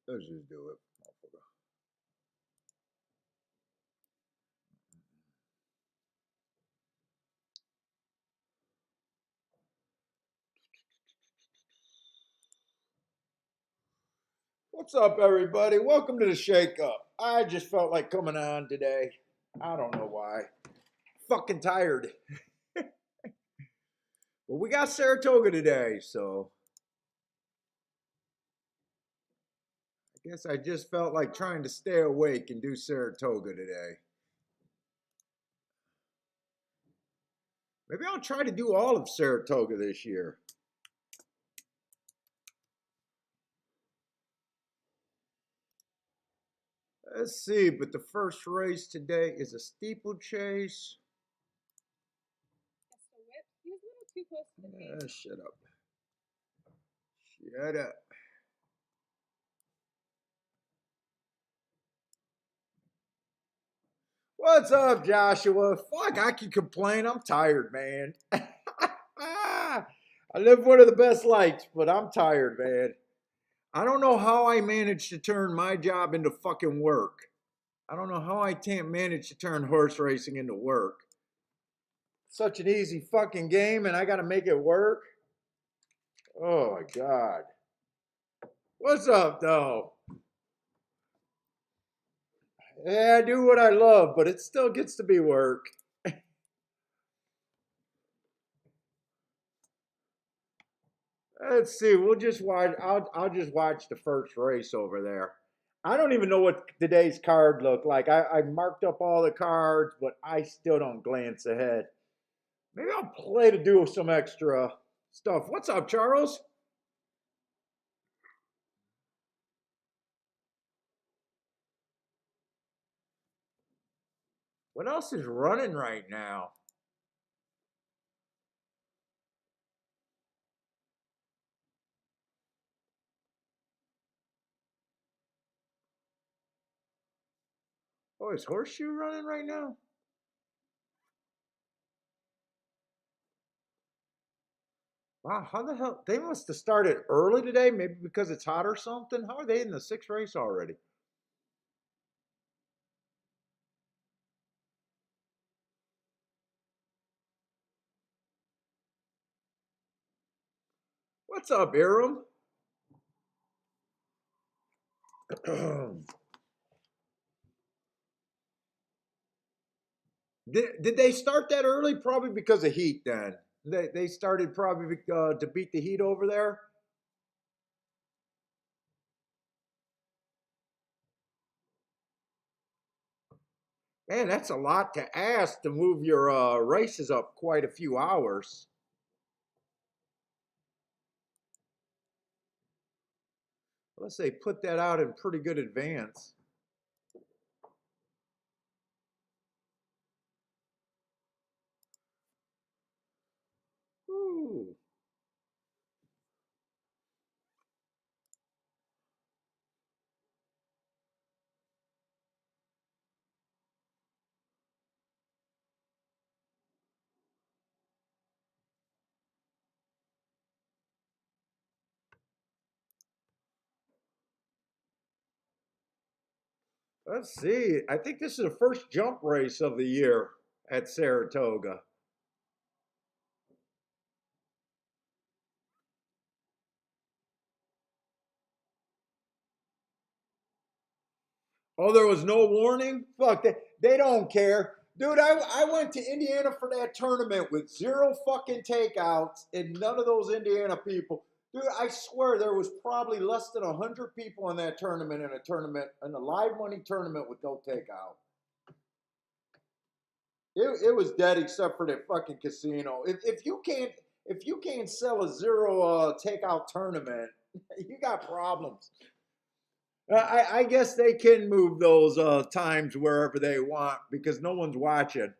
Let's just do it. What's up, everybody? Welcome to the Shake Up. I just felt like coming on today. I don't know why. Fucking tired. But we got Saratoga today, so I guess I just felt like trying to stay awake and do Saratoga today. Maybe I'll try to do all of Saratoga this year. Let's see, but the first race today is a steeplechase. He was a little too close to the face. Shut up. Shut up. What's up, Joshua? Fuck, I can complain. I'm tired, man. I live one of the best lives, but I'm tired, man. I don't know how I managed to turn my job into fucking work. I don't know how I can't manage to turn horse racing into work. Such an easy fucking game, and I gotta make it work. Oh my God. What's up, though? Yeah, I do what I love, but it still gets to be work. Let's see. We'll just watch. I'll just watch the first race over there. I don't even know what today's card looked like. I marked up all the cards, but I still don't glance ahead. Maybe I'll play to do some extra stuff. What's up, Charles? What else is running right now? Oh, is Horseshoe running right now? Wow, how the hell? They must have started early today, maybe because it's hot or something. How are they in the sixth race already? What's up, Aram? Did they start that early? Probably because of heat. Then they started probably to beat the heat over there. Man, that's a lot to ask to move your races up quite a few hours. Let's say put that out in pretty good advance. Ooh. Let's see. I think this is the first jump race of the year at Saratoga. Oh, there was no warning? Fuck, they don't care. Dude, I went to Indiana for that tournament with zero fucking takeouts and none of those Indiana people. Dude, I swear there was probably less than 100 people in that tournament, in a live money tournament with no takeout. It was dead except for that fucking casino. If you can't sell a zero takeout tournament, you got problems. I guess they can move those times wherever they want because no one's watching.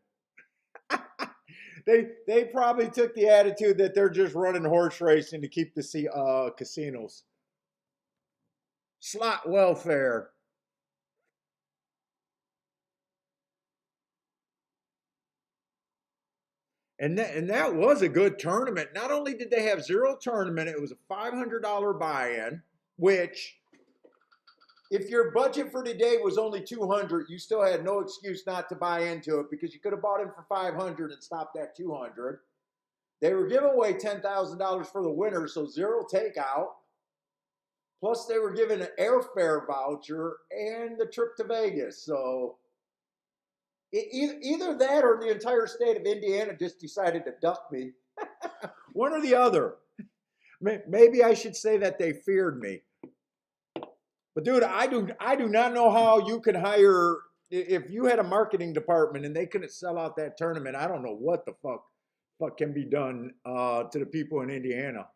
They probably took the attitude that they're just running horse racing to keep the casinos. Slot welfare. And that was a good tournament. Not only did they have zero tournament, it was a $500 buy-in, which if your budget for today was only 200, you still had no excuse not to buy into it because you could have bought in for 500 and stopped at 200. They were giving away $10,000 for the winner, so zero takeout. Plus, they were giving an airfare voucher and the trip to Vegas. So either that or the entire state of Indiana just decided to duck me. One or the other. Maybe I should say that they feared me. But dude, I do not know how you can hire, if you had a marketing department and they couldn't sell out that tournament. I don't know what the fuck can be done to the people in Indiana.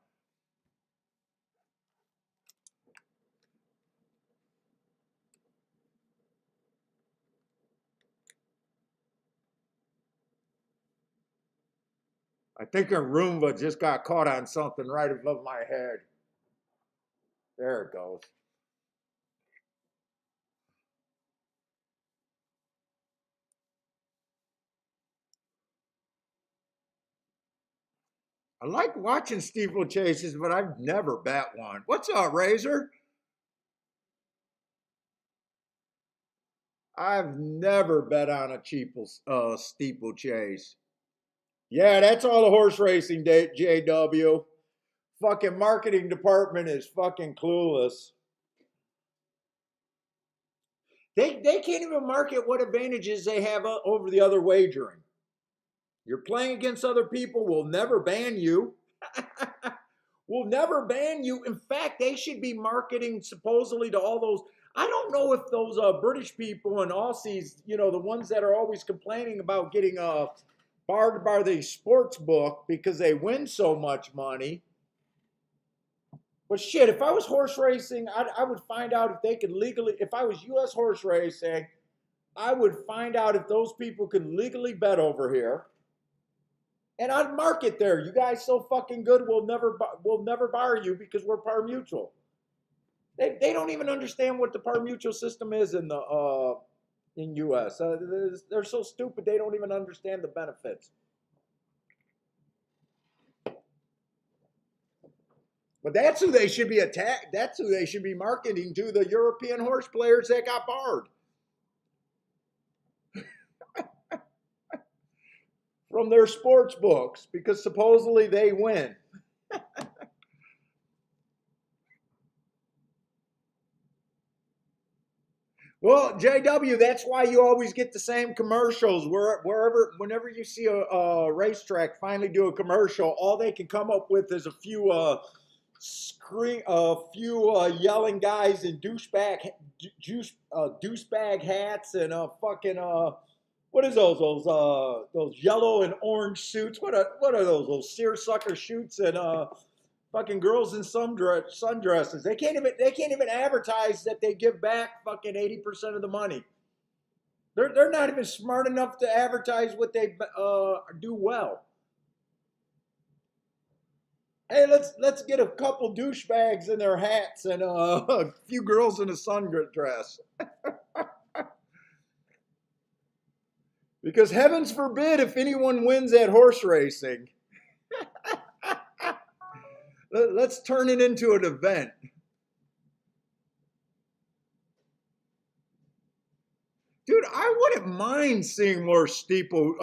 I think a Roomba just got caught on something right above my head. There it goes. I like watching steeplechases, but I've never bet one. What's up, Razor? I've never bet on a steeplechase. Yeah, that's all the horse racing, JW. Fucking marketing department is fucking clueless. They can't even market what advantages they have over the other wagering. You're playing against other people. We'll never ban you. We'll never ban you. In fact, they should be marketing supposedly to all those. I don't know if those British people and Aussies, you know, the ones that are always complaining about getting barred by the sports book because they win so much money. But shit, if I was horse racing, I would find out if they could legally, if I was U.S. horse racing, I would find out if those people could legally bet over here. And I'd market there. You guys so fucking good, we'll never bar you because we're par mutual. They don't even understand what the par mutual system is in the in U.S. They're so stupid they don't even understand the benefits. But that's who they should be attacked. That's who they should be marketing to, the European horse players that got barred from their sports books because supposedly they win. Well, JW, that's why you always get the same commercials. Whenever you see a racetrack finally do a commercial, all they can come up with is a few yelling guys in douchebag hats and fucking what is those yellow and orange suits? What are those seersucker shoots and fucking girls in sundresses. They can't even advertise that they give back fucking 80% of the money. They're not even smart enough to advertise what they do well. Hey, let's get a couple douchebags in their hats and a few girls in a sundress. Because heavens forbid if anyone wins at horse racing. Let's turn it into an event. Dude, I wouldn't mind seeing more steeple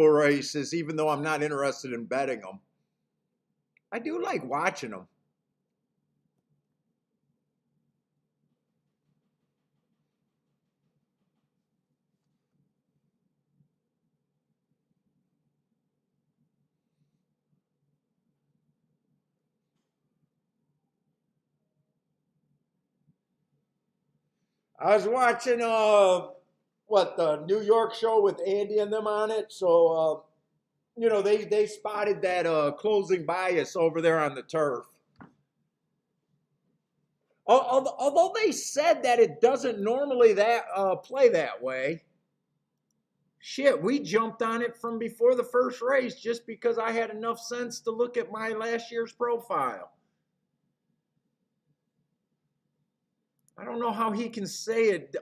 races, even though I'm not interested in betting them. I do like watching them. I was watching the New York show with Andy and them on it. So you know, they spotted that closing bias over there on the turf. Although they said that it doesn't normally play that way. Shit, we jumped on it from before the first race just because I had enough sense to look at my last year's profile. I don't know how he can say it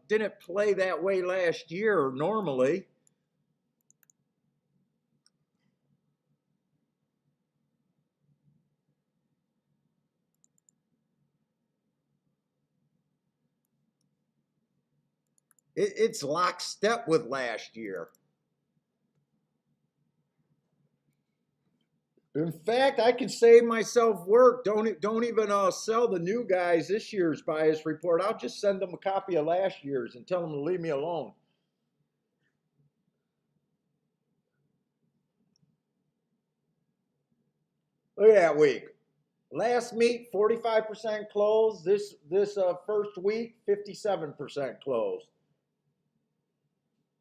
didn't play that way last year normally. It's lockstep with last year. In fact, I can save myself work. Don't even sell the new guys this year's bias report. I'll just send them a copy of last year's and tell them to leave me alone. Look at that week. Last meet, 45% closed. This first week, 57% closed.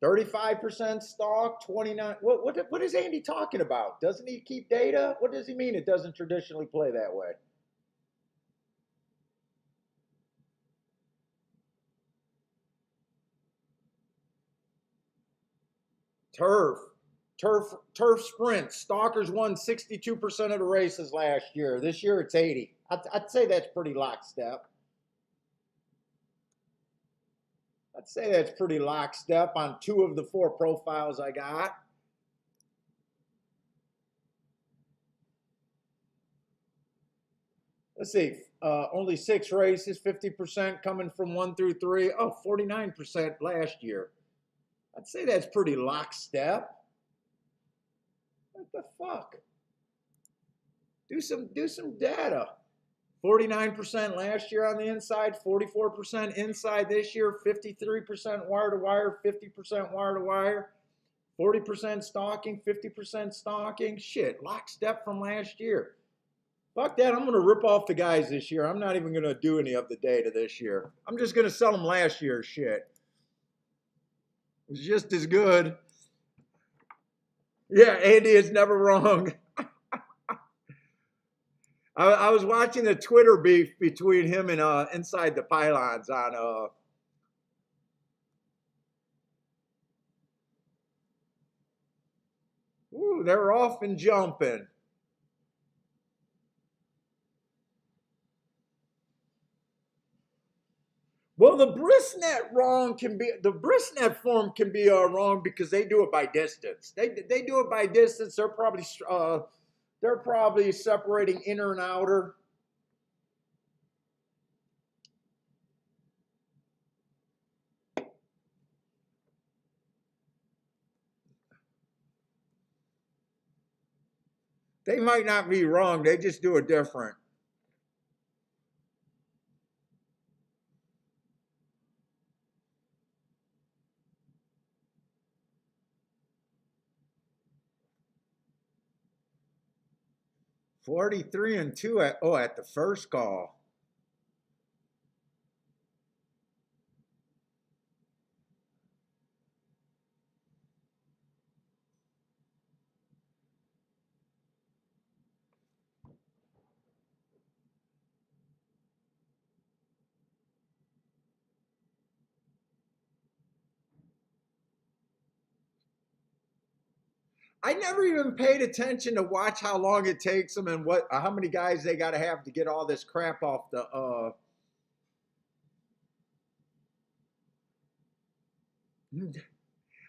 35% stock, 29. What is Andy talking about? Doesn't he keep data? What does he mean it doesn't traditionally play that way? Turf sprint. Stalkers won 62% of the races last year. This year it's 80. I'd say that's pretty lockstep. I'd say that's pretty lockstep on 2 of the 4 profiles I got. Let's see, only 6 races, 50% coming from 1 through 3. Oh, 49% last year. I'd say that's pretty lockstep. What the fuck? Do some data. 49% last year on the inside, 44% inside this year, 53% wire to wire, 50% wire to wire, 40% stalking, 50% stalking. Shit, lockstep from last year. Fuck that, I'm gonna rip off the guys this year. I'm not even gonna do any of the data this year. I'm just gonna sell them last year's shit. It was just as good. Yeah, Andy is never wrong. I was watching the Twitter beef between him and Inside the Pylons on ooh, they're off and jumping. Well, the Brisnet form can be wrong because they do it by distance. They do it by distance. They're probably separating inner and outer. They might not be wrong. They just do it different. $43-2 at the first call. I never even paid attention to watch how long it takes them and how many guys they got to have to get all this crap off the.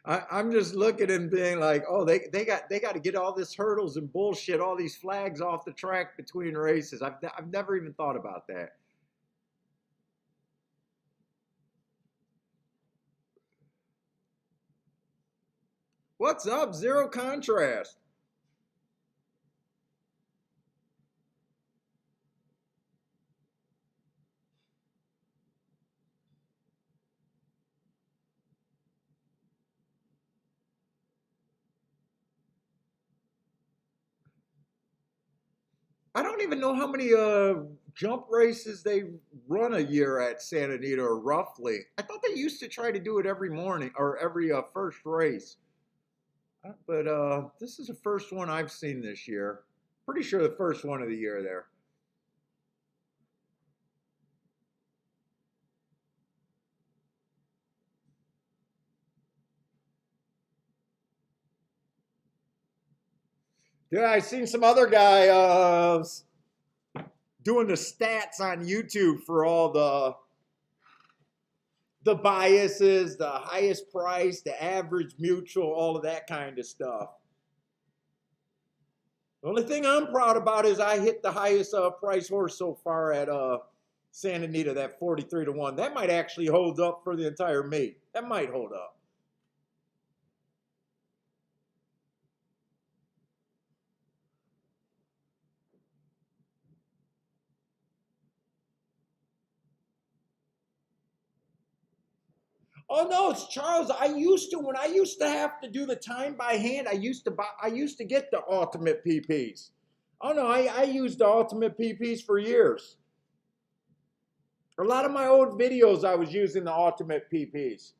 I'm just looking and being like, oh, they got to get all this hurdles and bullshit, all these flags off the track between races. I've never even thought about that. What's up, Zero Contrast? I don't even know how many jump races they run a year at Santa Anita, or roughly. I thought they used to try to do it every morning or every first race. But this is the first one I've seen this year. Pretty sure the first one of the year there. Yeah, I seen some other guy doing the stats on YouTube for all the biases, the highest price, the average mutual, all of that kind of stuff. The only thing I'm proud about is I hit the highest price horse so far at Santa Anita, that 43-1. That might actually hold up for the entire meet. That might hold up. Oh no, it's Charles. When I used to have to do the time by hand, I used to get the ultimate PPs. Oh no, I used the ultimate PPs for years. A lot of my old videos I was using the ultimate PPs.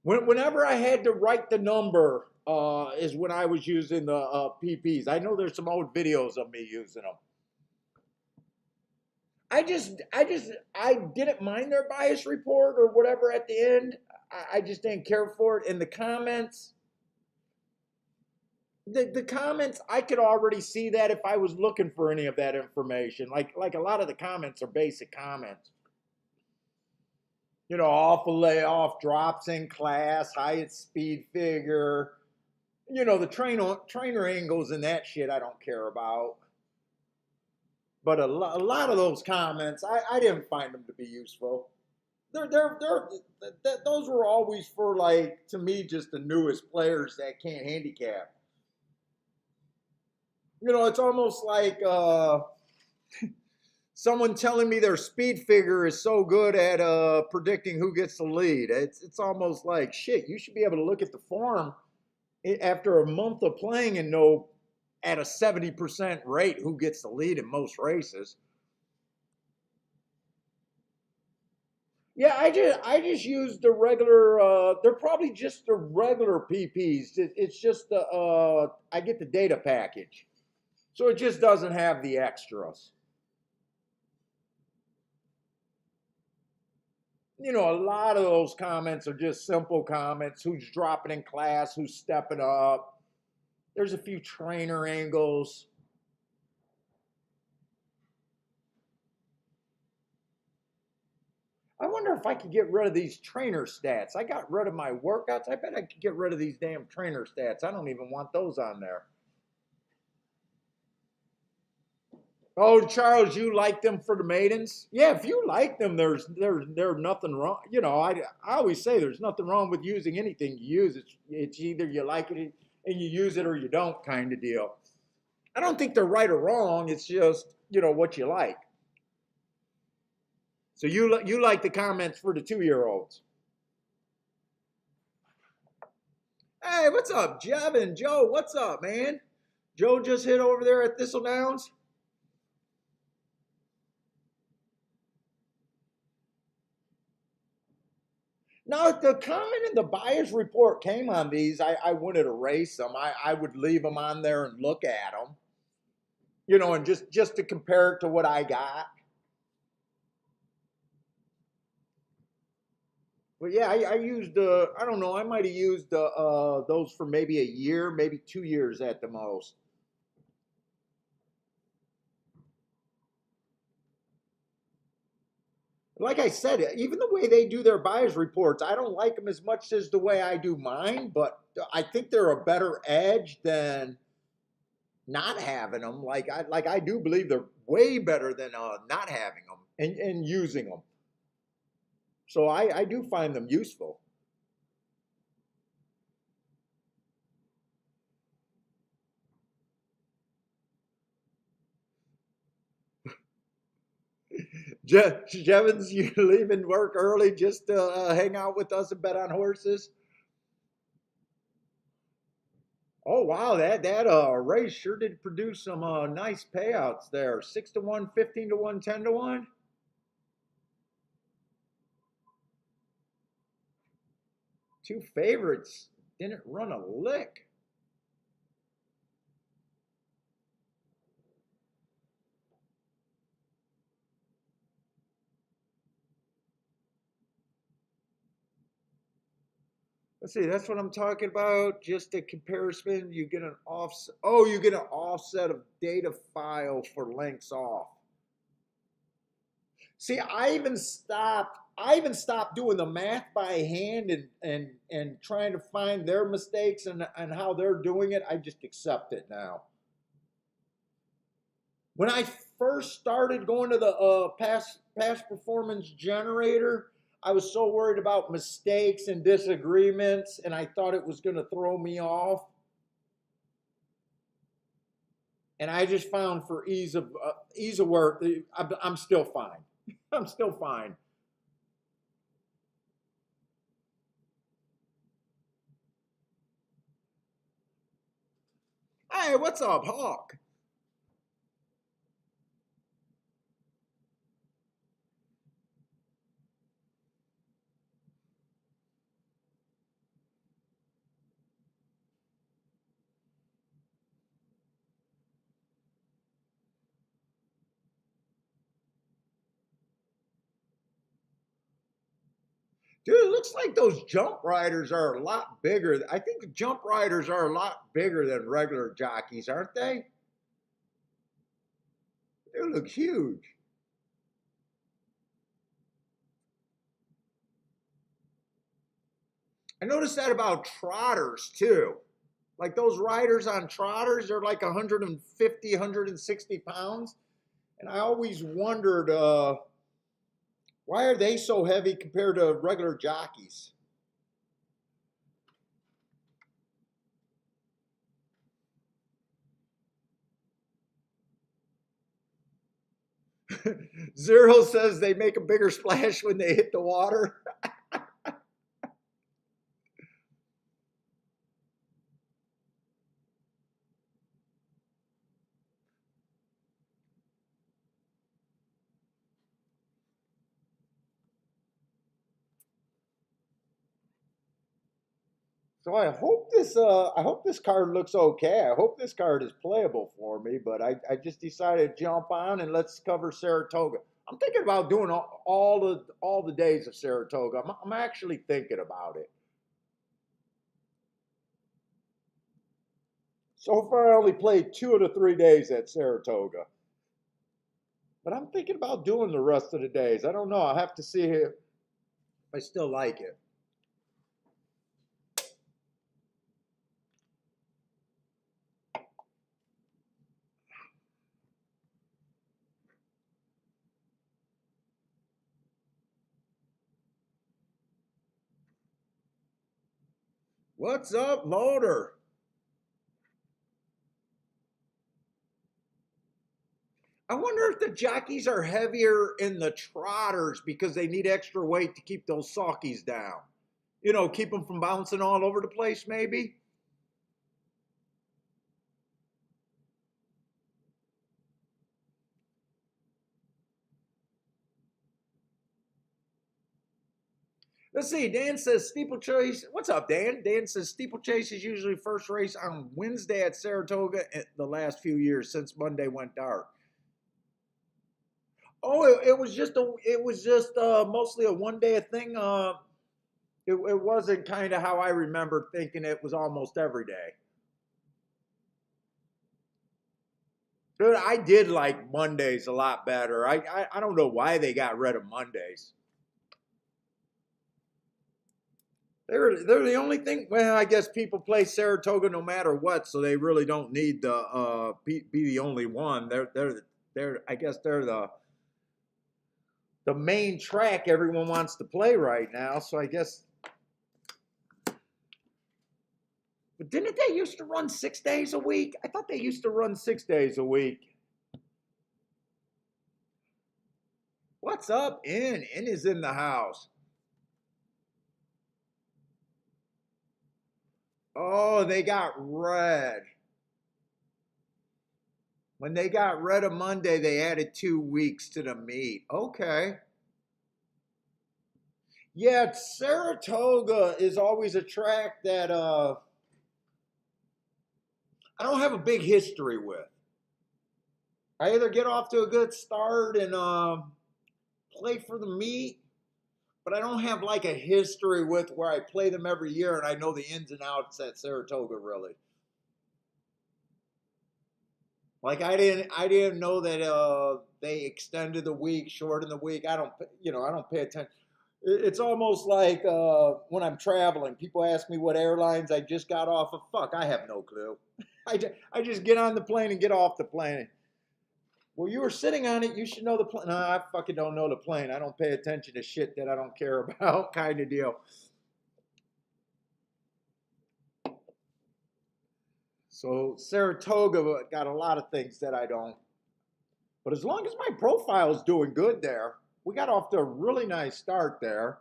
Whenever I had to write the number, is when I was using the PPs. I know there's some old videos of me using them. I didn't mind their bias report or whatever at the end. I just didn't care for it. In the comments, the comments, I could already see that if I was looking for any of that information. Like a lot of the comments are basic comments. You know, off a layoff, drops in class, highest speed figure. You know, the trainer angles and that shit I don't care about. But a lot of those comments, I didn't find them to be useful. Those were always for, like, to me, just the newest players that can't handicap. You know, it's almost like someone telling me their speed figure is so good at predicting who gets the lead. It's almost like, shit, you should be able to look at the form after a month of playing and know at a 70% rate who gets the lead in most races. Yeah, I just use the regular. They're probably just the regular PPs. It's just the I get the data package, so it just doesn't have the extras. You know, a lot of those comments are just simple comments. Who's dropping in class? Who's stepping up? There's a few trainer angles. I wonder if I could get rid of these trainer stats. I got rid of my workouts. I bet I could get rid of these damn trainer stats. I don't even want those on there. Oh, Charles, you like them for the maidens? Yeah, if you like them, there's nothing wrong. You know, I always say there's nothing wrong with using anything you use. It's either you like it and you use it or you don't, kind of deal. I don't think they're right or wrong. It's just, you know, what you like. So you like the comments for the 2-year-olds. Hey, what's up, Jeff and Joe? What's up, man? Joe just hit over there at Thistle Downs. Now, if the comment in the buyer's report came on these, I wouldn't erase them. I would leave them on there and look at them, you know, and just to compare it to what I got. But yeah, I used I don't know, I might have used those for maybe a year, maybe 2 years at the most. Like I said, even the way they do their buyers reports, I don't like them as much as the way I do mine, but I think they're a better edge than not having them. Like I do believe they're way better than not having them and using them. So I do find them useful. Jevons, you leaving work early just to hang out with us and bet on horses? Oh wow, that race sure did produce some nice payouts there. 6-1, 15-1, 10-1. Two favorites didn't run a lick. Let's see, that's what I'm talking about. Just a comparison. You get an offset. Oh, you get an offset of data file for lengths off. See, I even stopped doing the math by hand and trying to find their mistakes and how they're doing it. I just accept it now. When I first started going to the past performance generator, I was so worried about mistakes and disagreements, and I thought it was going to throw me off. And I just found for ease of work, I'm still fine. I'm still fine. Hey, what's up, Hawk? Dude, it looks like those jump riders are a lot bigger. I think the jump riders are a lot bigger than regular jockeys, aren't they? They look huge. I noticed that about trotters too. Like those riders on trotters, they're like 150, 160 pounds. And I always wondered, why are they so heavy compared to regular jockeys? Zero says they make a bigger splash when they hit the water. So I hope this card looks okay. I hope this card is playable for me, but I just decided to jump on and let's cover Saratoga. I'm thinking about doing all the days of Saratoga. I'm actually thinking about it. So far, I only played 2 of the 3 days at Saratoga, but I'm thinking about doing the rest of the days. I don't know. I'll have to see if I still like it. What's up, Motor? I wonder if the jockeys are heavier in the trotters because they need extra weight to keep those sockies down. You know, keep them from bouncing all over the place, maybe. Let's see. Dan says steeplechase. What's up, Dan? Dan says steeplechase is usually first race on Wednesday at Saratoga the last few years since Monday went dark. Oh, it was just mostly a 1 day thing. It wasn't kind of how I remember thinking it was almost every day. Dude, I did like Mondays a lot better. I don't know why they got rid of Mondays. They're the only thing. Well, I guess people play Saratoga no matter what, so they really don't need to be the only one. They're I guess they're the main track everyone wants to play right now. So I guess. But didn't they used to run 6 days a week? I thought they used to run 6 days a week. What's up, In? In is in the house. Oh, they got red. When they got rid of Monday, they added 2 weeks to the meet. Okay. Yeah, Saratoga is always a track that I don't have a big history with. I either get off to a good start and play for the meet, but I don't have like a history with where I play them every year and I know the ins and outs at Saratoga really. Like I didn't know that they extended the week, shortened the week. I don't pay attention. It's almost like when I'm traveling, people ask me what airlines I just got off of. Fuck, I have no clue. I just get on the plane and get off the plane. Well, you were sitting on it. You should know the plane. No, I fucking don't know the plane. I don't pay attention to shit that I don't care about, kind of deal. So Saratoga got a lot of things that I don't. But as long as my profile is doing good there, we got off to a really nice start there.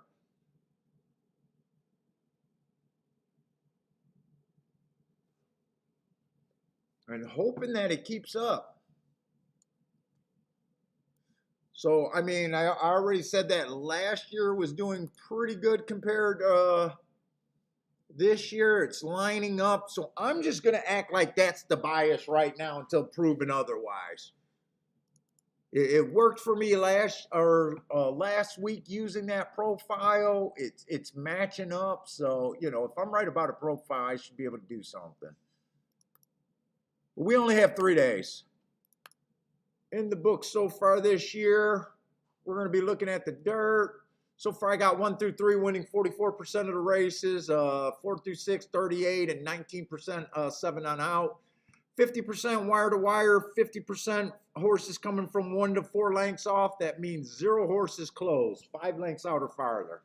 And hoping that it keeps up. So, I mean, I already said that last year was doing pretty good compared to this year. It's lining up. So I'm just going to act like that's the bias right now until proven otherwise. It worked for me last week using that profile. It's matching up. So, you know, if I'm right about a profile, I should be able to do something. We only have 3 days. In the book so far this year, we're going to be looking at the dirt. So far, I got 1 through 3 winning 44% of the races, 4 through 6, 38, and 19% 7 on out. 50% wire to wire, 50% horses coming from 1 to 4 lengths off. That means 0 horses closed, 5 lengths out or farther.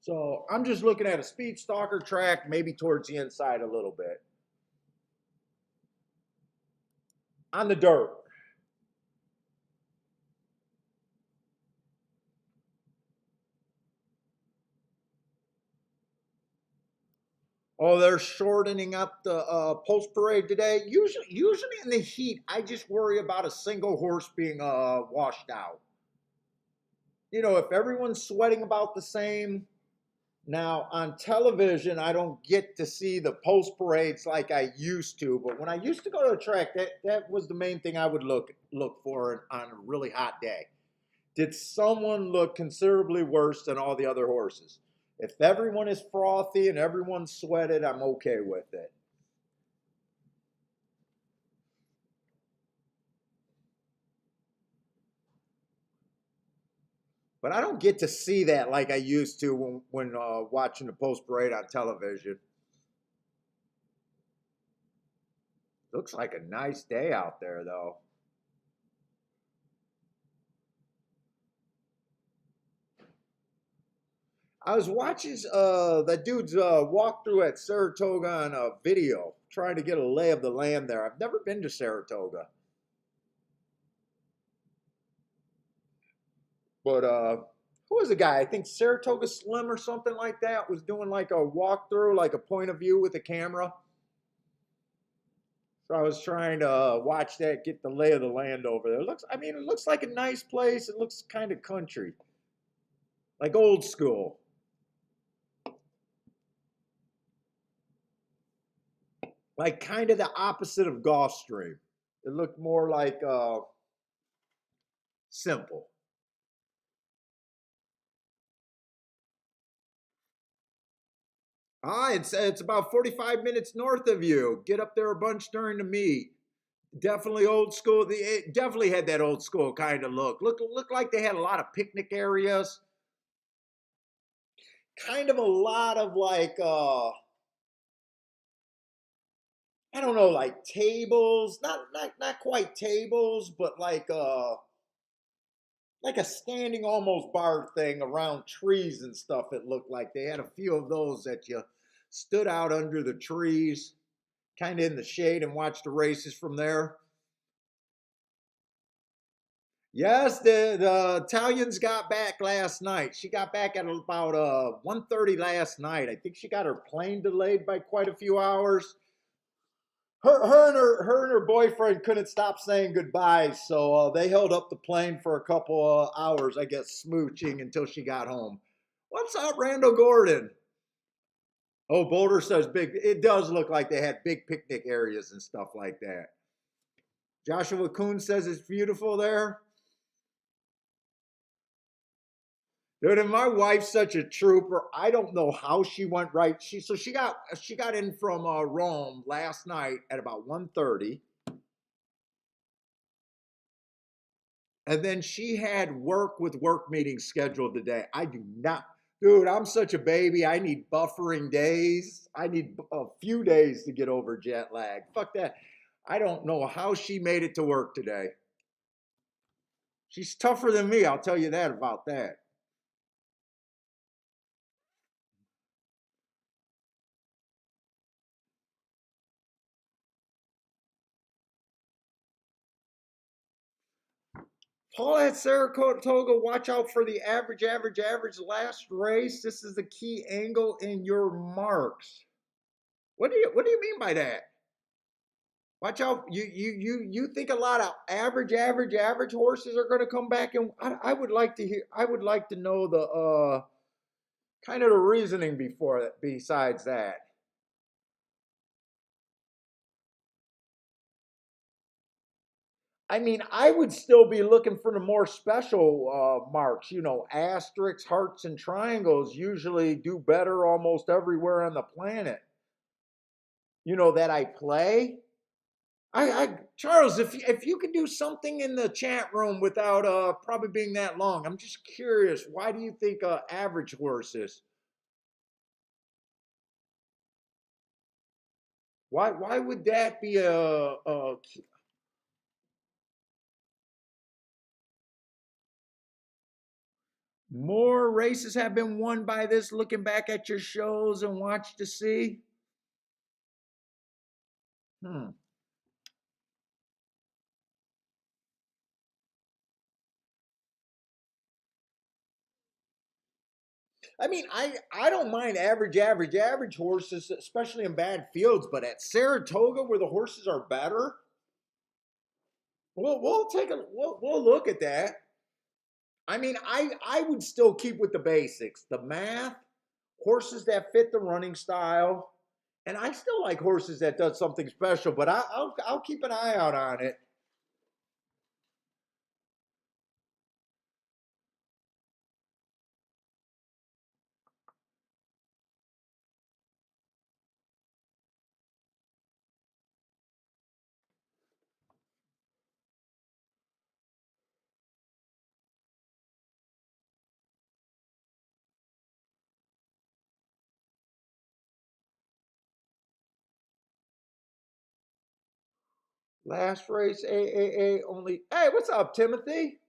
So I'm just looking at a speed stalker track, maybe towards the inside a little bit. On the dirt. Oh, they're shortening up the post parade today. Usually in the heat, I just worry about a single horse being washed out. You know, if everyone's sweating about the same. Now on television, I don't get to see the post parades like I used to. But when I used to go to a track, that was the main thing I would look for on a really hot day. Did someone look considerably worse than all the other horses? If everyone is frothy and everyone's sweated, I'm okay with it. But I don't get to see that like I used to when watching the post parade on television. Looks like a nice day out there, though. I was watching that dude's walkthrough at Saratoga on a video, trying to get a lay of the land there. I've never been to Saratoga. But who was the guy? I think Saratoga Slim or something like that was doing like a walkthrough, like a point of view with a camera. So I was trying to watch that, get the lay of the land over there. It looks like a nice place. It looks kind of country, like old school. Like kind of the opposite of Gulfstream. It looked more like simple. It's about 45 minutes north of you. Get up there a bunch during the meet. Definitely old school. It definitely had that old school kind of look. Looked like they had a lot of picnic areas. Kind of a lot of like I don't know, like tables, not quite tables, but like a standing almost bar thing around trees and stuff. It looked like they had a few of those that you stood out under the trees, kind of in the shade, and watched the races from there. Yes, the Italians got back last night. She got back at about 1:30 last night. I think she got her plane delayed by quite a few hours. Her and her boyfriend couldn't stop saying goodbye, so they held up the plane for a couple hours, I guess, smooching until she got home. What's up, Randall Gordon? Oh, Boulder says big. It does look like they had big picnic areas and stuff like that. Joshua Kuhn says it's beautiful there. Dude, and my wife's such a trooper. I don't know how she went right. She got in from Rome last night at about 1:30. And then she had work meetings scheduled today. I do not, dude, I'm such a baby. I need buffering days. I need a few days to get over jet lag. Fuck that. I don't know how she made it to work today. She's tougher than me, I'll tell you that about that. Paul at Saratoga, watch out for the average last race. This is the key angle in your marks. What do you mean by that? Watch out. You think a lot of average horses are going to come back, and I would like to hear. I would like to know the kind of the reasoning before that. Besides that, I mean, I would still be looking for the more special marks. You know, asterisks, hearts, and triangles usually do better almost everywhere on the planet. You know that I play. Charles, if you could do something in the chat room without probably being that long, I'm just curious. Why do you think average horses? Why would that be a more races have been won by this? Looking back at your shows and watch to see. Hmm. I mean, I don't mind average horses, especially in bad fields. But at Saratoga, where the horses are better, we'll look at that. I mean, I would still keep with the basics, the math, horses that fit the running style, and I still like horses that does something special. But I'll keep an eye out on it. Last race, AAA only. Hey, what's up, Timothy?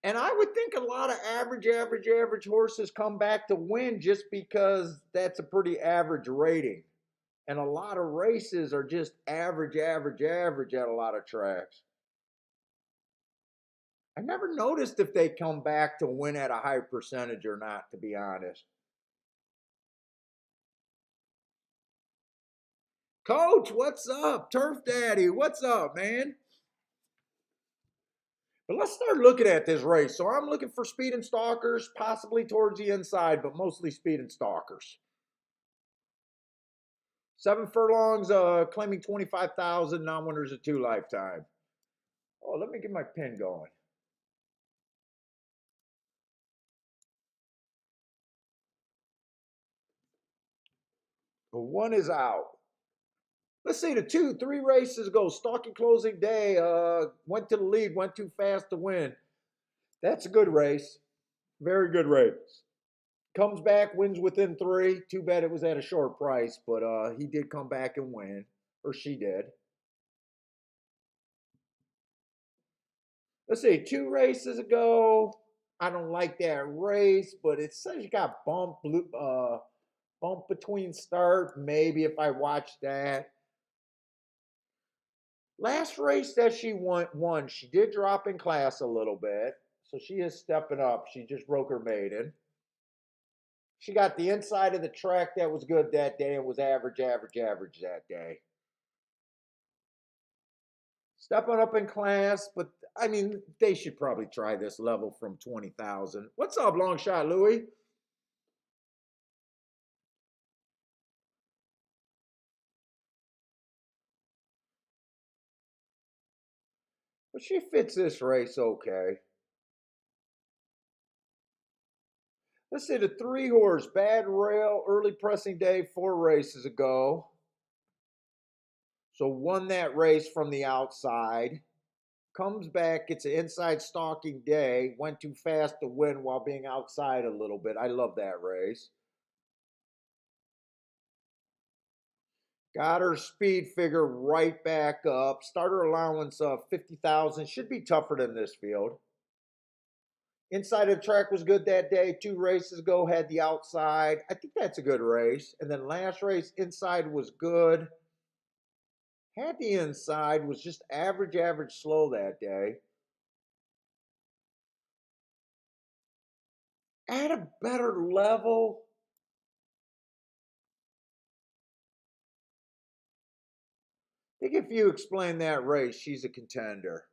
And I would think a lot of average horses come back to win just because that's a pretty average rating. And a lot of races are just average at a lot of tracks. I never noticed if they come back to win at a high percentage or not, to be honest. Coach, what's up? Turf Daddy, what's up, man? But let's start looking at this race. So I'm looking for speed and stalkers, possibly towards the inside, but mostly speed and stalkers. 7 furlongs, claiming 25,000, non-winners of 2 lifetime. Oh, let me get my pin going. But one is out. Let's see, the 3 races ago, stalking closing day, went to the lead, went too fast to win. That's a good race. Very good race. Comes back, wins within 3. Too bad it was at a short price, but he did come back and win, or she did. Let's see, 2 races ago, I don't like that race, but it says you got bump between start. Maybe if I watch that. Last race that she won, she did drop in class a little bit, so she is stepping up. She just broke her maiden. She got the inside of the track that was good that day and was average that day. Stepping up in class, but I mean, they should probably try this level from 20,000. What's up, long shot, Louie? But she fits this race okay. Let's see the 3 horse, bad rail, early pressing day, 4 races ago. So won that race from the outside. Comes back, gets an inside stalking day, went too fast to win while being outside a little bit. I love that race. Got her speed figure right back up. Starter allowance of 50,000. Should be tougher than this field. Inside of the track was good that day. 2 races ago had the outside. I think that's a good race. And then last race, inside was good. Had the inside, was just average slow that day. At a better level. I think if you explain that race, she's a contender.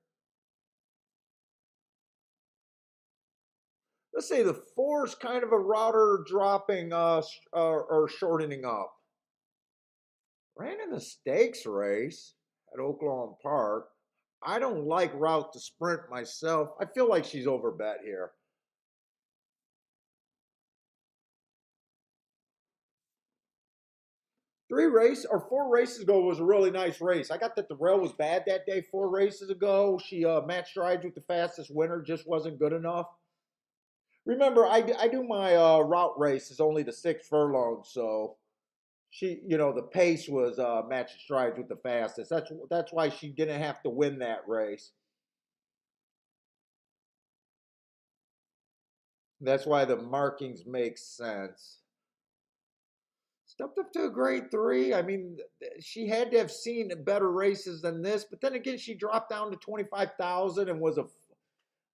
Let's say the 4's kind of a router dropping or shortening up. Ran in the stakes race at Oklahoma Park. I don't like route to sprint myself. I feel like she's overbet here. 4 races ago was a really nice race. I got that the rail was bad that day 4 races ago. She matched strides with the fastest winner, just wasn't good enough. Remember, I do my route race is only the 6 furlongs, so she, the pace was matching strides with the fastest. That's why she didn't have to win that race. That's why the markings make sense. Stepped up to a grade 3. I mean, she had to have seen better races than this, but then again, she dropped down to 25,000 and was a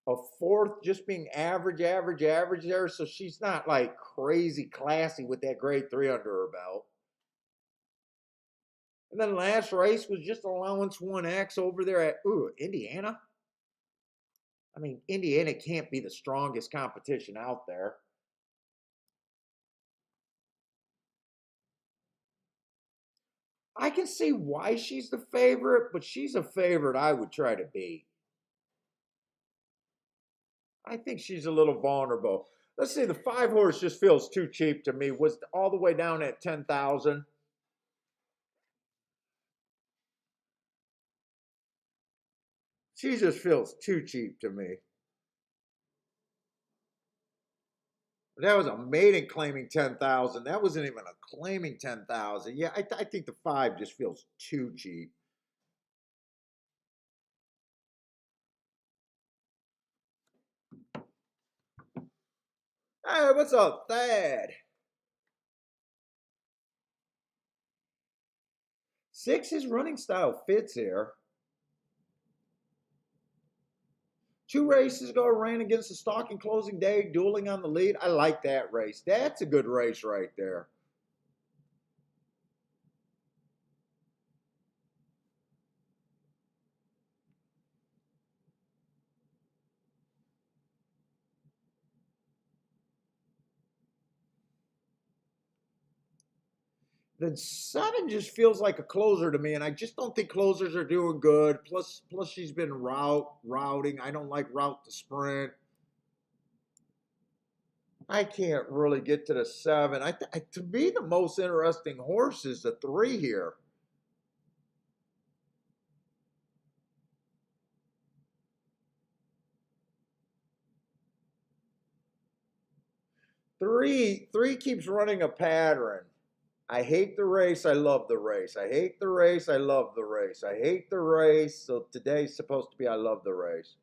4th, just being average there. So she's not like crazy classy with that grade 3 under her belt. And then last race was just allowance 1X over there at Indiana. I mean, Indiana can't be the strongest competition out there. I can see why she's the favorite, but she's a favorite I would try to beat. I think she's a little vulnerable. Let's see, the 5 horse just feels too cheap to me. Was all the way down at 10,000. She just feels too cheap to me. That was a maiden claiming 10,000. That wasn't even a claiming 10,000. Yeah, I think the 5 just feels too cheap. Hey, what's up, Thad? 6, his running style fits here. 2 races ago, ran against the stalking closing day, dueling on the lead. I like that race. That's a good race right there. Then 7 just feels like a closer to me, and I just don't think closers are doing good. Plus she's been routing. I don't like route to sprint. I can't really get to the 7. To me, the most interesting horse is the 3 here. Three keeps running a pattern. I hate the race. I love the race. I hate the race. I love the race. I hate the race. So today's supposed to be I love the race.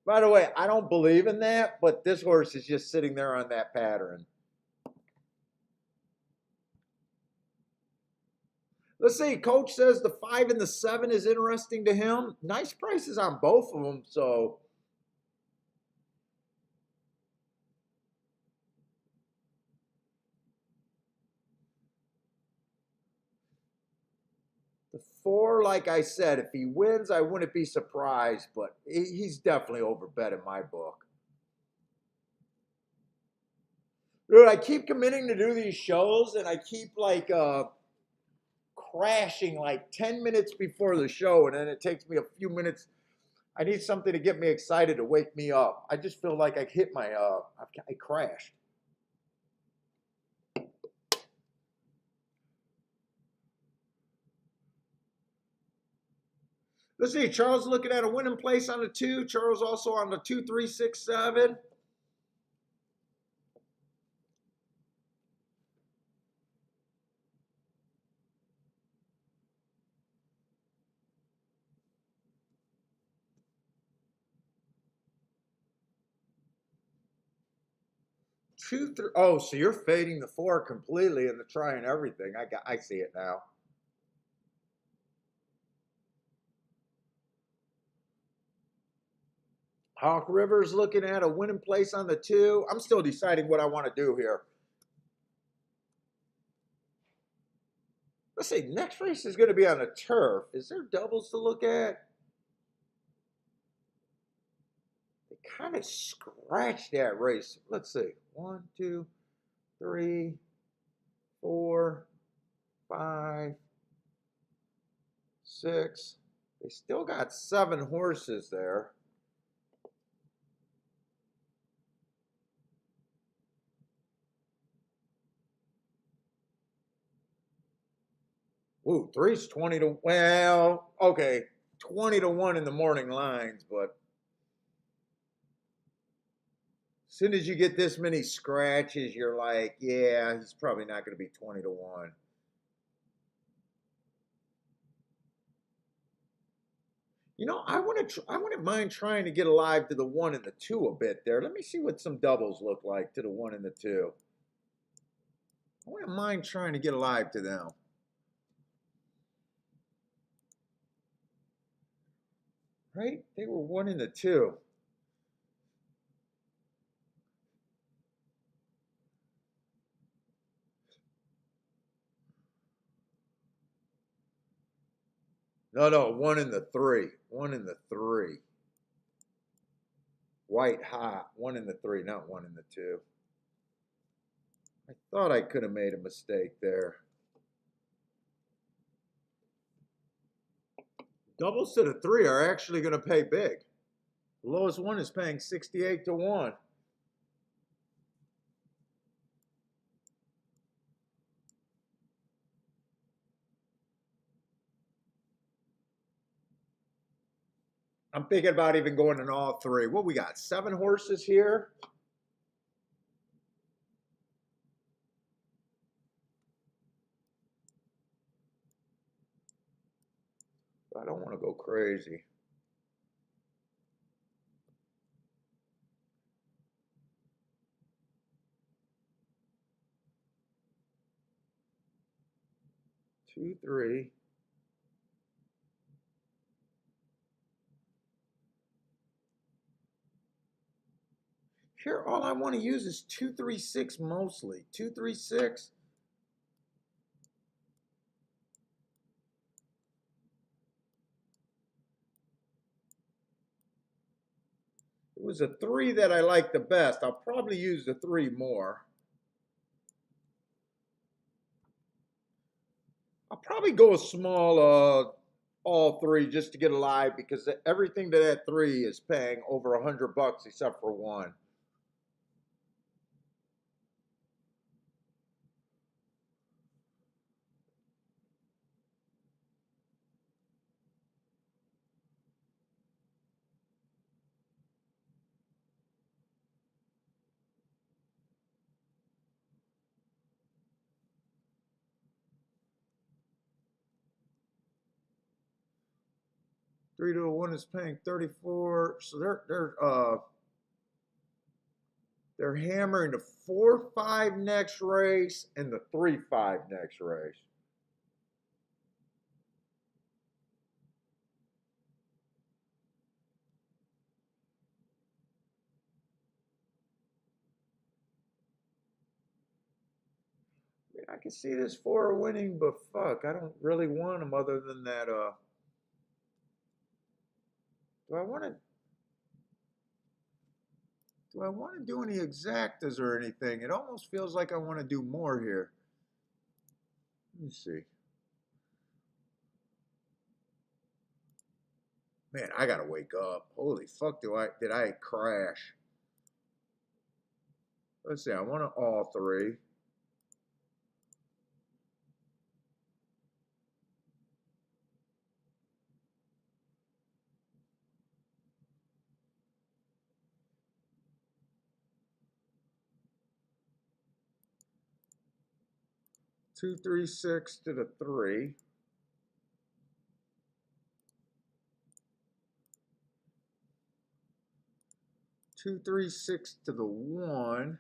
By the way, I don't believe in that, but this horse is just sitting there on that pattern. Let's see. Coach says the 5 and the 7 is interesting to him. Nice prices on both of them. So the 4, like I said, if he wins, I wouldn't be surprised, but he's definitely overbet in my book. Dude, I keep committing to do these shows, and I keep like crashing like 10 minutes before the show, and then it takes me a few minutes. I need something to get me excited to wake me up. I just feel like I hit my, I crashed. Let's see, Charles looking at a winning place on the 2. Charles also on the 2, 3, 6, 7. 2, 3. Oh, so you're fading the 4 completely and the trying everything. I see it now. Hawk River's looking at a winning place on the 2. I'm still deciding what I want to do here. Let's see, next race is going to be on the turf. Is there doubles to look at? They kind of scratched that race. Let's see. 1, 2, 3, 4, 5, 6. They still got 7 horses there. Ooh, 3's 20 to, well, okay, 20 to 1 in the morning lines, but as soon as you get this many scratches, you're like, yeah, he's probably not going to be 20 to 1. You know, I wouldn't mind trying to get alive to the 1 and the 2 a bit there. Let me see what some doubles look like to the 1 and the 2. I wouldn't mind trying to get alive to them. Right? They were 1 and the 2. No, 1 and the 3. 1 and the 3. White hot. 1 and the 3, not 1 and the 2. I thought I could have made a mistake there. Doubles to the 3 are actually going to pay big. The lowest one is paying 68 to 1. I'm thinking about even going in all 3. What we got? 7 horses here. I don't want to go crazy. Two, 3. Here, all I want to use is 2, 3, 6 mostly. 2, 3, 6. It was a 3 that I liked the best. I'll probably use the 3 more. I'll probably go a small all 3 just to get alive because everything to that 3 is paying over $100 except for 1. Three to 1 is paying 34. So they're hammering the 4-5 next race and the 3-5 next race. I mean, I can see this 4 winning, but fuck, I don't really want them other than that. Do I want to? Do I want to do any exactas or anything? It almost feels like I want to do more here. Let me see. Man, I gotta wake up. Holy fuck, did I crash? Let's see, I want all 3. Two, 3, 6 to the 3. Two, 3, 6 to the 1.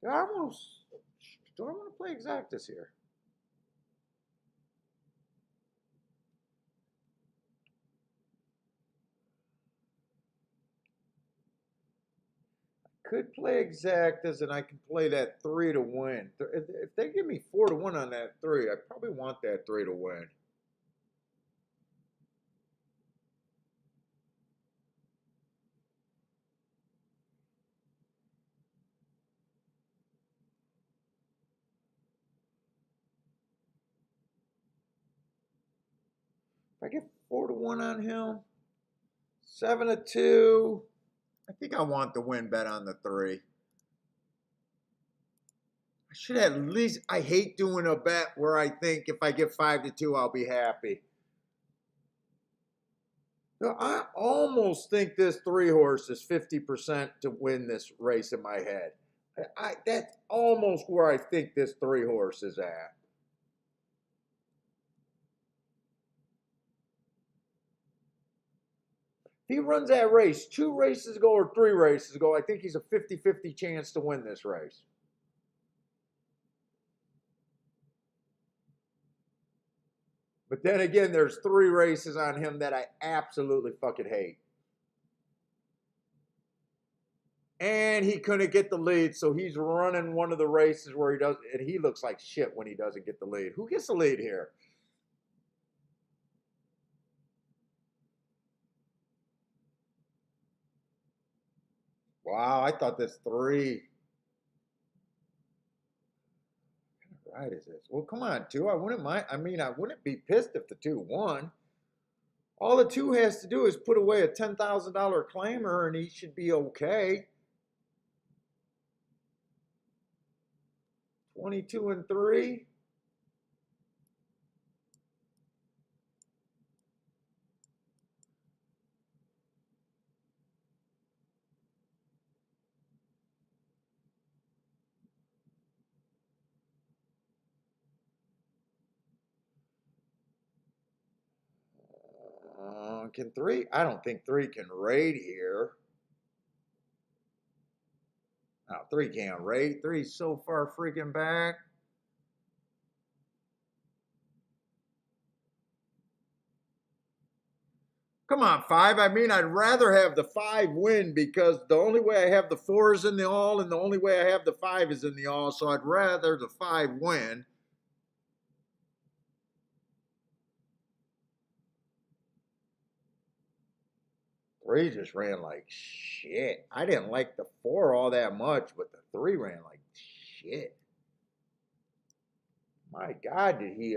I almost, do I want to play exactus here? Could play exactas and I can play that 3 to win. If they give me 4 to 1 on that 3, I probably want that 3 to win. If I get 4 to 1 on him, 7 to 2, I think I want the win bet on the 3. I should at least, I hate doing a bet where I think if I get 5 to 2, I'll be happy. No, I almost think this 3 horse is 50% to win this race in my head. That's almost where I think this 3 horse is at. If he runs that race 2 races ago or 3 races ago, I think he's a 50-50 chance to win this race. But then again, there's 3 races on him that I absolutely fucking hate. And he couldn't get the lead, so he's running one of the races where he does, and he looks like shit when he doesn't get the lead. Who gets the lead here? Wow, I thought this 3. What kind of ride is this? Well, come on, 2. I wouldn't mind. I mean, I wouldn't be pissed if the 2 won. All the 2 has to do is put away a $10,000 claimer, and he should be okay. 22 and 3. Can 3? I don't think 3 can raid here. No, 3 can't raid. 3's so far freaking back. Come on, 5. I mean, I'd rather have the 5 win because the only way I have the 4 is in the all, and the only way I have the 5 is in the all. So I'd rather the 5 win. Three just ran like shit. I didn't like the 4 all that much, but the 3 ran like shit. My God, did he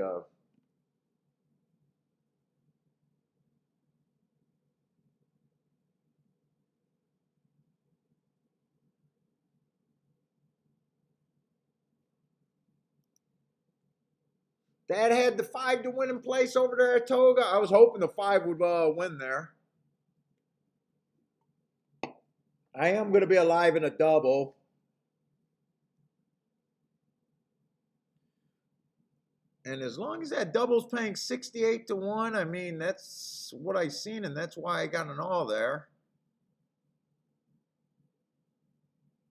Dad had the 5 to win in place over there at Toga. I was hoping the 5 would win there. I am going to be alive in a double. And as long as that double's paying 68 to 1, I mean, that's what I seen, and that's why I got an all there.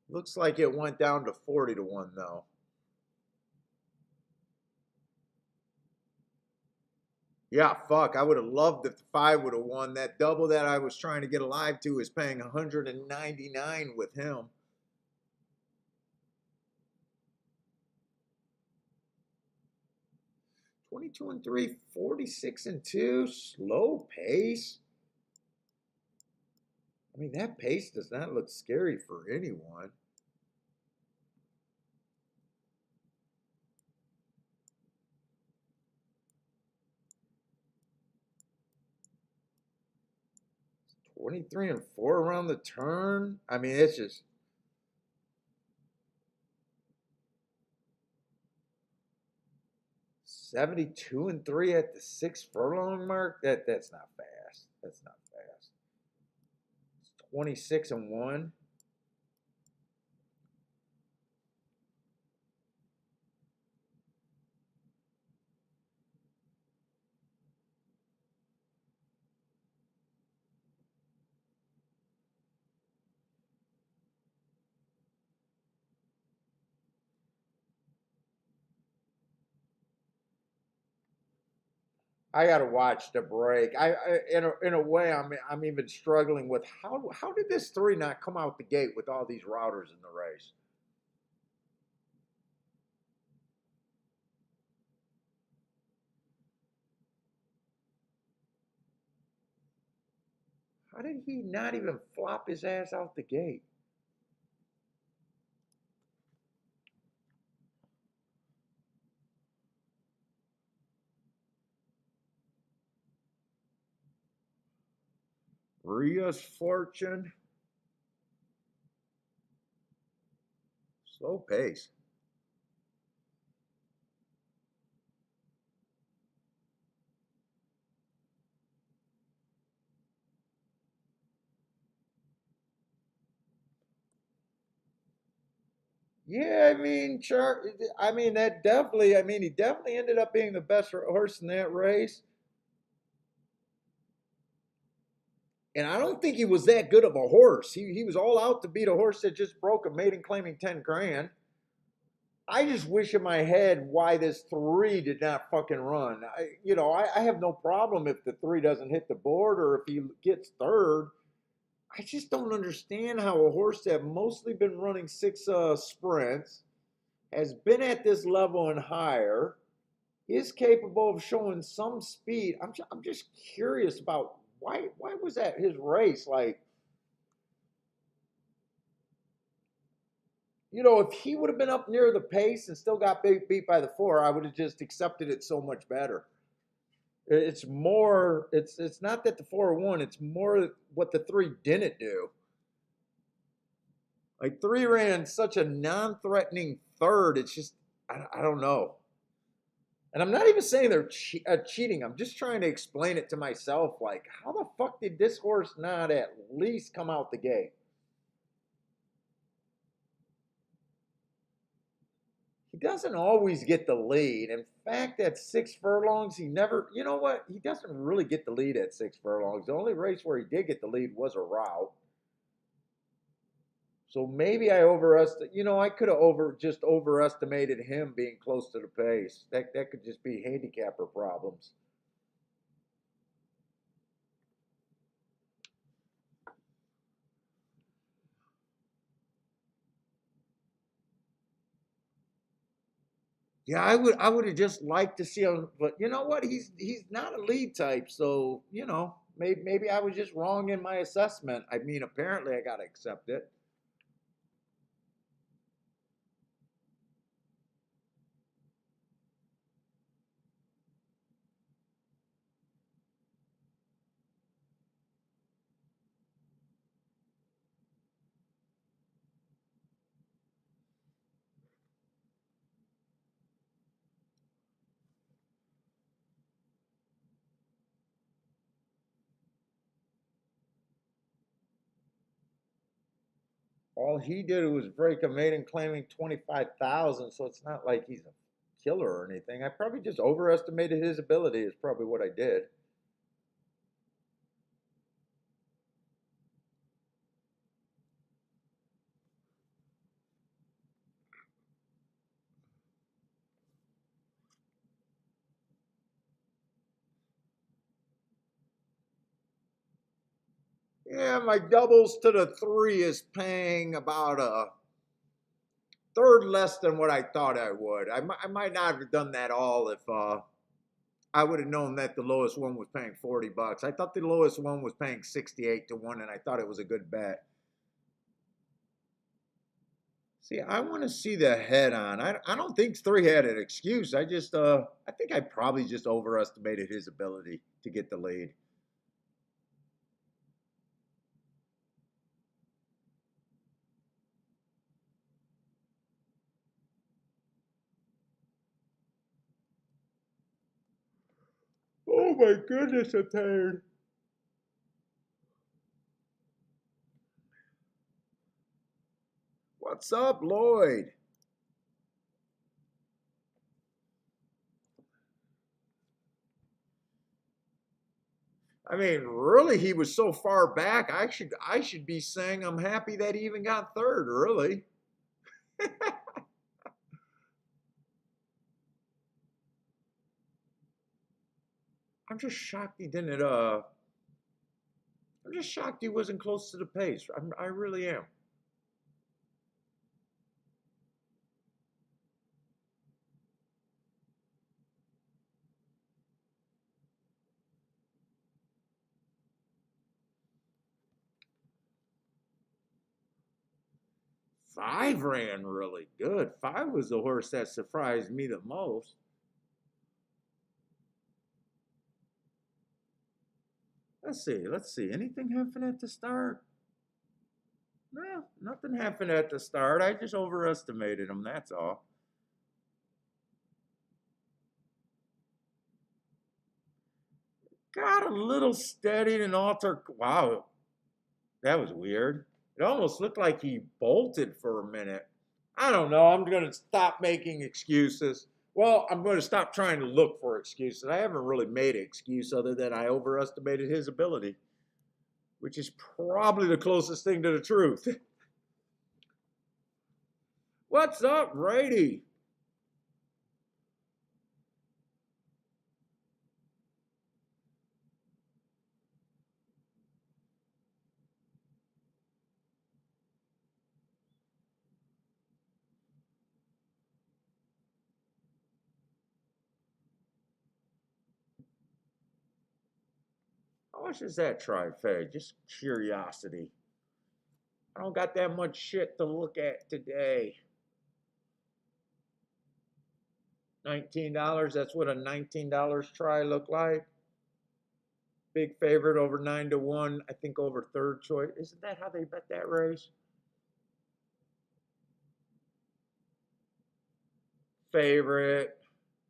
Looks like it went down to 40 to 1, though. Yeah, fuck. I would have loved if the 5 would have won. That double that I was trying to get alive to is paying 199 with him. $22 and 3, 46 and 2. Slow pace. I mean, that pace does not look scary for anyone. $23 and 4 around the turn. I mean, it's just. $72 and 3 at the 6 furlong mark. That's not fast. That's not fast. It's 26 and 1. I got to watch the break. In a way, I'm even struggling with how did this three not come out the gate with all these routers in the race? How did he not even flop his ass out the gate? Ria's Fortune. Slow pace. Yeah, I mean that definitely. I mean, he definitely ended up being the best horse in that race. And I don't think he was that good of a horse. He was all out to beat a horse that just broke a maiden claiming 10 grand. I just wish in my head why this three did not fucking run. I have no problem if the three doesn't hit the board or if he gets third. I just don't understand how a horse that mostly been running six sprints, has been at this level and higher, is capable of showing some speed. I'm just curious about why was that his race like? If he would have been up near the pace and still got beat by the four, I would have just accepted it so much better. It's more, it's not that the four won, it's more what the three didn't do. Like three ran such a non-threatening third. It's just, I don't know. And I'm not even saying they're cheating. I'm just trying to explain it to myself. Like, how the fuck did this horse not at least come out the gate? He doesn't always get the lead. In fact, at 6 furlongs, he never, you know what? He doesn't really get the lead at 6 furlongs. The only race where he did get the lead was a route. So maybe I could have just overestimated him being close to the pace. That could just be handicapper problems. Yeah, I would have just liked to see him, but you know what? He's not a lead type, so maybe I was just wrong in my assessment. I mean, apparently I gotta accept it. All he did was break a maiden claiming 25,000, so it's not like he's a killer or anything. I probably just overestimated his ability. Is probably what I did. Yeah, my doubles to the three is paying about a third less than what I thought I would. I might not have done that all if I would have known that the lowest one was paying $40. I thought the lowest one was paying 68 to 1, and I thought it was a good bet. See, I want to see the head on. I don't think three had an excuse. I think I probably just overestimated his ability to get the lead. Oh my goodness, I'm tired. What's up, Lloyd? I mean, really, he was so far back. I should be saying I'm happy that he even got third. Really. I'm just shocked he didn't. I'm just shocked he wasn't close to the pace. I really am. Five ran really good. Five was the horse that surprised me the most. Let's see. Let's see. Anything happen at the start? No, nothing happened at the start. I just overestimated him. That's all. Got a little steadied and altered. Wow, that was weird. It almost looked like he bolted for a minute. I don't know. I'm going to stop making excuses. Well, I'm going to stop trying to look for excuses. I haven't really made an excuse other than I overestimated his ability, which is probably the closest thing to the truth. What's up, Brady? How much is that trifecta? Just curiosity. I don't got that much shit to look at today. $19. That's what a $19 try look like. Big favorite over 9-1. I think over third choice. Isn't that how they bet that race? Favorite,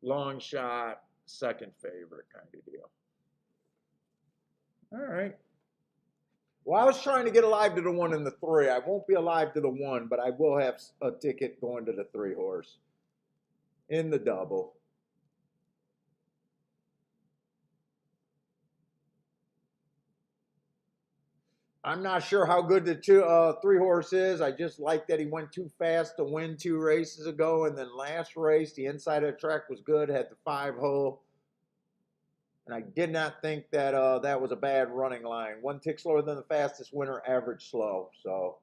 long shot, second favorite kind of deal. All right. Well, I was trying to get alive to the 1 and the 3. I won't be alive to the 1, but I will have a ticket going to the 3 horse in the double. I'm not sure how good the 3 horse is. I just like that he went too fast to win 2 races ago, and then last race the inside of the track was good. Had the 5 hole, and I did not think that that was a bad running line. 1 tick slower than the fastest winner, average slow. So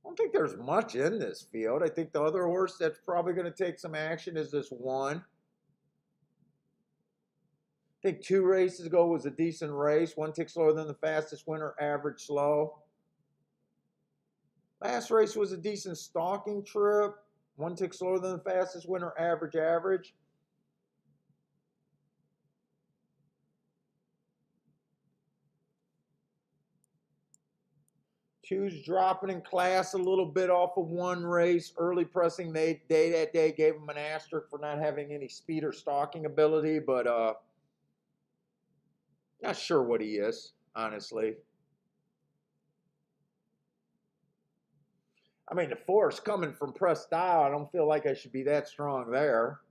I don't think there's much in this field. I think the other horse that's probably going to take some action is this 1. I think 2 races ago was a decent race. 1 tick slower than the fastest winner, average slow. Last race was a decent stalking trip. 1 tick slower than the fastest winner, average, average. Two's dropping in class a little bit off of 1 race. Early pressing day that day gave him an asterisk for not having any speed or stalking ability, but not sure what he is, honestly. I mean, the force coming from press style, I don't feel like I should be that strong there.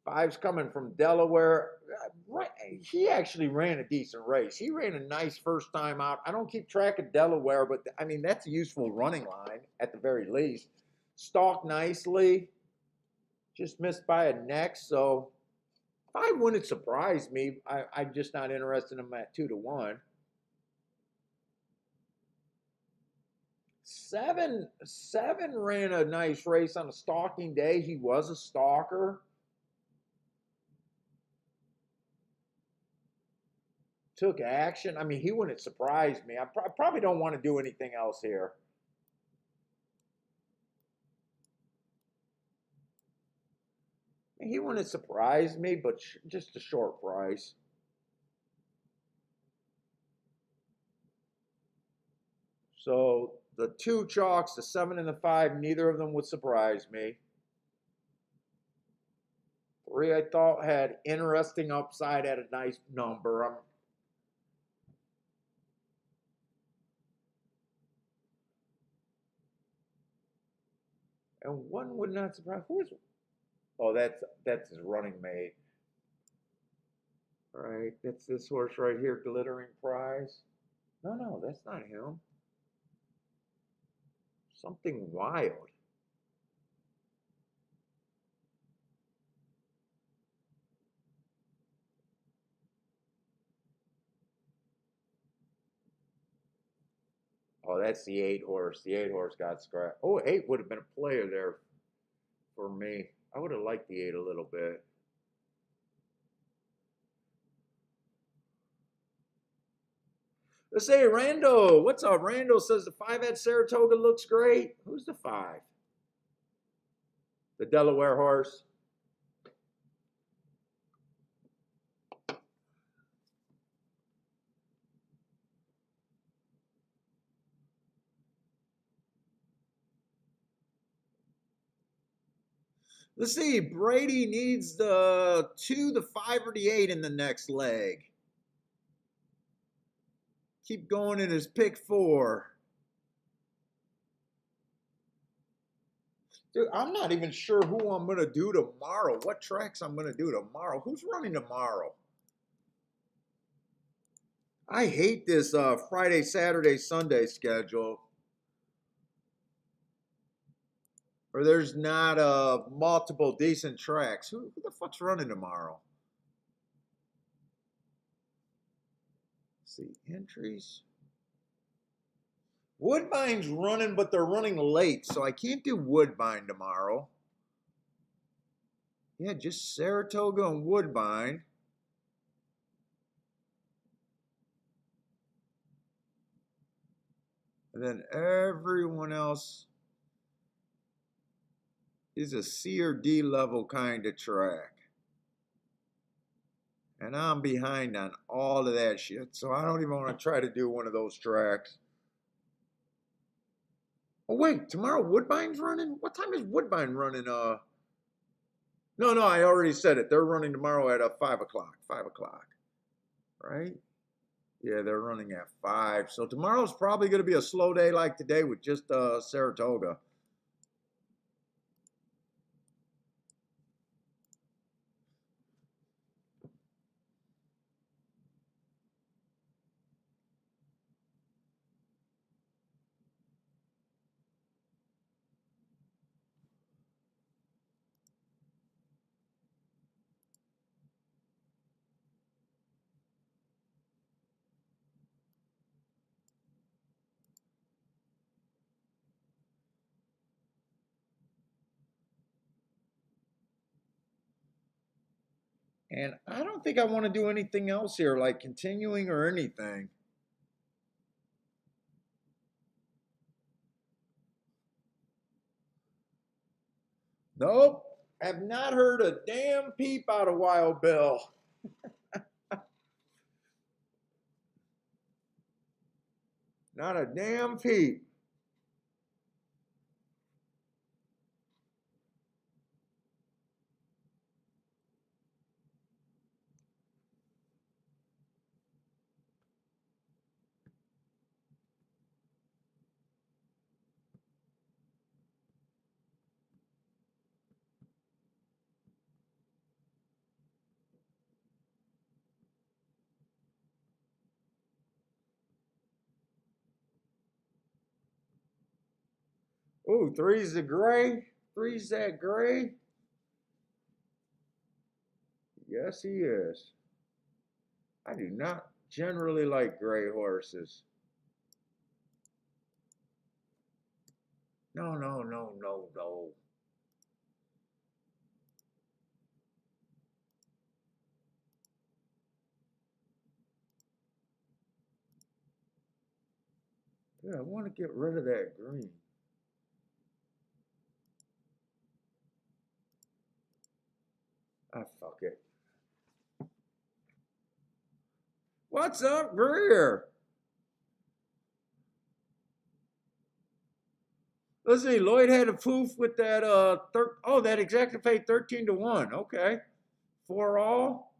5's coming from Delaware. He actually ran a decent race. He ran a nice first time out. I don't keep track of Delaware, but I mean, that's a useful running line at the very least. Stalked nicely. Just missed by a neck. So 5 wouldn't surprise me. I'm just not interested in him at 2-1. 7 ran a nice race on a stalking day. He was a stalker. Took action. I mean, he wouldn't surprise me. I probably don't want to do anything else here. He wouldn't surprise me, but just a short price. So the 2 chalks, the 7 and the 5, neither of them would surprise me. 3 I thought had interesting upside at a nice number. And 1 would not surprise. Who is? Oh, that's his running mate. All right, that's this horse right here, Glittering Prize. No, that's not him. Something Wild. Oh, that's the 8 horse. The 8 horse got scratched. Oh, 8 would have been a player there for me. I would have liked the 8 a little bit. Let's say Rando. What's up? Rando says the 5 at Saratoga looks great. Who's the 5? The Delaware horse. Let's see. Brady needs the 2, the 5, or the 8 in the next leg. Keep going in his pick 4. Dude, I'm not even sure who I'm going to do tomorrow. What tracks I'm going to do tomorrow. Who's running tomorrow? I hate this Friday, Saturday, Sunday schedule. Or there's not multiple decent tracks. Who the fuck's running tomorrow? Let's see, entries. Woodbine's running, but they're running late, so I can't do Woodbine tomorrow. Yeah, just Saratoga and Woodbine. And then everyone else is a C or D level kind of track. And I'm behind on all of that shit, so I don't even want to try to do one of those tracks. Oh wait, tomorrow Woodbine's running? What time is Woodbine running? No, I already said it. They're running tomorrow at 5 o'clock. 5 o'clock, right? Yeah, they're running at 5. So tomorrow's probably going to be a slow day like today with just Saratoga. And I don't think I want to do anything else here, like continuing or anything. Nope. Have not heard a damn peep out of Wild Bill. Not a damn peep. Ooh, 3's the gray. 3's that gray. Yes, he is. I do not generally like gray horses. No, no, no, no, no. Yeah, I want to get rid of that green. Ah, fuck it. What's up, Greer? Let's see. Lloyd had a poof with that that exacta pay 13-1. Okay. 4 all.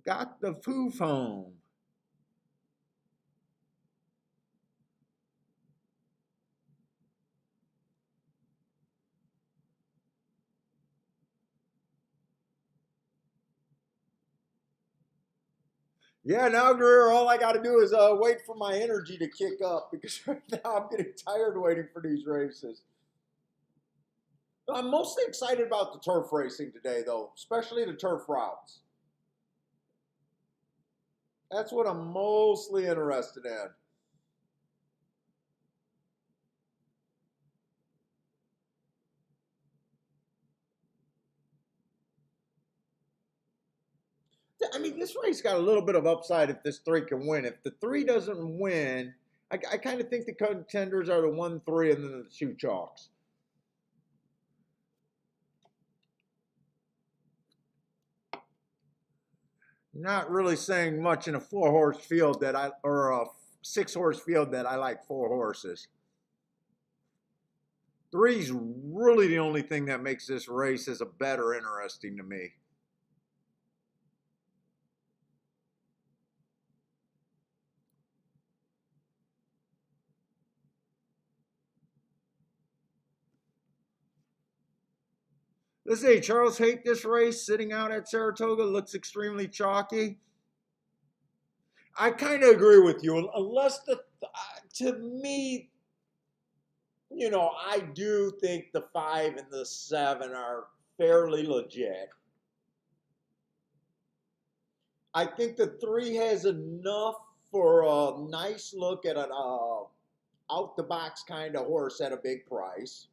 Got the poof home. Yeah, now Greer, all I got to do is wait for my energy to kick up because right now I'm getting tired waiting for these races. I'm mostly excited about the turf racing today, though, especially the turf routes. That's what I'm mostly interested in. I mean, this race got a little bit of upside if this three can win. If the three doesn't win, I kind of think the contenders are the 1, 3, and then the two chalks. Not really saying much in a 4-horse field or a 6-horse field that I like 4 horses. Three's really the only thing that makes this race as a better interesting to me. Let's say Charles hate this race sitting out at Saratoga. Looks extremely chalky. I kind of agree with you, unless to me, I do think the 5 and the 7 are fairly legit. I think the 3 has enough for a nice look at an out the box kind of horse at a big price.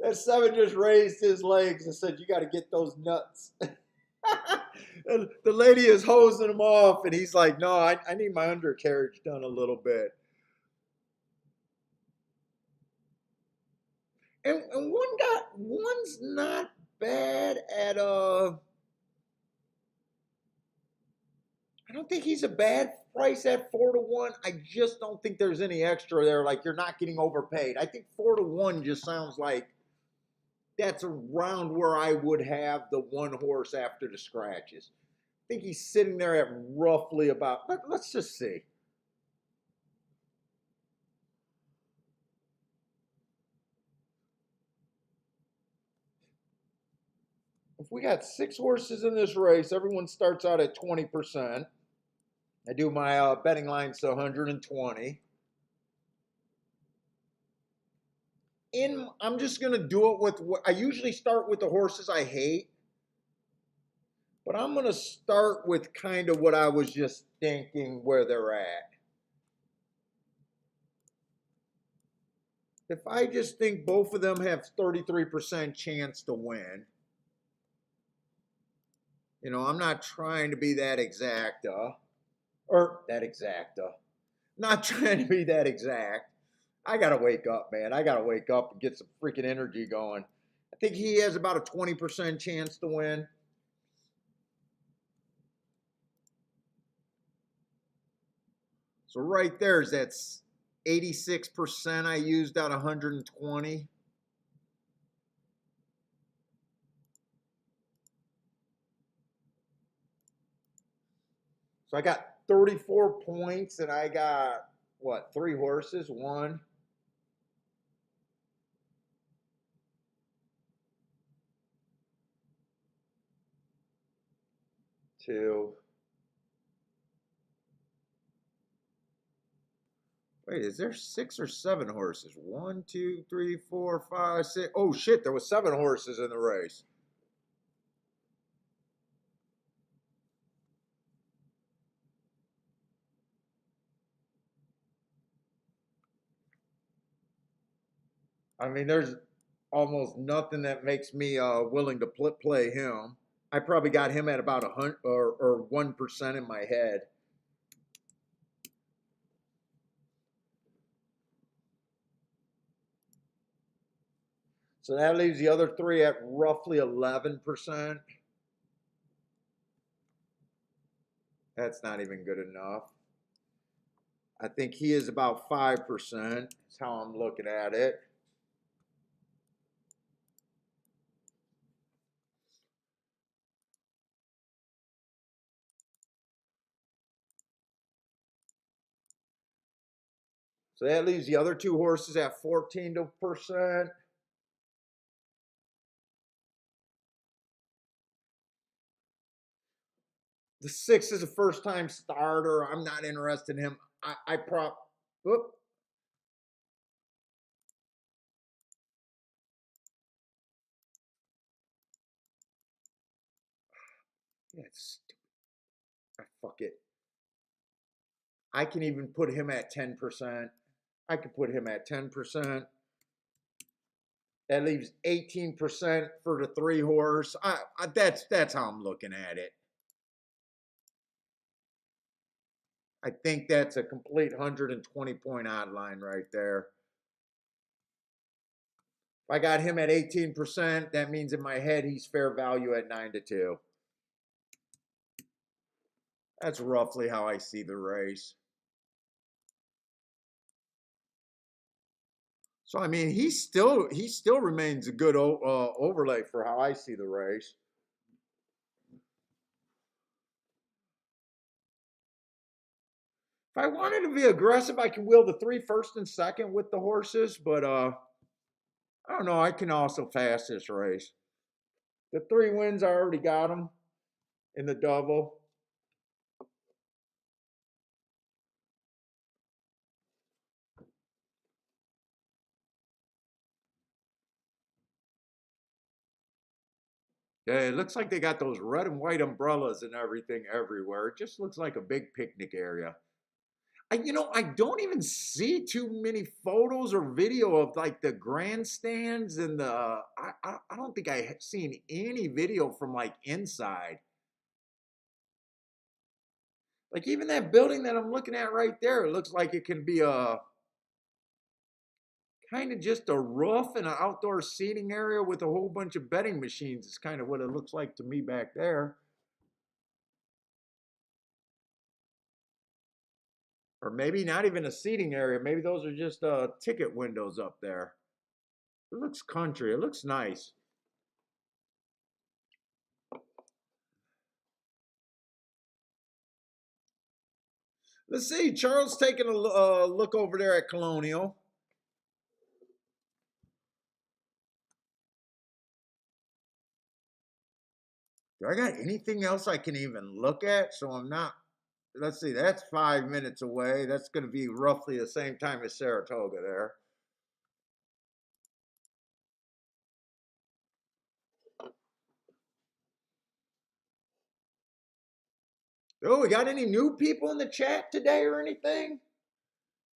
That 7 just raised his legs and said, "You got to get those nuts." And the lady is hosing him off, and he's like, "No, I need my undercarriage done a little bit." And one's not bad at I don't think he's a bad price at 4-1. I just don't think there's any extra there. Like, you're not getting overpaid. I think 4-1 just sounds like that's around where I would have the 1 horse after the scratches. I think he's sitting there at roughly about, let's just see. If we got 6 horses in this race, everyone starts out at 20%. I do my betting lines to 120. I'm just going to do it with what I usually start with the horses I hate. But I'm going to start with kind of what I was just thinking where they're at. If I just think both of them have 33% chance to win, I'm not trying to be that exacta, or that exacta. Not trying to be that exact. I got to wake up, man. I got to wake up and get some freaking energy going. I think he has about a 20% chance to win. So right there is that's 86% I used out of 120. So I got 34 points and I got what, 3 horses? 1, 2. Wait, is there 6 or 7 horses? 1, 2, 3, 4, 5, 6. Oh shit, there was 7 horses in the race. I mean, there's almost nothing that makes me willing to play him. I probably got him at about 100 or 1% in my head. So that leaves the other 3 at roughly 11%. That's not even good enough. I think he is about 5%. That's how I'm looking at it. So that leaves the other 2 horses at 14%. The 6 is a first-time starter. I'm not interested in him. I prop. Whoop. That's stupid. Fuck it. I can even put him at 10%. I could put him at 10%. That leaves 18% for the 3-horse. That's how I'm looking at it. I think that's a complete 120-point odd line right there. If I got him at 18%, that means in my head he's fair value at 9-2. That's roughly how I see the race. So I mean, he still remains a good overlay for how I see the race. If I wanted to be aggressive, I can wheel the 3 first and second with the horses, but I don't know. I can also fast this race. The 3 wins, I already got them in the double. Yeah, it looks like they got those red and white umbrellas and everything everywhere. It just looks like a big picnic area. I don't even see too many photos or video of like the grandstands and the. I don't think I have seen any video from like inside. Like even that building that I'm looking at right there, it looks like it can be a kind of just a roof and an outdoor seating area with a whole bunch of betting machines. It's kind of what it looks like to me back there. Or maybe not even a seating area. Maybe those are just ticket windows up there. It looks country. It looks nice. Let's see. Charles taking a look over there at Colonial. Do I got anything else I can even look at? So I'm not. Let's see. That's 5 minutes away. That's going to be roughly the same time as Saratoga there. Oh, we got any new people in the chat today or anything?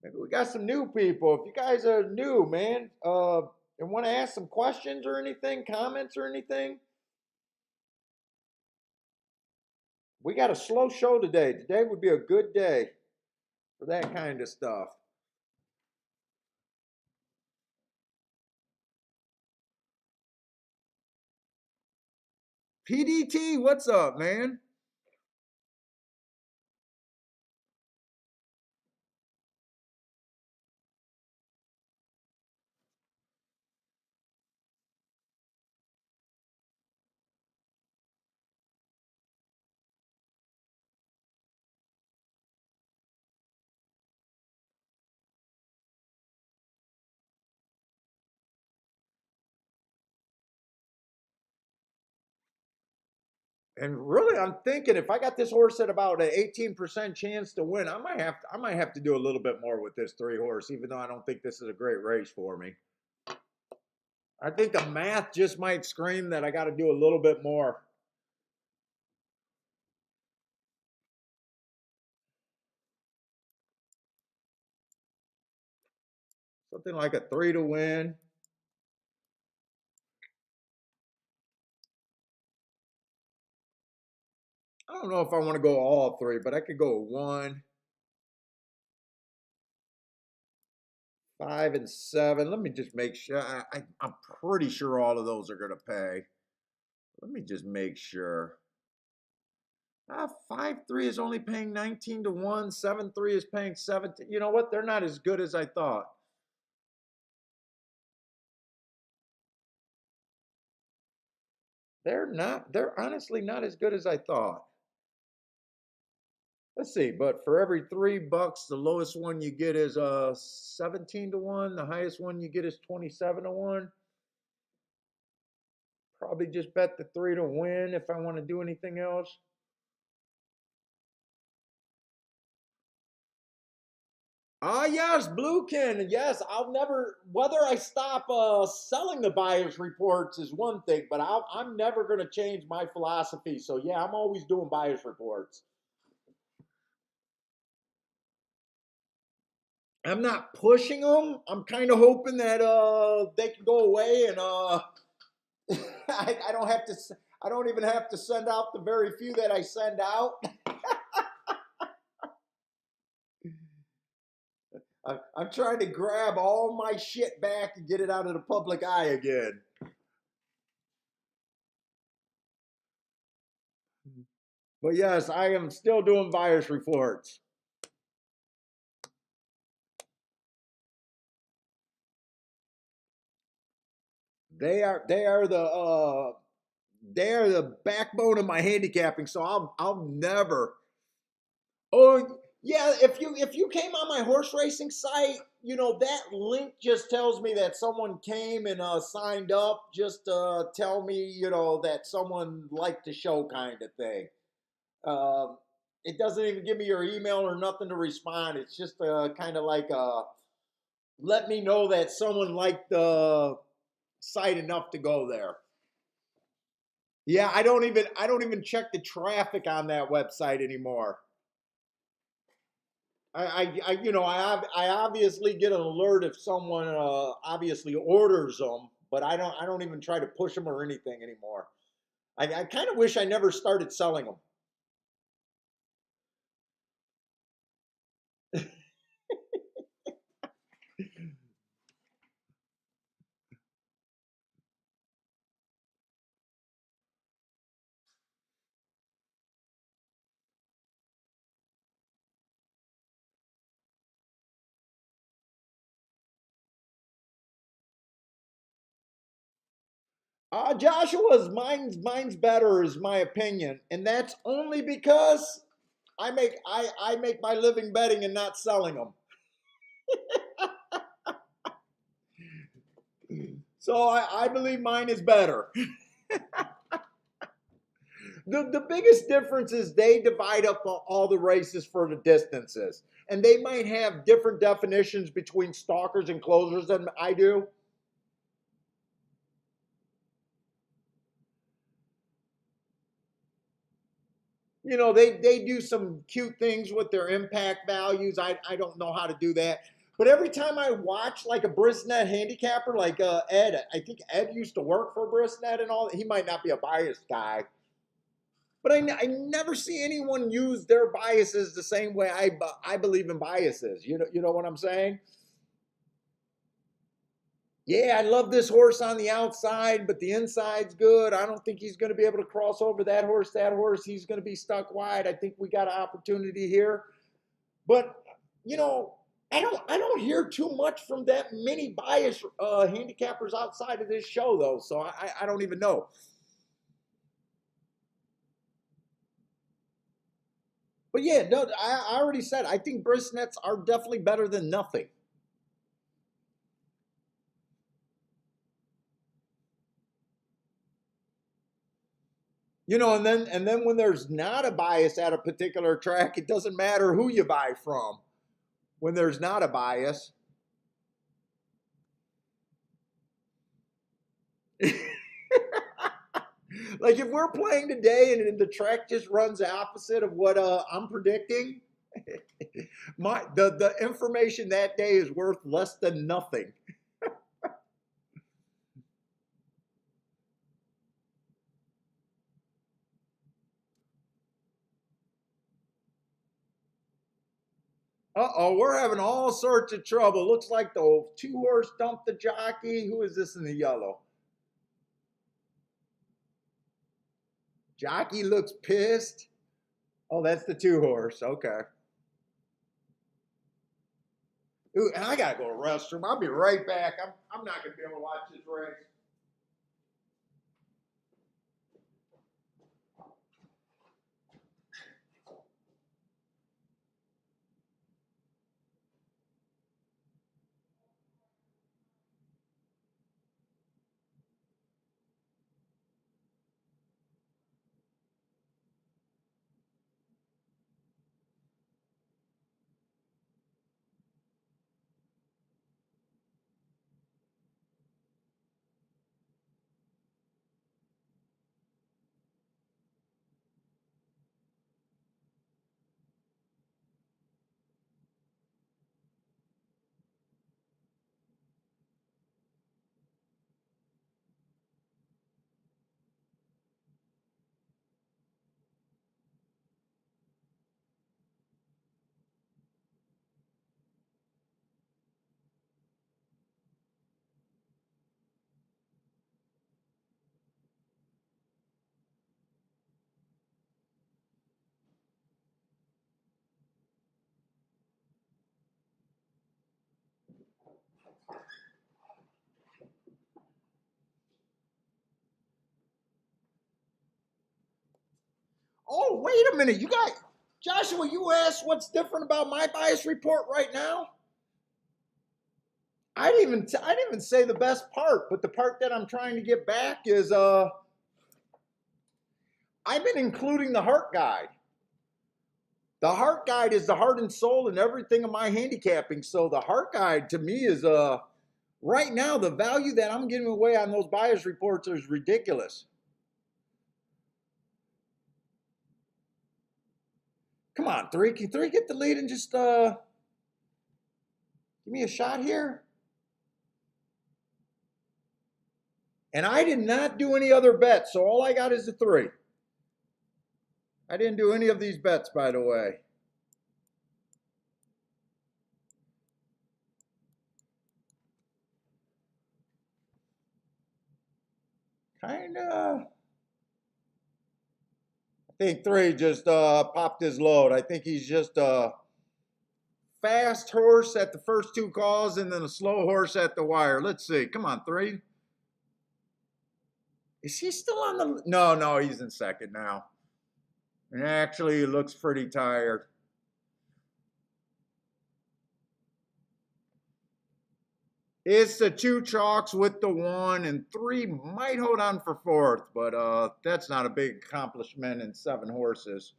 Maybe we got some new people. If you guys are new, man, and want to ask some questions or anything, comments or anything, we got a slow show today. Today would be a good day for that kind of stuff. PDT, what's up, man? And really, I'm thinking if I got this horse at about an 18% chance to win, I might have to do a little bit more with this 3-horse, even though I don't think this is a great race for me. I think the math just might scream that I got to do a little bit more. Something like a 3 to win. I don't know if I want to go all 3, but I could go 1, 5, and 7. Let me just make sure. I'm pretty sure all of those are going to pay. Let me just make sure. 5-3 is only paying 19 to 1. 7-3 is paying 17. You know what? They're not as good as I thought. They're honestly not as good as I thought. Let's see, but for every $3, the lowest one you get is 17 to 1. The highest one you get is 27 to 1. Probably just bet the 3 to win if I want to do anything else. Ah, yes, Bluekin. Yes, I'll never. Whether I stop selling the buyer's reports is one thing, but I'm never going to change my philosophy. So yeah, I'm always doing buyer's reports. I'm not pushing them. I'm kind of hoping that they can go away and I don't have to. I don't even have to send out the very few that I send out. I'm trying to grab all my shit back and get it out of the public eye again. But yes, I am still doing buyer's reports. They are the backbone of my handicapping. So I'll never. Oh yeah, if you came on my horse racing site, you know that link just tells me that someone came and signed up. Just tell me, you know, that someone liked the show, kind of thing. Um, it doesn't even give me your email or nothing to respond. It's just kind of like let me know that someone liked the site enough to go there. Yeah, I don't even check the traffic on that website anymore. You know, I obviously get an alert if someone obviously orders them, but I don't even try to push them or anything anymore. I kind of wish I never started selling them. Joshua's mine's better is my opinion, and that's only because I make my living betting and not selling them. So I believe mine is better. The biggest difference is they divide up all the races for the distances. And they might have different definitions between stalkers and closers than I do. You know, they do some cute things with their impact values. I don't know how to do that. But every time I watch like a Brisnet handicapper, like Ed, I think Ed used to work for Brisnet and all. He might not be a biased guy, but I never see anyone use their biases the same way I believe in biases. You know what I'm saying? Yeah, I love this horse on the outside, but the inside's good. I don't think he's going to be able to cross over that horse. That horse, he's going to be stuck wide. I think we got an opportunity here. But you know, I don't hear too much from that many biased handicappers outside of this show though. So I don't even know. But yeah, no, I already said I think brisnets are definitely better than nothing. You know, and then when there's not a bias at a particular track, it doesn't matter who you buy from. When there's not a bias, like if we're playing today and the track just runs the opposite of what I'm predicting, the information that day is worth less than nothing. Uh-oh, we're having all sorts of trouble. Looks like the two horse dumped the jockey. Who is this in the yellow? Jockey looks pissed. Oh, that's the two horse. Okay. Ooh, and I gotta go to the restroom. I'll be right back. I'm not gonna be able to watch this race. Wait a minute, you guys, Joshua, you asked what's different about my bias report right now? I didn't even say the best part, but the part that I'm trying to get back is I've been including the heart guide. The heart guide is the heart and soul and everything of my handicapping. So the heart guide to me is right now the value that I'm giving away on those bias reports is ridiculous. Come on, three. Can three get the lead and just give me a shot here? And I did not do any other bets, so all I got is a 3. I didn't do any of these bets, by the way. Kinda. I think 3 just popped his load. I think he's just a fast horse at the first 2 calls and then a slow horse at the wire. Let's see. Come on, 3. Is he still on the... No, he's in second now. And actually, he looks pretty tired. It's the 2 chalks with the 1, and 3 might hold on for 4th, but that's not a big accomplishment in 7 horses.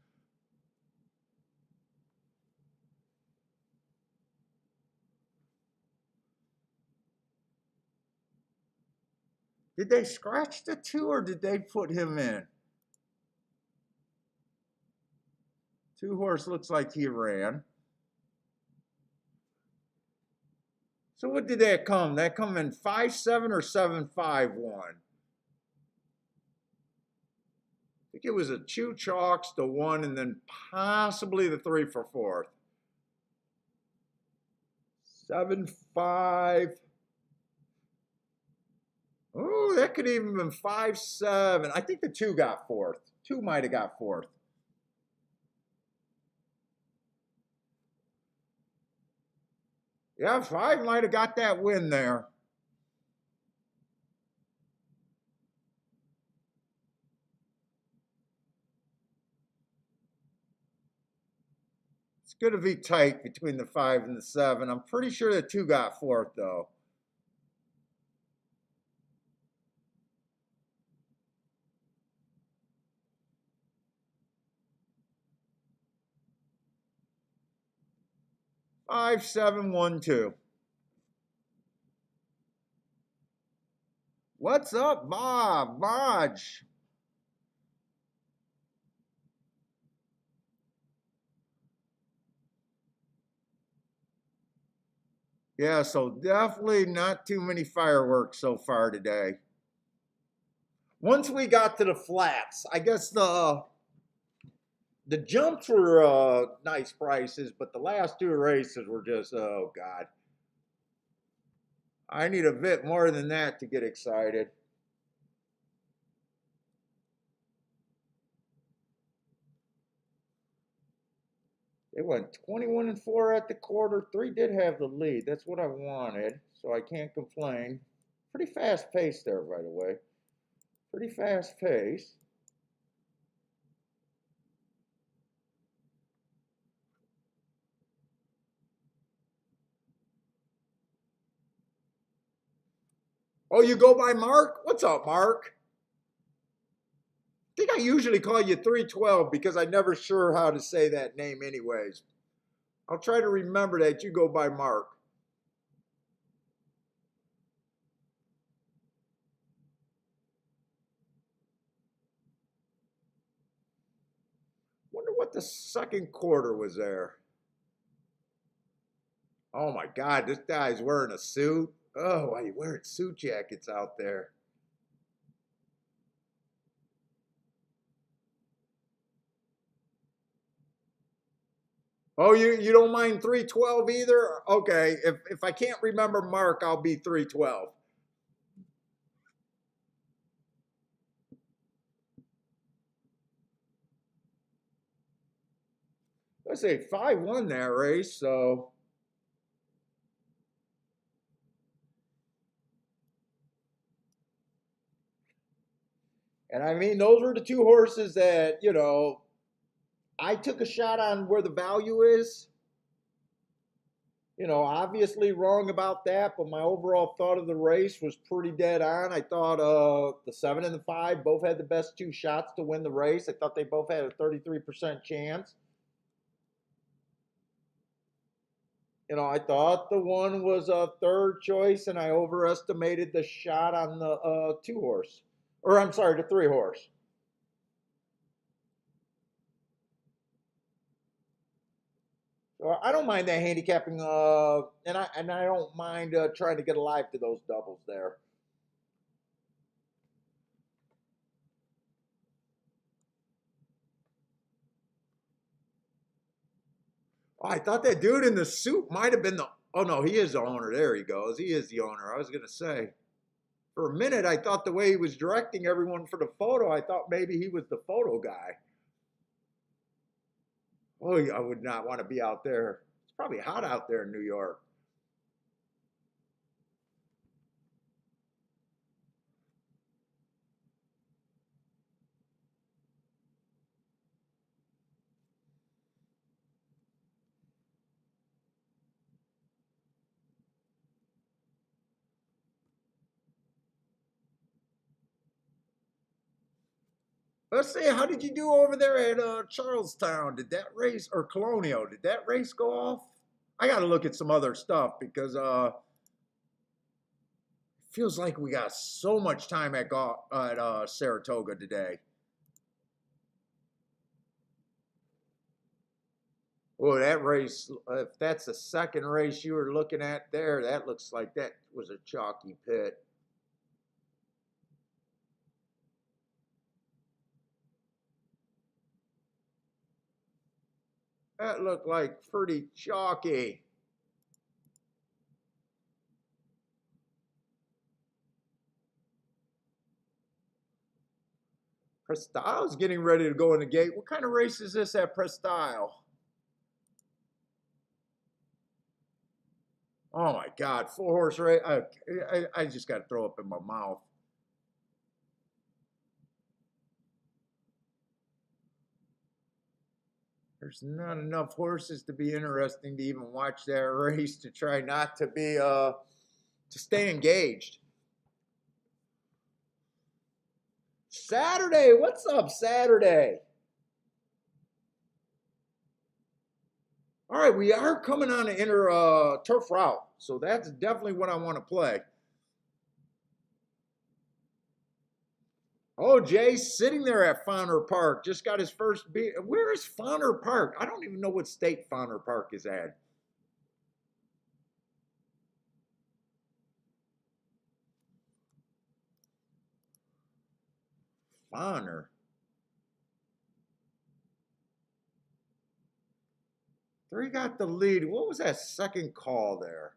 Did they scratch the 2 or did they put him in? 2 horse looks like he ran. So what did that come? That come in 5-7 or 7-5-1? I think it was a 2 chalks, the 1, and then possibly the 3 for 4th. 7-5. Oh, that could even been 5-7. I think the 2 got 4th. 2 might have got 4th. Yeah, 5 might have got that win there. It's going to be tight between the 5 and the 7. I'm pretty sure the 2 got 4th, though. Five, 7, 1, 2. What's up, Bob? Bodge. Yeah, so definitely not too many fireworks so far today. Once we got to the flats, I guess the jumps were nice prices, but the last 2 races were just, oh, God. I need a bit more than that to get excited. They went 21-4 at the quarter. 3 did have the lead. That's what I wanted, so I can't complain. Pretty fast pace there, by the way. Pretty fast pace. Oh, you go by Mark? What's up, Mark? I think I usually call you 312 because I'm never sure how to say that name anyways. I'll try to remember that you go by Mark. Wonder what the second quarter was there. Oh my God, this guy's wearing a suit. Oh, why are you wearing suit jackets out there? Oh, you don't mind 312 either? Okay, if I can't remember Mark, I'll be 312. Let's say 5-1 that race, so. And I mean, those were the 2 horses that, you know, I took a shot on where the value is. You know, obviously wrong about that, but my overall thought of the race was pretty dead on. I thought the 7 and the 5 both had the best two shots to win the race. I thought they both had a 33% chance. You know, I thought the one was a third choice, and I overestimated the shot on the 2 horse, or I'm sorry, the 3 horse. So I don't mind that handicapping, and I don't mind trying to get alive to those doubles there. Oh, I thought that dude in the suit might have been the. Oh no, he is the owner. There he goes. He is the owner. I was gonna say. For a minute, I thought the way he was directing everyone for the photo, I thought maybe he was the photo guy. Oh, I would not want to be out there. It's probably hot out there in New York. Let's see, how did you do over there at Charlestown? Did that race, or Colonial, did that race go off? I got to look at some other stuff because it feels like we got so much time at Saratoga today. Well, that race, if that's the second race you were looking at there, that looks like that was a chalky pit. That looked like pretty chalky. Prestyle's getting ready to go in the gate. What kind of race is this at Prestile? Oh my God, 4 horse race. I just got to throw up in my mouth. There's not enough horses to be interesting to even watch that race to try not to be to stay engaged. Saturday, what's up, Saturday? All right, we are coming on the inner turf route, so that's definitely what I want to play. Oh, Jay's sitting there at Fauner Park. Just got his first beer. Where is Fauner Park? I don't even know what state Fauner Park is at. Fauner. 3 got the lead. What was that second call there?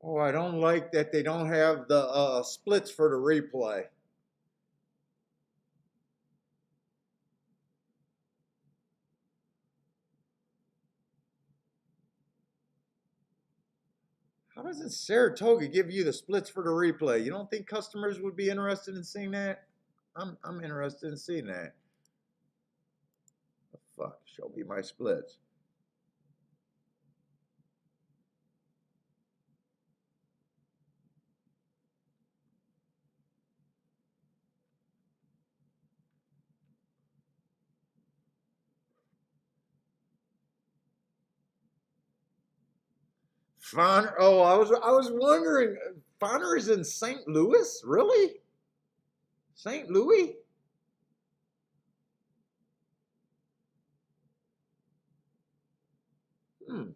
Oh, I don't like that they don't have the splits for the replay. How doesn't Saratoga give you the splits for the replay? You don't think customers would be interested in seeing that? I'm interested in seeing that. The fuck, show me my splits. Fauner. Oh, I was wondering. Fauner is in St. Louis, really? St. Louis? Hmm.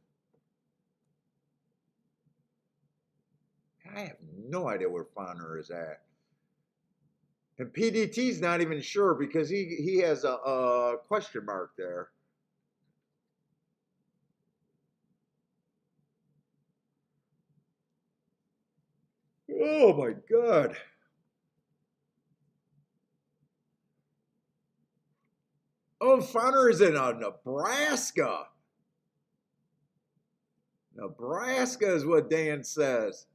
I have no idea where Fauner is at. And PDT's not even sure because he has a question mark there. Oh my God. Oh, Fowler is in Nebraska. Nebraska is what Dan says.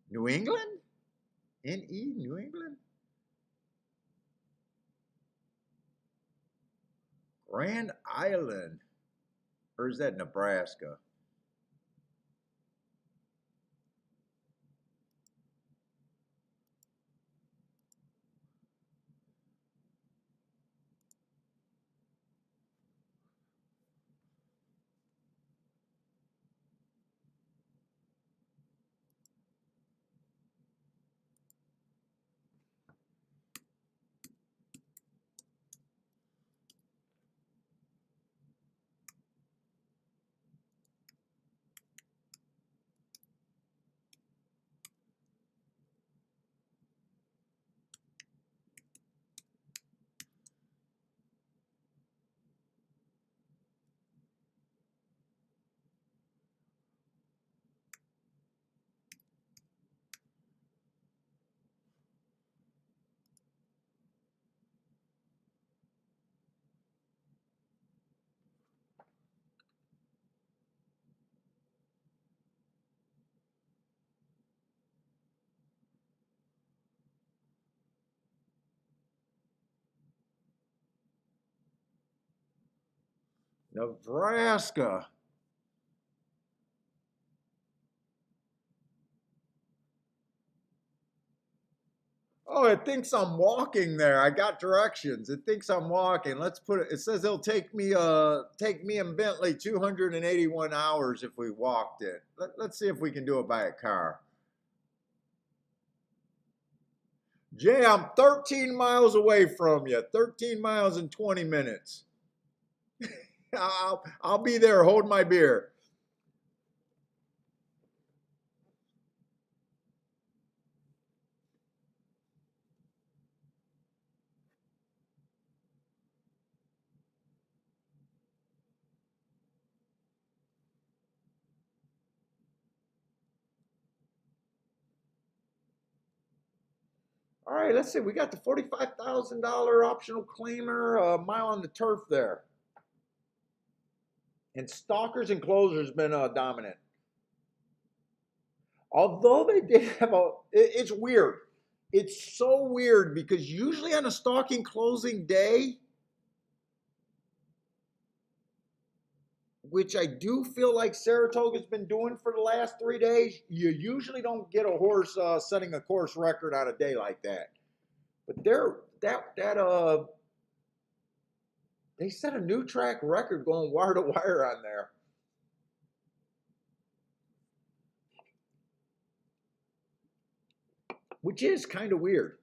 New England? N-E, New England? Grand Island. Or is that Nebraska? Nebraska. Oh, it thinks I'm walking there. I got directions. It thinks I'm walking. Let's put it. It says it'll take me and Bentley 281 hours if we walked it. Let's see if we can do it by a car. Jay, I'm 13 miles away from you. 13 miles in 20 minutes. I'll be there. Hold my beer. All right, let's see. We got the $45,000 optional claimer, a mile on the turf there. And stalkers and closers been dominant. Although they did have it's weird. It's so weird because usually on a stalking closing day, which I do feel like Saratoga's been doing for the last 3 days, you usually don't get a horse setting a course record on a day like that. But they set a new track record going wire to wire on there. Which is kind of weird.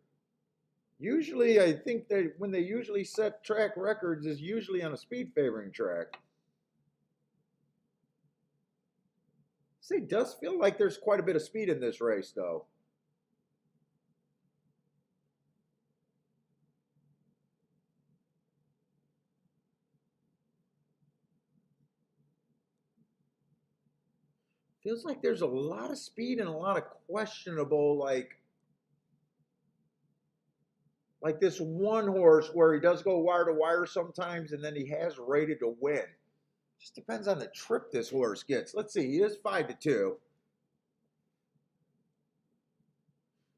Usually, I think that when they usually set track records is usually on a speed favoring track. See, it does feel like there's quite a bit of speed in this race, though. Feels like there's a lot of speed and a lot of questionable, like this one horse where he does go wire to wire sometimes, and then he has rated to win. Just depends on the trip this horse gets. Let's see, he is 5-2.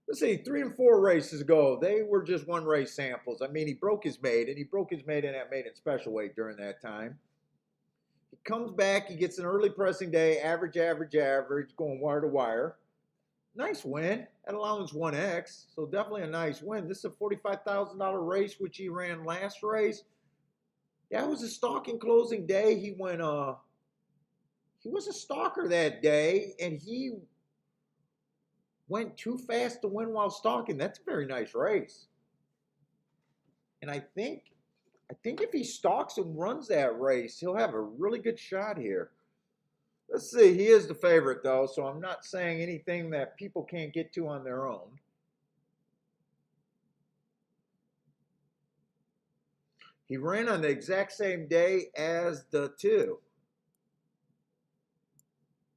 Let's see, 3 and 4 races ago, they were just one race samples. I mean, he broke his maiden. He broke his maiden at maiden special weight during that time. He comes back, he gets an early pressing day, average, going wire to wire. Nice win at allowance 1X, so definitely a nice win. This is a $45,000 race, which he ran last race. That was a stalking closing day. He was a stalker that day, and he went too fast to win while stalking. That's a very nice race. And I think if he stalks and runs that race, he'll have a really good shot here. Let's see. He is the favorite, though, so I'm not saying anything that people can't get to on their own. He ran on the exact same day as the two.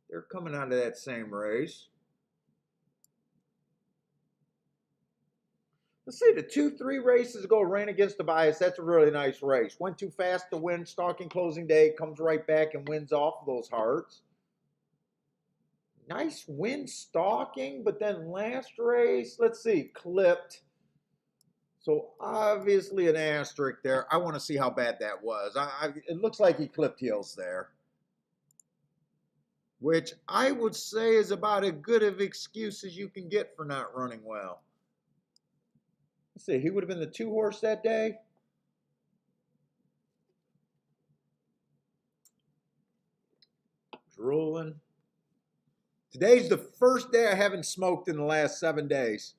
They're coming out of that same race. Let's see, the 2-3 races ago ran against the bias. That's a really nice race. Went too fast to win. Stalking closing day, comes right back and wins off those hearts. Nice win stalking, but then last race, let's see, clipped. So obviously an asterisk there. I want to see how bad that was. It looks like he clipped heels there, which I would say is about as good of excuse as you can get for not running well. Let's see, he would have been the 2-horse that day. Drooling. Today's the first day I haven't smoked in the last 7 days.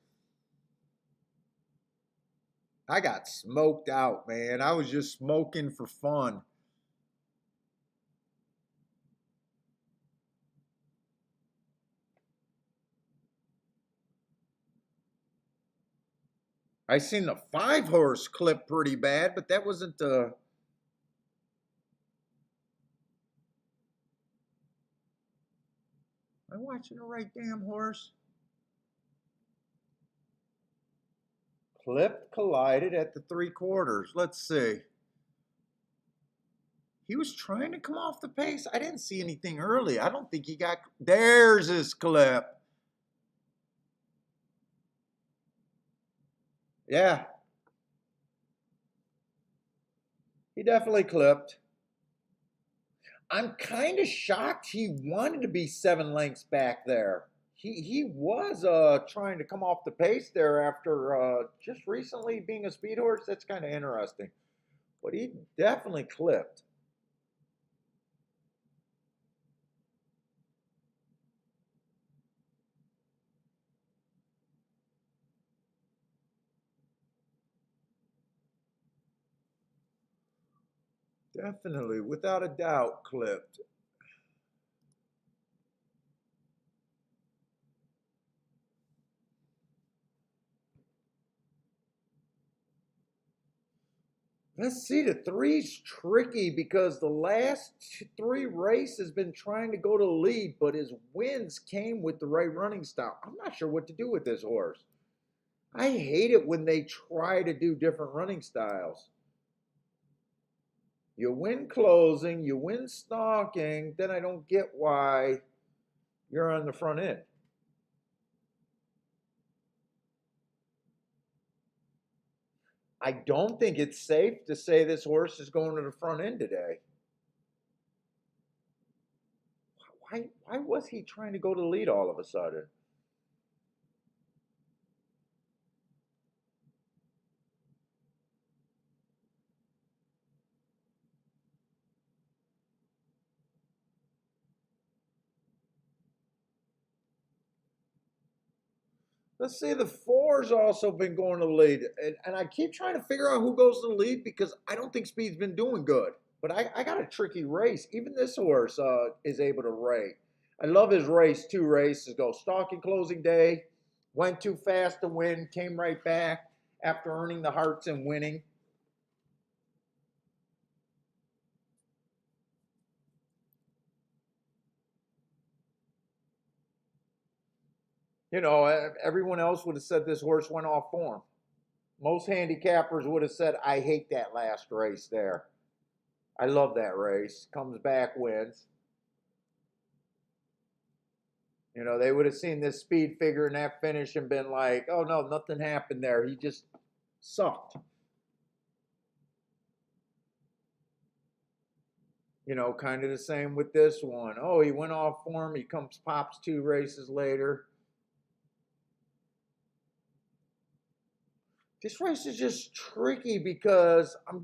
I got smoked out, man. I was just smoking for fun. I seen the 5-horse clip pretty bad, but that wasn't the... Am I watching the right damn horse? Clipped, collided at the 3/4. Let's see. He was trying to come off the pace. I didn't see anything early. I don't think he got... There's his clip. Yeah. He definitely clipped. I'm kind of shocked he wanted to be 7 lengths back there. He was trying to come off the pace there after just recently being a speed horse. That's kind of interesting. But he definitely clipped. Definitely, without a doubt, clipped. Let's see, the 3's tricky because the last 3 races has been trying to go to the lead, but his wins came with the right running style. I'm not sure what to do with this horse. I hate it when they try to do different running styles. You win closing, you win stalking, then I don't get why you're on the front end. I don't think it's safe to say this horse is going to the front end today. Why was he trying to go to the lead all of a sudden? Let's see, the 4's also been going to the lead. And I keep trying to figure out who goes to the lead because I don't think Speed's been doing good. But I got a tricky race. Even this horse is able to rate. I love his race. 2 races ago. Stalking closing day. Went too fast to win. Came right back after earning the hearts and winning. You know, everyone else would have said this horse went off form. Most handicappers would have said, I hate that last race there. I love that race. Comes back, wins. You know, they would have seen this speed figure in that finish and been like, oh no, nothing happened there. He just sucked. You know, kind of the same with this one. Oh, he went off form. He pops 2 races later. This race is just tricky because I'm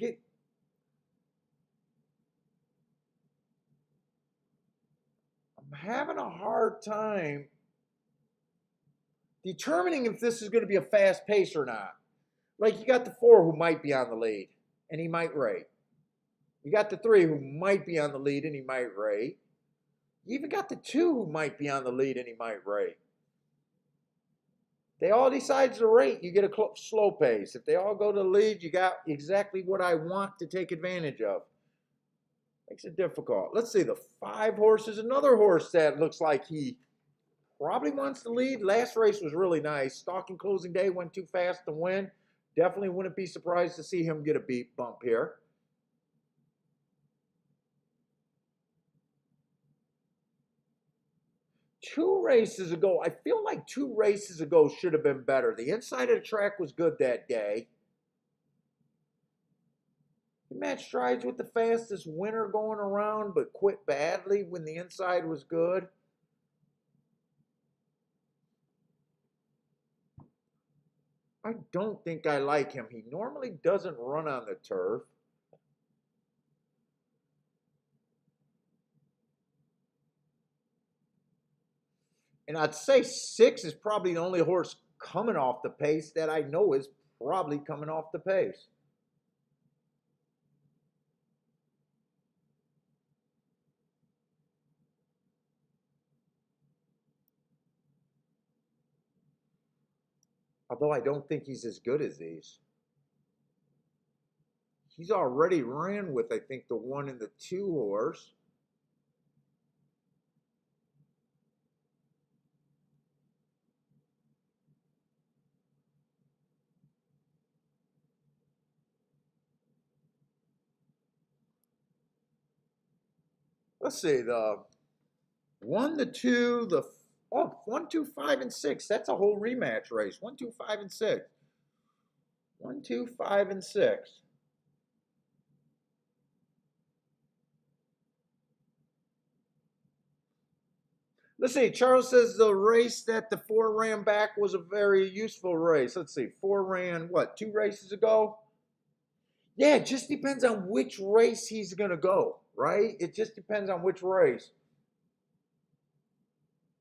having a hard time determining if this is going to be a fast pace or not. Like, you got the 4 who might be on the lead, and he might rate. You got the 3 who might be on the lead, and he might rate. You even got the 2 who might be on the lead and he might rate. They all decide to rate, you get a slow pace. If they all go to the lead, you got exactly what I want to take advantage of. Makes it difficult. Let's see, the 5 horse is another horse that looks like he probably wants to lead. Last race was really nice. Stalking closing day went too fast to win. Definitely wouldn't be surprised to see him get a beat bump here. Two races ago, I feel like 2 races ago should have been better. The inside of the track was good that day. He matched strides with the fastest winner going around, but quit badly when the inside was good. I don't think I like him. He normally doesn't run on the turf. And I'd say 6 is probably the only horse coming off the pace that I know is probably coming off the pace. Although I don't think he's as good as these. He's already ran with, I think, the 1 and the 2 horse. Let's see, the 1, the 2, the 1, 2, 5, and 6. That's a whole rematch race. 1, 2, 5, and 6. 1, 2, 5, and 6. Let's see. Charles says the race that the 4 ran back was a very useful race. Let's see. 4 ran, what, 2 races ago? Yeah, it just depends on which race he's going to go, right? It just depends on which race.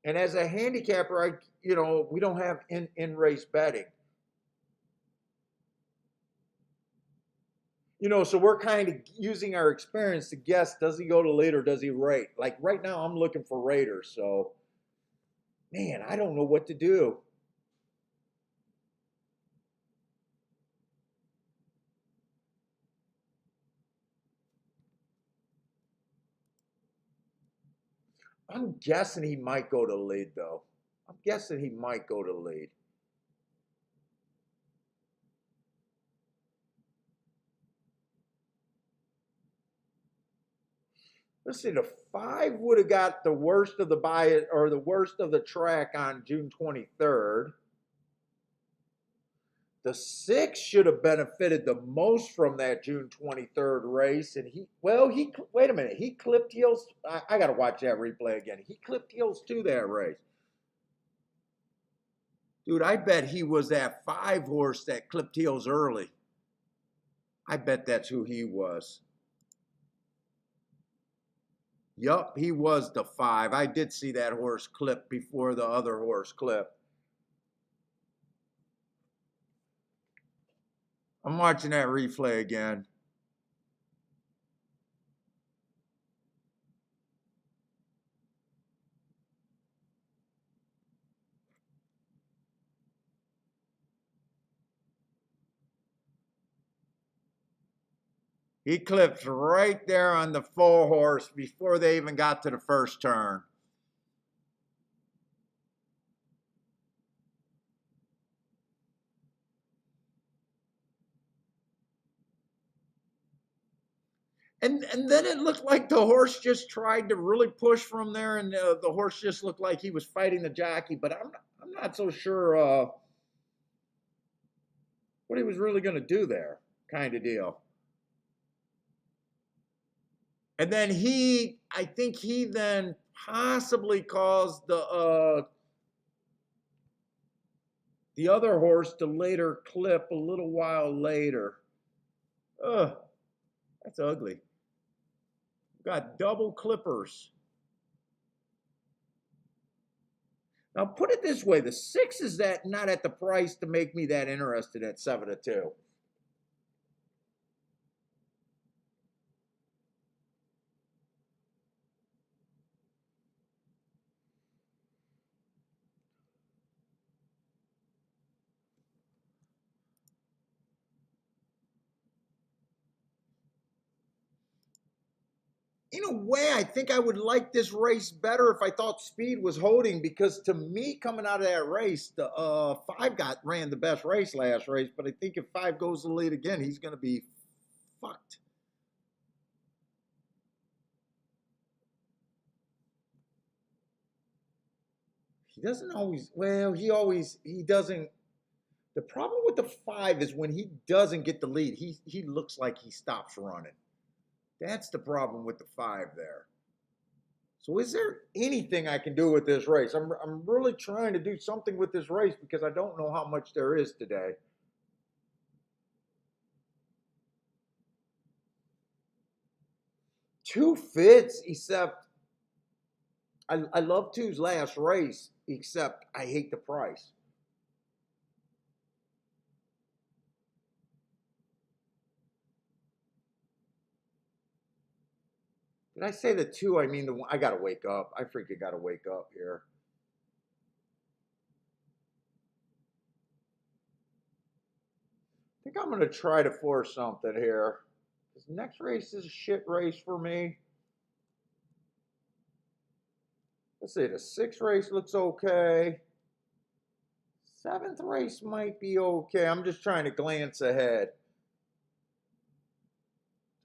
And as a handicapper, we don't have in-race betting. So we're kind of using our experience to guess, does he go to lead or does he rate? Like right now, I'm looking for raters. So, man, I don't know what to do. I'm guessing he might go to lead, though. I'm guessing he might go to lead. Let's see, the 5 would have got the worst of the bias or the worst of the track on June 23rd. The 6 should have benefited the most from that June 23rd race. And wait a minute, he clipped heels. I got to watch that replay again. He clipped heels to that race. Dude, I bet he was that 5 horse that clipped heels early. I bet that's who he was. Yup, he was the 5. I did see that horse clip before the other horse clipped. I'm watching that replay again. He clipped right there on the 4 horse before they even got to the first turn. And then it looked like the horse just tried to really push from there, and the horse just looked like he was fighting the jockey. But I'm not so sure what he was really going to do there, kind of deal. And then I think he then possibly caused the other horse to later clip a little while later. Ugh, that's ugly. Got double clippers. Now put it this way, the 6 is not at the price to make me that interested at 7-2. in a way, I think I would like this race better if I thought speed was holding, because to me, coming out of that race, the 5 ran the best race last race, but I think if 5 goes to the lead again, he's going to be fucked. He doesn't always, well, he doesn't. The problem with the 5 is when he doesn't get the lead, he looks like he stops running. That's the problem with the 5 there. So is there anything I can do with this race? I'm really trying to do something with this race because I don't know how much there is today. Two fits, except I love Two's last race, except I hate the price. Did I say the 2? I mean the one. I gotta wake up. I freaking gotta wake up here. I think I'm gonna try to force something here. This next race is a shit race for me. Let's see, the 6th race looks okay. 7th race might be okay. I'm just trying to glance ahead.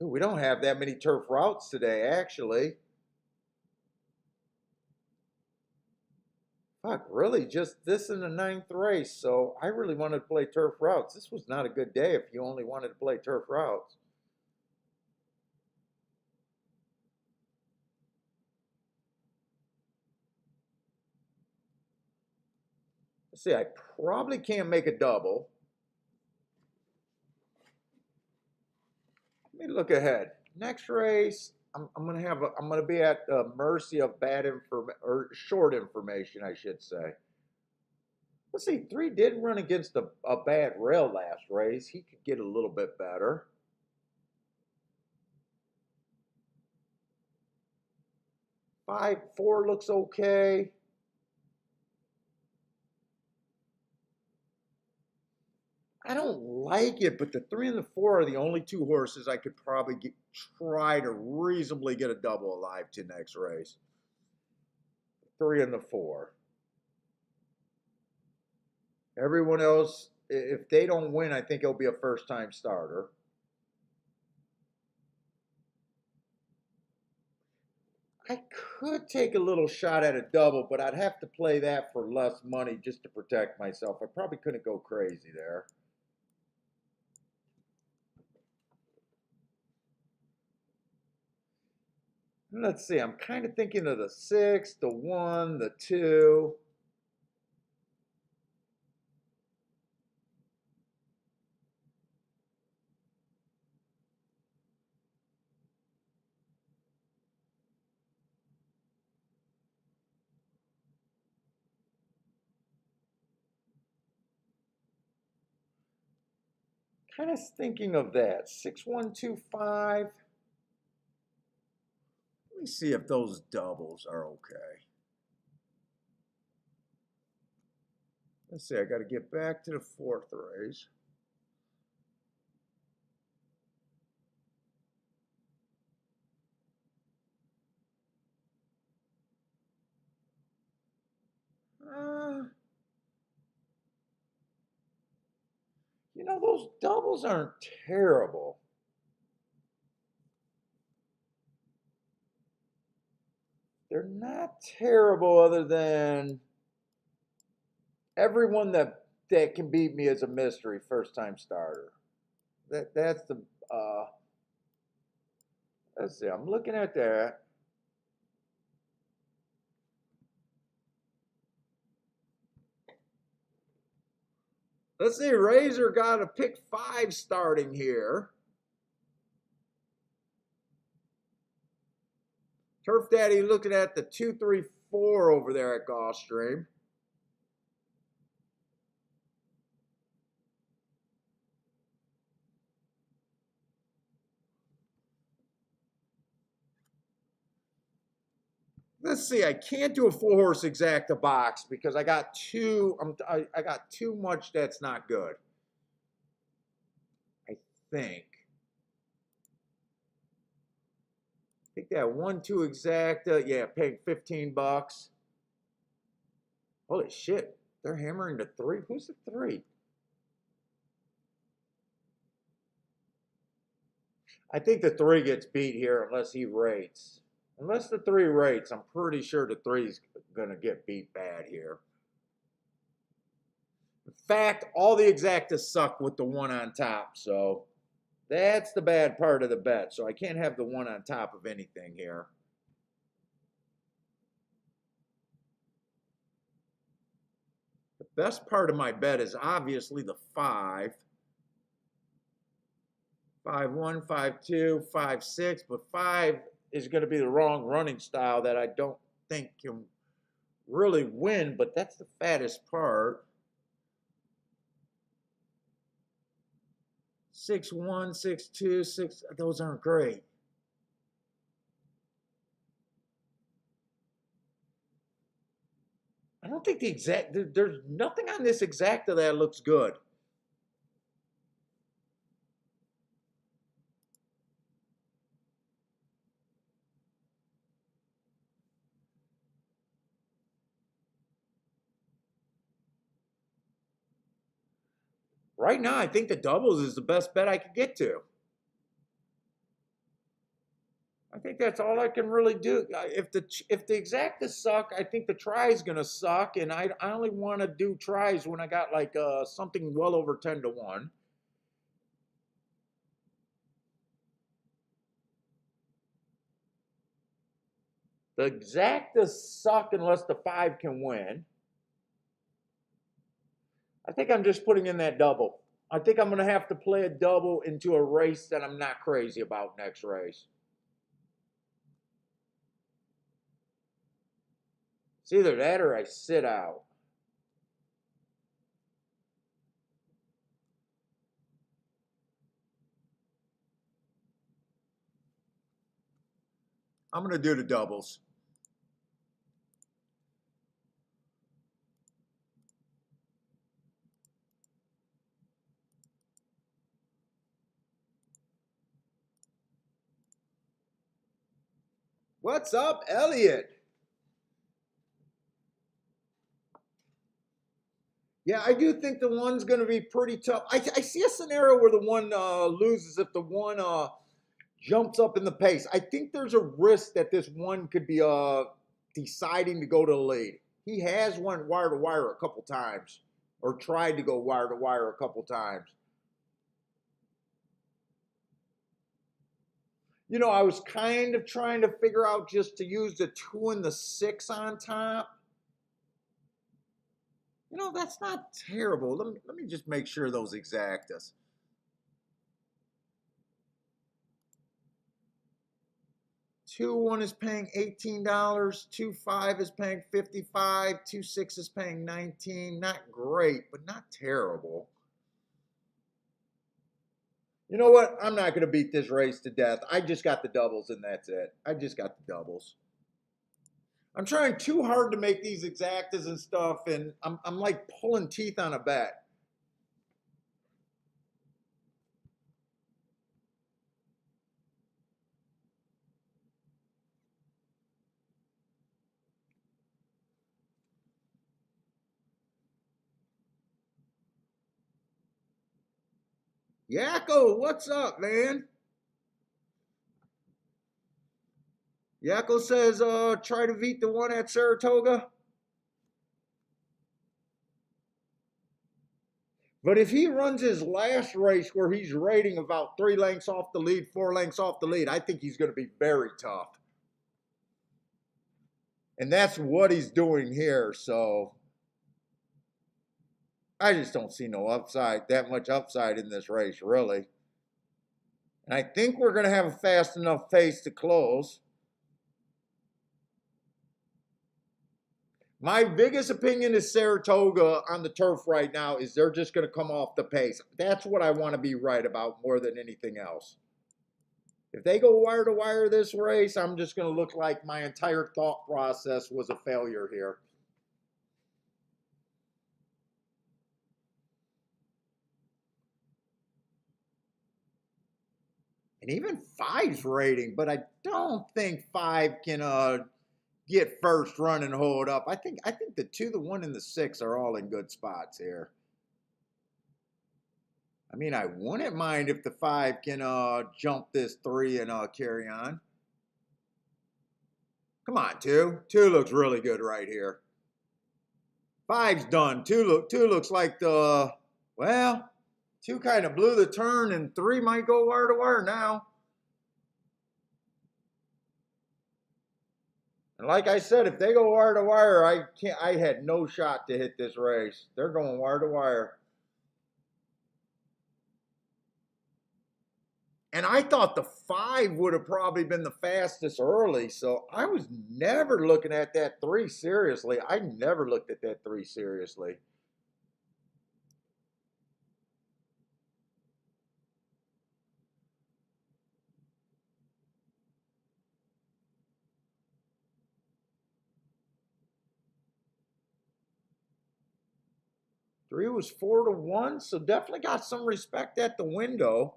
Ooh, we don't have that many turf routes today, actually. Fuck, really? Just this in the 9th race. So I really wanted to play turf routes. This was not a good day if you only wanted to play turf routes. Let's see, I probably can't make a double. Let me look ahead. Next race, I'm gonna be at the mercy of bad information, or short information, I should say. Let's see, 3 did run against a bad rail last race. He could get a little bit better. 4 looks okay. I don't like it, but the 3 and the 4 are the only 2 horses I could probably try to reasonably get a double alive to next race. 3 and the 4. Everyone else, if they don't win, I think it'll be a first-time starter. I could take a little shot at a double, but I'd have to play that for less money just to protect myself. I probably couldn't go crazy there. Let's see, I'm kind of thinking of the 6, the 1, the 2. Kind of thinking of that. 6-1-2-5. Let me see if those doubles are okay. Let's see, I got to get back to the 4th race. You know, those doubles aren't terrible. They're not terrible, other than everyone that can beat me is a mystery first-time starter. That's the let's see, I'm looking at that. Let's see, Razor got a pick 5 starting here. Turf Daddy looking at the 2-3-4 over there at Gulfstream. Let's see, I can't do a 4-horse exacta box because I got I got too much that's not good. I think. think that 1-2 exacta, yeah, paying 15 bucks. Holy shit, they're hammering the 3. Who's the 3? I think the 3 gets beat here unless he rates. Unless the 3 rates, I'm pretty sure the 3's gonna get beat bad here. In fact, all the exactas suck with the 1 on top, so that's the bad part of the bet. So I can't have the 1 on top of anything here. The best part of my bet is obviously the 5. 5-1, 5-2, 5-6, but 5 is going to be the wrong running style that I don't think can really win, but that's the fattest part. 6-1, 6-2, 6, those aren't great. I don't think the exact, there's nothing on this exacta that looks good. Right now, I think the doubles is the best bet I could get to. I think that's all I can really do. If the exactas suck, I think the try is gonna suck, and I only want to do tries when I got like something well over 10-1. The exactas suck unless the 5 can win. I think I'm just putting in that double. I think I'm gonna have to play a double into a race that I'm not crazy about next race. It's either that or I sit out. I'm going to do the doubles. What's up, Elliot? Yeah, I do think the 1's going to be pretty tough. I see a scenario where the 1 loses if the 1 jumps up in the pace. I think there's a risk that this 1 could be deciding to go to the lead. He has went wire to wire a couple times, or tried to go wire to wire a couple times. You know, I was kind of trying to figure out just to use the 2 and the 6 on top. You know, that's not terrible. Let me just make sure those exactas. 2-1 is paying $18. 2-5 is paying $55. 2-6 is paying $19. Not great, but not terrible. You know what? I'm not going to beat this race to death. I just got the doubles and that's it. I just got the doubles. I'm trying too hard to make these exactas and stuff, and I'm like pulling teeth on a bet. Yakko, what's up, man? Yakko says, try to beat the 1 at Saratoga. But if he runs his last race where he's rating about 3 lengths off the lead, 4 lengths off the lead, I think he's going to be very tough. And that's what he's doing here, so I just don't see no upside, that much upside in this race, really. And I think we're going to have a fast enough pace to close. My biggest opinion is Saratoga on the turf right now is they're just going to come off the pace. That's what I want to be right about more than anything else. If they go wire to wire this race, I'm just going to look like my entire thought process was a failure here. And even 5's rating, but I don't think 5 can get first run and hold up. I think the 2, the 1, and the 6 are all in good spots here. I mean, I wouldn't mind if the 5 can jump this 3 and carry on. Come on, 2. 2 looks really good right here. 5's done. 2 looks like the, well, 2 kind of blew the turn, and 3 might go wire to wire now. And like I said, if they go wire to wire, I had no shot to hit this race. They're going wire to wire. And I thought the 5 would have probably been the fastest early, so I was never looking at that 3 seriously. I never looked at that 3 seriously. Three was 4-1, so definitely got some respect at the window.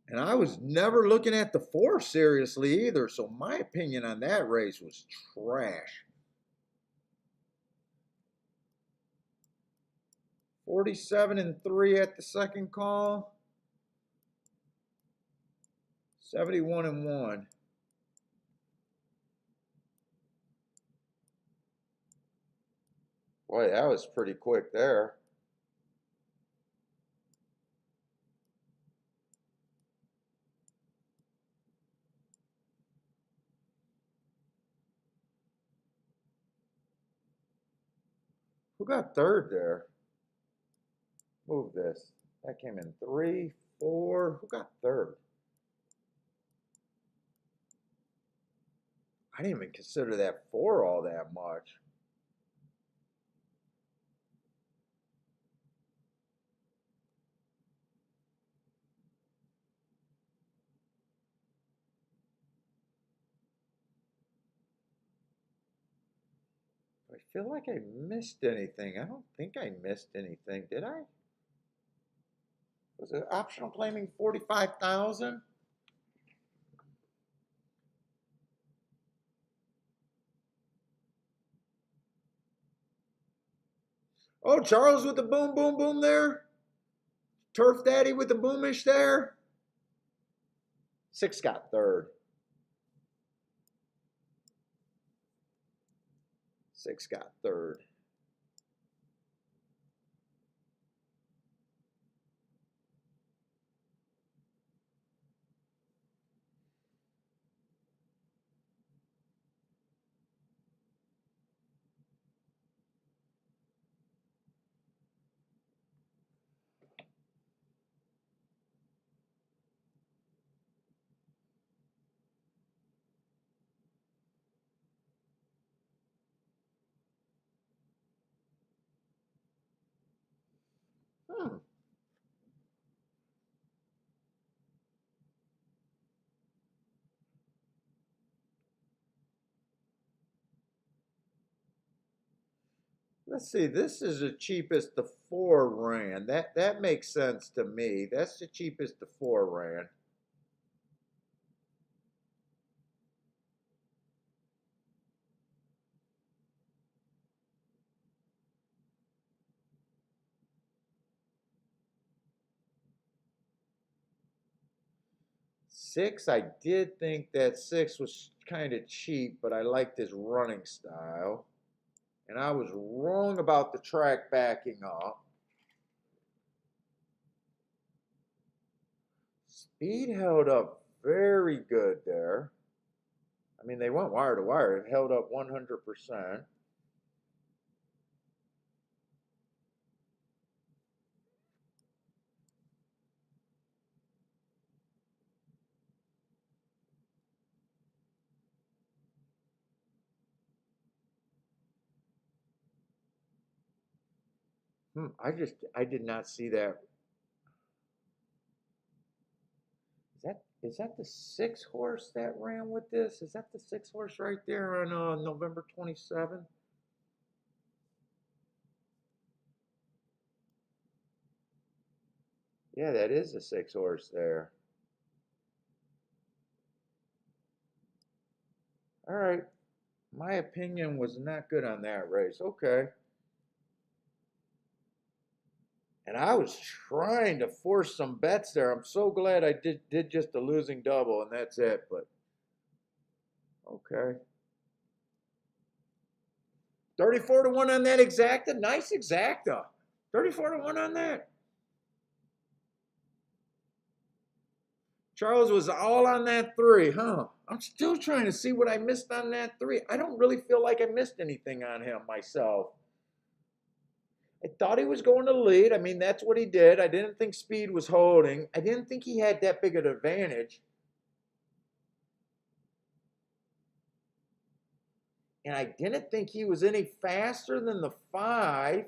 And I was never looking at the 4 seriously either, so my opinion on that race was trash. 47-3 at the second call. 71-1. Boy, that was pretty quick there. Who got third there? Move this. That came in 3, 4. Who got third? I didn't even consider that 4 all that much. I feel like I missed anything. I don't think I missed anything. Did I? Was it optional claiming 45,000? Oh, Charles with the boom, boom, boom there. Turf Daddy with the boomish there. 6 got third. 6 got third. Let's see, this is the cheapest the 4 ran. That makes sense to me. That's the cheapest the 4 ran. Six, I did think that 6 was kind of cheap, but I liked his running style. And I was wrong about the track backing up. Speed held up very good there. I mean, they went wire to wire. It held up 100%. I did not see that. Is that the 6 horse that ran with this? Is that the 6 horse right there on November 27th? Yeah, that is a 6 horse there. All right. My opinion was not good on that race. Okay. And I was trying to force some bets there. I'm so glad I did just a losing double and that's it. But okay. 34 to 1 on that exacta. Nice exacta. 34 to 1 on that. Charles was all on that 3, huh? I'm still trying to see what I missed on that 3. I don't really feel like I missed anything on him myself. I thought he was going to lead. I mean, that's what he did. I didn't think speed was holding. I didn't think he had that big an advantage. And I didn't think he was any faster than the 5.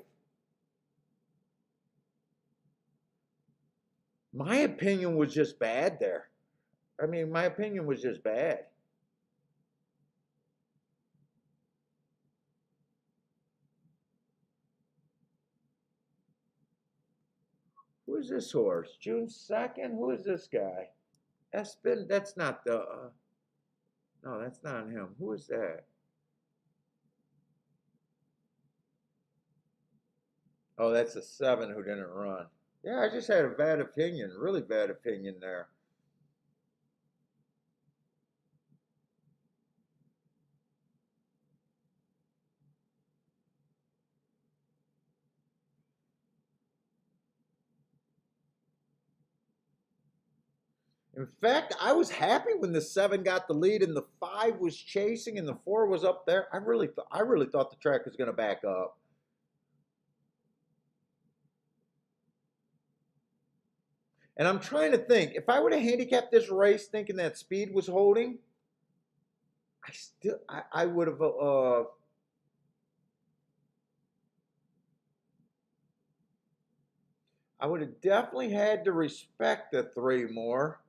My opinion was just bad there. I mean, my opinion was just bad. Who is this horse? June 2nd? Who is this guy? Espen? That's not the... no, that's not him. Who is that? Oh, that's the 7 who didn't run. Yeah, I just had a bad opinion. Really bad opinion there. In fact, I was happy when the 7 got the lead and the 5 was chasing and the 4 was up there. I really thought the track was going to back up. And I'm trying to think, if I would have handicapped this race thinking that speed was holding, I would have I would have definitely had to respect the 3 more.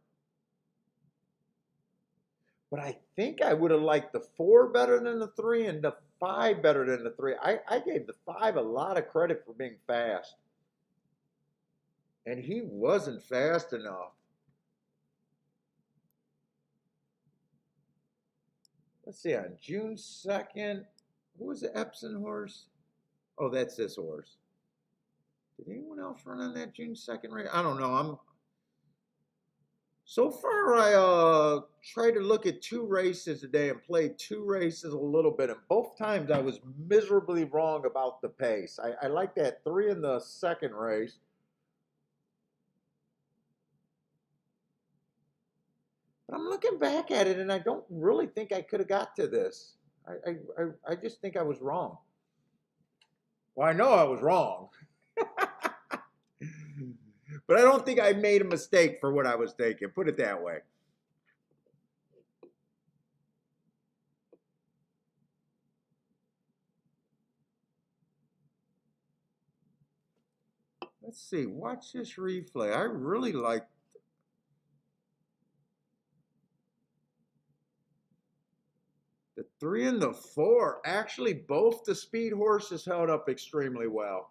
But I think I would have liked the 4 better than the 3 and the 5 better than the 3. I gave the 5 a lot of credit for being fast. And he wasn't fast enough. Let's see, on June 2nd, who was the Epson horse? Oh, that's this horse. Did anyone else run on that June 2nd race? I don't know. So far, I tried to look at 2 races a day and played 2 races a little bit. And both times I was miserably wrong about the pace. I like that 3 in the 2nd race. But I'm looking back at it and I don't really think I could have got to this. I just think I was wrong. Well, I know I was wrong. But I don't think I made a mistake for what I was thinking. Put it that way. Let's see. Watch this replay. I really like the 3 and the 4. Actually, both the speed horses held up extremely well.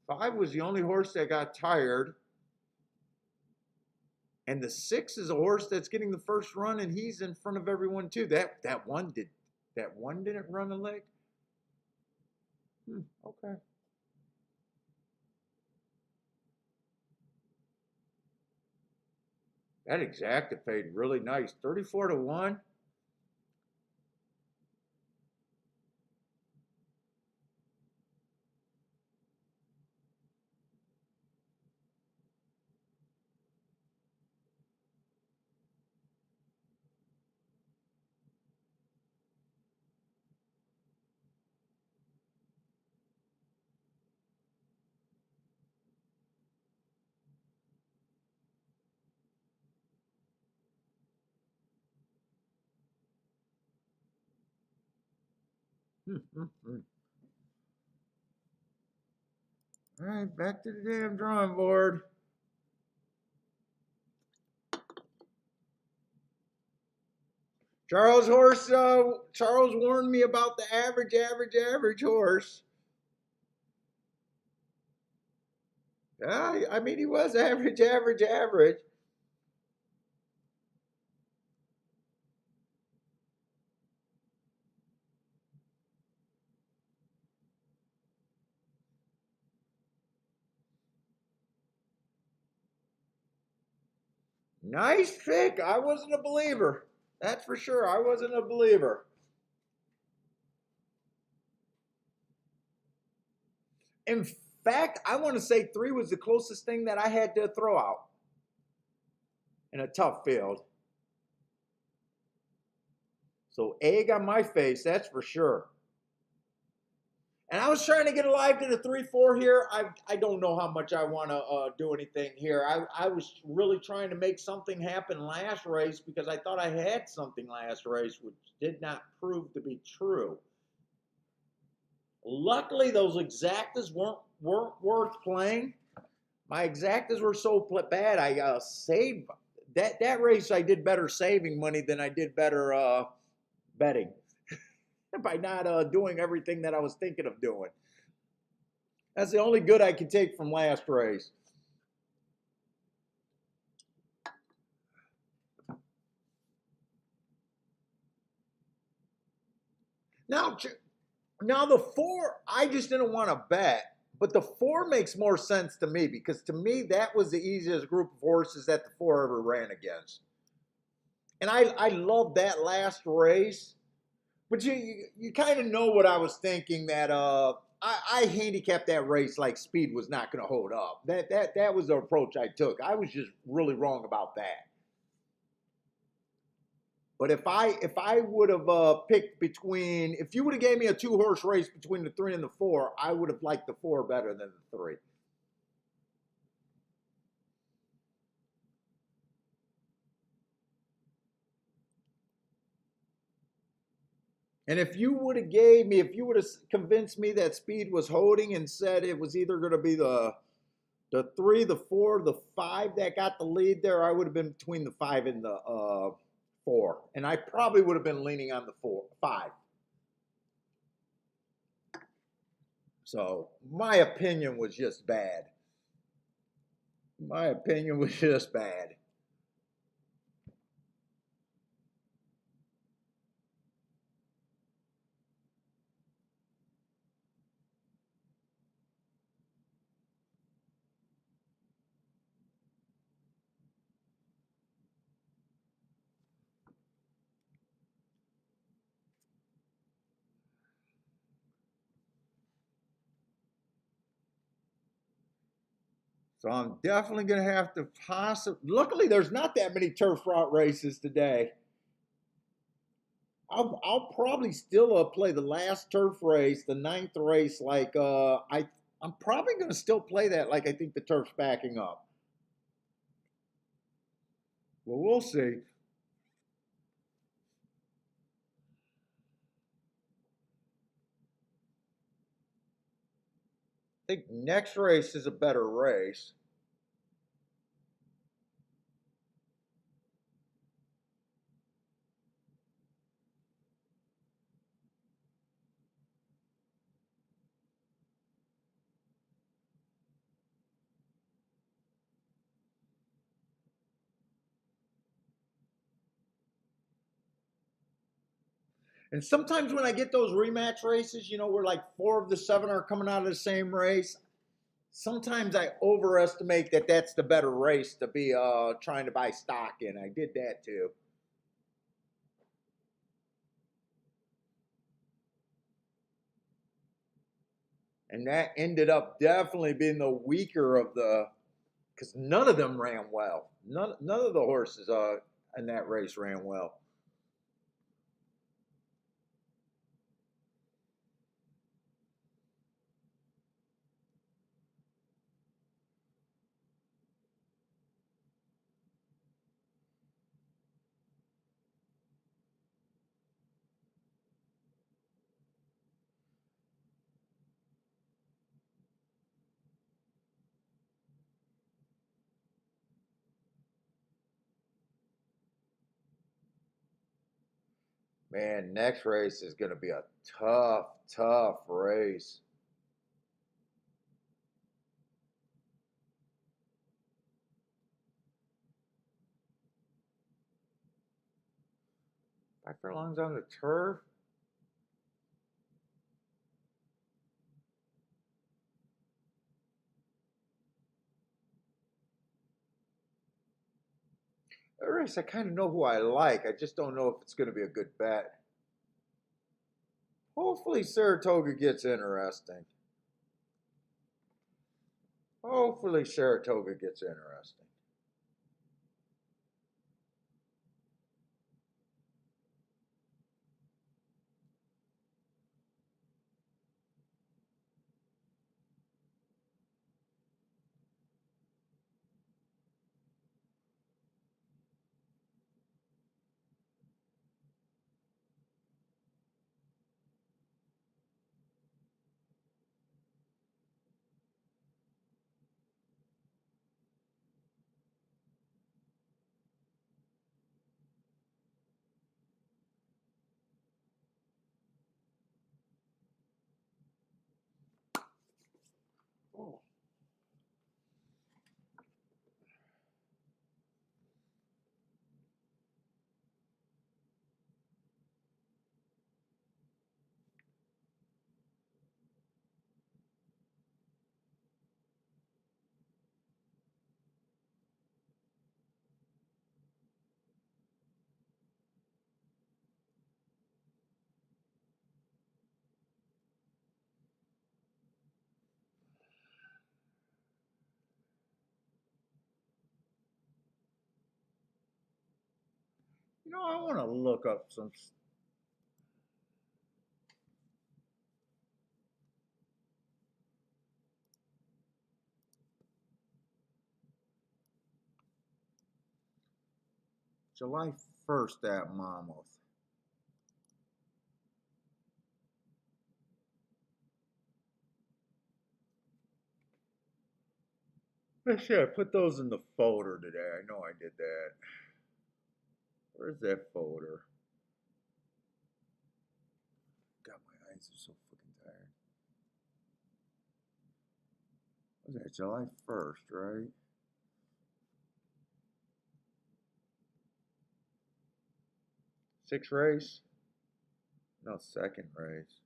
Five was the only horse that got tired. And the 6 is a horse that's getting the first run, and he's in front of everyone too. That one didn't run a leg. Okay. That exacta paid really nice. 34 to 1. All right, back to the damn drawing board. Charles warned me about the average horse. I mean, he was average, average, average. Nice pick. I wasn't a believer. That's for sure. I wasn't a believer. In fact, I want to say three was the closest thing that I had to throw out in a tough field. So egg on my face, that's for sure. And I was trying to get alive to the 3-4 here. I don't know how much I want to do anything here. I was really trying to make something happen last race because I thought I had something last race, which did not prove to be true. Luckily, those exactas weren't worth playing. My exactas were so bad. I saved that race. I did better saving money than I did better betting by not doing everything that I was thinking of doing. That's the only good I can take from last race. Now, the 4, I just didn't want to bet. But the 4 makes more sense to me because to me, that was the easiest group of horses that the 4 ever ran against. And I love that last race. But you kind of know what I was thinking that I handicapped that race like speed was not going to hold up. That was the approach I took. I was just really wrong about that. But if I would have picked between, if you would have gave me a 2-horse race between the 3 and the 4, I would have liked the 4 better than the 3. And if you would have convinced me that speed was holding and said it was either going to be the 3, the 4, the 5 that got the lead there, I would have been between the 5 and the 4. And I probably would have been leaning on the 5. So my opinion was just bad. My opinion was just bad. So I'm definitely going to have to luckily, there's not that many turf route races today. I'll probably still play the last turf race, the 9th race. I'm probably going to still play that. Like I think the turf's backing up. Well, we'll see. I think next race is a better race. And sometimes when I get those rematch races, where like 4 of the 7 are coming out of the same race, sometimes I overestimate that that's the better race to be trying to buy stock in. I did that too. And that ended up definitely being the weaker of the, because none of them ran well. None of the horses in that race ran well. Man, next race is going to be a tough, tough race. 5 furlongs on the turf. That race, I kind of know who I like. I just don't know if it's going to be a good bet. Hopefully Saratoga gets interesting. Hopefully Saratoga gets interesting. Oh. You know, I want to look up some. July 1st at Monmouth. Actually, I put those in the folder today. I know I did that. Where's that folder? God, my eyes are so fucking tired. What was that, July 1st, right? Sixth race? No, second race.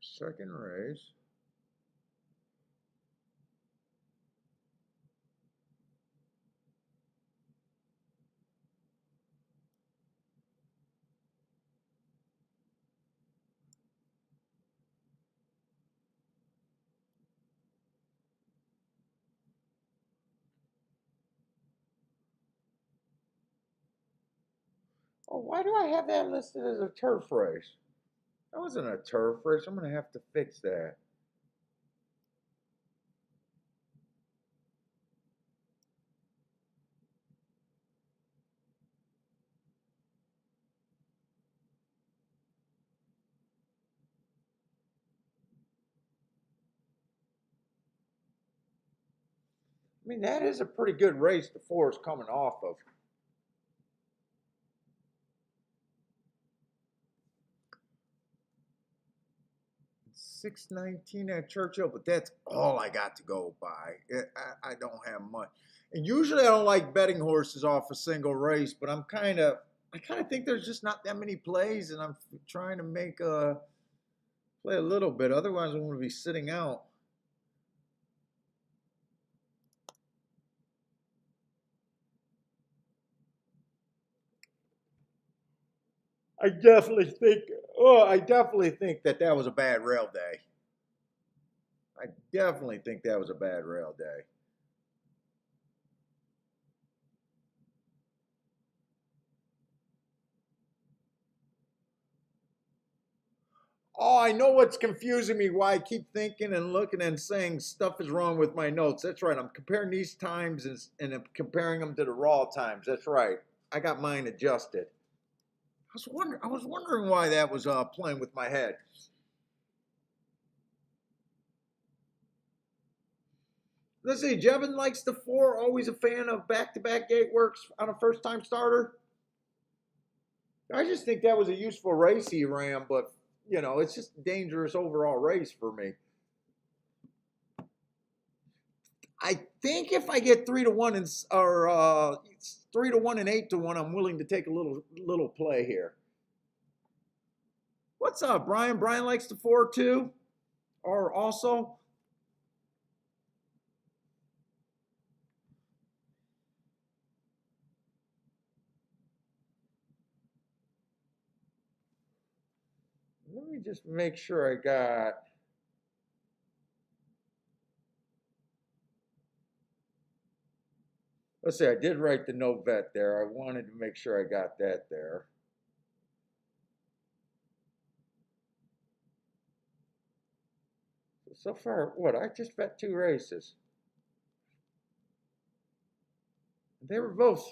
Second race. Oh, why do I have that listed as a turf race? That wasn't a turf race. I'm going to have to fix that. I mean, that is a pretty good race the four is coming off of. 619 at Churchill, but that's all I got to go by. I don't have much. And usually I don't like betting horses off a single race, but I kind of think there's just not that many plays, and I'm trying to make play a little bit. Otherwise, I'm going to be sitting out. I definitely think. Oh, I definitely think that was a bad rail day. I definitely think that was a bad rail day. Oh, I know what's confusing me, why I keep thinking and looking and saying stuff is wrong with my notes. That's right. I'm comparing these times and I'm comparing them to the raw times. That's right. I got mine adjusted. I was wondering why that was playing with my head. Let's see, Jevin likes the 4, always a fan of back-to-back gate works on a first-time starter. I just think that was a useful race he ran, but it's just a dangerous overall race for me. I think if I get 3-1 or 3-1 and 8-1, I'm willing to take a little play here. What's up, Brian? Brian likes the 4 too, or also. Let me just make sure I got. Let's see, I did write the no vet there. I wanted to make sure I got that there. So far, what? I just bet 2 races. They were both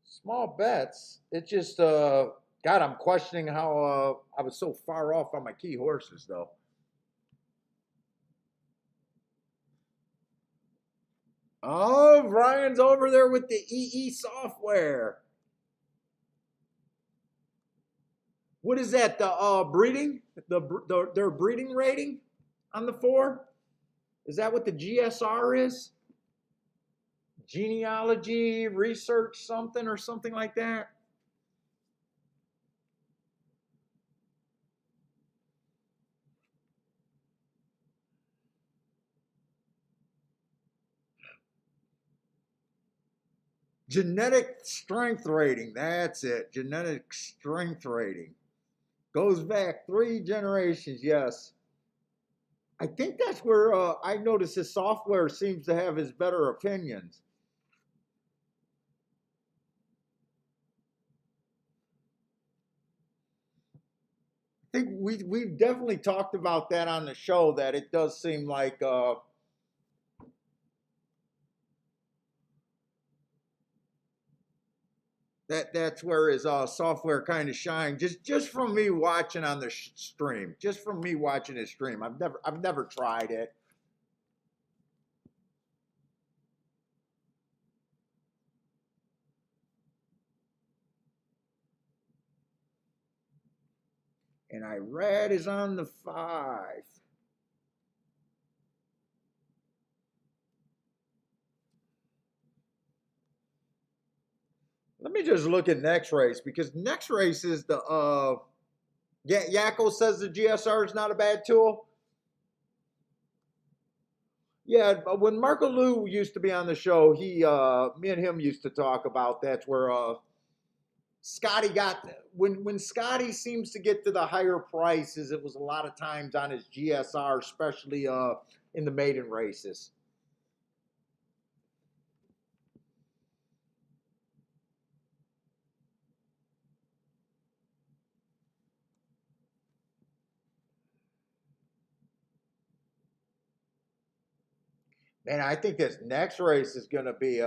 small bets. It just, God, I'm questioning how I was so far off on my key horses, though. Oh, Brian's over there with the EE software. What is that? The breeding? Their breeding rating on the 4? Is that what the GSR is? Genealogy research something or something like that? Genetic strength rating. That's it. Genetic strength rating. Goes back 3 generations, yes. I think that's where I notice his software seems to have his better opinions. I think we've definitely talked about that on the show, that it does seem like that's where his software kind of shine. Just from me watching on the stream, just from me watching his stream. I've never tried it. And Irad is on the 5. Let me just look at next race, because next race is the Yakko says the GSR is not a bad tool. Yeah, when Marco Lou used to be on the show, me and him used to talk about that's where Scotty got when Scotty seems to get to the higher prices, it was a lot of times on his GSR, especially in the maiden races. Man, I think this next race is going to be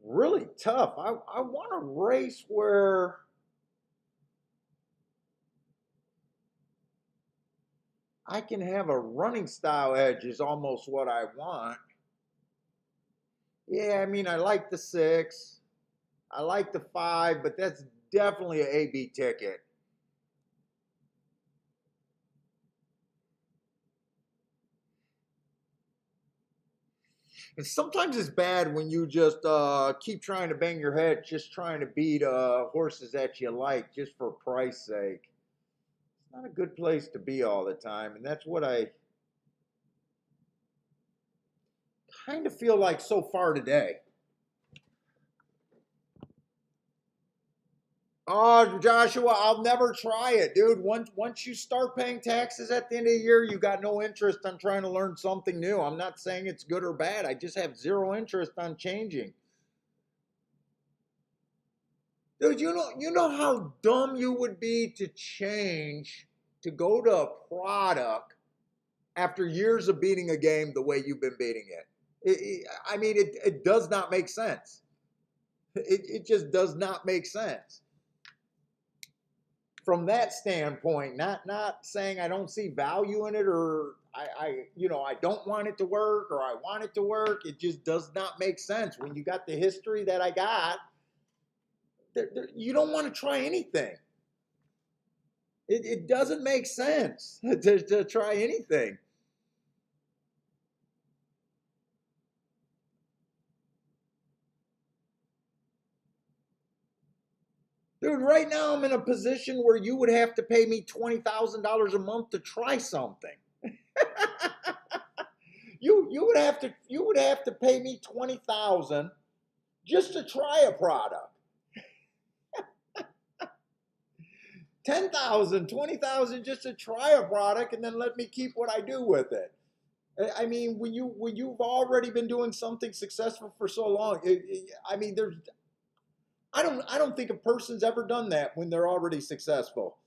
really tough. I want a race where I can have a running style edge is almost what I want. Yeah, I mean, I like the 6. I like the 5, but that's definitely an AB ticket. And sometimes it's bad when you just keep trying to bang your head, just trying to beat horses that you like just for price sake. It's not a good place to be all the time, and that's what I kind of feel like so far today. Oh, Joshua, I'll never try it, dude. Once you start paying taxes at the end of the year, you got no interest on trying to learn something new. I'm not saying it's good or bad. I just have zero interest on changing. Dude, you know how dumb you would be to change to go to a product after years of beating a game the way you've been beating it. I mean, it does not make sense. It just does not make sense. From that standpoint, not saying I don't see value in it or I don't want it to work or I want it to work. It just does not make sense. When you got the history that I got, you don't want to try anything. It doesn't make sense to try anything. Dude, right now I'm in a position where you would have to pay me $20,000 a month to try something. you would have to pay me $20,000 just to try a product. 10,000, 20,000 just to try a product and then let me keep what I do with it. I mean, when you've already been doing something successful for so long, I mean, I don't think a person's ever done that when they're already successful.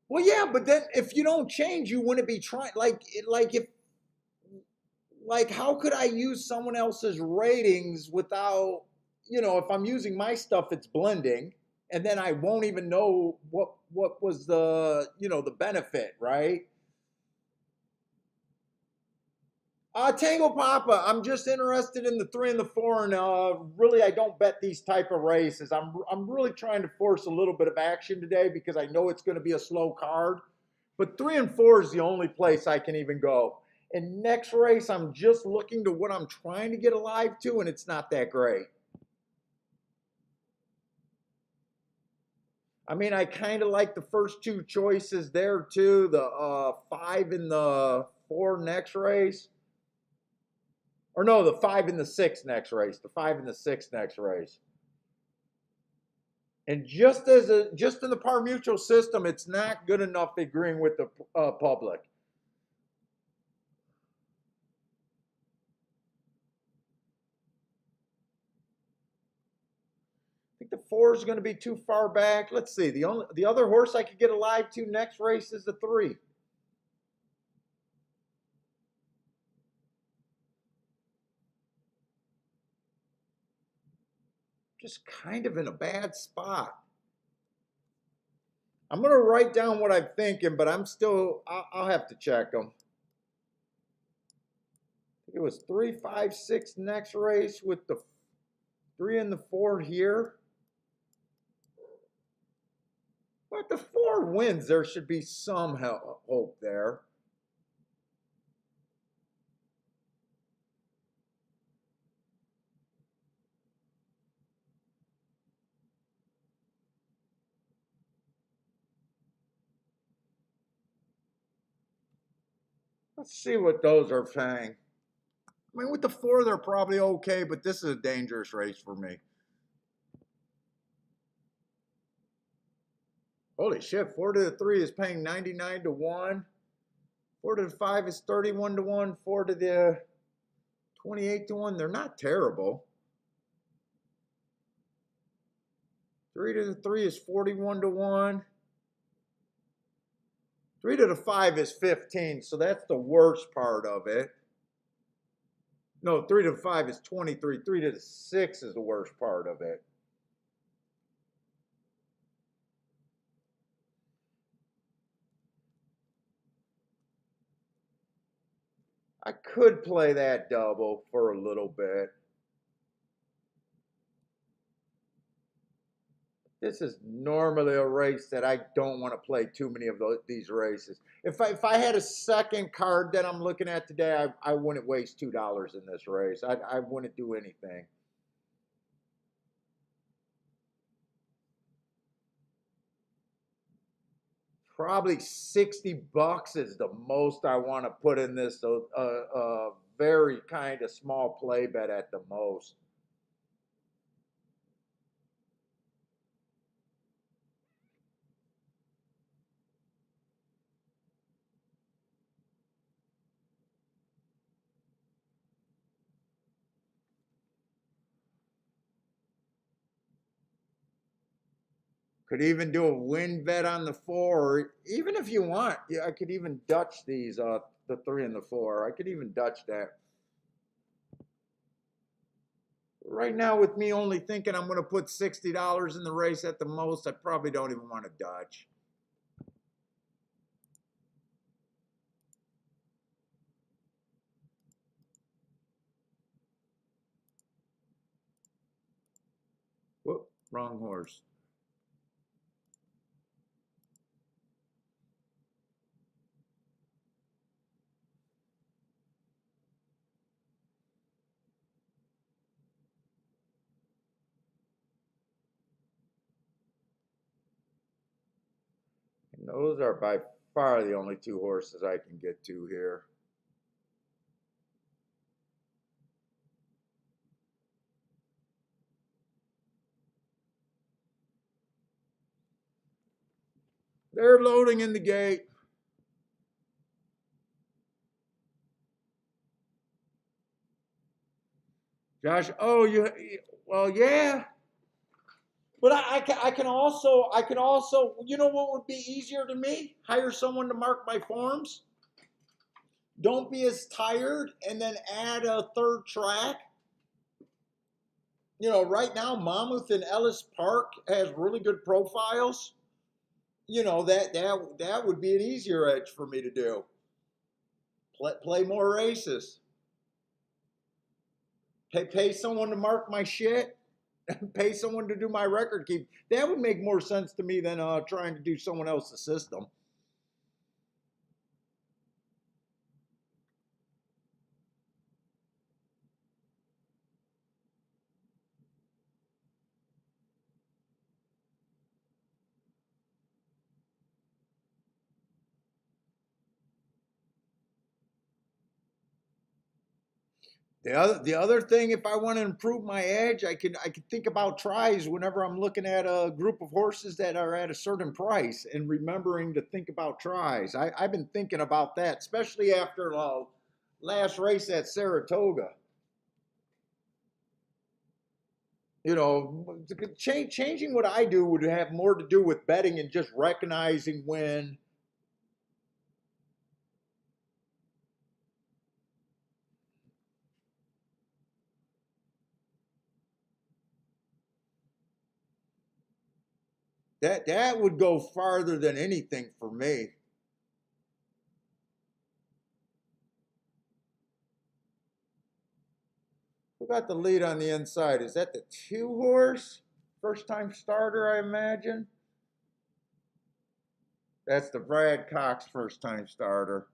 Well, yeah, but then if you don't change, you wouldn't be trying. Like how could I use someone else's ratings without, if I'm using my stuff, it's blending, and then I won't even know what was the benefit, right? Tango Papa, I'm just interested in the 3 and the 4, and really I don't bet these type of races. I'm really trying to force a little bit of action today because I know it's going to be a slow card. But 3 and 4 is the only place I can even go. And next race, I'm just looking to what I'm trying to get alive to, and it's not that great. I mean, I kind of like the first 2 choices there too. The 5 and the 4 next race. Or no, the 5 and the 6 next race. The 5 and the 6 next race. And just in the par mutual system, it's not good enough agreeing with the public. I think the 4 is going to be too far back. Let's see. The other horse I could get alive to next race is the 3. Just kind of in a bad spot. I'm going to write down what I'm thinking, but I'll have to check them. It was 3, 5, 6 next race with the 3 and the 4 here. But the 4 wins, there should be some hope there. Let's see what those are paying. I mean, with the 4, they're probably okay, but this is a dangerous race for me. Holy shit, 4 to the 3 is paying 99 to 1. 4 to the 5 is 31 to 1. 4 to the 28 to 1. They're not terrible. 3 to the 3 is 41 to 1. 3 to the 5 is 15, so that's the worst part of it. No, 3 to the 5 is 23. 3 to the 6 is the worst part of it. I could play that double for a little bit. This is normally a race that I don't want to play too many of these races. If I had a second card that I'm looking at today, I wouldn't waste $2 in this race. I wouldn't do anything. Probably 60 bucks is the most I want to put in this. So very kind of small play bet at the most. Could even do a win bet on the 4. Even if you want, yeah, I could even Dutch these, the 3 and the 4. I could even Dutch that. Right now, with me only thinking I'm going to put $60 in the race at the most, I probably don't even want to Dutch. Whoop, wrong horse. And those are by far the only 2 horses I can get to here. They're loading in the gate. Josh, oh, well, yeah. But I can also, you know what would be easier to me? Hire someone to mark my forms. Don't be as tired, and then add a 3rd track. You know, right now, Monmouth and Ellis Park has really good profiles. You know, that would be an easier edge for me to do. Play more races. Pay someone to mark my shit. Pay someone to do my record keep. That would make more sense to me than trying to do someone else's system. The other thing, if I want to improve my edge, I could think about tries whenever I'm looking at a group of horses that are at a certain price, and remembering to think about tries. I've been thinking about that, especially after last race at Saratoga. You know, changing what I do would have more to do with betting and just recognizing when that would go farther than anything for me. Who got the lead on the inside? Is that the 2 horse? First time starter, I imagine. That's the Brad Cox first time starter.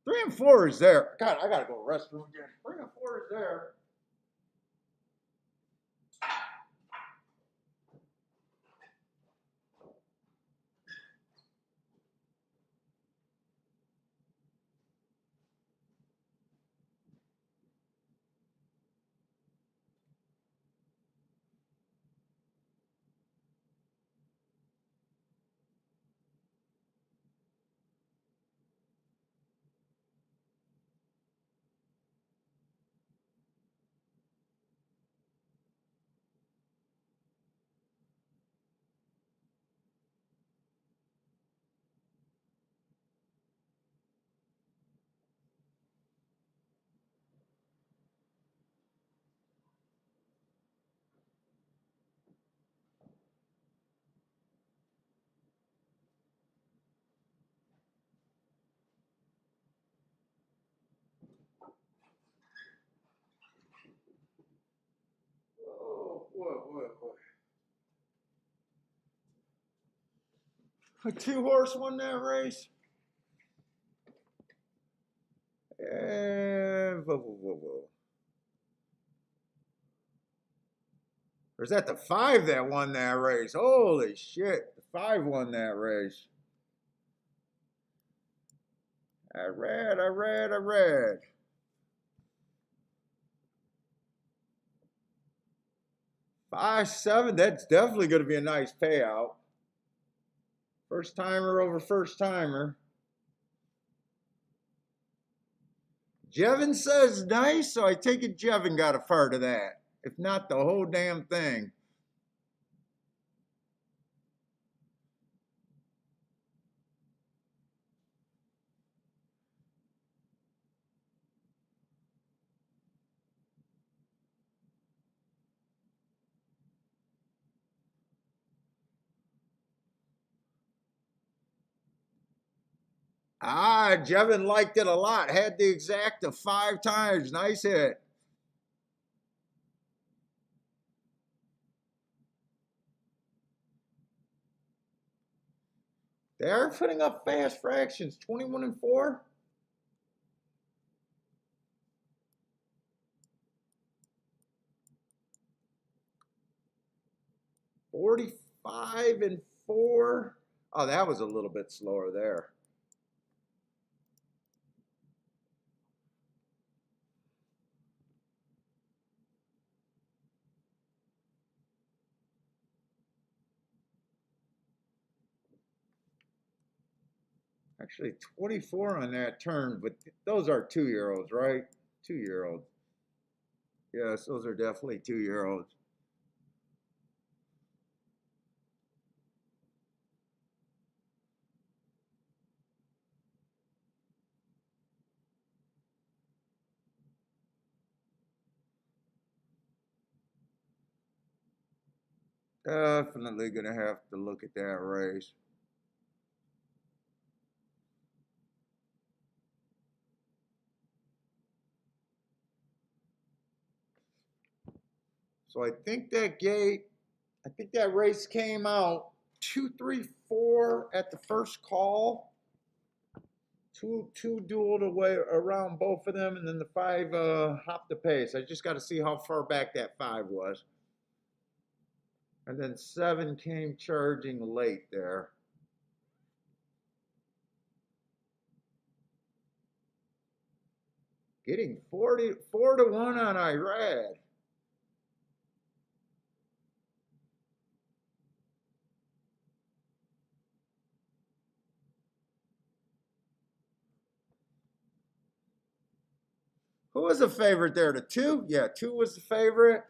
3 and 4 is there. God, I gotta go to the restroom again. 3 and 4 is there. Oh, boy. A 2 horse won that race. Or is that the 5 that won that race? Holy shit. The 5 won that race. I read. 5-7, that's definitely going to be a nice payout. First timer over first timer. Jevin says nice, so I take it Jevin got a part of that. If not, the whole damn thing. Ah, Jevin liked it a lot. Had the exact of 5 times. Nice hit. They are putting up fast fractions. 21 and 4. 45 and 4. Oh, that was a little bit slower there. Actually, 24 on that turn, but those are 2-year-olds, right? 2-year-olds. Yes, those are definitely 2-year-olds. Definitely gonna have to look at that race. So I think that race came out 2-3-4 at the first call. Two dueled away around both of them, and then the 5 hopped the pace. I just got to see how far back that 5 was. And then 7 came charging late there. Getting 4 to 1 on Irad. Who was the favorite there? The 2? Yeah, 2 was the favorite.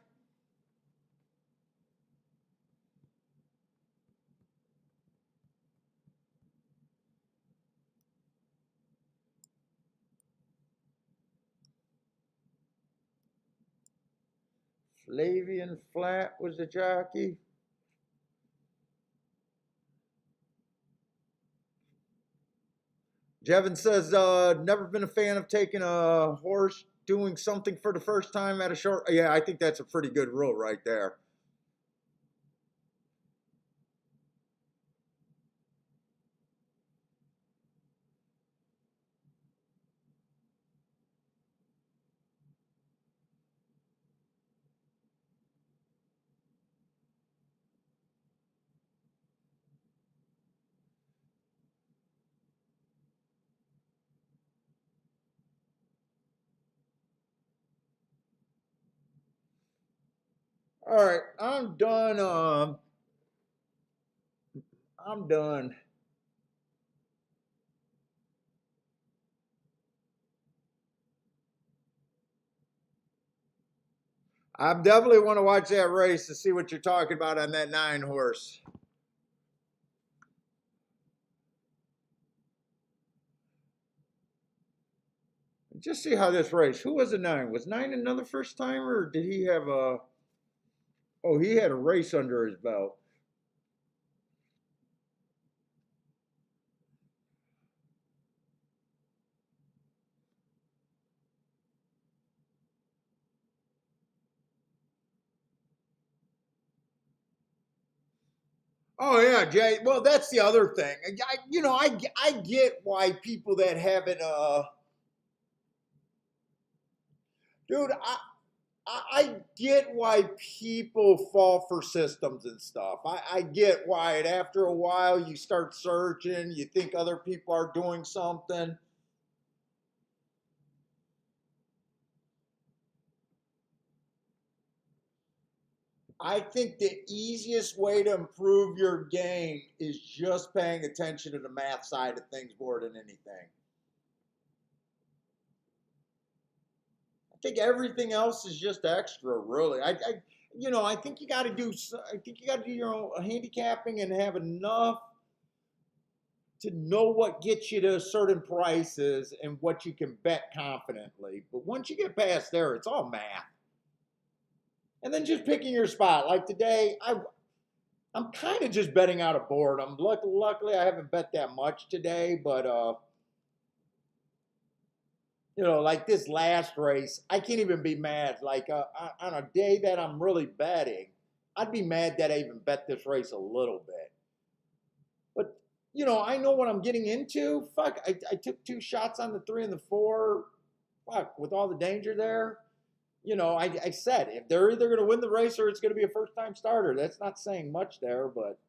Flavian Flat was the jockey. Jevin says, never been a fan of taking a horse doing something for the first time at a short. Yeah, I think that's a pretty good rule right there. All right, I'm done. I'm done. I definitely want to watch that race to see what you're talking about on that 9 horse. Just see how this race. Who was the 9? Was 9 another first timer, or did he have a? Oh, he had a race under his belt. Oh yeah, Jay. Well, that's the other thing. I get why people that haven't dude, I get why people fall for systems and stuff. I get why. And after a while, you start searching. You think other people are doing something. I think the easiest way to improve your game is just paying attention to the math side of things more than anything. I think everything else is just extra, really. I think you got to do. I think you got to do your own handicapping and have enough to know what gets you to certain prices and what you can bet confidently. But once you get past there, it's all math. And then just picking your spot. Like today, I'm kind of just betting out of boredom. Luckily, I haven't bet that much today, but like this last race, I can't even be mad. Like on a day that I'm really betting, I'd be mad that I even bet this race a little bit. But I know what I'm getting into. Fuck, I took 2 shots on the 3 and the 4. Fuck, with all the danger there. I said if they're either going to win the race or it's going to be a first-time starter. That's not saying much there, but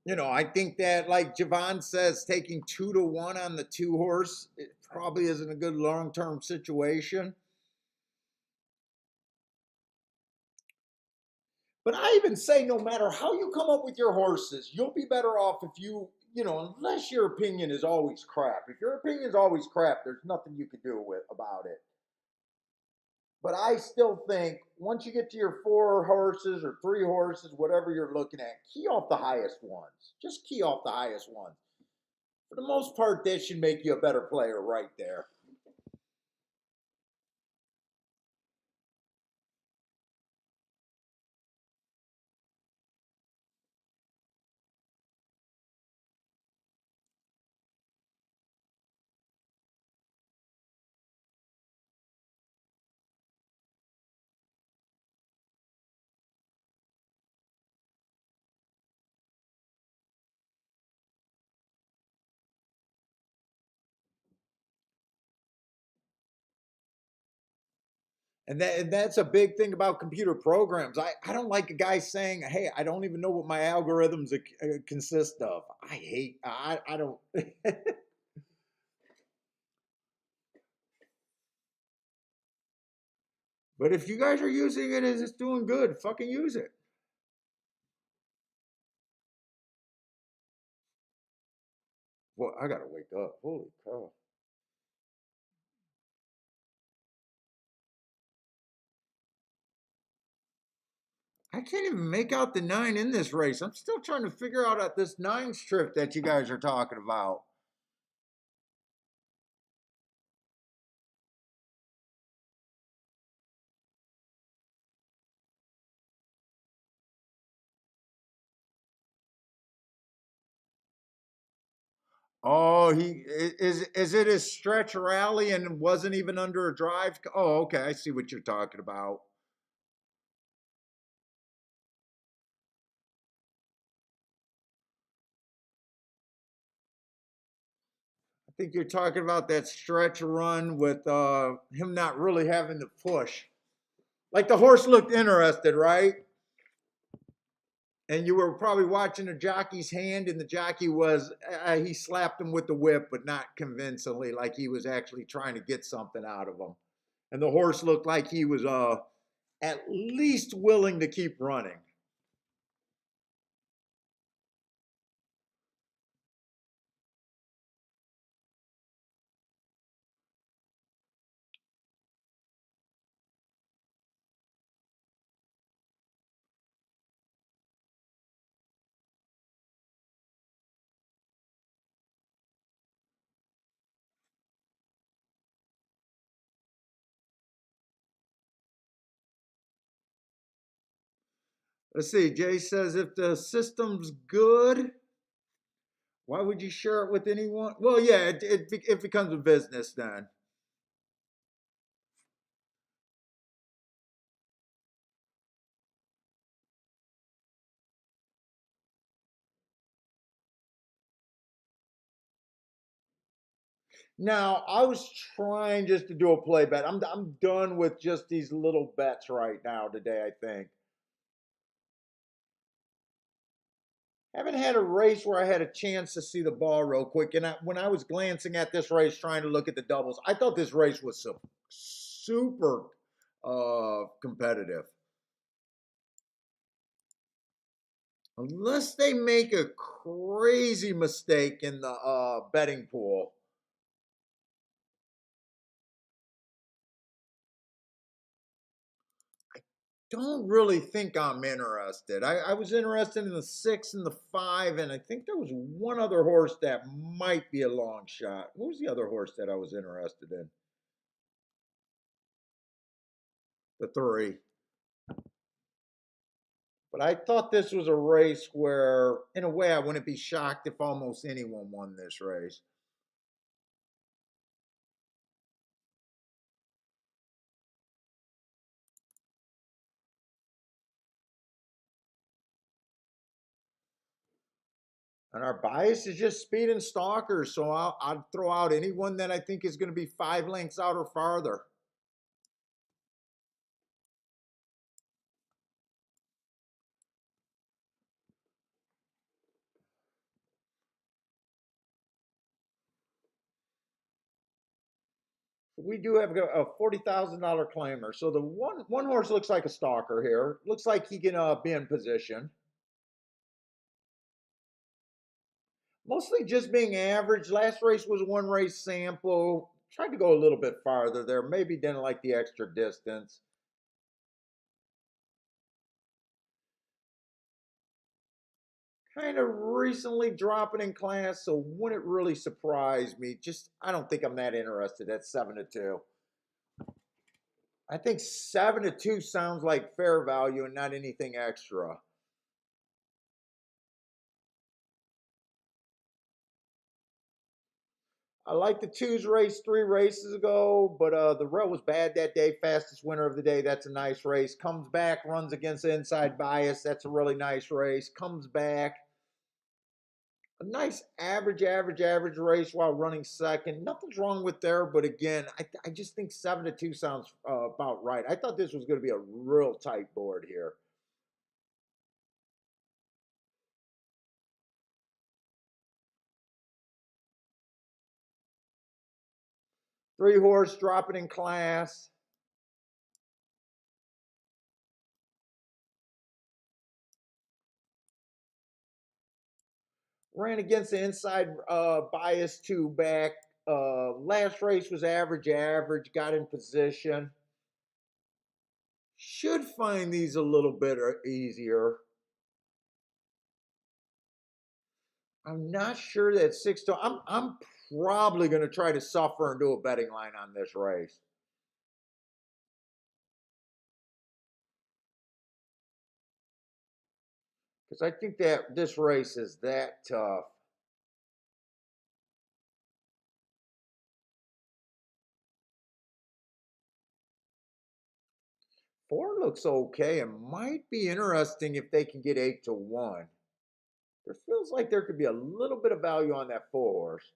I think that, like Javon says, taking 2-1 on the 2 horse, it probably isn't a good long-term situation. But I even say, no matter how you come up with your horses, you'll be better off if unless your opinion is always crap. If your opinion is always crap, there's nothing you can do about it. But I still think once you get to your 4 horses or 3 horses, whatever you're looking at, key off the highest ones. Just key off the highest ones. For the most part, that should make you a better player right there. And that's a big thing about computer programs. I don't like a guy saying, "Hey, I don't even know what my algorithms consist of." I don't. But if you guys are using it as it's doing good, fucking use it. Well, I gotta wake up. Holy cow. I can't even make out the 9 in this race. I'm still trying to figure out this 9 strip that you guys are talking about. Oh, he is it a stretch rally and wasn't even under a drive? Oh, okay, I see what you're talking about. I think you're talking about that stretch run with him not really having to push. Like the horse looked interested, right? And you were probably watching the jockey's hand, and the jockey he slapped him with the whip, but not convincingly, like he was actually trying to get something out of him. And the horse looked like he was at least willing to keep running. Let's see. Jay says if the system's good, why would you share it with anyone? Well, yeah, it becomes a business then. Now, I was trying just to do a play bet. I'm done with just these little bets right now today, I think. Haven't had a race where I had a chance to see the ball real quick. And when I was glancing at this race, trying to look at the doubles, I thought this race was super competitive. Unless they make a crazy mistake in the betting pool. Don't really think I'm interested. I was interested in the 6 and the 5, and I think there was one other horse that might be a long shot. What was the other horse that I was interested in? The 3. But I thought this was a race where, in a way, I wouldn't be shocked if almost anyone won this race. And our bias is just speed and stalkers, so I'd throw out anyone that I think is going to be 5 lengths out or farther. We do have a $40,000 claimer. So the one horse looks like a stalker here. Looks like he can be in position. Mostly just being average. Last race was a 1 race sample. Tried to go a little bit farther there. Maybe didn't like the extra distance. Kind of recently dropping in class, so wouldn't really surprise me. Just I don't think I'm that interested at 7-2. I think 7-2 sounds like fair value and not anything extra. I like the 2's race 3 races ago, but the rail was bad that day. Fastest winner of the day. That's a nice race. Comes back, runs against the inside bias. That's a really nice race. Comes back. A nice average race while running second. Nothing's wrong with there, but again, I just think 7-2 sounds about right. I thought this was going to be a real tight board here. Three horse dropping in class. Ran against the inside bias 2 back. Last race was average, got in position. Should find these a little bit easier. I'm not sure that 6 to. I'm probably going to try to suffer and do a betting line on this race. Because I think that this race is that tough. Four looks okay. It might be interesting if they can get 8-1. There feels like there could be a little bit of value on that 4 horse.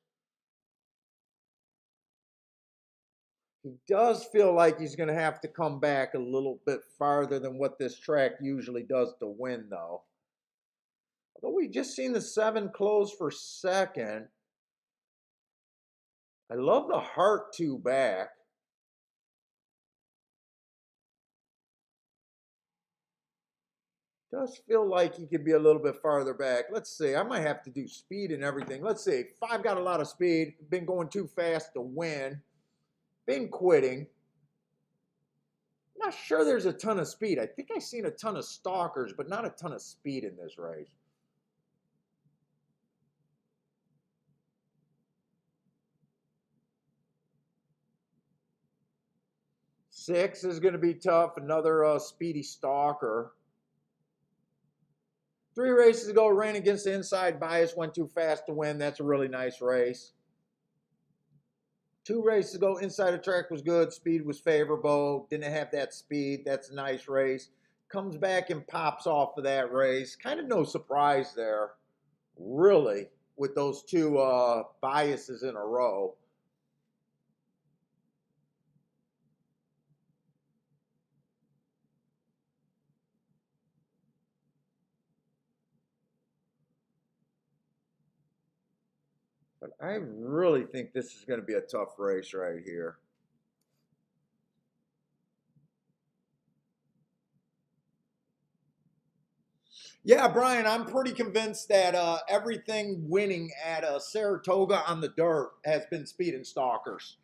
He does feel like he's going to have to come back a little bit farther than what this track usually does to win, though. Although we've just seen the 7 close for second. I love the heart 2 back. Does feel like he could be a little bit farther back. Let's see. I might have to do speed and everything. Let's see. 5 got a lot of speed. Been going too fast to win. Been quitting. Not sure there's a ton of speed. I think I've seen a ton of stalkers, but not a ton of speed in this race. Six is going to be tough. Another speedy stalker. 3 races ago, ran against the inside bias, went too fast to win. That's a really nice race. 2 races ago, inside the track was good. Speed was favorable. Didn't have that speed. That's a nice race. Comes back and pops off of that race. Kind of no surprise there, really, with those 2 biases in a row. But I really think this is going to be a tough race right here. Yeah, Brian, I'm pretty convinced that everything winning at Saratoga on the dirt has been speed and stalkers.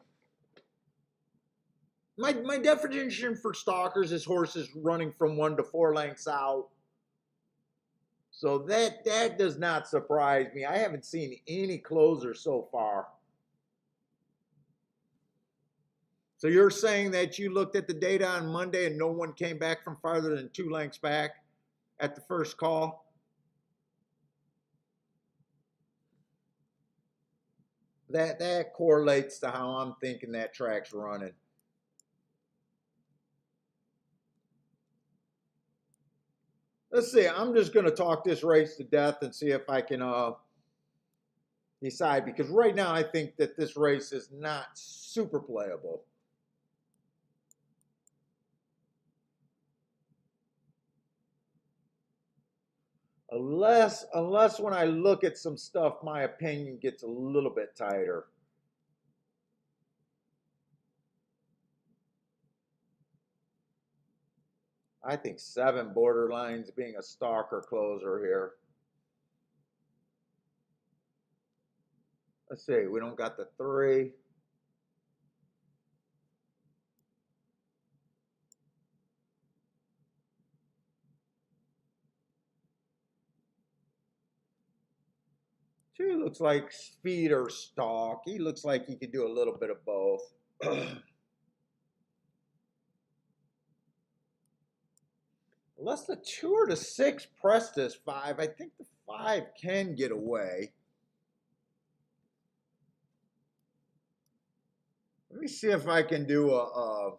My definition for stalkers is horses running from 1 to 4 lengths out. So that does not surprise me. I haven't seen any closers so far. So you're saying that you looked at the data on Monday and no one came back from farther than 2 lengths back at the first call? That correlates to how I'm thinking that track's running. Let's see. I'm just going to talk this race to death and see if I can decide, because right now I think that this race is not super playable. Unless when I look at some stuff, my opinion gets a little bit tighter. I think 7 borderlines being a stalker closer here. Let's see, we don't got the 3. Two looks like speed or stalk. He looks like he could do a little bit of both. Unless the 2 or the 6 press this 5, I think the 5 can get away. Let me see if I can do a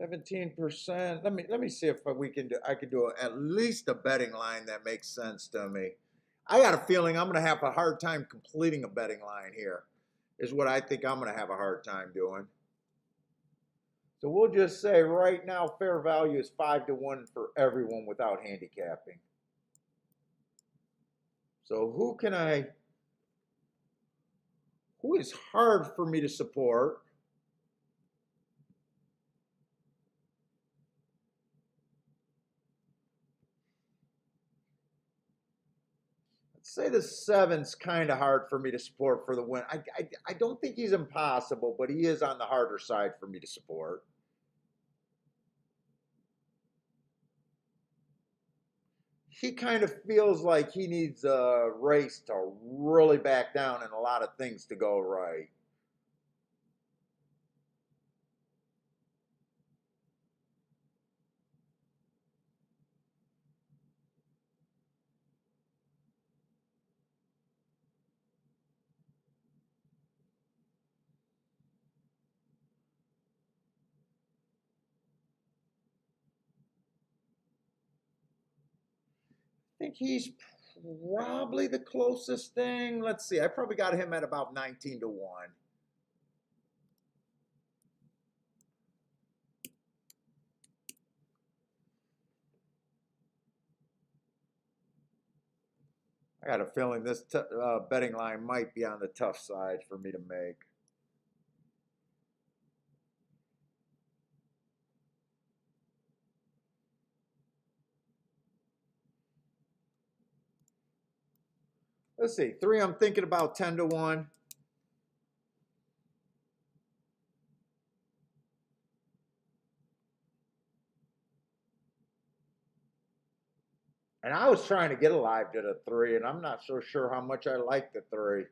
17%. Let me see if we can do. I could do at least a betting line that makes sense to me. I got a feeling I'm going to have a hard time completing a betting line here. Is what I think I'm going to have a hard time doing. So we'll just say right now fair value is 5-1 for everyone without handicapping. So who is hard for me to support? Say the 7's kind of hard for me to support for the win. I don't think he's impossible, but he is on the harder side for me to support. He kind of feels like he needs a race to really back down and a lot of things to go right. I think he's probably the closest thing. Let's see. I probably got him at about 19-1. I got a feeling this betting line might be on the tough side for me to make. Let's see. 3, I'm thinking about 10-1. And I was trying to get alive to the 3, and I'm not so sure how much I like the 3.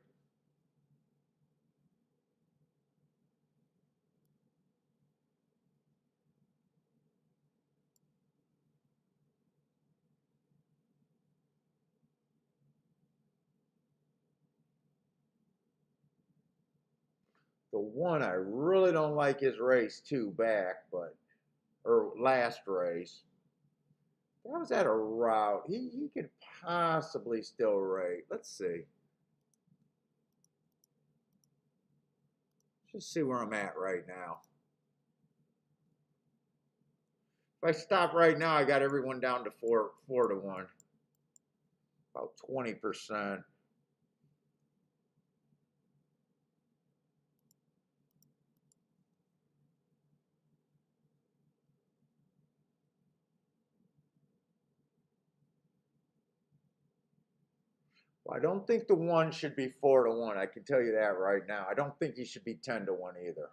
The 1, I really don't like his race 2 back, or last race. That was at a route. He could possibly still rate. Let's see. Just see where I'm at right now. If I stop right now, I got everyone down to 4-1. About 20%. Well, I don't think the one should be 4-1. I can tell you that right now. I don't think he should be 10-1 either.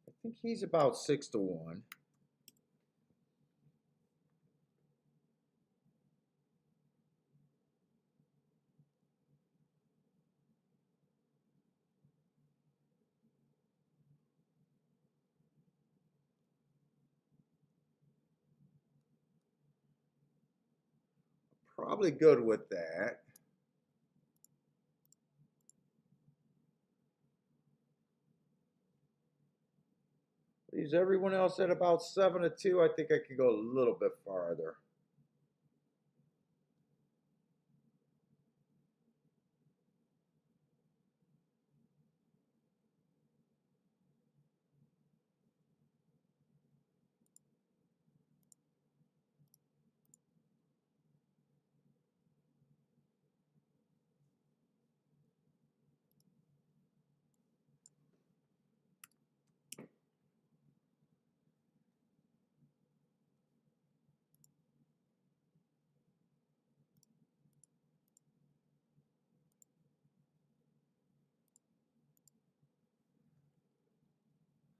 I think he's about 6-1. Probably good with that. Leaves everyone else at about 7-2. I think I could go a little bit farther.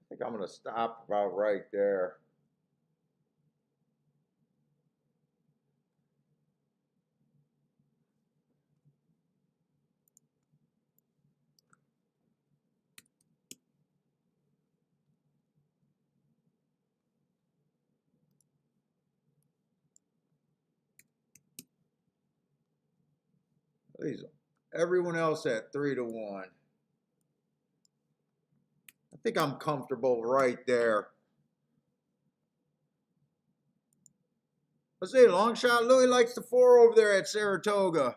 I think I'm going to stop about right there. Leaves everyone else at 3-1. I think I'm comfortable right there. Let's see, long shot Louis likes the 4 over there at Saratoga.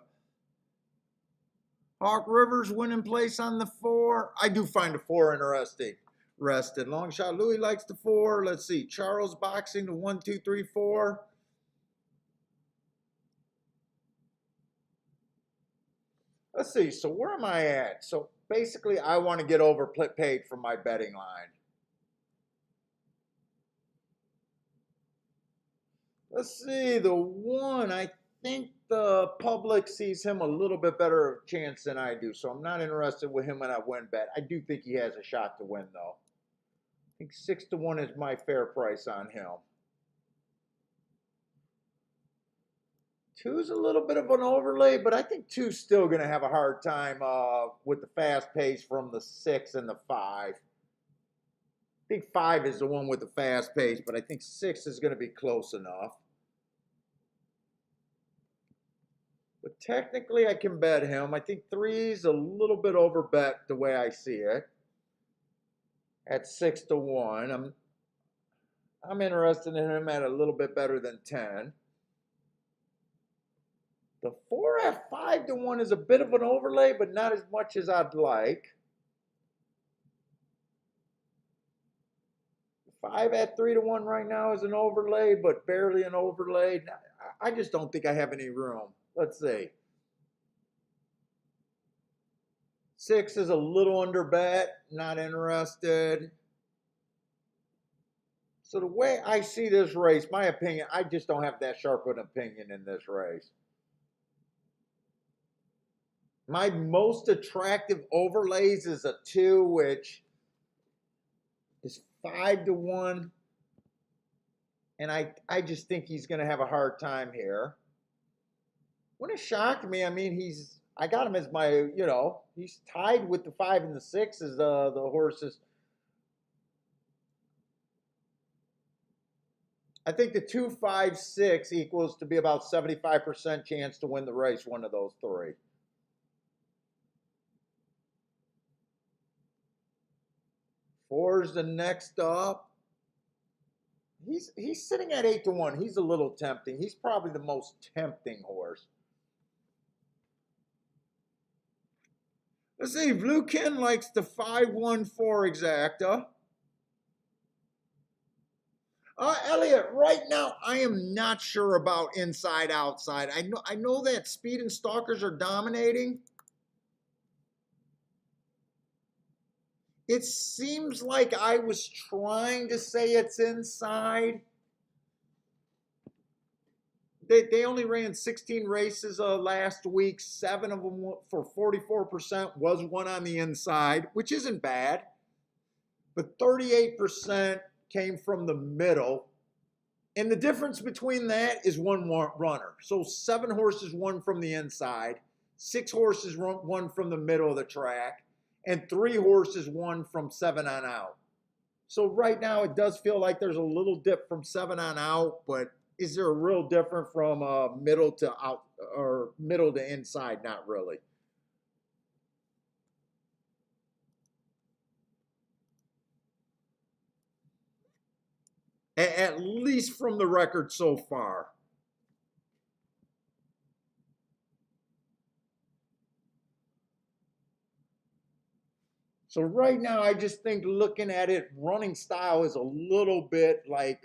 Hawk Rivers winning place on the 4. I do find the 4 interesting. Rested. Long shot Louis likes the 4. Let's see, Charles boxing the 1, 2, 3, 4. Let's see, so where am I at? So basically, I want to get overpaid for my betting line. Let's see, the 1, I think the public sees him a little bit better chance than I do, so I'm not interested with him in a win bet. I do think he has a shot to win, though. I think 6-1 is my fair price on him. 2's a little bit of an overlay, but I think 2's still going to have a hard time with the fast pace from the 6 and the 5. I think 5 is the one with the fast pace, but I think 6 is going to be close enough. But technically, I can bet him. I think 3's a little bit over bet the way I see it. At 6-1, I'm interested in him at a little bit better than 10. The 4 at 5-1 is a bit of an overlay, but not as much as I'd like. 5 at 3-1 right now is an overlay, but barely an overlay. I just don't think I have any room. Let's see. 6 is a little under bet, not interested. So the way I see this race, my opinion, I just don't have that sharp an opinion in this race. My most attractive overlays is a 2, which is 5-1. And I just think he's going to have a hard time here. Wouldn't it shock me? I mean, I got him as my, he's tied with the 5 and the 6 as the horses. I think the 2, 5, 6 equals to be about 75% chance to win the race, one of those 3. Four's the next up. He's sitting at 8-1. He's a little tempting. He's probably the most tempting horse. Let's see. Bluekin likes the 5-1-4 exacta. Elliot, right now I am not sure about inside outside. I know that speed and stalkers are dominating. It seems like I was trying to say it's inside. They only ran 16 races last week. 7 of them for 44% was one on the inside, which isn't bad. But 38% came from the middle. And the difference between that is one runner. So 7 horses won from the inside, 6 horses won from the middle of the track, and 3 horses won from 7 on out. So right now it does feel like there's a little dip from 7 on out, but is there a real difference from middle to out or middle to inside? Not really. At least from the record so far. So right now, I just think looking at it, running style is a little bit like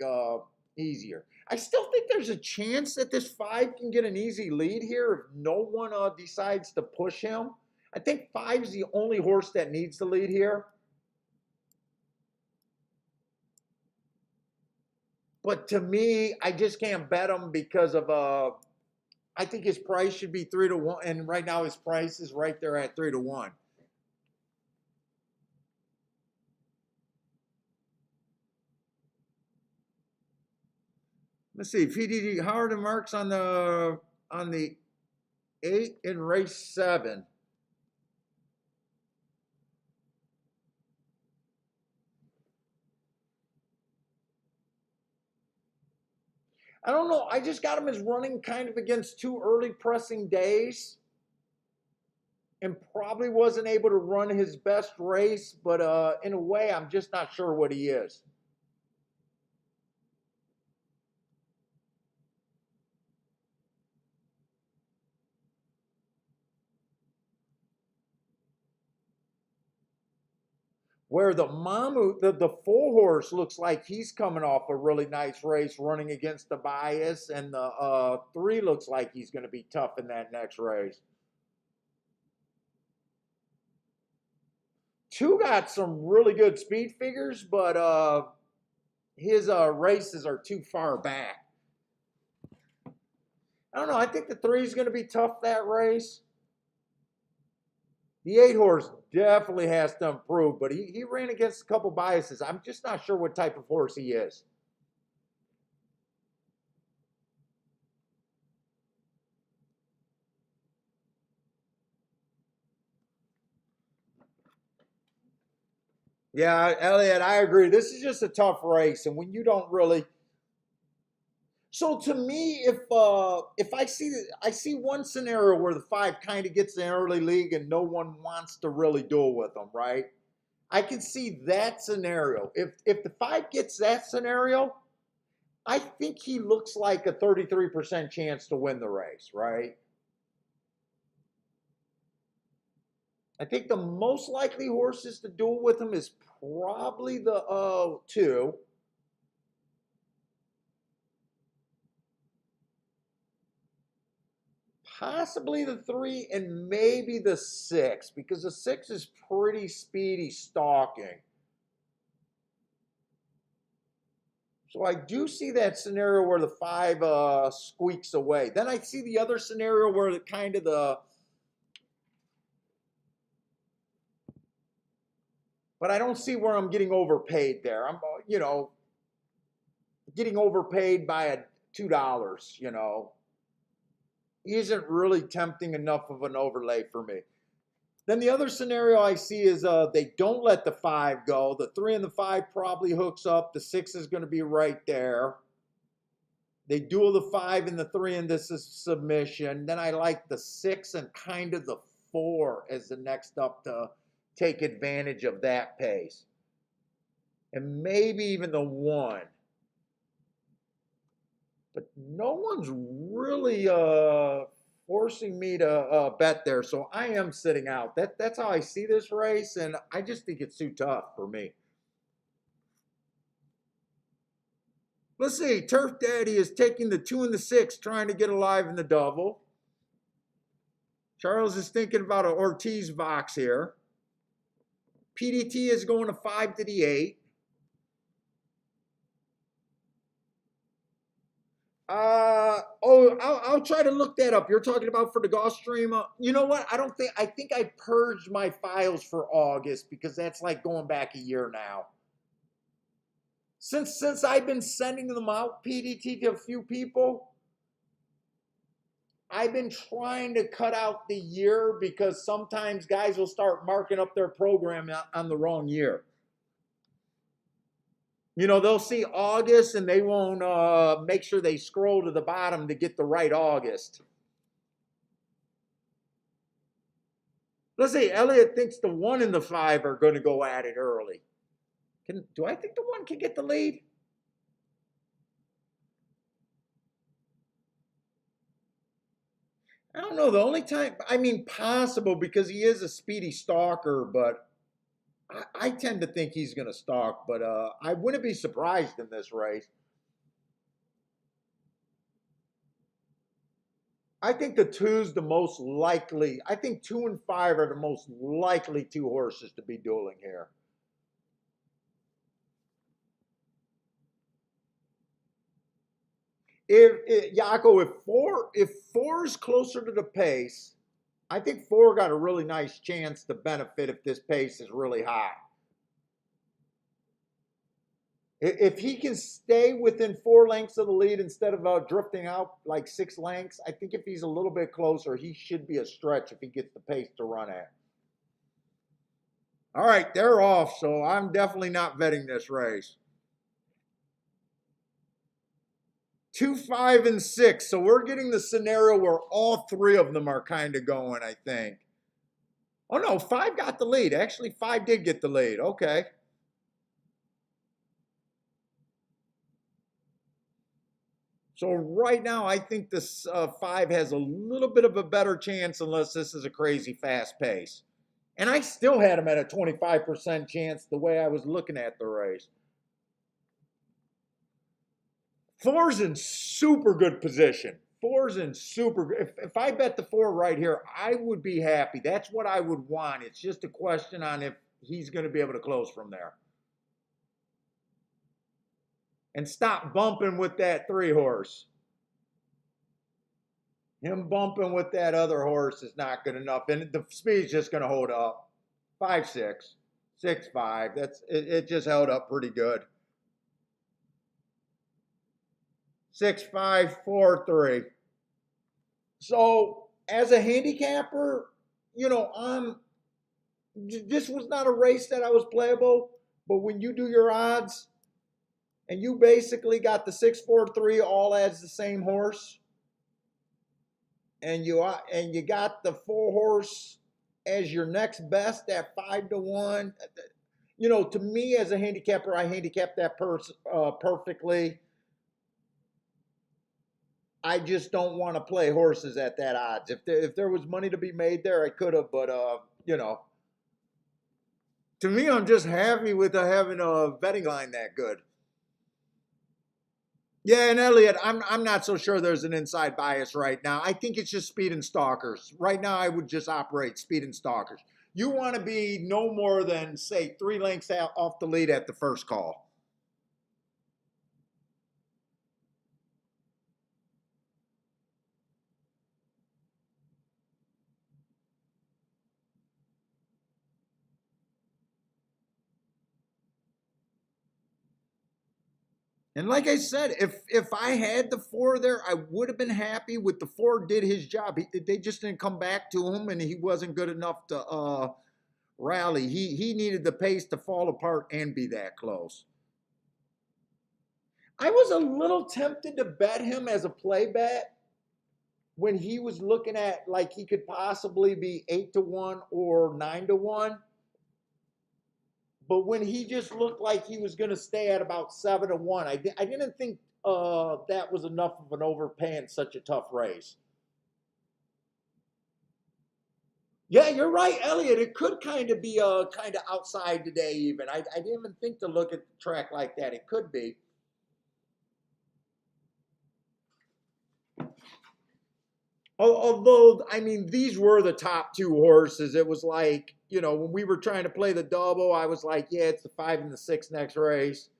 easier. I still think there's a chance that this 5 can get an easy lead here if no one decides to push him. I think 5 is the only horse that needs the lead here. But to me, I just can't bet him because of I think his price should be 3-1, and right now his price is right there at 3-1. Let's see. PDD Howard and Marks on the 8 in race 7. I don't know. I just got him as running kind of against 2 early pressing days. And probably wasn't able to run his best race. But in a way, I'm just not sure what he is. Where the Mamu, the 4 horse looks like he's coming off a really nice race running against the bias, and the 3 looks like he's going to be tough in that next race. 2 got some really good speed figures, but his races are too far back. I don't know. I think the 3 is going to be tough that race. The 8 horse definitely has to improve, but he ran against a couple biases. I'm just not sure what type of horse he is. Yeah, Elliot, I agree. This is just a tough race, and when you don't really. So to me, if I see one scenario where the 5 kind of gets an early league and no one wants to really duel with them, right? I can see that scenario. If the 5 gets that scenario, I think he looks like a 33% chance to win the race, right? I think the most likely horses to duel with him is probably the 2. Possibly the 3 and maybe the 6, because the 6 is pretty speedy stalking. So I do see that scenario where the 5 squeaks away. Then I see the other scenario where the kind of the. But I don't see where I'm getting overpaid there. I'm, getting overpaid by $2, isn't really tempting enough of an overlay for me. Then the other scenario I see is they don't let the 5 go. The 3 and the 5 probably hooks up. The 6 is going to be right there. They duel the 5 and the 3, and this is submission. Then I like the 6 and kind of the 4 as the next up to take advantage of that pace. and maybe even the 1. But no one's really forcing me to bet there, so I am sitting out. That's how I see this race, and I just think it's too tough for me. Let's see. Turf Daddy is taking the 2 and the 6, trying to get alive in the double. Charles is thinking about an Ortiz box here. PDT is going to 5 to the 8. I'll try to look that up. You're talking about for the Gulfstream. You know what? I think I purged my files for August because that's like going back a year now. Since I've been sending them out, PDT, to a few people, I've been trying to cut out the year because sometimes guys will start marking up their program on the wrong year. You know, they'll see August and they won't make sure they scroll to the bottom to get the right August. Let's say Elliott thinks the 1 and the 5 are going to go at it early. Do I think the 1 can get the lead? I don't know. The only time, I mean, possible because he is a speedy stalker, but I tend to think he's going to stalk, but I wouldn't be surprised in this race. I think the 2's the most likely. I think 2 and 5 are the most likely 2 horses to be dueling here. If 4 is closer to the pace, I think 4 got a really nice chance to benefit if this pace is really high. If he can stay within 4 lengths of the lead instead of drifting out like 6 lengths, I think if he's a little bit closer, he should be a stretch if he gets the pace to run at. All right, they're off, so I'm definitely not betting this race. 2, 5, and 6. So we're getting the scenario where all 3 of them are kind of going, I think. Oh, no, 5 got the lead. Actually, 5 did get the lead. Okay. So right now, I think this 5 has a little bit of a better chance unless this is a crazy fast pace. And I still had him at a 25% chance the way I was looking at the race. 4's in super good position. 4's in super good. If I bet the 4 right here, I would be happy. That's what I would want. It's just a question on if he's going to be able to close from there. And stop bumping with that 3 horse. Him bumping with that other horse is not good enough. And the speed's just going to hold up. 5, 6, 6, 5. It just held up pretty good. 6, 5, 4, 3. So as a handicapper, you know, this was not a race that I was playable. But when you do your odds, and you basically got the 6, 4, 3 all as the same horse, and you got the 4 horse as your next best at 5 to 1. You know, to me as a handicapper, I handicap that perfectly. I just don't want to play horses at that odds. If there was money to be made there, I could have, but you know, to me, I'm just happy with having a betting line that good. Yeah, and Elliot, I'm not so sure there's an inside bias right now. I think it's just speed and stalkers. Right now, I would just operate speed and stalkers. You want to be no more than, say, 3 lengths out off the lead at the first call. And like I said, if I had the 4 there, I would have been happy with the 4 did his job. They just didn't come back to him, and he wasn't good enough to rally. He needed the pace to fall apart and be that close. I was a little tempted to bet him as a play bet when he was looking at like he could possibly be 8 to 1 or 9 to 1. But when he just looked like he was going to stay at about 7-1, I didn't think that was enough of an overpay in such a tough race. Yeah, you're right, Elliot. It could kind of be kind of outside today even. I didn't even think to look at the track like that. It could be. Although, I mean, these were the top two horses. It was like, you know, when we were trying to play the double, I was like, yeah, it's the 5 and the 6 next race.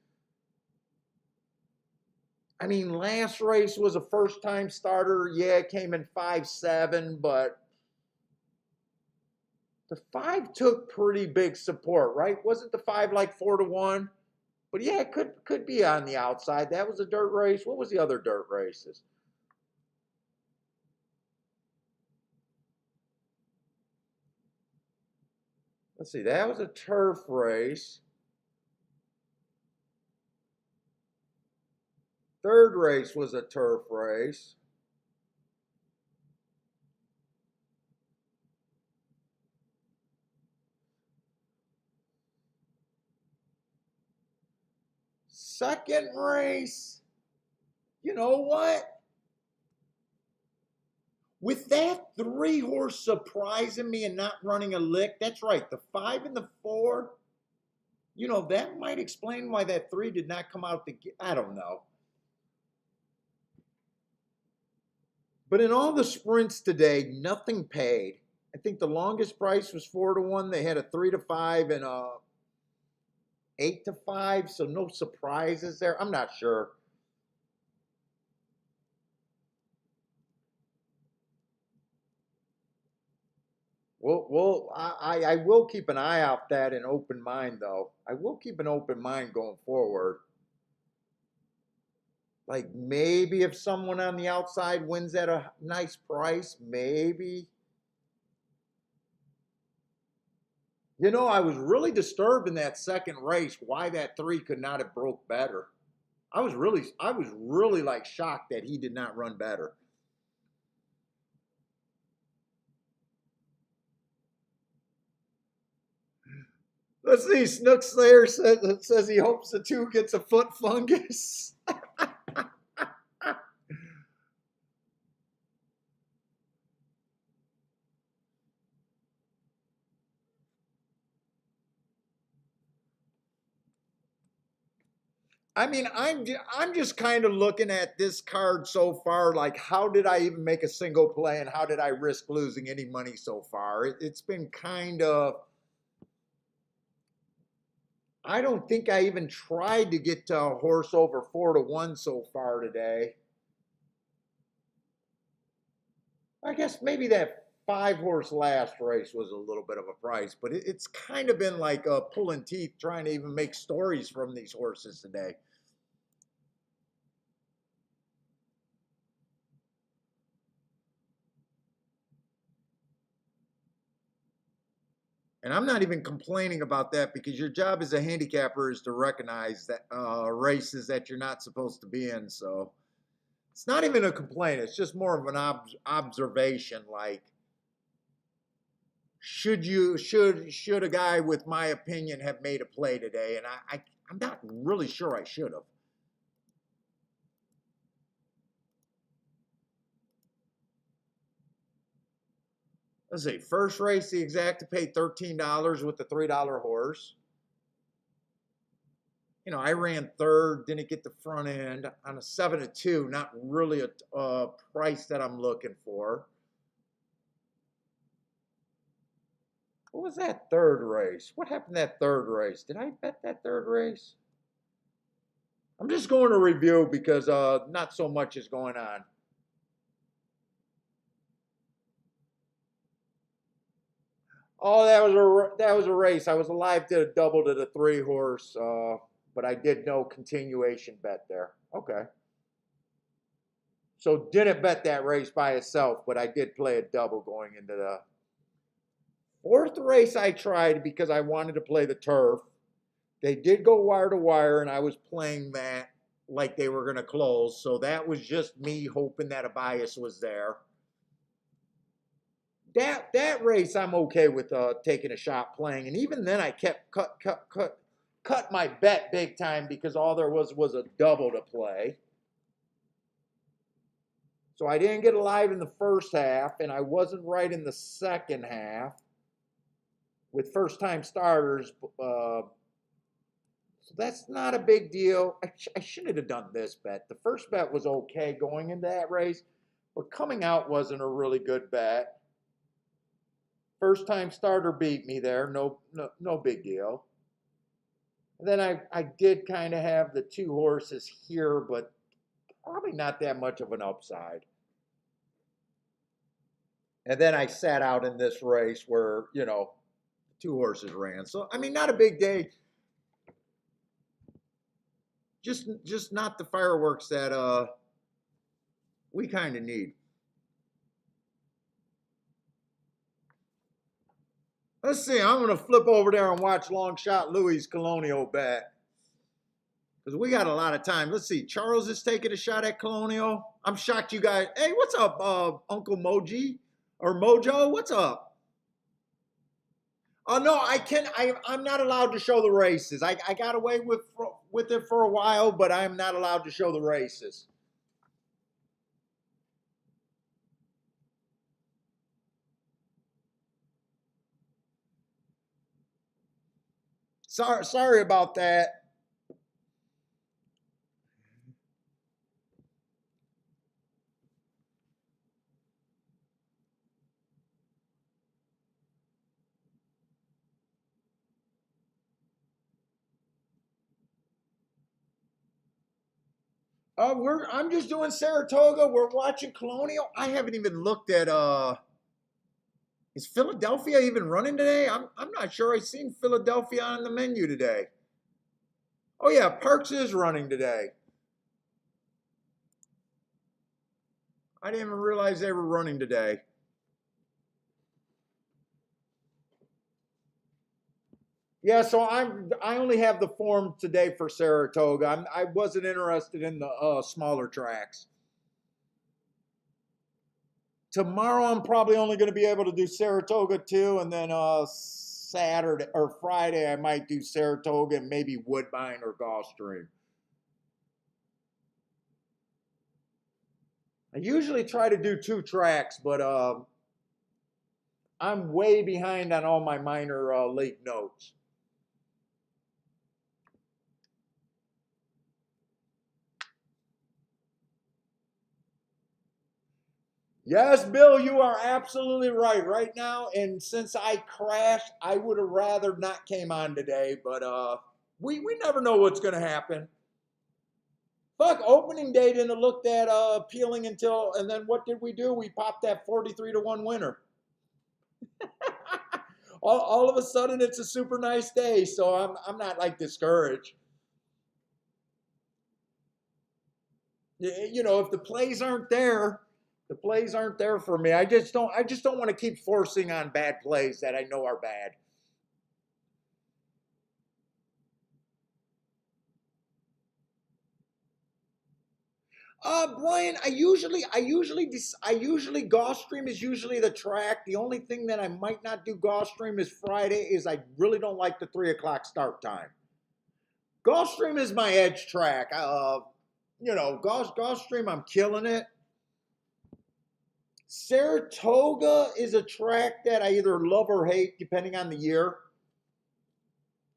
I mean, last race was a first time starter. Yeah, it came in 5-7, but the 5 took pretty big support, right? Wasn't the 5 like 4-1? But yeah, it could be on the outside. That was a dirt race. What was the other dirt races? Let's see, that was a turf race. Third race was a turf race. Second race, you know what? With that 3 horse surprising me and not running a lick, that's right, the 5 and the 4, you know, that might explain why that 3 did not come out I don't know. But in all the sprints today, nothing paid. I think the longest price was 4-1. They had a 3-5 and a 8-5, so no surprises there. I'm not sure. Well, I will keep an eye out that an open mind though. I will keep an open mind going forward. Like maybe if someone on the outside wins at a nice price, maybe. You know, I was really disturbed in that second race why that 3 could not have broke better. I was really like shocked that he did not run better. Let's see, Snook Slayer says he hopes the 2 gets a foot fungus. I mean, I'm just kind of looking at this card so far. Like, how did I even make a single play, and how did I risk losing any money so far? It's been kind of. I don't think I even tried to get to a horse over 4-1 so far today. I guess maybe that 5 horse last race was a little bit of a price, but it's kind of been like pulling teeth trying to even make stories from these horses today. And I'm not even complaining about that because your job as a handicapper is to recognize that races that you're not supposed to be in. So it's not even a complaint. It's just more of an observation. Like, should a guy with my opinion have made a play today? And I'm not really sure I should have. Let's see. First race, the exacta paid $13 with the $3 horse. You know, I ran third, didn't get the front end on a 7-2. Not really a price that I'm looking for. What was that third race? What happened that third race? Did I bet that third race? I'm just going to review because not so much is going on. Oh, that was a race. I was alive to a double to the 3 horse, but I did no continuation bet there. Okay. So didn't bet that race by itself, but I did play a double going into the 4th race. I tried because I wanted to play the turf. They did go wire to wire, and I was playing that like they were going to close. So that was just me hoping that a bias was there. that race I'm okay with taking a shot playing, and even then I kept cut my bet big time because all there was a double to play. So I didn't get alive in the first half, and I wasn't right in the second half with first-time starters. So that's not a big deal. I shouldn't have done this bet. The first bet was okay going into that race, but coming out wasn't a really good bet. First-time starter beat me there. No big deal. And then I did kind of have the two horses here, but probably not that much of an upside. And then I sat out in this race where, two horses ran. So, I mean, not a big day. Just not the fireworks that we kind of need. Let's see, I'm going to flip over there and watch Long Shot Louis' Colonial bet. Because we got a lot of time. Let's see, Charles is taking a shot at Colonial. I'm shocked you guys. Hey, what's up, Uncle Moji? Or Mojo, what's up? Oh, no, I'm not allowed to show the races. I got away with it for a while, but I'm not allowed to show the races. Sorry about that. I'm just doing Saratoga. We're watching Colonial. I haven't even looked at is Philadelphia even running today? I'm not sure I've seen Philadelphia on the menu today. Oh yeah, Parks is running today. I didn't even realize they were running today. Yeah, so I only have the form today for Saratoga. I wasn't interested in the smaller tracks. Tomorrow I'm probably only going to be able to do Saratoga too, and then Saturday or Friday I might do Saratoga and maybe Woodbine or Gulfstream. I usually try to do 2 tracks, but I'm way behind on all my minor league notes. Yes, Bill, you are absolutely right. Right now, and since I crashed, I would have rather not came on today, but we never know what's going to happen. Fuck, opening day didn't look that appealing until, and then what did we do? We popped that 43-1 winner. all of a sudden, it's a super nice day, so I'm not like discouraged. If the plays aren't there, the plays aren't there for me. I just don't want to keep forcing on bad plays that I know are bad. Brian, I usually Gulfstream is usually the track. The only thing that I might not do Gulfstream is Friday is I really don't like the 3 o'clock start time. Gulfstream is my edge track. Gulfstream, I'm killing it. Saratoga is a track that I either love or hate depending on the year.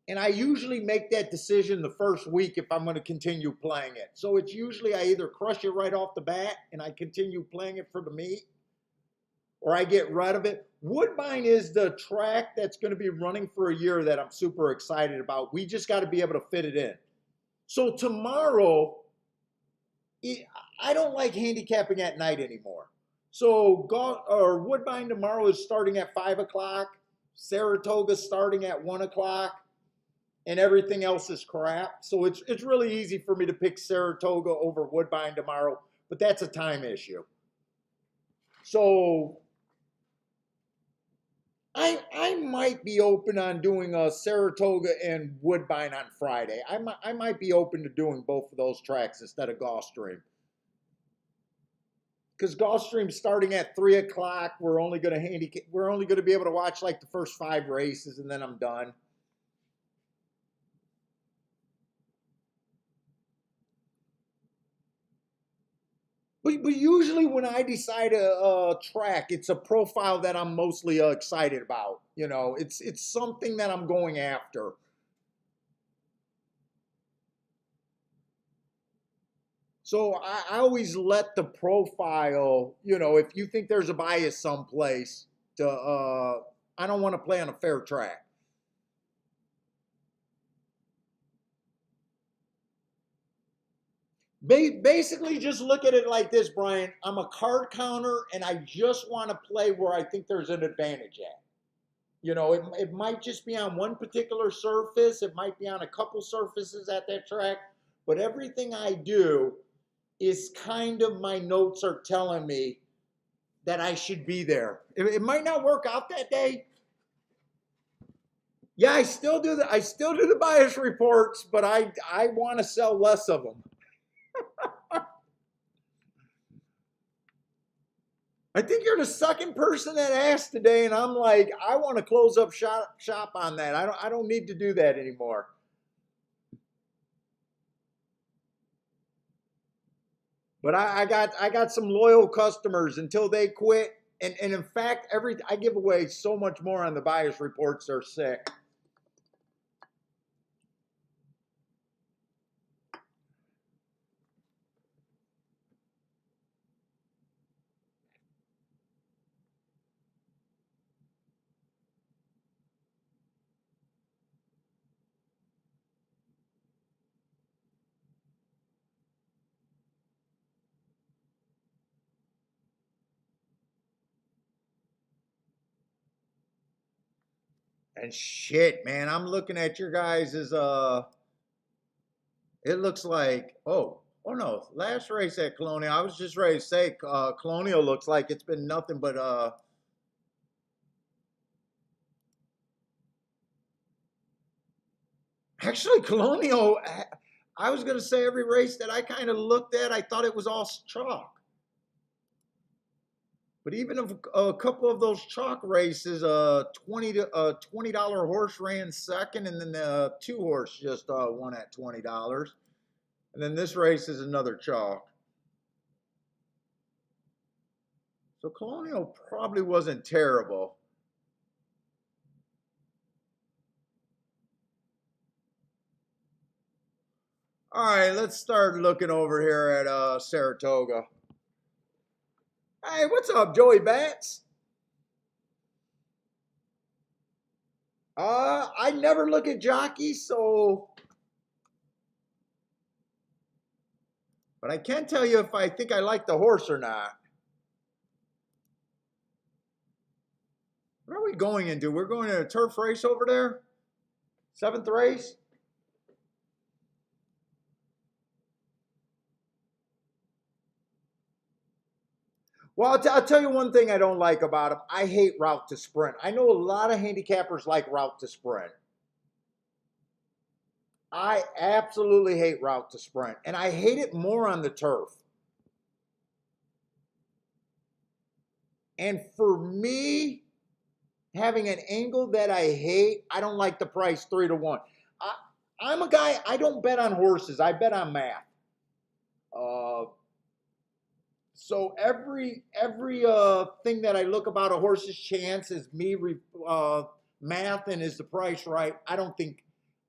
And I usually make that decision the first week if I'm going to continue playing it. So it's usually I either crush it right off the bat and I continue playing it for the meet, or I get rid of it. Woodbine is the track that's going to be running for a year that I'm super excited about. We just got to be able to fit it in. So tomorrow, I don't like handicapping at night anymore. So Woodbine tomorrow is starting at 5 o'clock. Saratoga starting at 1 o'clock. And everything else is crap. So it's really easy for me to pick Saratoga over Woodbine tomorrow, but that's a time issue. So I might be open on doing a Saratoga and Woodbine on Friday. I might be open to doing both of those tracks instead of Gulfstream. because Gulfstream's starting at 3 o'clock. We're only going to handicap. We're only going to be able to watch like the first 5 races, and then I'm done. But usually when I decide a track, it's a profile that I'm mostly excited about. You know, it's something that I'm going after. So I always let the profile, you know, if you think there's a bias someplace, I don't want to play on a fair track. Basically, just look at it like this, Brian. I'm a card counter, and I just want to play where I think there's an advantage at. You know, it might just be on one particular surface. It might be on a couple surfaces at that track. But everything I do is kind of my notes are telling me that I should be there. It might not work out that day. Yeah, I still do the bias reports, but I want to sell less of them. I think you're the second person that asked today, and I'm like, I want to close up shop on that. I don't need to do that anymore. But I got some loyal customers until they quit. And in fact, I give away so much more on the bias reports, they're sick. And shit, man, I'm looking at your guys' it looks like, oh no, last race at Colonial, I was just ready to say Colonial looks like it's been nothing but actually Colonial, I was gonna say every race that I kind of looked at, I thought it was all chalk. But even if a couple of those chalk races, $20 horse ran second, and then the 2 horse just won at $20. And then this race is another chalk. So Colonial probably wasn't terrible. All right, let's start looking over here at Saratoga. Hey, what's up, Joey Bats? I never look at jockeys, so. But I can tell you if I think I like the horse or not. What are we going into? We're going to a turf race over there? 7th race? Well, I'll tell you one thing I don't like about him. I hate route to sprint. I know a lot of handicappers like route to sprint. I absolutely hate route to sprint, and I hate it more on the turf. And for me, having an angle that I hate, I don't like the price 3-1. I'm a guy, I don't bet on horses. I bet on math. So every thing that I look about a horse's chance is me math and is the price right? I don't think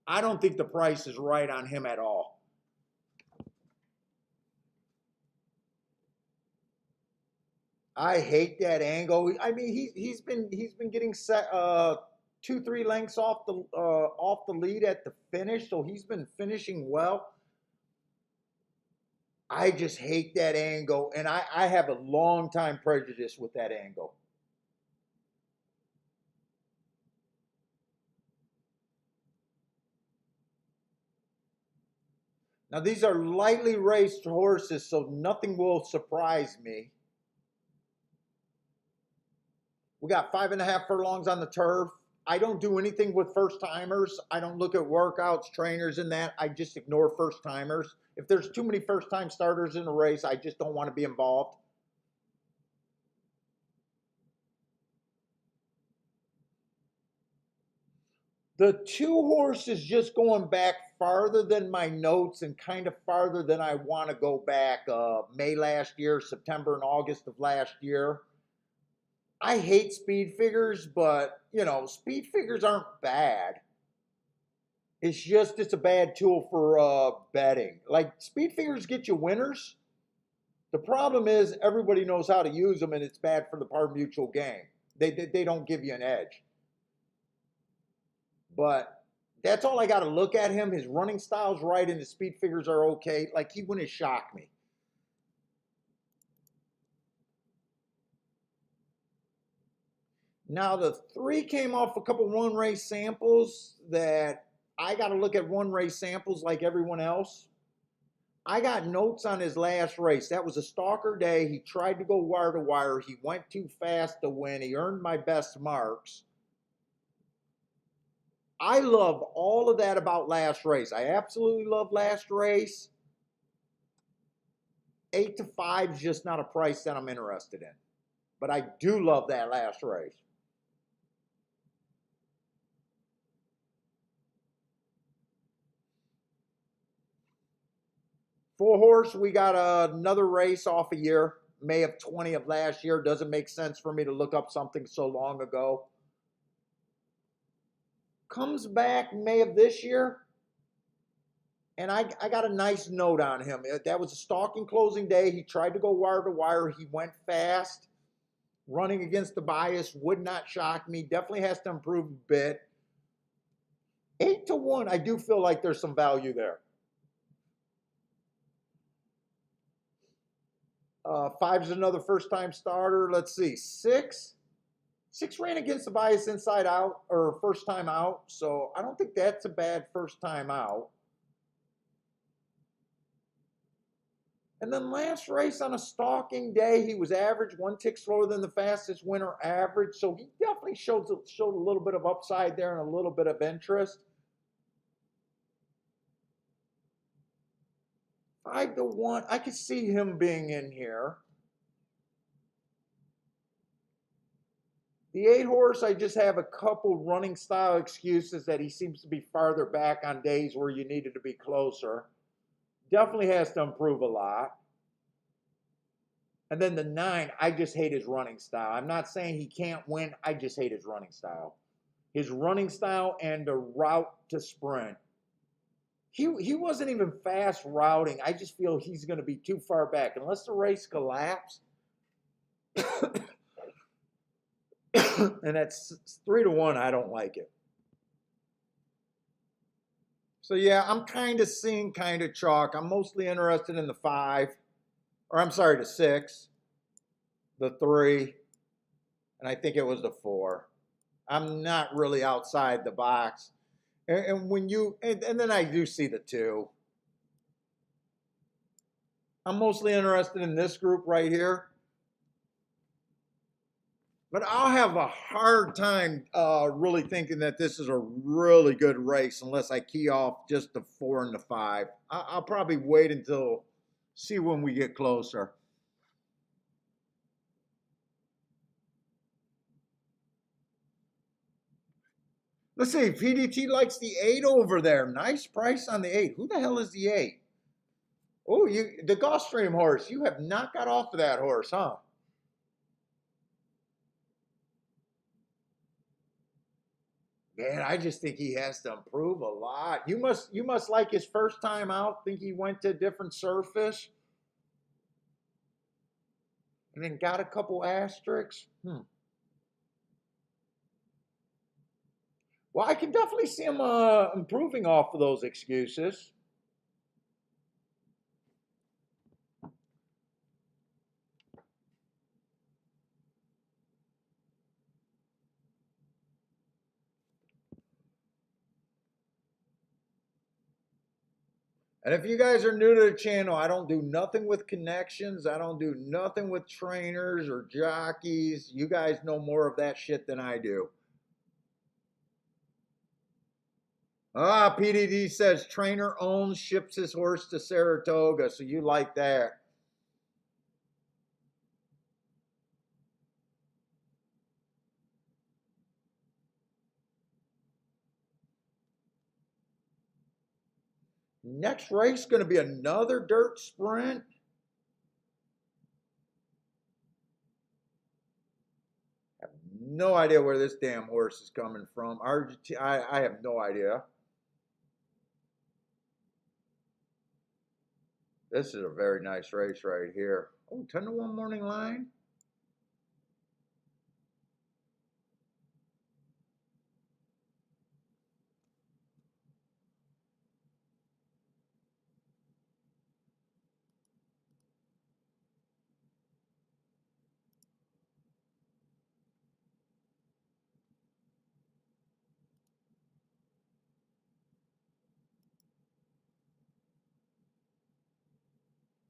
the price is right on him at all. I hate that angle. I mean, he's been getting set 2-3 lengths off the lead at the finish, so he's been finishing well. I just hate that angle, and I have a long time prejudice with that angle. Now, these are lightly raced horses, so nothing will surprise me. We got 5.5 furlongs on the turf. I don't do anything with first timers. I don't look at workouts, trainers, and that. I just ignore first timers. If there's too many first time starters in a race, I just don't want to be involved. The 2 horse is just going back farther than my notes and kind of farther than I want to go back. May last year, September and August of last year. I hate speed figures, but you know, speed figures aren't bad. It's just it's a bad tool for betting. Like speed figures get you winners. The problem is everybody knows how to use them, and it's bad for the par mutual game. They don't give you an edge. But that's all I got to look at him. His running style's right, and his speed figures are okay. Like he wouldn't shock me. Now the 3 came off a couple one race samples that I got to look at one race samples like everyone else. I got notes on his last race. That was a stalker day. He tried to go wire to wire. He went too fast to win. He earned my best marks. I love all of that about last race. I absolutely love last race. 8 to 5 is just not a price that I'm interested in. But I do love that last race. Four horse, we got another race off a year, May of 20 of last year. Doesn't make sense for me to look up something so long ago. Comes back May of this year, and I got a nice note on him. That was a stalking closing day. He tried to go wire to wire. He went fast. Running against the bias would not shock me. Definitely has to improve a bit. 8 to 1, I do feel like there's some value there. 5 is another first-time starter. Let's see, 6 ran against the bias inside out, or first time out, so I don't think that's a bad first time out. And then last race on a stalking day, he was average, 1 tick slower than the fastest winner average, so he definitely showed a little bit of upside there and a little bit of interest. 5 to 1, I could see him being in here. The 8 horse, I just have a couple running style excuses that he seems to be farther back on days where you needed to be closer. Definitely has to improve a lot. And then the 9, I just hate his running style. I'm not saying he can't win. I just hate his running style. His running style and the route to sprint. He wasn't even fast routing. I just feel he's going to be too far back. Unless the race collapsed. And that's 3 to 1. I don't like it. So yeah, I'm kind of seeing kind of chalk. I'm mostly interested in the 5, or I'm sorry, the 6, the 3, and I think it was the 4. I'm not really outside the box. And when you, and then I do see the 2. I'm mostly interested in this group right here. But I'll have a hard time really thinking that this is a really good race unless I key off just the 4 and the 5. I'll probably wait until, see when we get closer. Let's see, PDT likes the 8 over there. Nice price on the 8. Who the hell is the 8? Oh, the Gulfstream horse. You have not got off of that horse, huh? Man, I just think he has to improve a lot. You must like his first time out, think he went to a different surface. And then got a couple asterisks. Well, I can definitely see him improving off of those excuses. And if you guys are new to the channel, I don't do nothing with connections. I don't do nothing with trainers or jockeys. You guys know more of that shit than I do. Ah, PDD says trainer owns, ships his horse to Saratoga. So you like that. Next race going to be another dirt sprint. I have no idea where this damn horse is coming from. I have no idea. This is a very nice race right here. Oh, 10-1 morning line.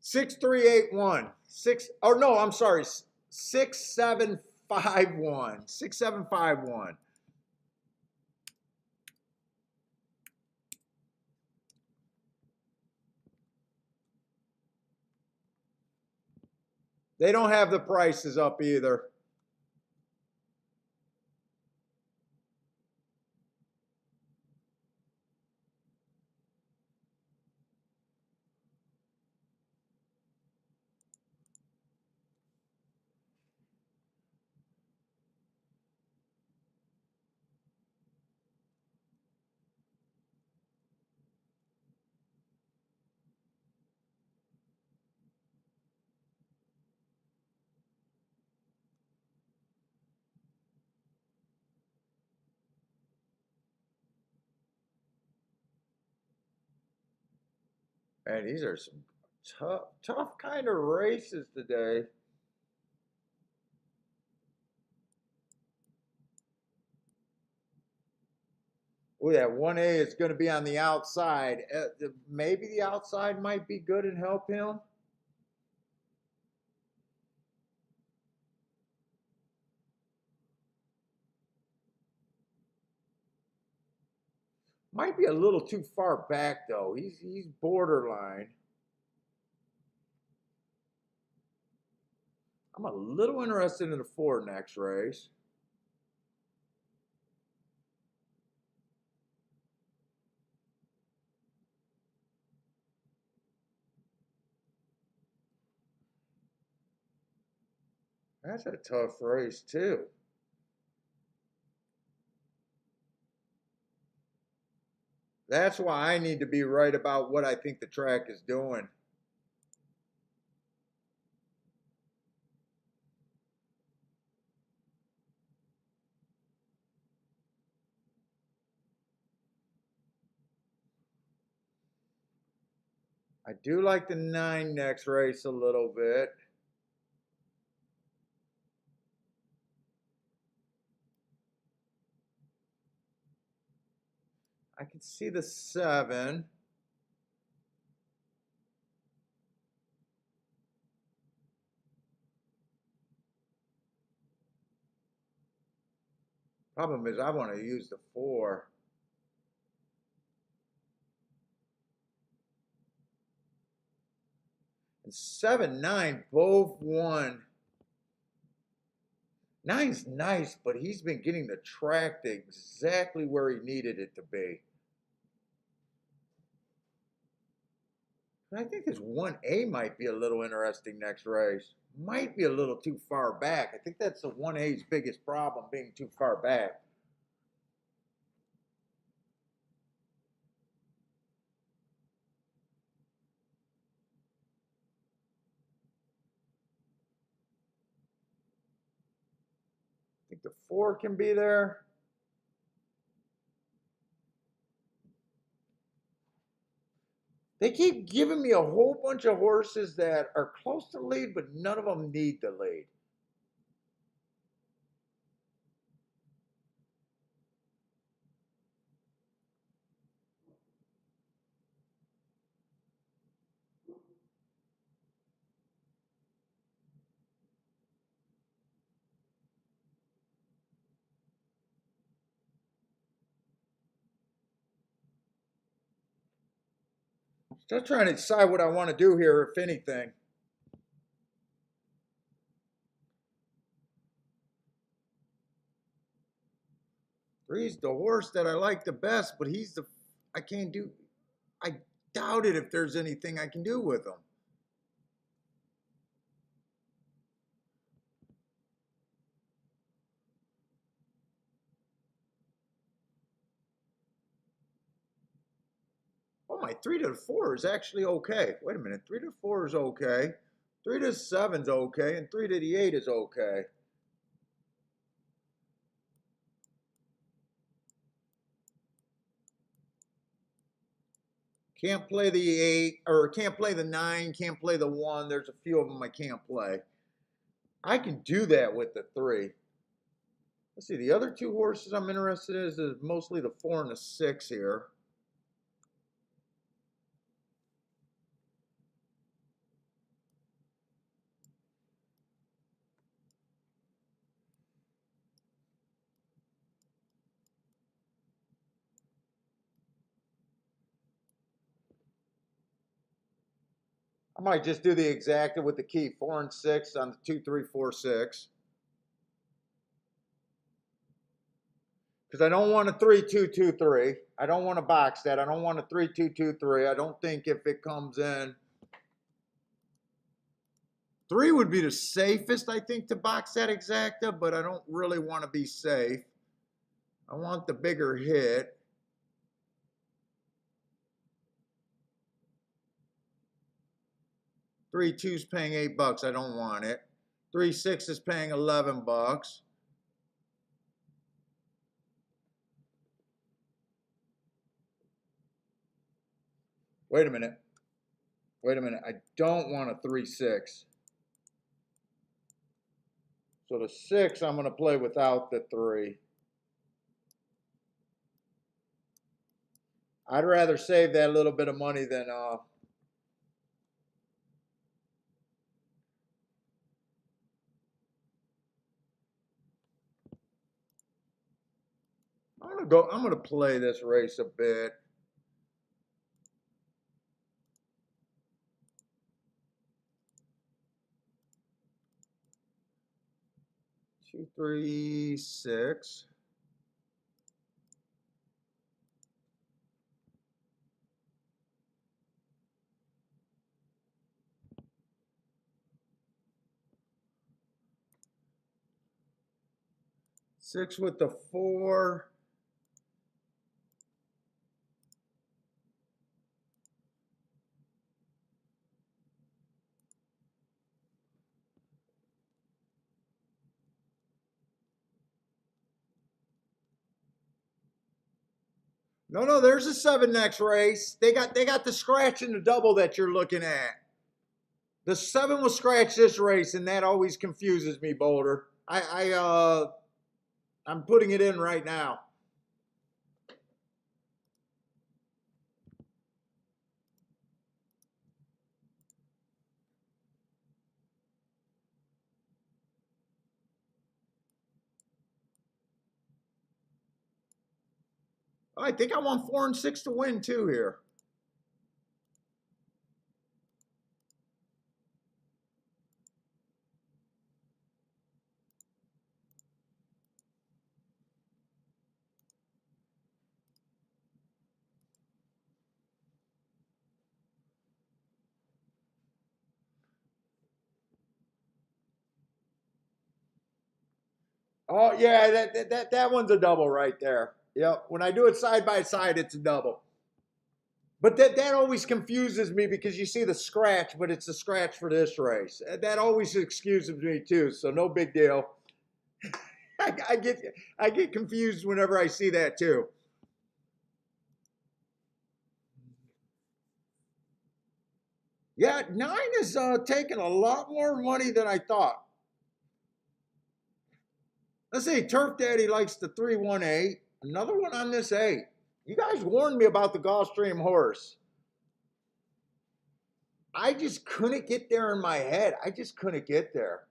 Six three eight one six. Oh no, I'm sorry. 6751. 6751. They don't have the prices up either. Man, these are some tough kind of races today. Oh, that 1A is going to be on the outside. Maybe the outside might be good and help him. Might be a little too far back though. He's borderline. I'm a little interested in the 4 next race. That's a tough race too. That's why I need to be right about what I think the track is doing. I do like the 9 next race a little bit. I can see the 7. Problem is I want to use the 4. And 7, 9 both won. 9's nice, but he's been getting the track to exactly where he needed it to be. I think this 1A might be a little interesting next race. Might be a little too far back. I think that's the 1A's biggest problem, being too far back. I think the 4 can be there. They keep giving me a whole bunch of horses that are close to the lead, but none of them need the lead. Still trying to decide what I want to do here, if anything. Three's the horse that I like the best, but he's the I can't do. I doubt it if there's anything I can do with them. Oh, my 3 to 4 is actually okay. Wait a minute, 3 to 4 is okay. 3 to 7 is okay, and 3 to the 8 is okay. Can't play the 8, or can't play the 9, can't play the 1. There's a few of them I can't play. I can do that with the 3. Let's see, the other 2 horses I'm interested in is mostly the 4 and the 6 here. I might just do the exacta with the key, 4 and 6 on the 2, 3, 4, 6. Because I don't want a 3, 2, 2, 3. I don't want to box that. I don't want a 3, 2, 2, 3. I don't think if it comes in. 3 would be the safest, I think, to box that exacta, but I don't really want to be safe. I want the bigger hit. 3, 2 is paying $8. I don't want it. 3, 6 is paying $11. Wait a minute. Wait a minute. I don't want a 3, 6. So the 6, I'm going to play without the 3. I'd rather save that little bit of money than I'm gonna play this race a bit. Two, 3, 6. Six with the 4. No, there's a 7 next race. They got the scratch and the double that you're looking at. The 7 will scratch this race, and that always confuses me, Boulder. I'm putting it in right now. I think I want 4 and 6 to win too here. Oh yeah, that one's a double right there. Yep. When I do it side by side, it's a double. But that always confuses me because you see the scratch, but it's a scratch for this race. That always excuses me too. So no big deal. I get confused whenever I see that too. Yeah, 9 is taking a lot more money than I thought. Let's see, Turf Daddy likes the 318. Another one on this 8. You guys warned me about the Gulfstream horse. I just couldn't get there in my head. I just couldn't get there.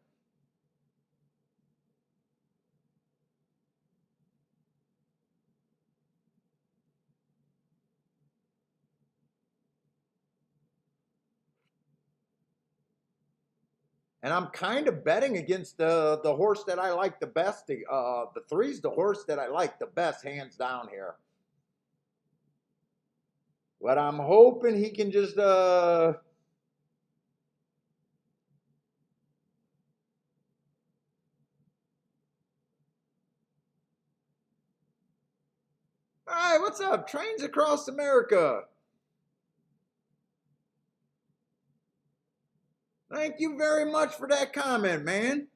And I'm kind of betting against the horse that I like the best. The 3's the horse that I like the best, hands down here. But I'm hoping he can just all right, what's up? Trains Across America. Thank you very much for that comment, man.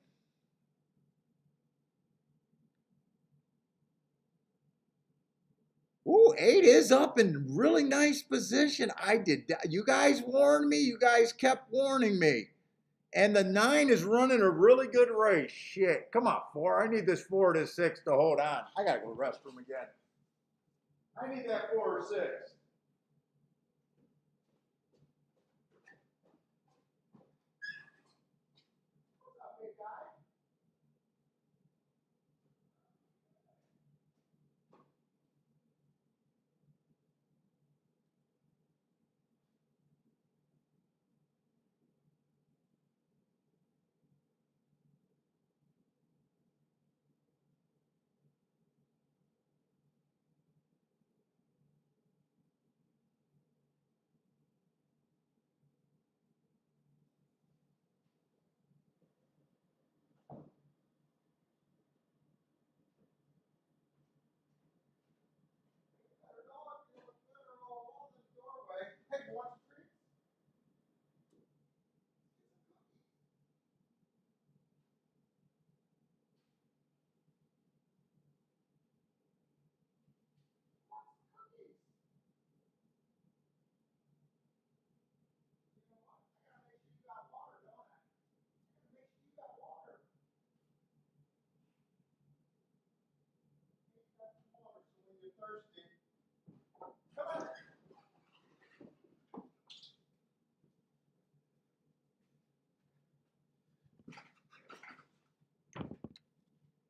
Ooh, 8 is up in really nice position. I did. You guys warned me. You guys kept warning me. And the 9 is running a really good race. Shit. Come on, 4. I need this 4 to 6 to hold on. I got to go to the restroom again. I need that 4 or 6.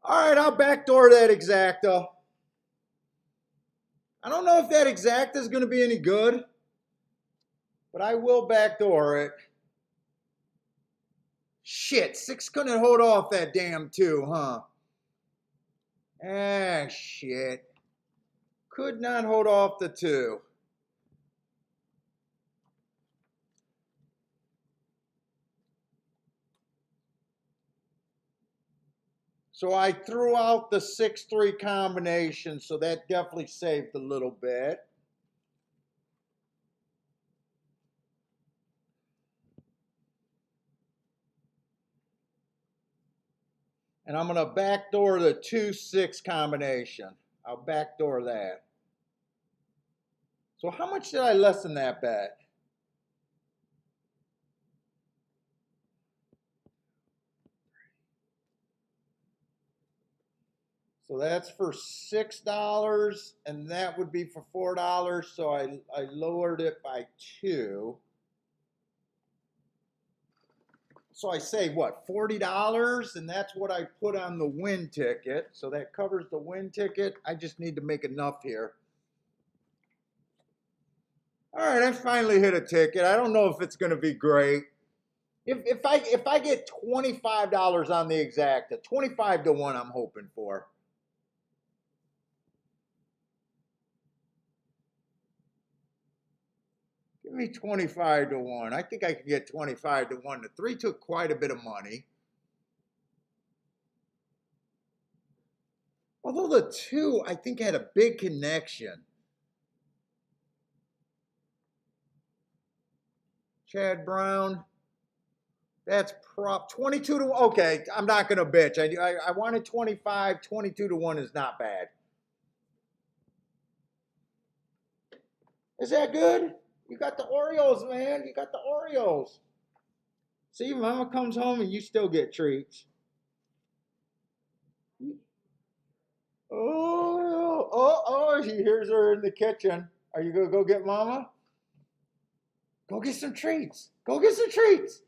All right, I'll backdoor that exacta. I don't know if that exacta is going to be any good, but I will backdoor it. Shit, 6 couldn't hold off that damn 2, huh? Ah, shit. Could not hold off the 2. So I threw out the 6-3 combination, so that definitely saved a little bit. And I'm going to backdoor the 2-6 combination. I'll backdoor that. So how much did I lessen that bet? So that's for $6, and that would be for $4. So I lowered it by 2. So I say what, $40, and that's what I put on the win ticket. So that covers the win ticket. I just need to make enough here. All right, I finally hit a ticket. I don't know if it's going to be great. If I get $25 on the exacta, 25 to 1 I'm hoping for. Give me 25 to 1. I think I can get 25 to 1. The 3 took quite a bit of money. Although the 2, I think, had a big connection. Chad Brown. That's prop 22 to 1. Okay, I'm not going to bitch. I wanted 25. 22 to 1 is not bad. Is that good? You got the Orioles, man. You got the Orioles. See, mama comes home and you still get treats. Oh, he hears her in the kitchen. Are you going to go get mama? Go get some treats. Go get some treats.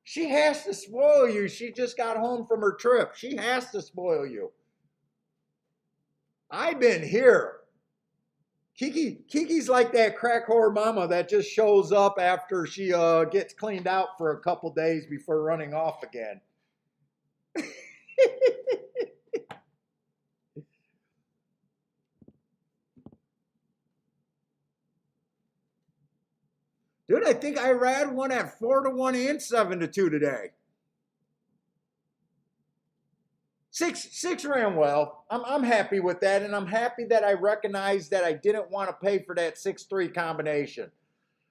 She has to spoil you. She just got home from her trip. She has to spoil you. I've been here. Kiki's like that crack whore mama that just shows up after she gets cleaned out for a couple days before running off again. think I ran one at 4-1 and 7-2 today. Six ran well. I'm happy with that, and I'm happy that I recognized that I didn't want to pay for that 6-3 combination.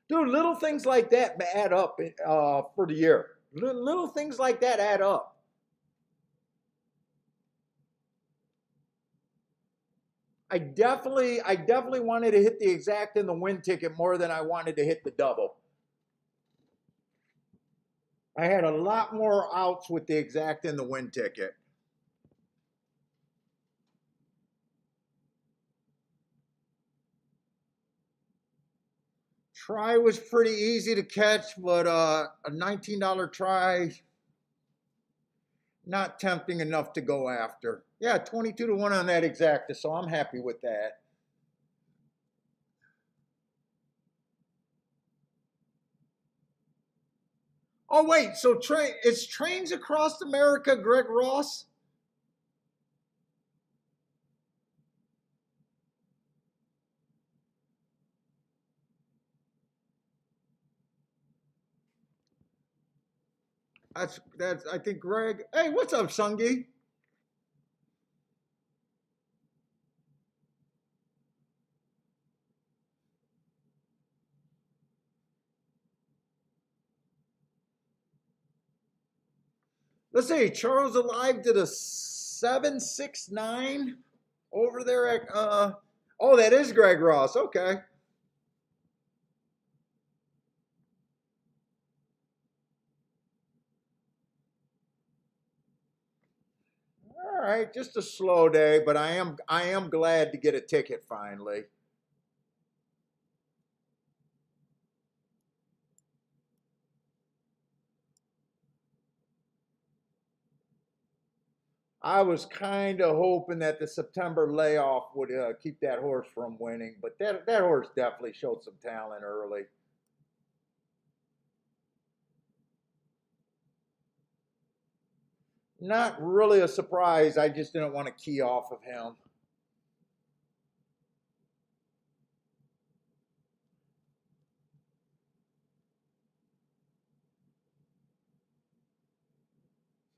Dude, little things like that add up for the year. Little things like that add up. I definitely wanted to hit the exact and the win ticket more than I wanted to hit the double. I had a lot more outs with the exact and the win ticket. Try was pretty easy to catch, but a $19 try, not tempting enough to go after. Yeah, 22-1 on that exacta, so I'm happy with that. Oh wait, so it's Trains Across America, Greg Ross? That's I think Greg. Hey, what's up, Sungi? Let's see, Charles Alive did a 769 over there at oh, that is Greg Ross. Okay. All right, just a slow day, but I am glad to get a ticket finally. I was kind of hoping that the September layoff would keep that horse from winning, but that horse definitely showed some talent early. Not really a surprise. I just didn't want to key off of him.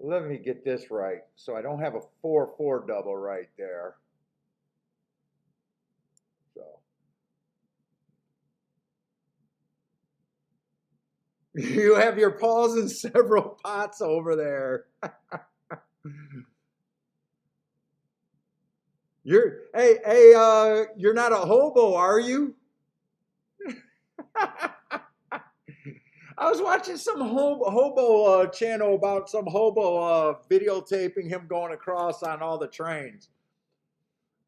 Let me get this right. So I don't have a 4-4 double right there. So you have your paws in several pots over there. You're not a hobo, are you? I was watching some hobo channel about some hobo videotaping him going across on all the trains.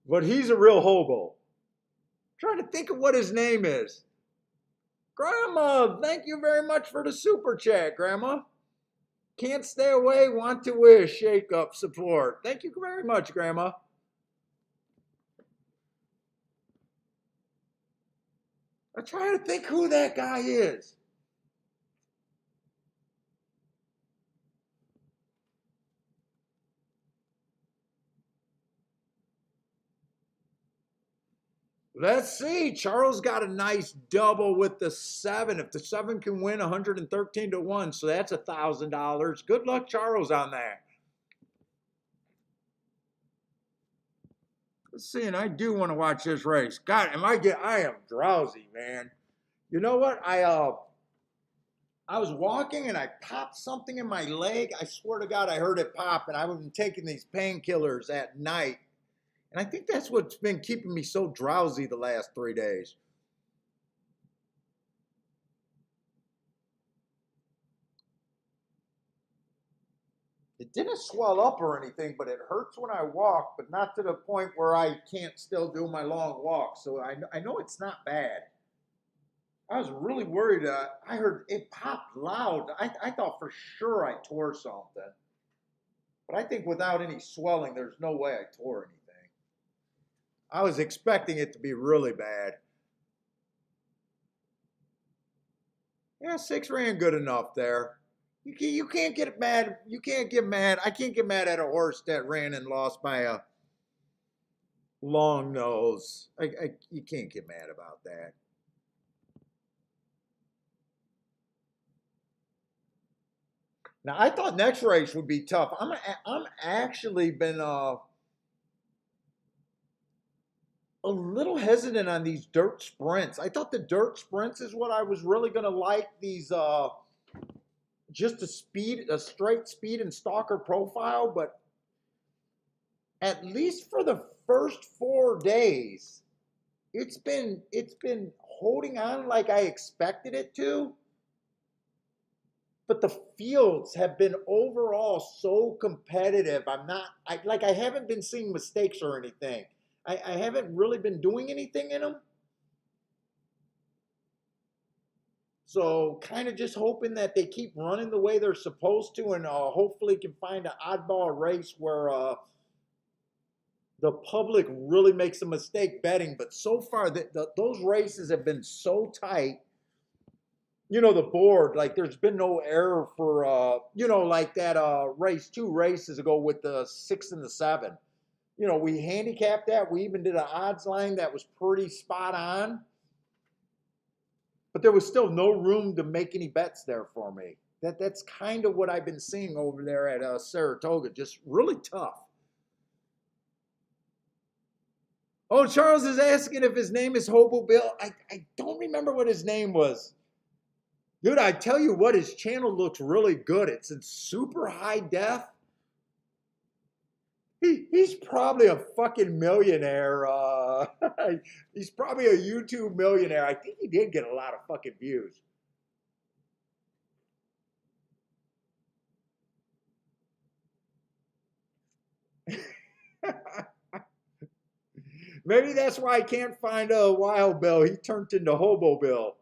But he's a real hobo. I'm trying to think of what his name is. Grandma, thank you very much for the super chat, Grandma. Can't stay away, want to wish, shake up support. Thank you very much, Grandma. I'm trying to think who that guy is. Let's see. Charles got a nice double with the 7. If the 7 can win 113-1, so that's $1,000. Good luck, Charles, on that. Let's see, and I do want to watch this race. God, I am drowsy, man. You know what? I was walking and I popped something in my leg. I swear to God, I heard it pop, and I've been taking these painkillers at night. And I think that's what's been keeping me so drowsy the last 3 days. It didn't swell up or anything, but it hurts when I walk, but not to the point where I can't still do my long walk. So I know it's not bad. I was really worried. I heard it popped loud. I thought for sure I tore something. But I think without any swelling, there's no way I tore anything. I was expecting it to be really bad. Yeah, 6 ran good enough there. You can't get mad. You can't get mad. I can't get mad at a horse that ran and lost by a long nose. You can't get mad about that. Now I thought next race would be tough. I'm actually been a little hesitant on these dirt sprints. I thought the dirt sprints is what I was really gonna like. These just a straight speed and stalker profile, but at least for the first 4 days, it's been holding on like I expected it to. But the fields have been overall so competitive. I haven't been seeing mistakes or anything. I haven't really been doing anything in them. So kind of just hoping that they keep running the way they're supposed to, and hopefully can find an oddball race where the public really makes a mistake betting. But so far, those races have been so tight. You know, the board, like there's been no error for, like that race 2 races ago with the 6 and the 7. You know, we handicapped that. We even did an odds line that was pretty spot on. But there was still no room to make any bets there for me. That's kind of what I've been seeing over there at Saratoga. Just really tough. Oh, Charles is asking if his name is Hobo Bill. I don't remember what his name was. Dude, I tell you what, his channel looks really good. It's in super high def. He's probably a fucking millionaire. He's probably a YouTube millionaire. I think he did get a lot of fucking views. Maybe that's why I can't find a Wild Bill. He turned into Hobo Bill.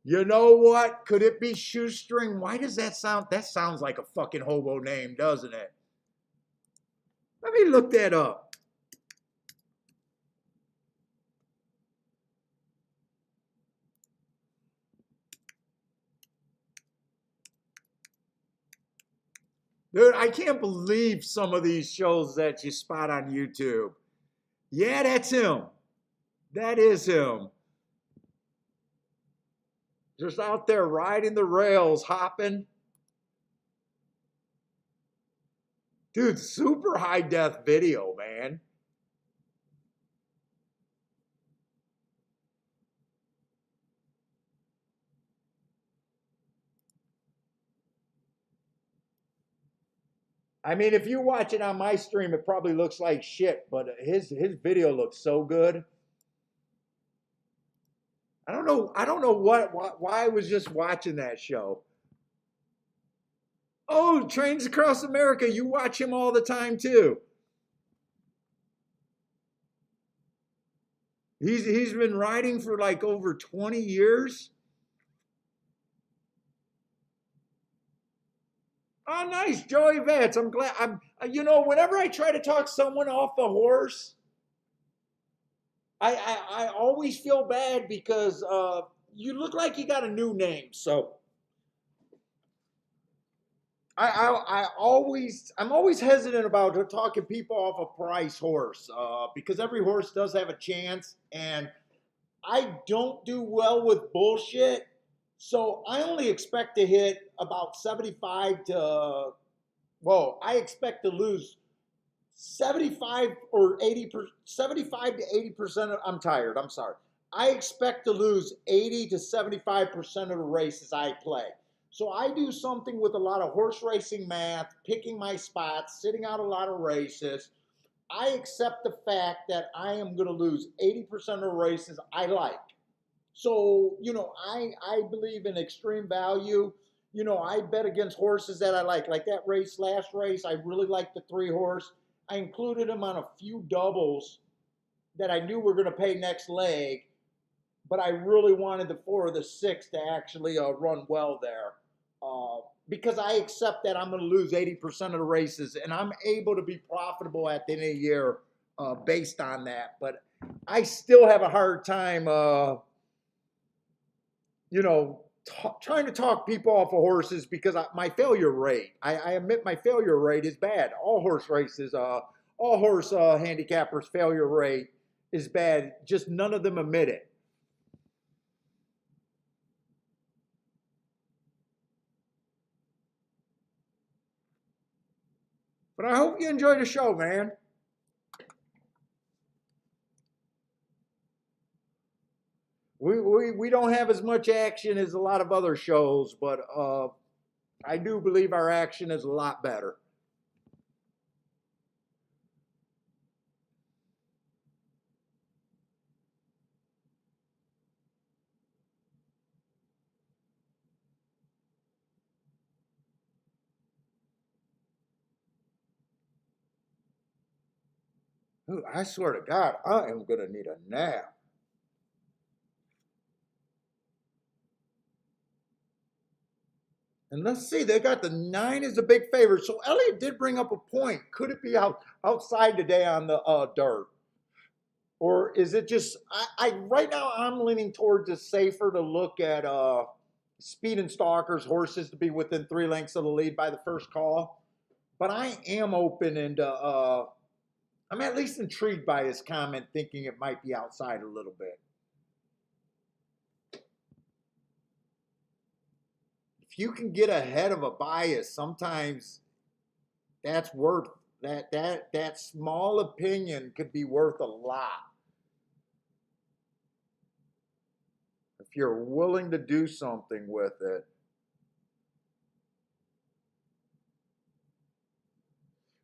You know what? Could it be Shoestring? Why does that sound? That sounds like a fucking hobo name, doesn't it? Let me look that up. Dude, I can't believe some of these shows that you spot on YouTube. Yeah, that's him. That is him. Just out there riding the rails, hopping. Dude, super high def video, man. I mean, if you watch it on my stream, it probably looks like shit, but his video looks so good. I don't know why I was just watching that show. Oh, Trains Across America, you watch him all the time too. He's been riding for like over 20 years. Oh, nice, Joey Vance. I'm glad. Whenever I try to talk someone off the horse, I always feel bad because you look like you got a new name. So I'm always hesitant about talking people off a price horse because every horse does have a chance, and I don't do well with bullshit. So I only expect to hit about 75 to, well, I expect to lose 75 or 80, 75 to 80% of, I'm tired, I'm sorry. I expect to lose 80 to 75% of the races I play. So I do something with a lot of horse racing math, picking my spots, sitting out a lot of races. I accept the fact that I am going to lose 80% of the races I like. So, I believe in extreme value. I bet against horses that I like that last race, I really liked the 3-horse. I included him on a few doubles that I knew were going to pay next leg, but I really wanted the 4 or the 6 to actually run well there. Because I accept that I'm going to lose 80% of the races, and I'm able to be profitable at the end of the year based on that. But I still have a hard time trying to talk people off of horses because my failure rate, I admit my failure rate is bad. All horse races, all horse handicappers' failure rate is bad. Just none of them admit it. But I hope you enjoy the show, man. We don't have as much action as a lot of other shows, but I do believe our action is a lot better. Dude, I swear to God, I am going to need a nap. And let's see, they got the 9 as a big favorite. So Elliott did bring up a point. Could it be outside today on the dirt? Or is it just, I right now I'm leaning towards it's safer to look at speed and stalkers, horses to be within 3 lengths of the lead by the first call. But I am open and I'm at least intrigued by his comment, thinking it might be outside a little bit. If you can get ahead of a bias, sometimes that's worth that small opinion could be worth a lot. If you're willing to do something with it.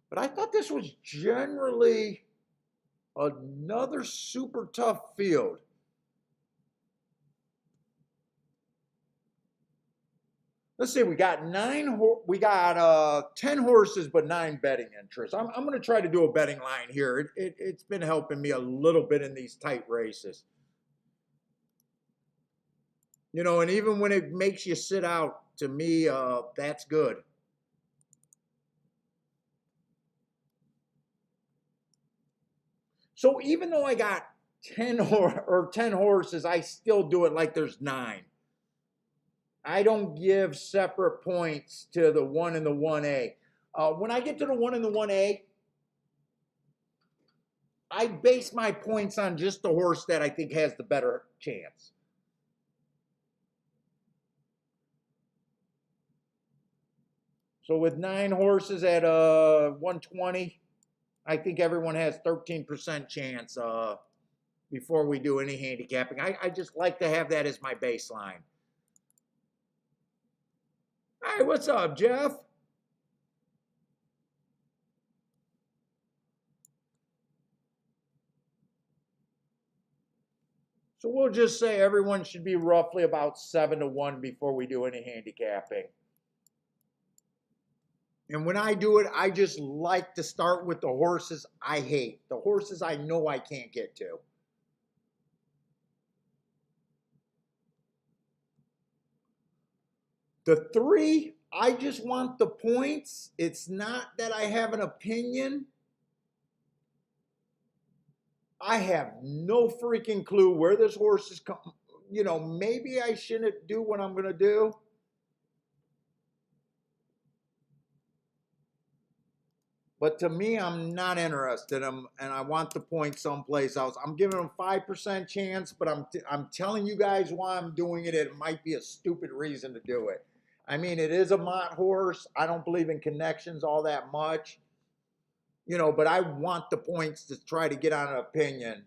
But I thought this was generally another super tough field. Let's see, we got 10 horses, but 9 betting interests. I'm going to try to do a betting line here. It's been helping me a little bit in these tight races. You know, and even when it makes you sit out, to me, that's good. So even though I got 10 horses, I still do it like there's 9. I don't give separate points to the 1 and the 1A. When I get to the 1 and the 1A, I base my points on just the horse that I think has the better chance. So with 9 horses at 120, I think everyone has 13% chance before we do any handicapping. I just like to have that as my baseline. Hi, what's up, Jeff? So we'll just say everyone should be roughly about 7-1 before we do any handicapping. And when I do it, I just like to start with the horses I hate, the horses I know I can't get to. The 3, I just want the points. It's not that I have an opinion. I have no freaking clue where this horse is coming. You know, maybe I shouldn't do what I'm going to do. But to me, I'm not interested. And I want the point someplace else. I'm giving them 5% chance, but I'm telling you guys why I'm doing it. It might be a stupid reason to do it. I mean, it is a mott horse. I don't believe in connections all that much. You know, but I want the points to try to get on an opinion.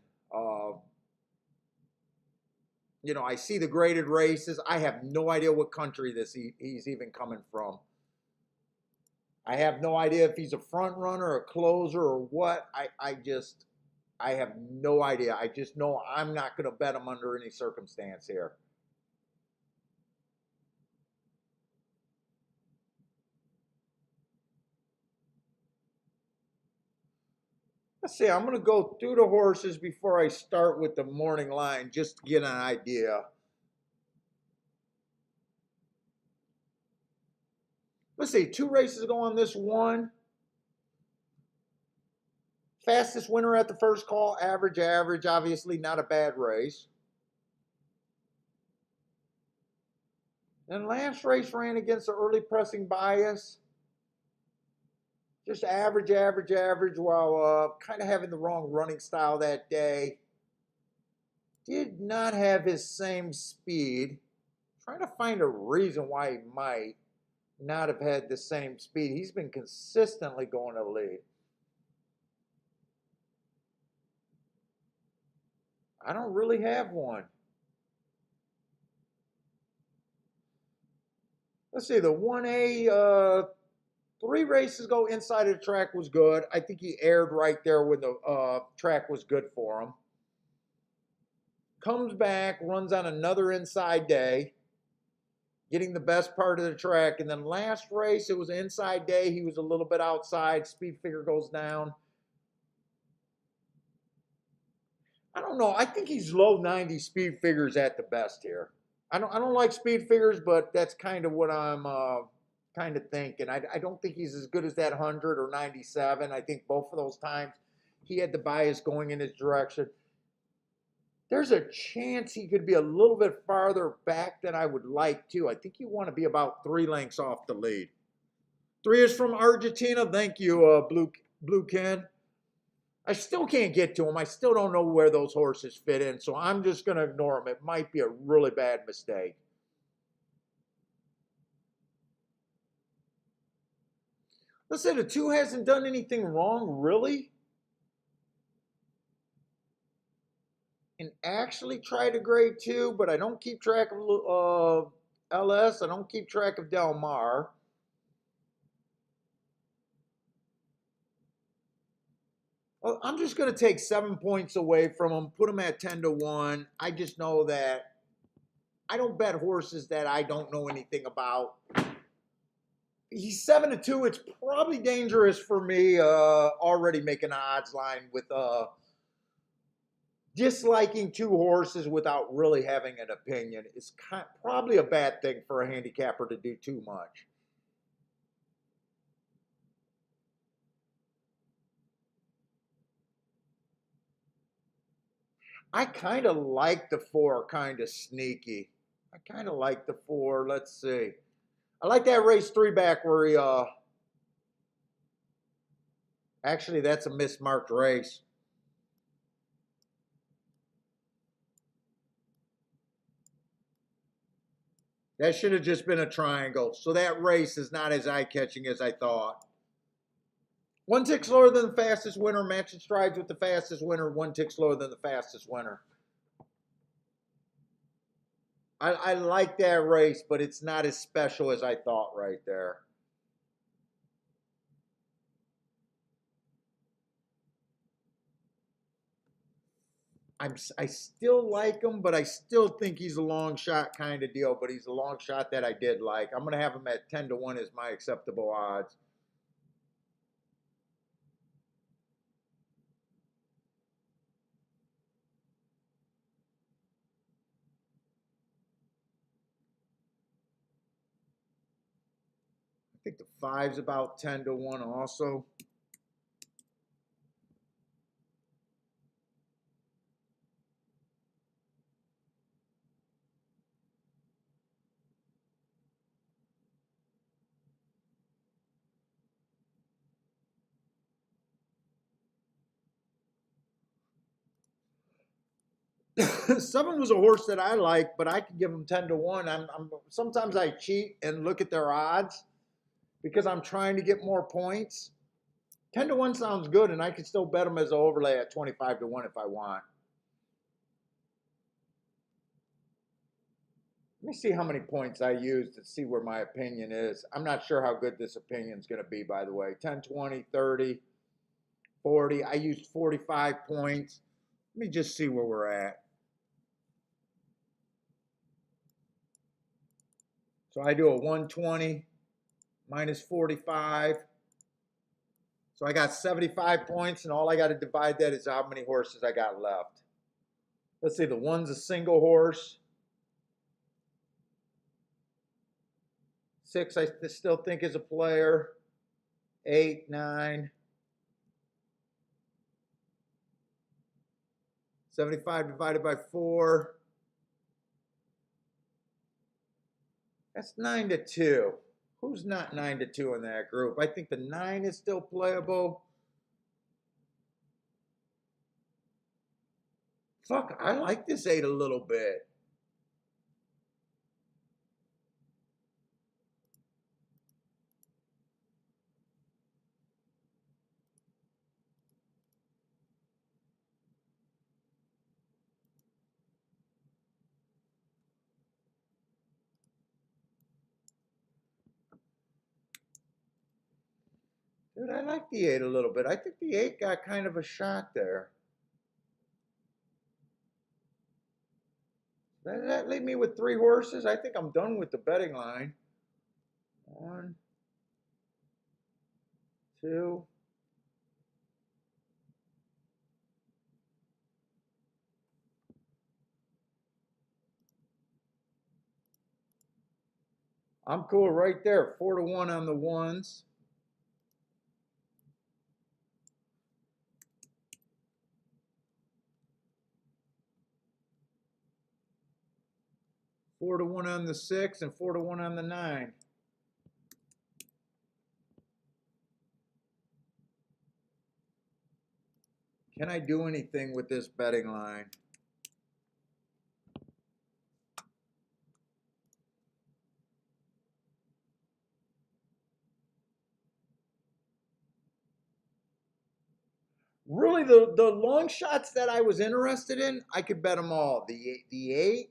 You know, I see the graded races. I have no idea what country he's even coming from. I have no idea if he's a front runner, a closer, or what. I have no idea. I just know I'm not going to bet him under any circumstance here. Let's see, I'm going to go through the horses before I start with the morning line, just to get an idea. Let's see, 2 races go on this one. Fastest winner at the first call, average, obviously not a bad race. And last race ran against the early pressing bias. Just average, while kind of having the wrong running style that day. Did not have his same speed. Trying to find a reason why he might. not have had the same speed. He's been consistently going to the lead. I don't really have one. Let's see, the 1A, 3 races ago, inside of the track was good. I think he aired right there when the track was good for him. Comes back, runs on another inside day, getting the best part of the track. And then last race, it was an inside day. He was a little bit outside. Speed figure goes down. I don't know. I think he's low 90 speed figures at the best here. I don't like speed figures, but that's kind of what I'm kind of thinking. I don't think he's as good as that 100 or 97. I think both of those times he had the bias going in his direction. There's a chance he could be a little bit farther back than I would like to. I think you want to be about 3 lengths off the lead. 3 is from Argentina. Thank you, Blue Ken. I still can't get to him. I still don't know where those horses fit in, so I'm just going to ignore them. It might be a really bad mistake. Let's say the 2 hasn't done anything wrong, really. And actually tried a grade 2, but I don't keep track of LS. I don't keep track of Del Mar. Well, I'm just going to take 7 points away from him, put him at 10-1. I just know that I don't bet horses that I don't know anything about. He's 7-2. It's probably dangerous for me already making an odds line with disliking 2 horses without really having an opinion. It's probably a bad thing for a handicapper to do too much. I kind of like the 4, kind of sneaky. I kind of like the 4. Let's see. I like that race 3 back where he, actually, that's a mismarked race. That should have just been a triangle. So that race is not as eye-catching as I thought. 1 tick slower than the fastest winner. Matching strides with the fastest winner. 1 tick slower than the fastest winner. I like that race, but it's not as special as I thought right there. I still like him, but I still think he's a long shot kind of deal. But he's a long shot that I did like. I'm going to have him at 10-1 as my acceptable odds. I think the 5's about 10-1 also. Seven was a horse that I like, but I could give him 10-1. Sometimes I cheat and look at their odds because I'm trying to get more points. 10-1 sounds good, and I can still bet him as an overlay at 25-1 if I want. Let me see how many points I used to see where my opinion is. I'm not sure how good this opinion is going to be, by the way. 10, 20, 30, 40. I used 45 points. Let me just see where we're at. So I do a 120 minus 45. So I got 75 points, and all I got to divide that is how many horses I got left. Let's see, the 1's a single horse. 6 I still think is a player. 8, 9. 75 divided by 4. That's 9-2. Who's not 9-2 in that group? I think the 9 is still playable. Fuck, I like this 8 a little bit. Dude, I like the 8 a little bit. I think the 8 got kind of a shot there. Does that leave me with 3 horses? I think I'm done with the betting line. 1, 2. I'm cool right there. 4 to 1 on the ones. Four to 1 on the 6 and 4 to 1 on the 9. Can I do anything with this betting line? Really, the long shots that I was interested in, I could bet them all. The 8,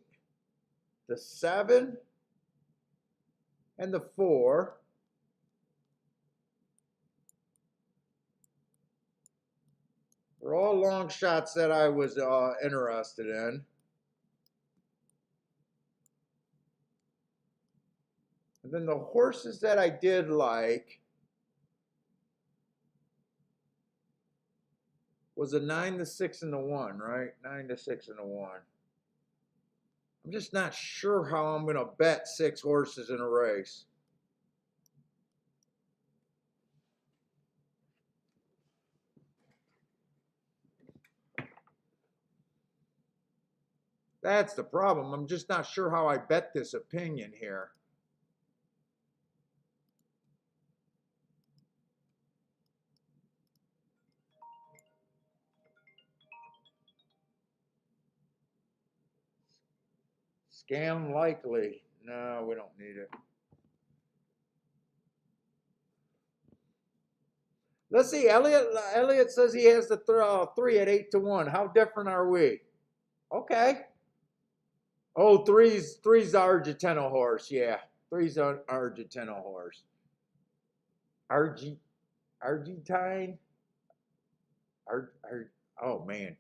the 7, and the 4. They're all long shots that I was interested in. And then the horses that I did like was a 9, the 6, and the 1, right? 9, the 6, and the 1. I'm just not sure how I'm going to bet 6 horses in a race. That's the problem. I'm just not sure how I bet this opinion here. Scam likely. No, we don't need it. Let's see. Elliot says he has the 3 at 8 to 1. How different are we? Okay. Oh, three's Argentino horse. Yeah, 3's Argentino horse. Argentine. Oh man.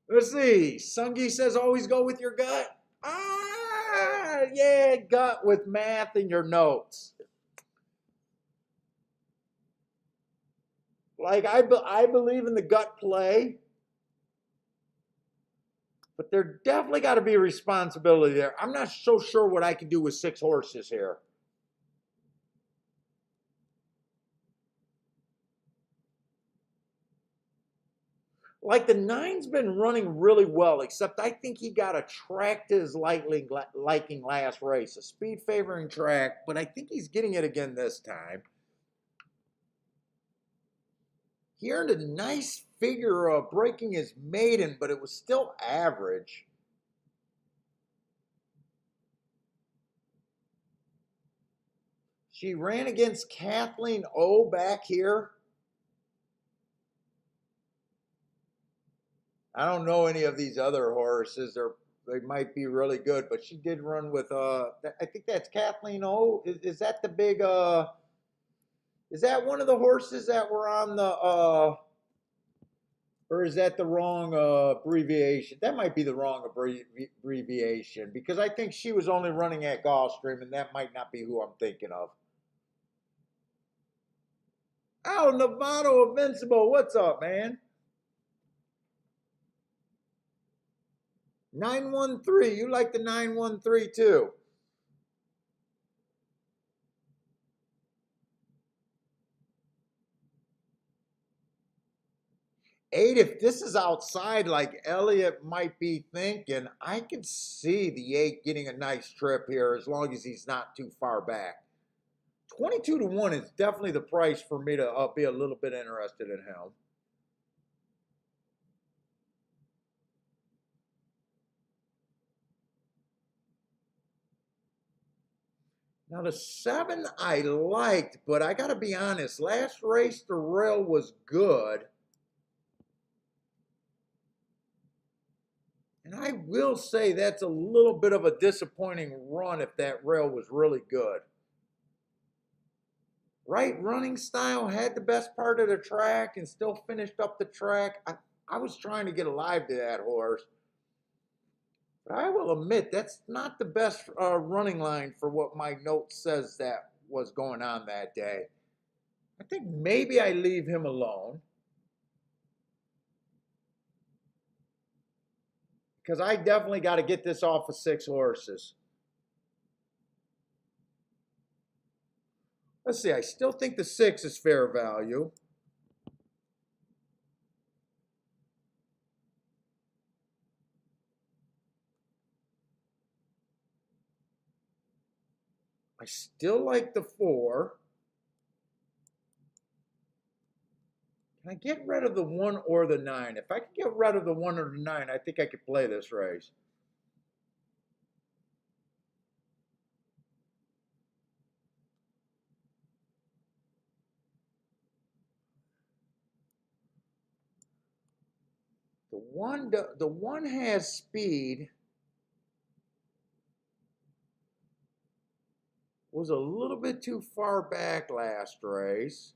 Let's see. Sungi says always go with your gut. Ah, yeah, gut with math in your notes. Like I believe in the gut play, but there definitely got to be a responsibility there. I'm not so sure what I can do with 6 horses here. Like the 9's been running really well, except I think he got a track to his liking last race, a speed favoring track, but I think he's getting it again this time. He earned a nice figure of breaking his maiden, but it was still average. She ran against Kathleen O back here. I don't know any of these other horses. They might be really good, but she did run with I think that's Kathleen O. Is that the big is that one of the horses that were on the or is that the wrong abbreviation? That might be the wrong abbreviation because I think she was only running at Gulfstream, and that might not be who I'm thinking of. Oh, Novato Invincible, what's up, man? 913, you like the 913 too. 8, if this is outside like Elliot might be thinking, I could see the 8 getting a nice trip here as long as he's not too far back. 22 to 1 is definitely the price for me to be a little bit interested in him. Now the 7 I liked, but I got to be honest, last race the rail was good. And I will say that's a little bit of a disappointing run if that rail was really good. Right running style, had the best part of the track and still finished up the track. I was trying to get alive to that horse. But I will admit, that's not the best running line for what my note says that was going on that day. I think maybe I leave him alone. Because I definitely got to get this off of 6 horses. Let's see, I still think the 6 is fair value. I still like the 4. Can I get rid of the 1 or the 9? If I can get rid of the 1 or the 9, I think I could play this race. The one has speed. Was a little bit too far back last race.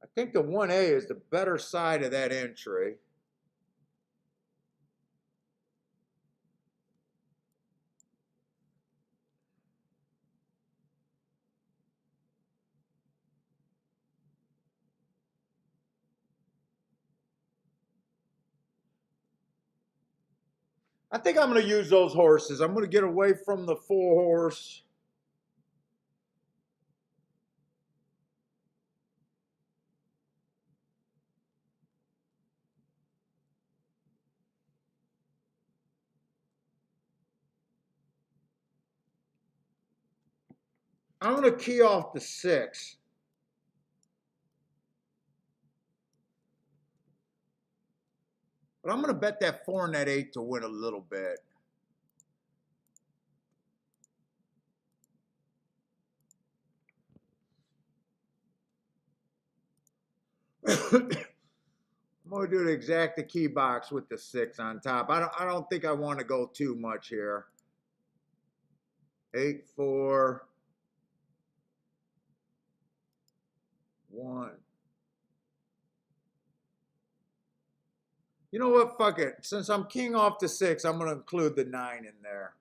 I think the 1A is the better side of that entry. I think I'm going to use those horses. I'm going to get away from the 4 horse. I'm going to key off the 6. But I'm going to bet that 4 and that 8 to win a little bit. I'm going to do the exact key box with the 6 on top. I don't think I want to go too much here. 8, 4, 1. You know what? Fuck it. Since I'm king off the 6, I'm going to include the 9 in there.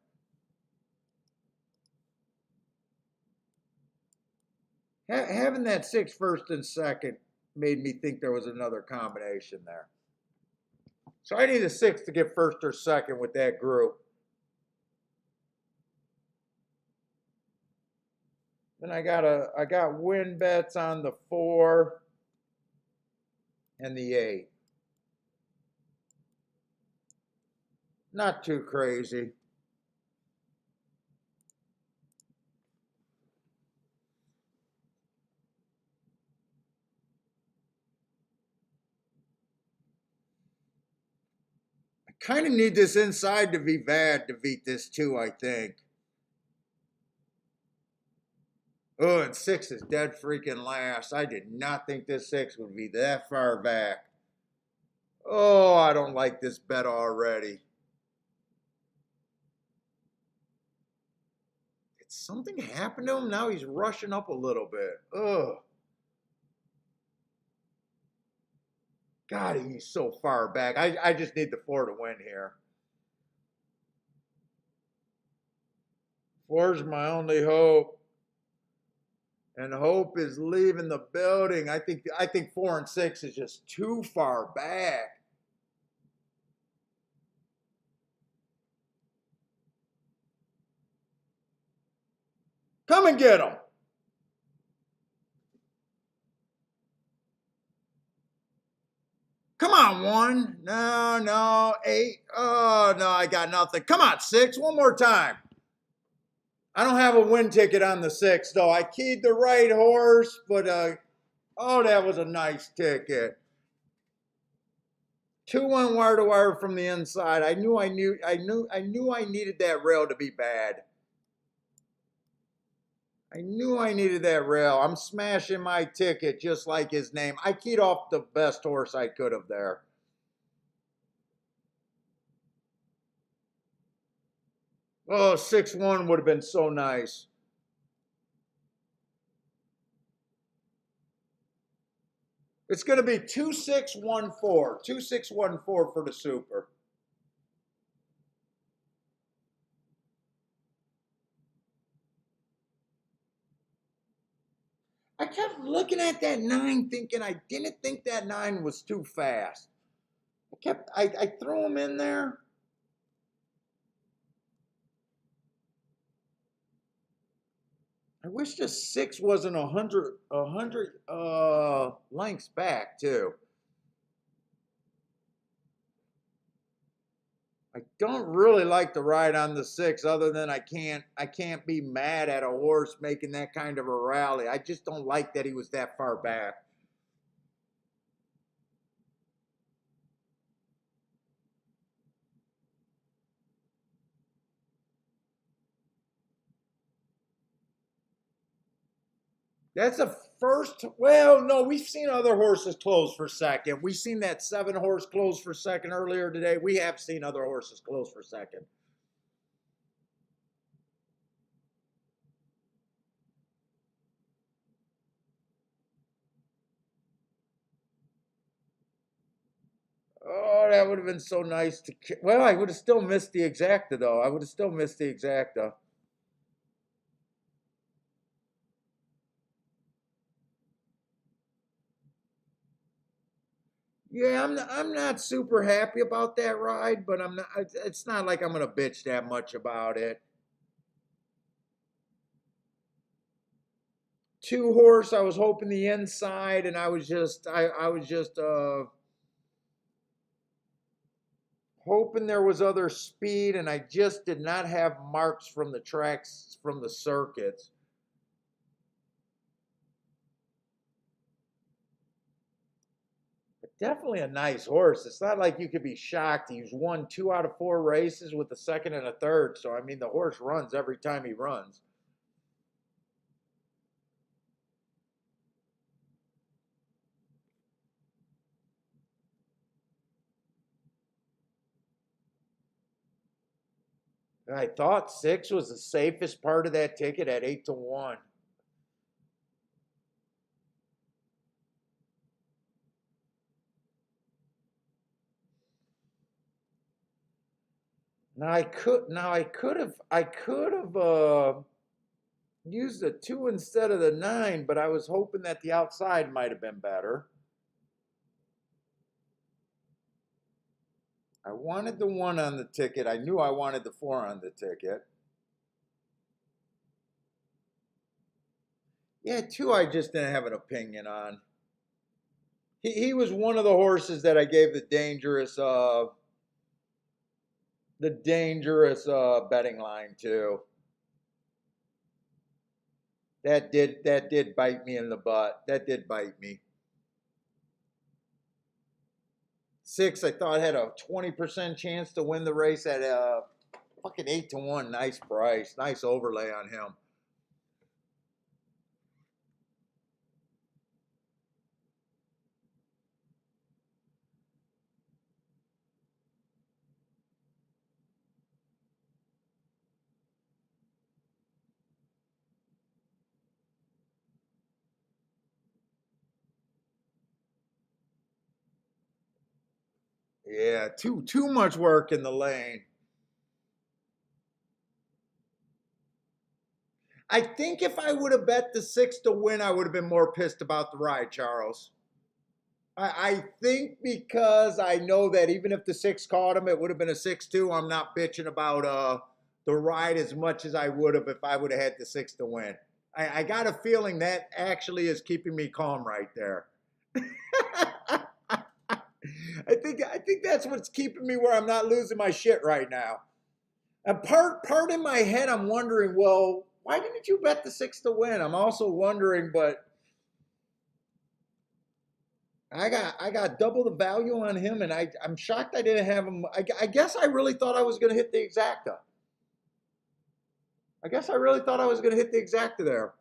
Having that 6 first and second made me think there was another combination there. So I need a 6 to get first or second with that group. Then I got win bets on the 4 and the 8. Not too crazy. I kind of need this inside to be bad to beat this too, I think. Oh, and 6 is dead freaking last. I did not think this 6 would be that far back. Oh, I don't like this bet already. Did something happen to him? Now he's rushing up a little bit. Ugh. God, he's so far back. I just need the 4 to win here. 4's my only hope. And hope is leaving the building. I think 4 and 6 is just too far back. Come and get him. Come on, 1. No, 8. Oh, no, I got nothing. Come on, 6. One more time. I don't have a win ticket on the 6, though. I keyed the right horse, but, oh, that was a nice ticket. 2 went wire to wire from the inside. I knew I needed that rail to be bad. I knew I needed that rail. I'm smashing my ticket just like his name. I keyed off the best horse I could have there. Oh, 6-1 would have been so nice. It's going to be 2614. 2614 for the super. I kept looking at that 9 thinking I didn't think that 9 was too fast. I threw him in there. I wish the 6 wasn't a hundred lengths back too. I don't really like the ride on the 6 other than I can't be mad at a horse making that kind of a rally. I just don't like that he was that far back. That's a first. Well, no, we've seen other horses close for second. We've seen that 7 horse close for second earlier today. We have seen other horses close for second. Oh, that would have been so nice to. Well, I would have still missed the exacta though. I would have still missed the exacta. Yeah, I'm not super happy about that ride, but I'm not. It's not like I'm gonna bitch that much about it. 2 horse, I was hoping the inside, and I was just hoping there was other speed, and I just did not have marks from the tracks from the circuits. But definitely a nice horse. It's not like you could be shocked. He's won 2 out of 4 races with a second and a third. So I mean, the horse runs every time he runs. I thought 6 was the safest part of that ticket at 8-1. I could have used a 2 instead of the 9, but I was hoping that the outside might have been better. I wanted the 1 on the ticket. I knew I wanted the 4 on the ticket. Yeah, 2 I just didn't have an opinion on. He was one of the horses that I gave the dangerous betting line to. That did bite me in the butt. That did bite me. 6 I thought had a 20% chance to win the race at fucking 8-1. Nice price. Nice overlay on him. Yeah, too much work in the lane. I think if I would have bet the 6 to win, I would have been more pissed about the ride, Charles. I think because I know that even if the 6 caught him, it would have been a 6-2. I'm not bitching about the ride as much as I would have if I would have had the 6 to win. I got a feeling that actually is keeping me calm right there. I think that's what's keeping me where I'm not losing my shit right now. And part in my head, I'm wondering, well, why didn't you bet the 6 to win? I'm also wondering, but I got double the value on him, and I'm shocked I didn't have him. I guess I really thought I was going to hit the exacta. I guess I really thought I was going to hit the exacta there.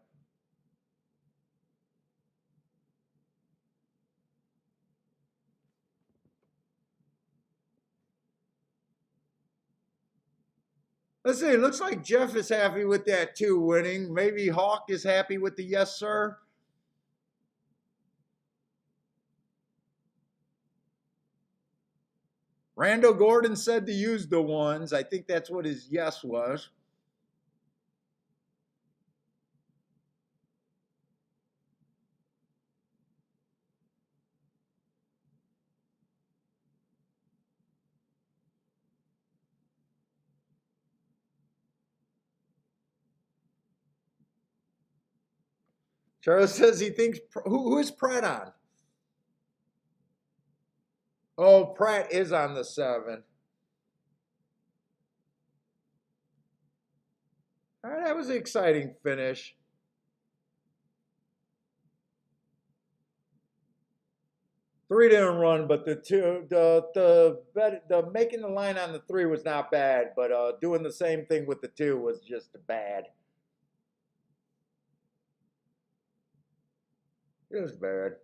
Let's see. It looks like Jeff is happy with that 2 winning. Maybe Hawk is happy with the yes, sir. Randall Gordon said to use the ones. I think that's what his yes was. Charles says he thinks, who is Pratt on? Oh, Pratt is on the 7. All right, that was an exciting finish. Three didn't run, but the making the line on the 3 was not bad, but doing the same thing with the 2 was just bad. It was bad.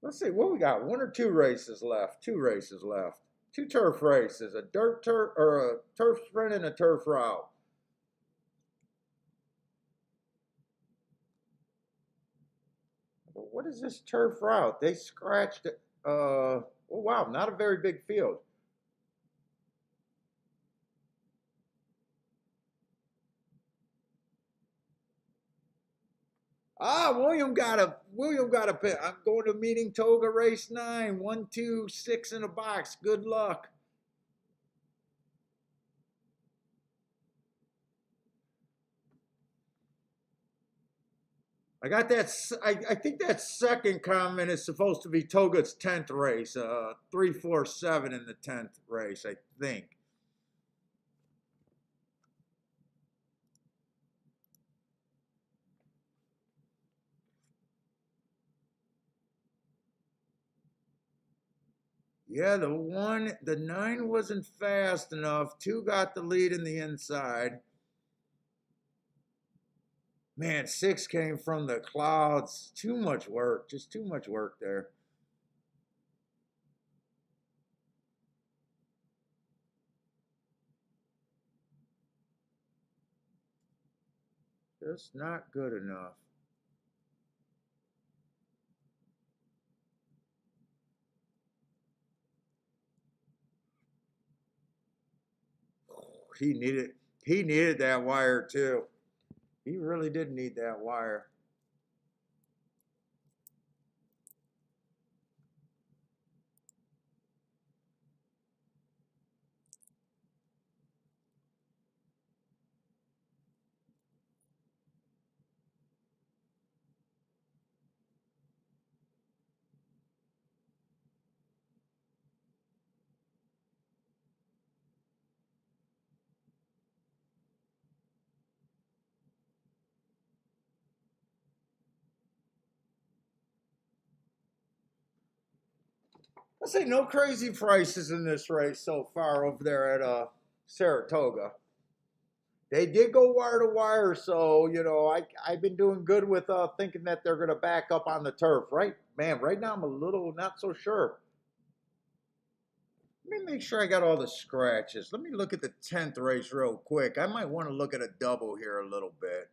Let's see what we got. 1 or 2 races left. 2 races left. 2 turf races, a turf or a turf sprint and a turf route. What is this turf route? They scratched it. Oh wow, not a very big field. Ah, William got a pit. I'm going to meeting Toga race 9. 1, 2, 6 in a box. Good luck. I got that. I think that second comment is supposed to be Toga's 10th race. 3, 4, 7 in the 10th race, I think. Yeah, the 9 wasn't fast enough. 2 got the lead in the inside. Man, 6 came from the clouds. Too much work. Just too much work there. Just not good enough. He needed that wire too. He really did need that wire. Let's say no crazy prices in this race so far over there at Saratoga. They did go wire to wire, so you know I've been doing good with thinking that they're gonna back up on the turf, right? Man, right now I'm a little not so sure. Let me make sure I got all the scratches. Let me look at the 10th race real quick. I might want to look at a double here a little bit.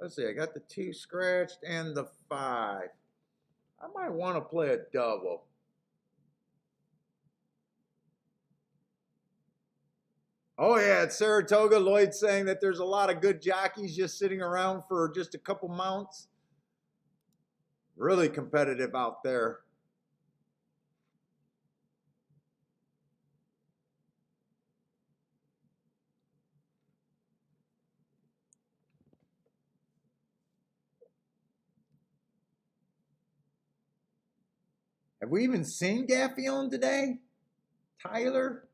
Let's see, I got the 2 scratched and the 5. I might want to play a double. Oh yeah, at Saratoga, Lloyd's saying that there's a lot of good jockeys just sitting around for just a couple mounts. Really competitive out there. Have we even seen Gaffion today? Tyler?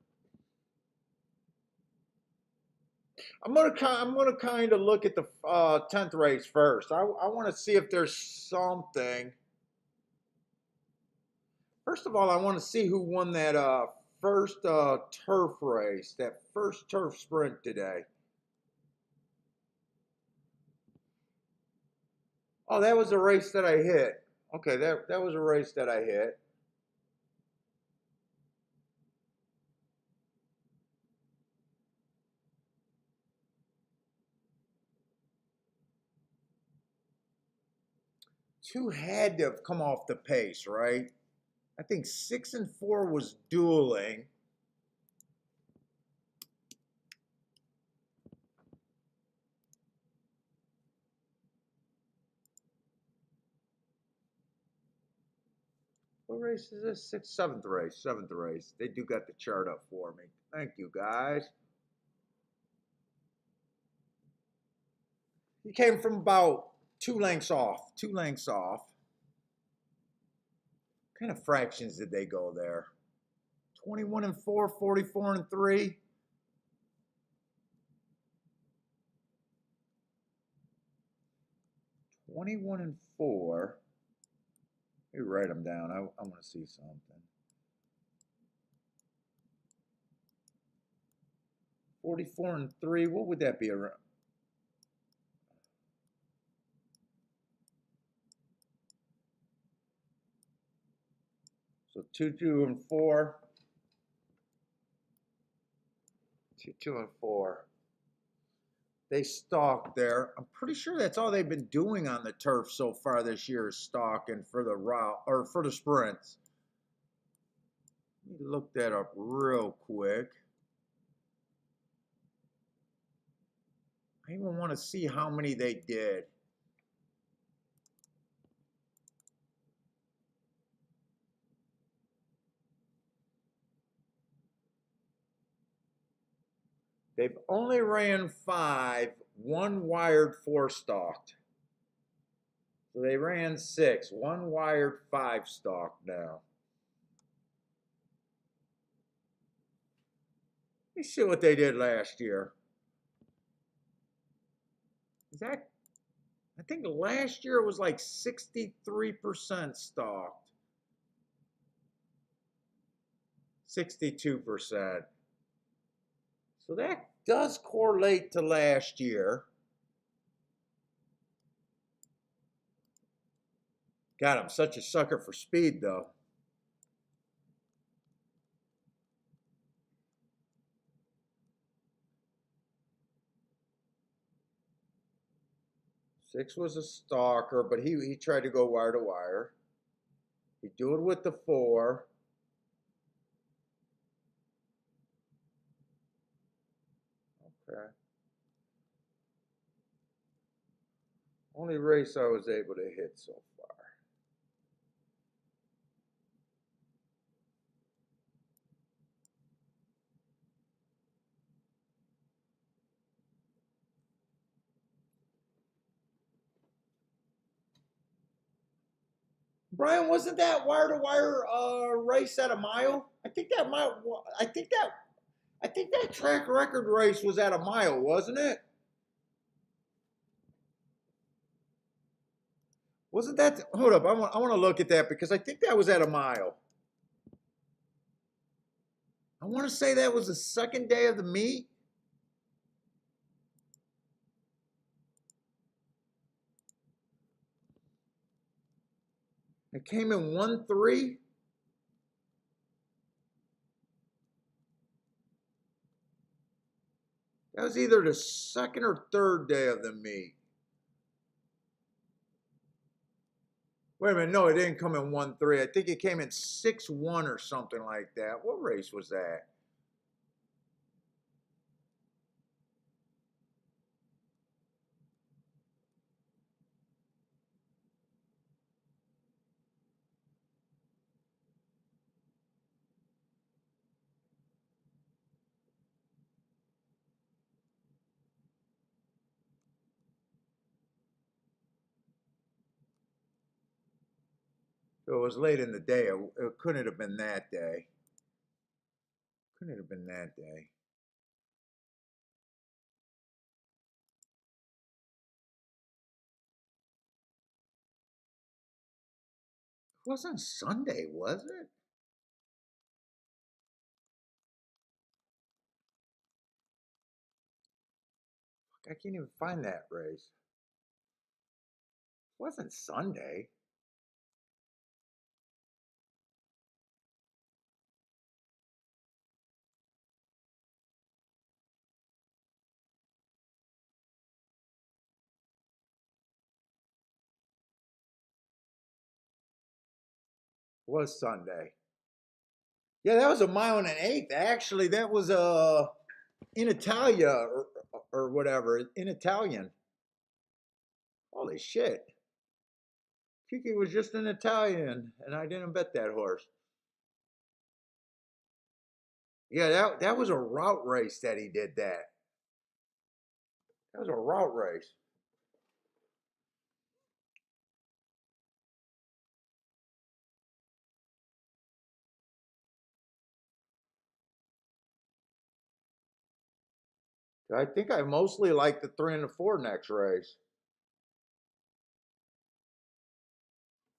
I'm gonna kind of look at the 10th race first. I want to see if there's something. First of all, I want to see who won that first turf race, that first turf sprint today. Oh, that was a race that I hit. Okay, that was a race that I hit. Two had to have come off the pace, right? I think 6 and 4 was dueling. What race is this? Seventh race. Seventh race. They do got the chart up for me. Thank you, guys. He came from about 2 lengths off. 2 lengths off. What kind of fractions did they go there? 21 and 4, 44 and 3. "21 and 4. Let me write them down. I want to see something. 44 and 3. What would that be around? So 2 and 4. 2 and 4. They stalk there. I'm pretty sure that's all they've been doing on the turf so far this year is stalking for the route or for the sprints. Let me look that up real quick. I even want to see how many they did. They've only ran 5, 1 wired, 4 stalked. So they ran 6, 1 wired, 5 stalked now. Let me see what they did last year. Is that, I think last year it was like 63% stalked. 62%. So that does correlate to last year. God, I'm such a sucker for speed, though. Six was a stalker, but he tried to go wire to wire. He'd do it with the 4. Okay. Only race I was able to hit so far. Brian, wasn't that wire to wire race at a mile? I think that track record race was at a mile, wasn't it? Wasn't that? Hold up, I want to look at that because I think that was at a mile. I want to say that was the second day of the meet. It came in 1-3. That was either the second or third day of the meet. Wait a minute, no, it didn't come in 1-3. I think it came in 6-1 or something like that. What race was that? So it was late in the day. It couldn't have been that day. Couldn't have been that day. Wasn't Sunday, was it? I can't even find that race. Wasn't Sunday. Was Sunday. Yeah, that was a mile and an eighth. Actually, that was in Italia or whatever. In Italian. Holy shit. Kiki was just an Italian, and I didn't bet that horse. Yeah, that was a route race that he did that. That was a route race. I think I mostly like the 3 and the 4 next race.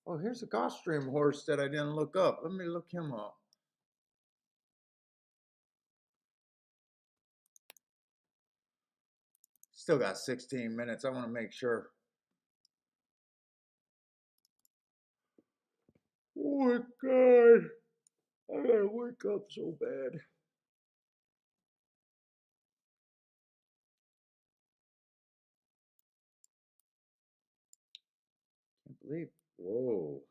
Oh, here's a Gulfstream horse that I didn't look up. Let me look him up. Still got 16 minutes. I want to make sure. Oh my God. I gotta wake up so bad. Can't believe. Whoa.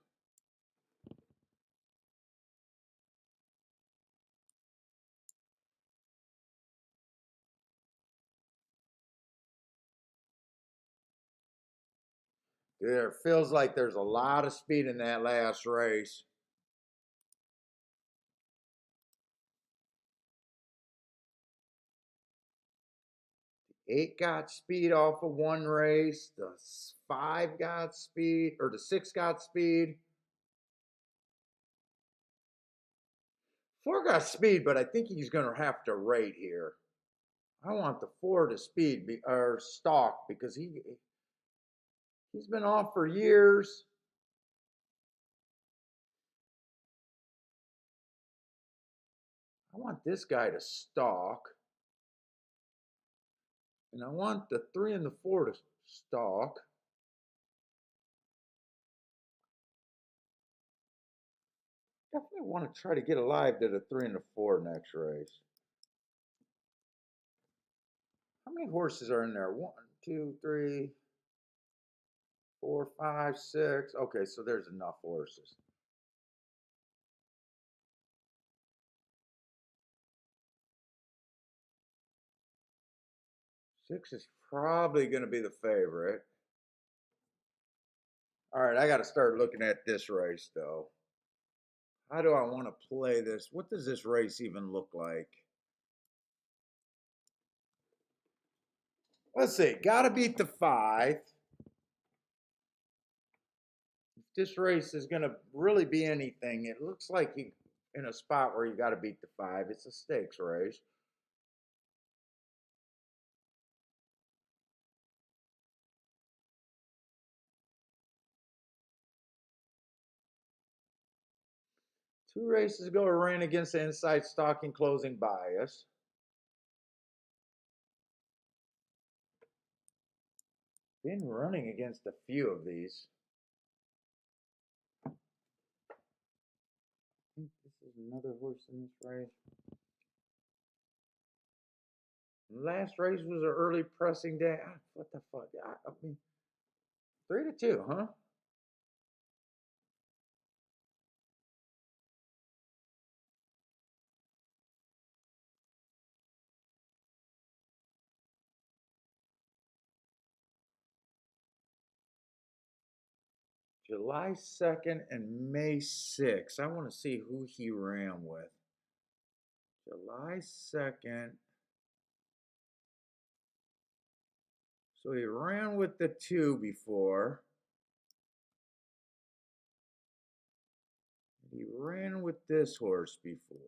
Dude, it feels like there's a lot of speed in that last race. 8 got speed off of one race. The 5 got speed, or the 6 got speed. 4 got speed, but I think he's going to have to rate here. I want the 4 to speed or stalk because he's been off for years. I want this guy to stalk. And I want the 3 and the 4 to stalk. Definitely want to try to get alive to the 3 and the 4 next race. How many horses are in there? 1, 2, 3, 4, 5, 6. Okay, so there's enough horses. Six is probably going to be the favorite. All right, I got to start looking at this race, though. How do I want to play this? What does this race even look like? Let's see. Got to beat the 5. If this race is going to really be anything, it looks like you in a spot where you got to beat the 5. It's a stakes race. Two races ago, I ran against the inside stalking closing bias. Been running against a few of these. I think this is another horse in this race. Last race was an early pressing day. What the fuck? I mean, 3-2, huh? July 2nd and May 6th. I want to see who he ran with. July 2nd. So he ran with the 2 before. He ran with this horse before.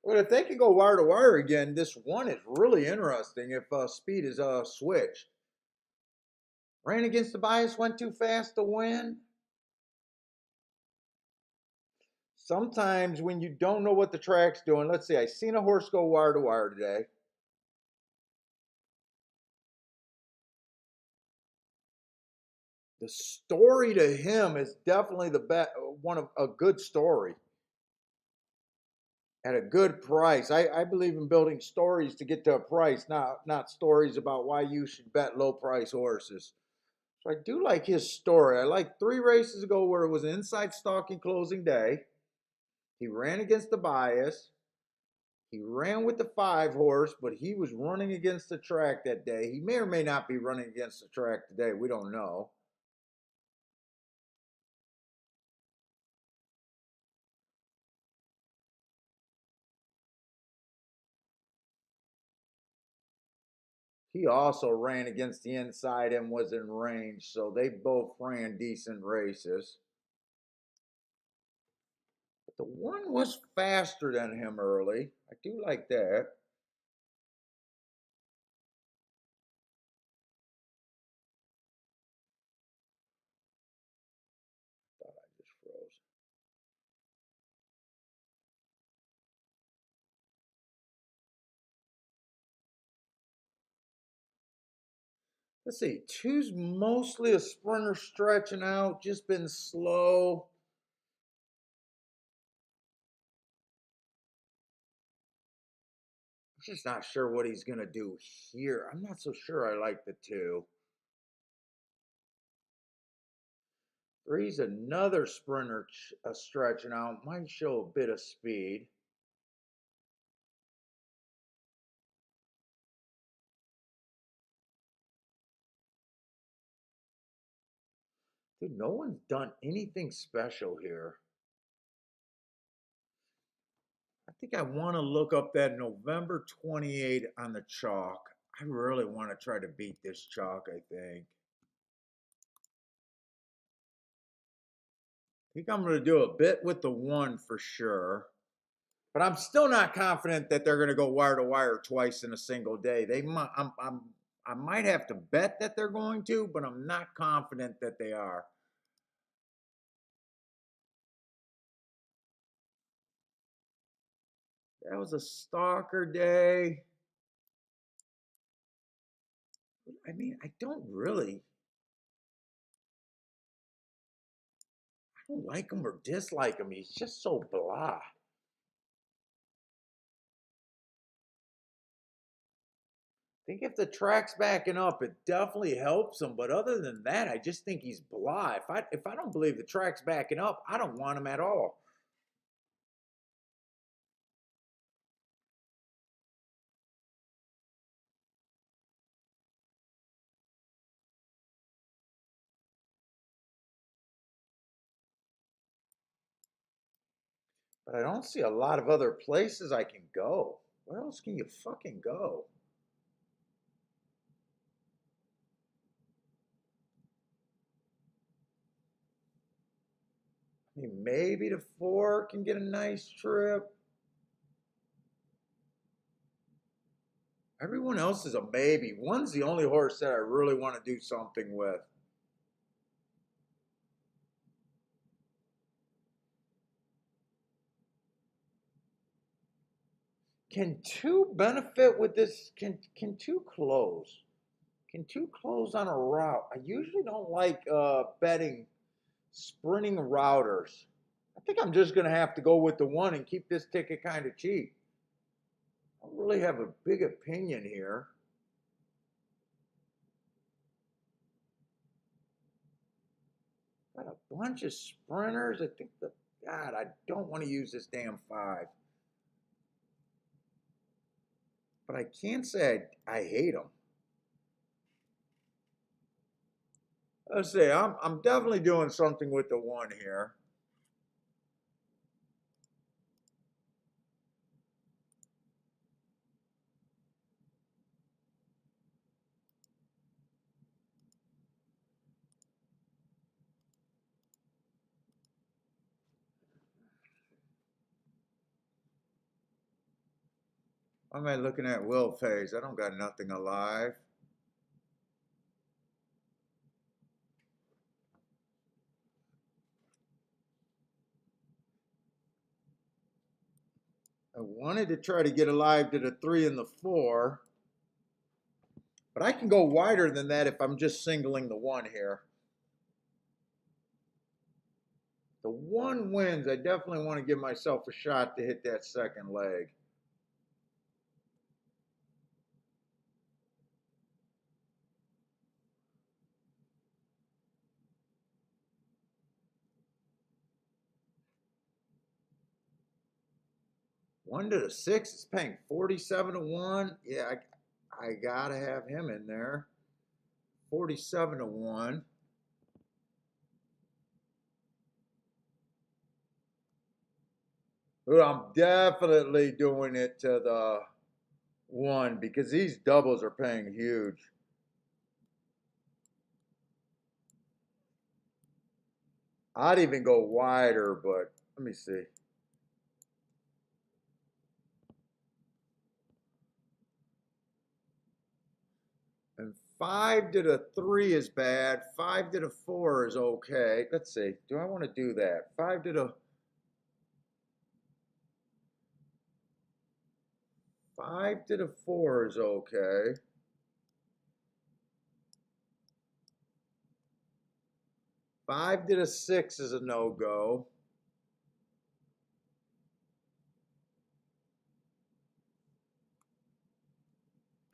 Well, if they can go wire to wire again, this one is really interesting if speed is switched. Ran against the bias, went too fast to win. Sometimes when you don't know what the track's doing, let's see, I seen a horse go wire to wire today. The story to him is definitely the best, one of a good story at a good price. I believe in building stories to get to a price, not stories about why you should bet low price horses. So I do like his story. I like 3 races ago where it was an inside stalking closing day. He ran against the bias. He ran with the 5 horse, but he was running against the track that day. He may or may not be running against the track today. We don't know. He also ran against the inside and was in range, so they both ran decent races. But the one was faster than him early. I do like that. Thought I just froze. Let's see. 2's mostly a sprinter stretching out, just been slow. I'm just not sure what he's going to do here. I'm not so sure I like the 2. 3's another sprinter stretching out, might show a bit of speed. Dude, no one's done anything special here. I think I want to look up that November 28 on the chalk. I really want to try to beat this chalk, I think. I think I'm going to do a bit with the 1 for sure. But I'm still not confident that they're going to go wire to wire twice in a single day. They might, I might have to bet that they're going to, but I'm not confident that they are. That was a stalker day. I mean, I don't like him or dislike him. He's just so blah. I think if the track's backing up, it definitely helps him. But other than that, I just think he's blah. If I don't believe the track's backing up, I don't want him at all. But I don't see a lot of other places I can go. Where else can you fucking go? I mean, maybe the 4 can get a nice trip. Everyone else is a maybe. 1's the only horse that I really want to do something with. Can 2 benefit with this? Can 2 close? Can 2 close on a route? I usually don't like betting sprinting routers. I think I'm just going to have to go with the 1 and keep this ticket kind of cheap. I don't really have a big opinion here. Got a bunch of sprinters. I think God, I don't want to use this damn 5. But I can't say I hate them. Let's see. I'm definitely doing something with the 1 here. Why am I looking at Will Phase? I don't got nothing alive. I wanted to try to get alive to the 3 and the 4. But I can go wider than that if I'm just singling the 1 here. The 1 wins. I definitely want to give myself a shot to hit that second leg. One to the 6 is paying 47 to 1. Yeah, I gotta have him in there. 47 to 1. But I'm definitely doing it to the 1 because these doubles are paying huge. I'd even go wider, but let me see. And 5 to the 3 is bad. 5 to the 4 is okay. Let's see. Do I want to do that? 5 to the 4 is okay. 5 to the 6 is a no-go.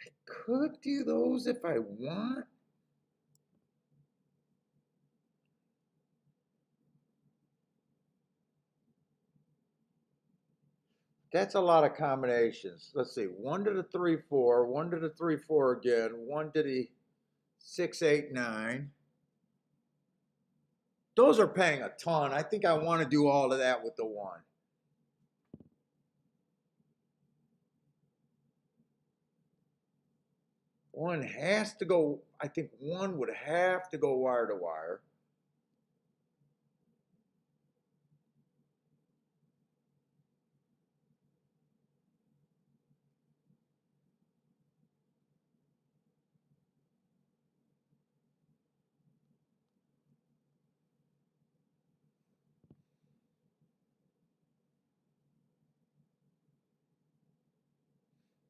I could do those if I want. That's a lot of combinations. Let's see. 1 to the 3, 4. 1 to the 3, 4 again. 1 to the 6, 8, 9. Those are paying a ton. I think I want to do all of that with the 1. One has to go, I think 1 would have to go wire to wire.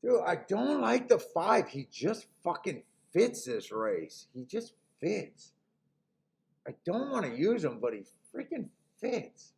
Dude, I don't like the 5. He just fucking fits this race. He just fits. I don't want to use him, but he freaking fits.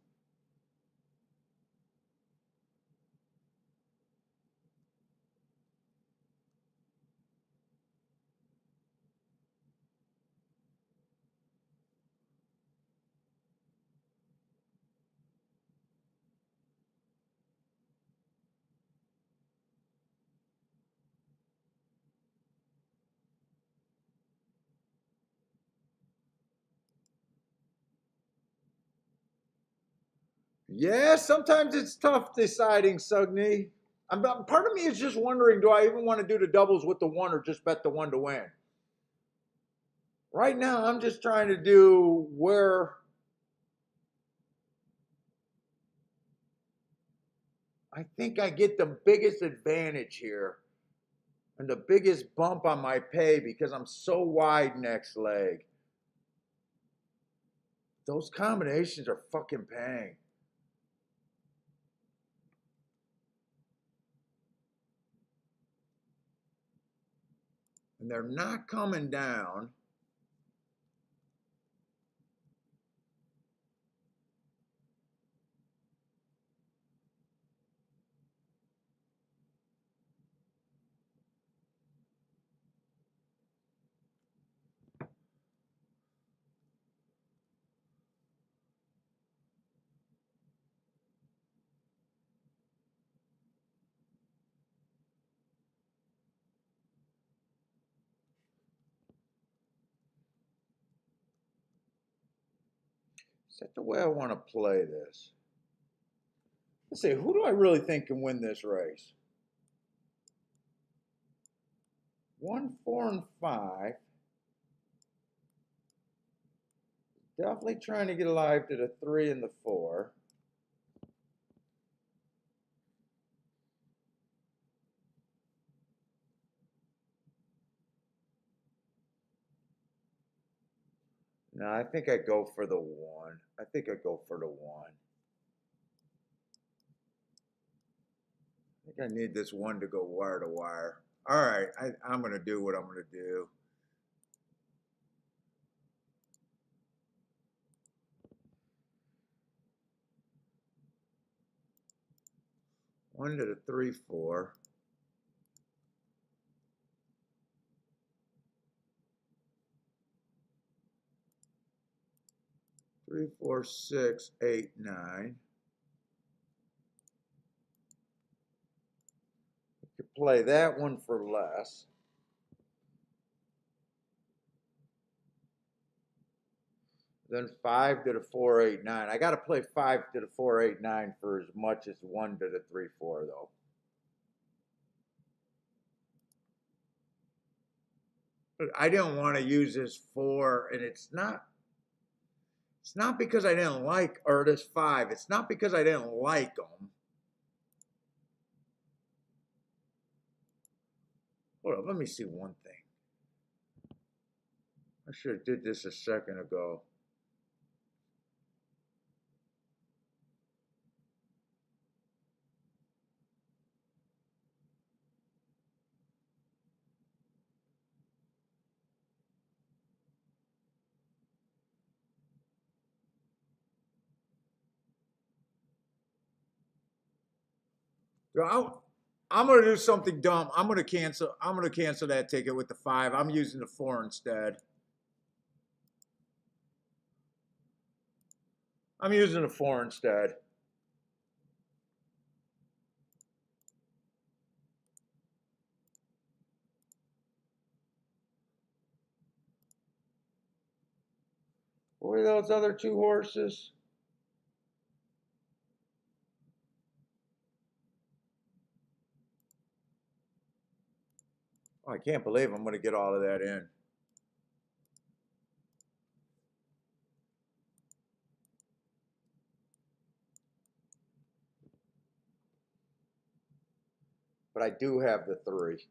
Yeah, sometimes it's tough deciding, Sugny. Part of me is just wondering, do I even want to do the doubles with the 1 or just bet the 1 to win? Right now, I'm just trying to do where I think I get the biggest advantage here and the biggest bump on my pay because I'm so wide next leg. Those combinations are fucking paying. And they're not coming down. Is that the way I want to play this? Let's see, who do I really think can win this race? 1, 4, and 5. Definitely trying to get alive to the 3 and the 4. No, I think I'd go for the 1. I think I'd go for the 1. I think I need this 1 to go wire to wire. All right, I'm going to do what I'm going to do. One to the 3, 4. 3, 4, 6, 8, 9. You could play that one for less. Then 5 to the 4, 8, 9. I got to play 5 to the 4, 8, 9 for as much as 1 to the 3, 4 though. But I didn't want to use this 4, and it's not because I didn't like, or this 5. It's not because I didn't like them. Hold on, let me see one thing. I should have did this a second ago. I'm gonna do something dumb. I'm gonna cancel that ticket with the 5. I'm using the 4 instead. I'm using the 4 instead. What were those other 2 horses? Oh, I can't believe I'm gonna get all of that in. But I do have the 3.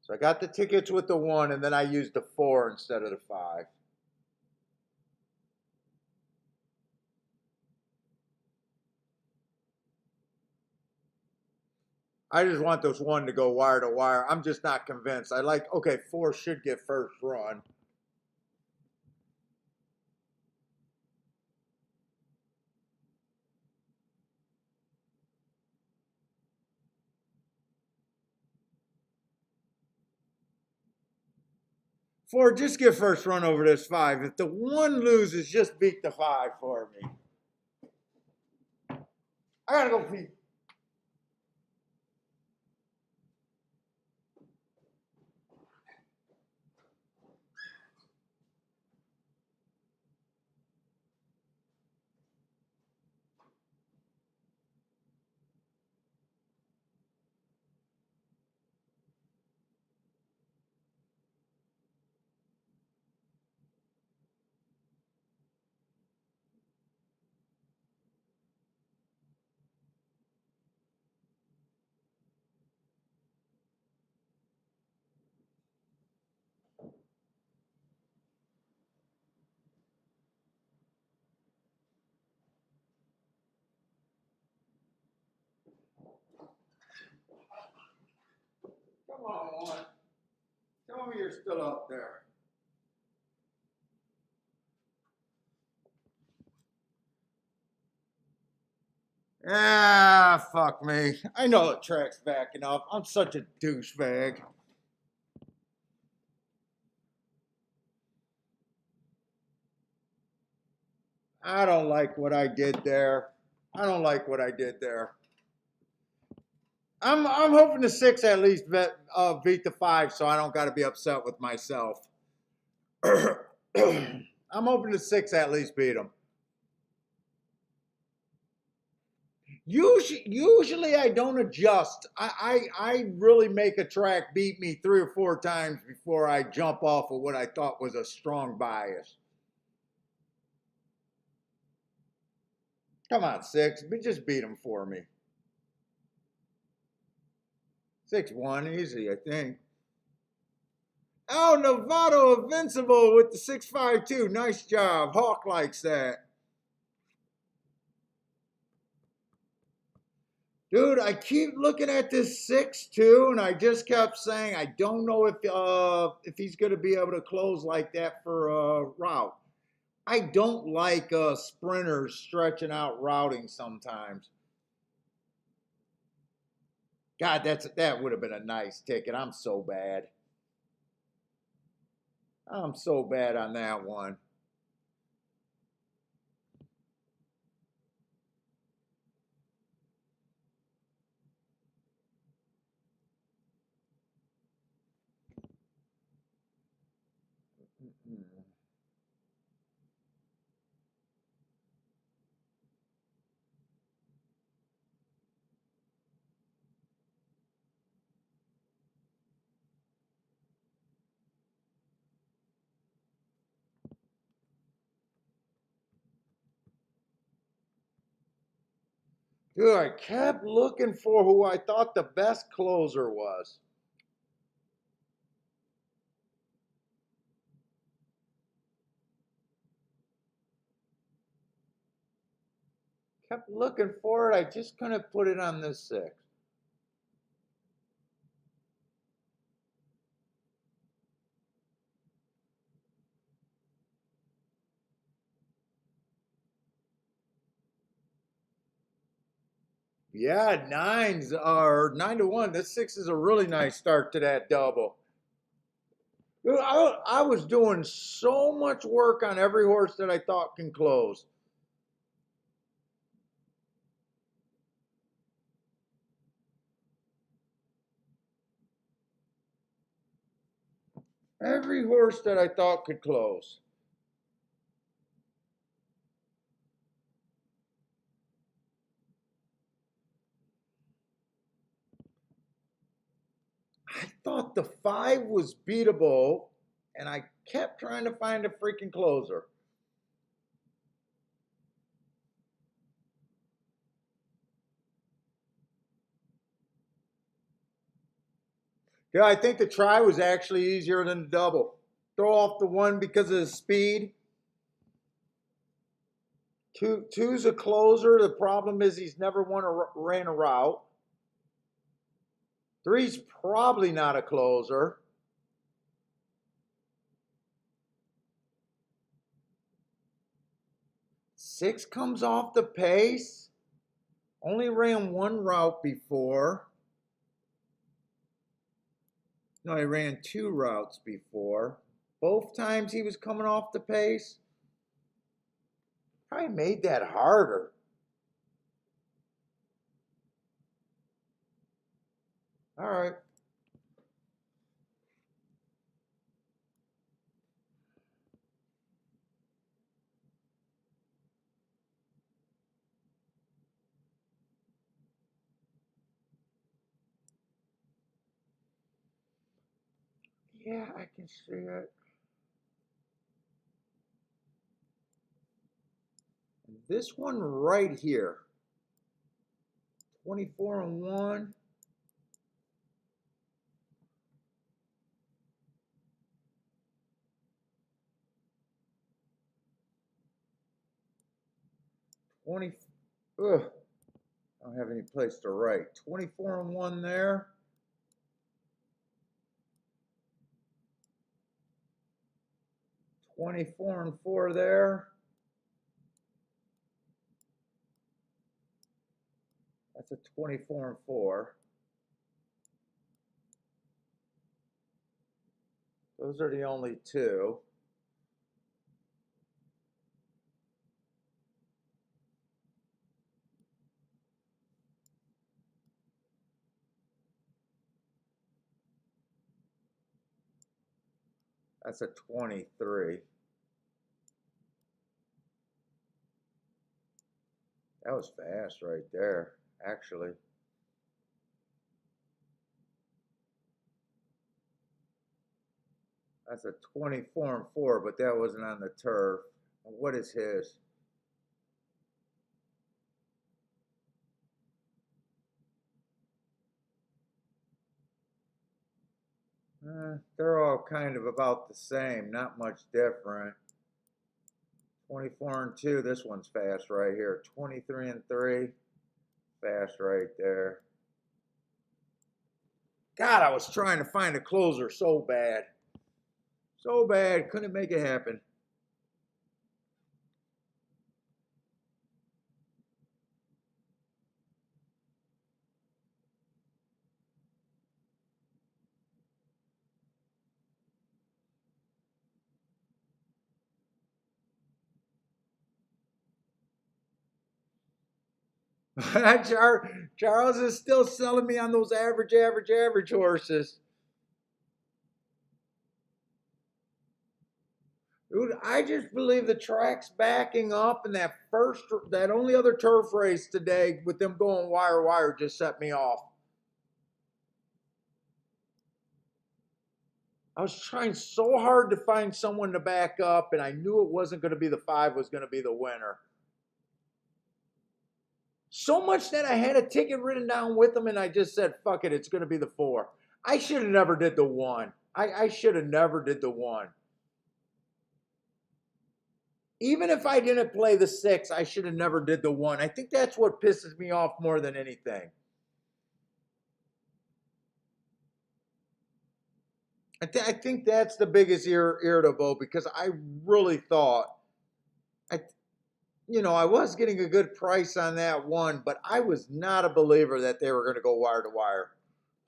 So I got the tickets with the 1, and then I used the 4 instead of the 5. I just want this 1 to go wire to wire. I'm just not convinced. I like, okay, 4 should get first run. Four, just get first run over this 5. If the 1 loses, just beat the 5 for me. I gotta go pee. Come on, 1. Tell me you're still up there. Ah, fuck me. I know the track's backing up. I'm such a douchebag. I don't like what I did there. I don't like what I did there. I'm hoping the 6 at least beat the 5, so I don't got to be upset with myself. I'm hoping the 6 at least beat him. Usually I don't adjust. I really make a track beat me 3 or 4 times before I jump off of what I thought was a strong bias. Come on, 6. Just beat him for me. 6-1, easy, I think. Oh, Novato Invincible with the 652. Nice job. Hawk likes that. Dude, I keep looking at this 6-2, and I just kept saying I don't know if he's going to be able to close like that for a route. I don't like sprinters stretching out routing sometimes. God, that would have been a nice ticket. I'm so bad. I'm so bad on that one. Dude, I kept looking for who I thought the best closer was. Kept looking for it. I just couldn't put it on this 6. Yeah, 9s are 9-1. This 6 is a really nice start to that double. Dude, I was doing so much work on every horse that I thought can close. Every horse that I thought could close. I thought the 5 was beatable, and I kept trying to find a freaking closer. Yeah, I think the try was actually easier than the double. Throw off the 1 because of the speed. Two's a closer. The problem is he's never ran a route. 3's probably not a closer. 6 comes off the pace. Only ran 1 route before. No, he ran 2 routes before. Both times he was coming off the pace. Probably made that harder. All right. Yeah, I can see it. This one right here. 24-1. Ugh, I don't have any place to write. 24-1 there. 24-4 there. That's a 24-4. Those are the only 2. That's a 23. That was fast right there, actually. That's a 24-4, but that wasn't on the turf. What is his? They're all kind of about the same, not much different. 24 and 2, this one's fast right here. 23 and 3, fast right there. God, I was trying to find a closer so bad. So bad, couldn't make it happen. Charles is still selling me on those average horses. Dude, I just believe the track's backing up, and that only other turf race today with them going wire just set me off. I was trying so hard to find someone to back up, and I knew it wasn't going to be the 5 was going to be the winner. So much that I had a ticket written down with them, and I just said, fuck it, it's going to be the 4. I should have never did the 1. I should have never did the 1. Even if I didn't play the 6, I should have never did the 1. I think that's what pisses me off more than anything. I think that's the biggest irritable, because I really thought, I was getting a good price on that 1, but I was not a believer that they were going to go wire to wire.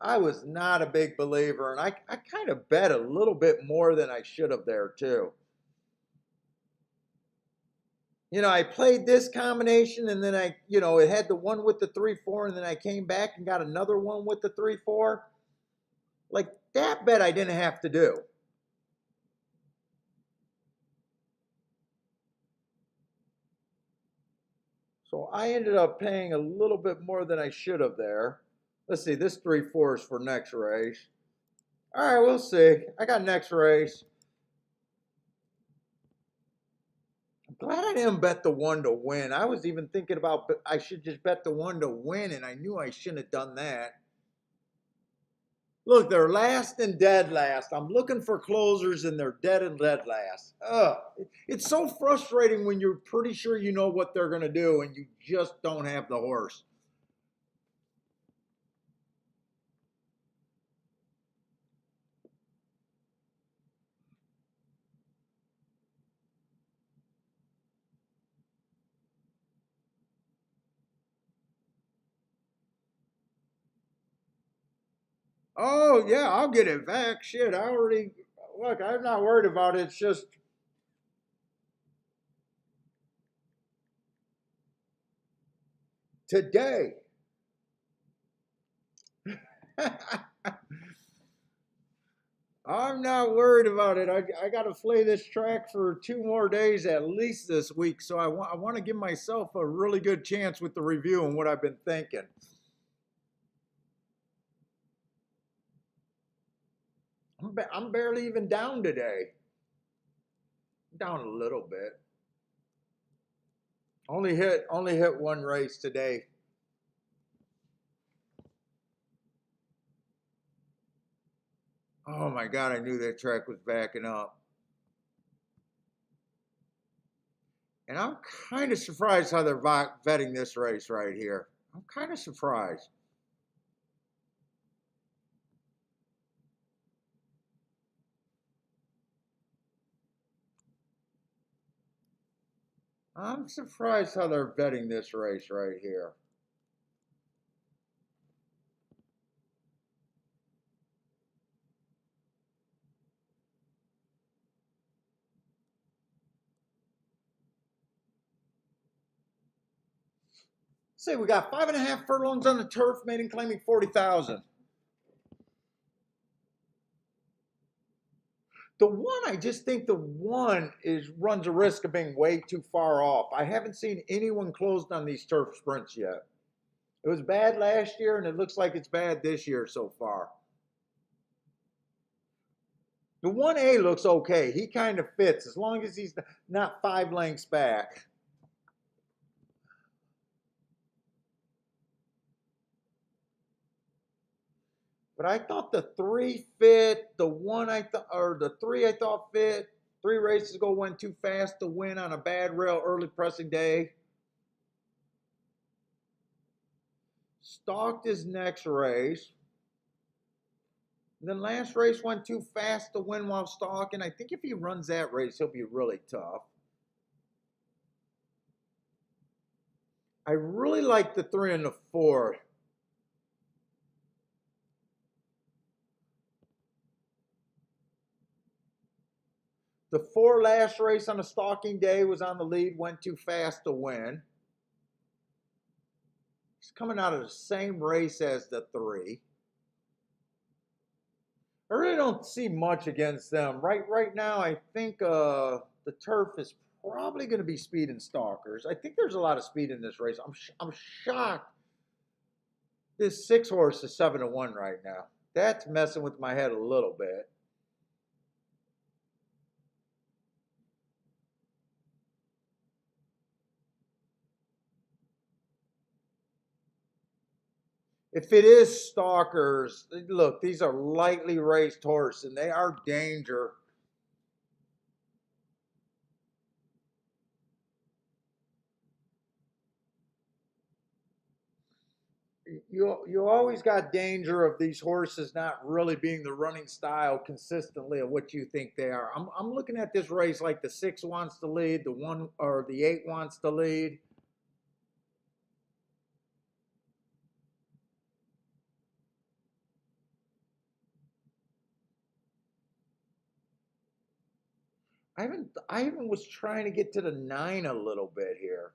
I was not a big believer, and I kind of bet a little bit more than I should have there too. I played this combination, and then it had the 1 with the 3-4, and then I came back and got another 1 with the 3-4. Like, that bet I didn't have to do. So I ended up paying a little bit more than I should have there. Let's see, this 3-4 is for next race. All right, we'll see. I got next race. I'm glad I didn't bet the 1 to win. I was even thinking about I should just bet the 1 to win, and I knew I shouldn't have done that. Look, they're last and dead last. I'm looking for closers, and they're dead and dead last. Ugh. It's so frustrating when you're pretty sure you know what they're going to do, and you just don't have the horse. Oh, yeah, I'll get it back. Shit, look, I'm not worried about it. It's just, today. I'm not worried about it. I got to play this track for 2 more days at least this week, so I want to give myself a really good chance with the review and what I've been thinking. I'm barely even down today. Down a little bit. Only hit 1 race today. Oh my God, I knew that track was backing up. And I'm kind of surprised how they're vetting this race right here. I'm kind of surprised. I'm surprised how they're betting this race right here. Say we got 5.5 furlongs on the turf, maiden claiming 40,000. The 1, I just think the 1 runs a risk of being way too far off. I haven't seen anyone closed on these turf sprints yet. It was bad last year, and it looks like it's bad this year so far. The 1A looks okay. He kind of fits as long as he's not 5 lengths back. But But I thought the 3 fit, the 1 I thought, or the 3 I thought fit. 3 races ago went too fast to win on a bad rail early pressing day. Stalked his next race. And then last race went too fast to win while stalking. I think if he runs that race, he'll be really tough. I really like the 3 and the 4. The 4 last race on a stalking day was on the lead, went too fast to win. He's coming out of the same race as the 3. I really don't see much against them. Right now, I think the turf is probably going to be speed and stalkers. I think there's a lot of speed in this race. I'm shocked. This 6 horse is 7-1 right now. That's messing with my head a little bit. If it is stalkers, look, these are lightly raced horses, and they are danger. You always got danger of these horses not really being the running style consistently of what you think they are. I'm looking at this race like the 6 wants to lead, the 1 or the 8 wants to lead. I even was trying to get to the 9 a little bit here.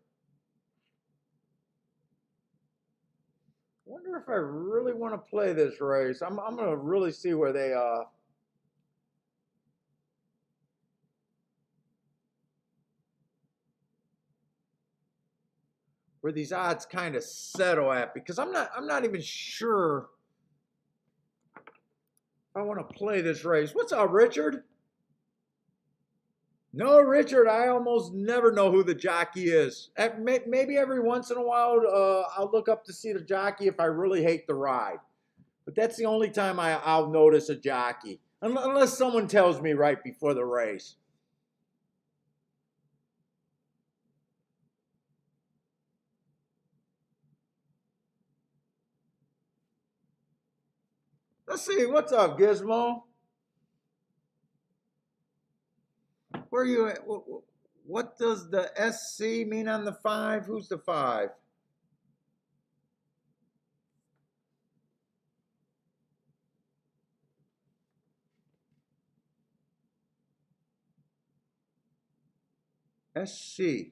Wonder if I really want to play this race. I'm gonna really see where they where these odds kind of settle at, because I'm not even sure if I want to play this race. What's up, Richard? No, Richard, I almost never know who the jockey is. Maybe every once in a while, I'll look up to see the jockey if I really hate the ride. But that's the only time I'll notice a jockey, unless someone tells me right before the race. Let's see, what's up, Gizmo? Where are you at? What does the SC mean on the 5? Who's the 5? SC.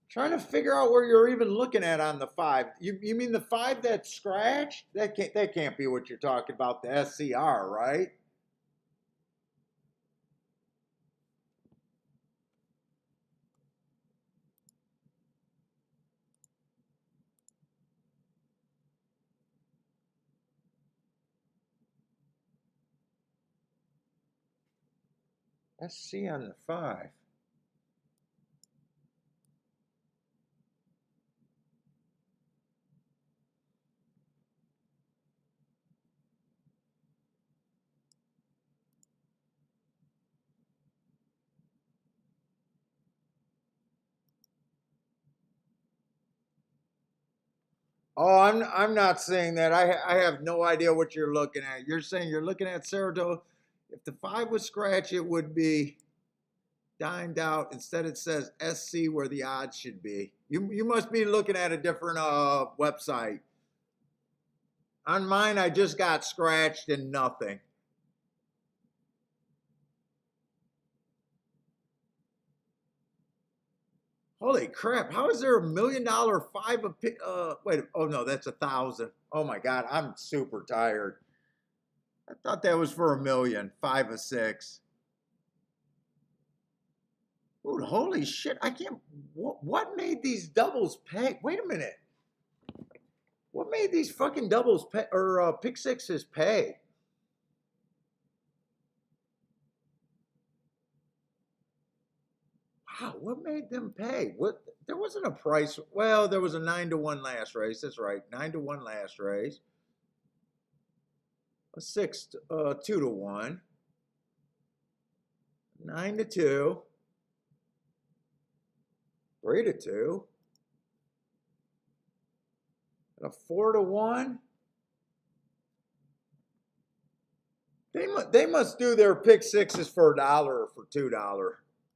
Trying to figure out where you're even looking at on the 5. You mean the 5 that's scratched? That can't be what you're talking about, the SCR, right? SC on the 5. Oh, I'm not saying that. I have no idea what you're looking at. You're saying you're looking at Saratoga. If the 5 was scratch, it would be dined out. Instead, it says SC where the odds should be. You must be looking at a different website. On mine, I just got scratched and nothing. Holy crap! How is there $1 million 5 a wait? Oh no, that's 1,000. Oh my god, I'm super tired. I thought that was for $1 million, 5 a 6. Dude, holy shit! I can't. What made these doubles pay? Wait a minute. What made these fucking doubles pay or pick sixes pay? Wow, what made them pay? What? There wasn't a price. Well, there was a 9-1 last race. That's right, 9-1 last race. a 2-1, 9-2, 3-2, and a 4-1. They must do their pick sixes for $1 or for $2.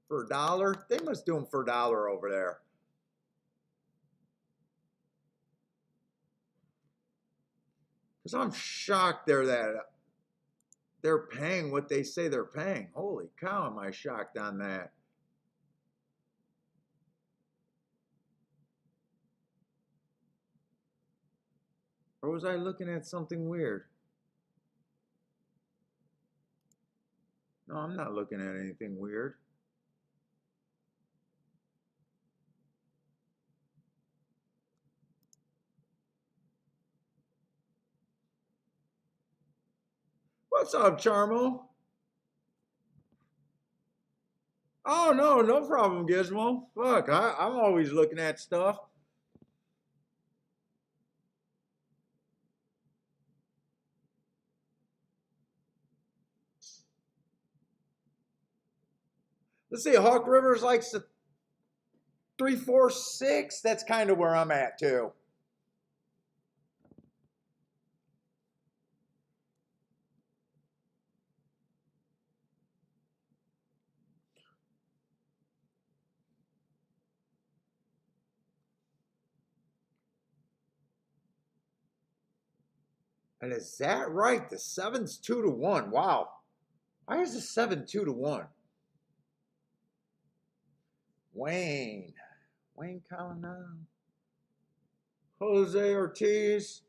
For $1, they must do them for $1 over there. Because I'm shocked they're paying what they say they're paying. Holy cow, am I shocked on that. Or was I looking at something weird? No, I'm not looking at anything weird. What's up, Charmo? Oh, no, no problem, Gizmo. Fuck, I'm always looking at stuff. Let's see, Hawk Rivers likes the 3-4-6. That's kind of where I'm at, too. And is that right? The 7's 2-1. Wow. Why is the 7 2-1? Wayne Coronado. Jose Ortiz.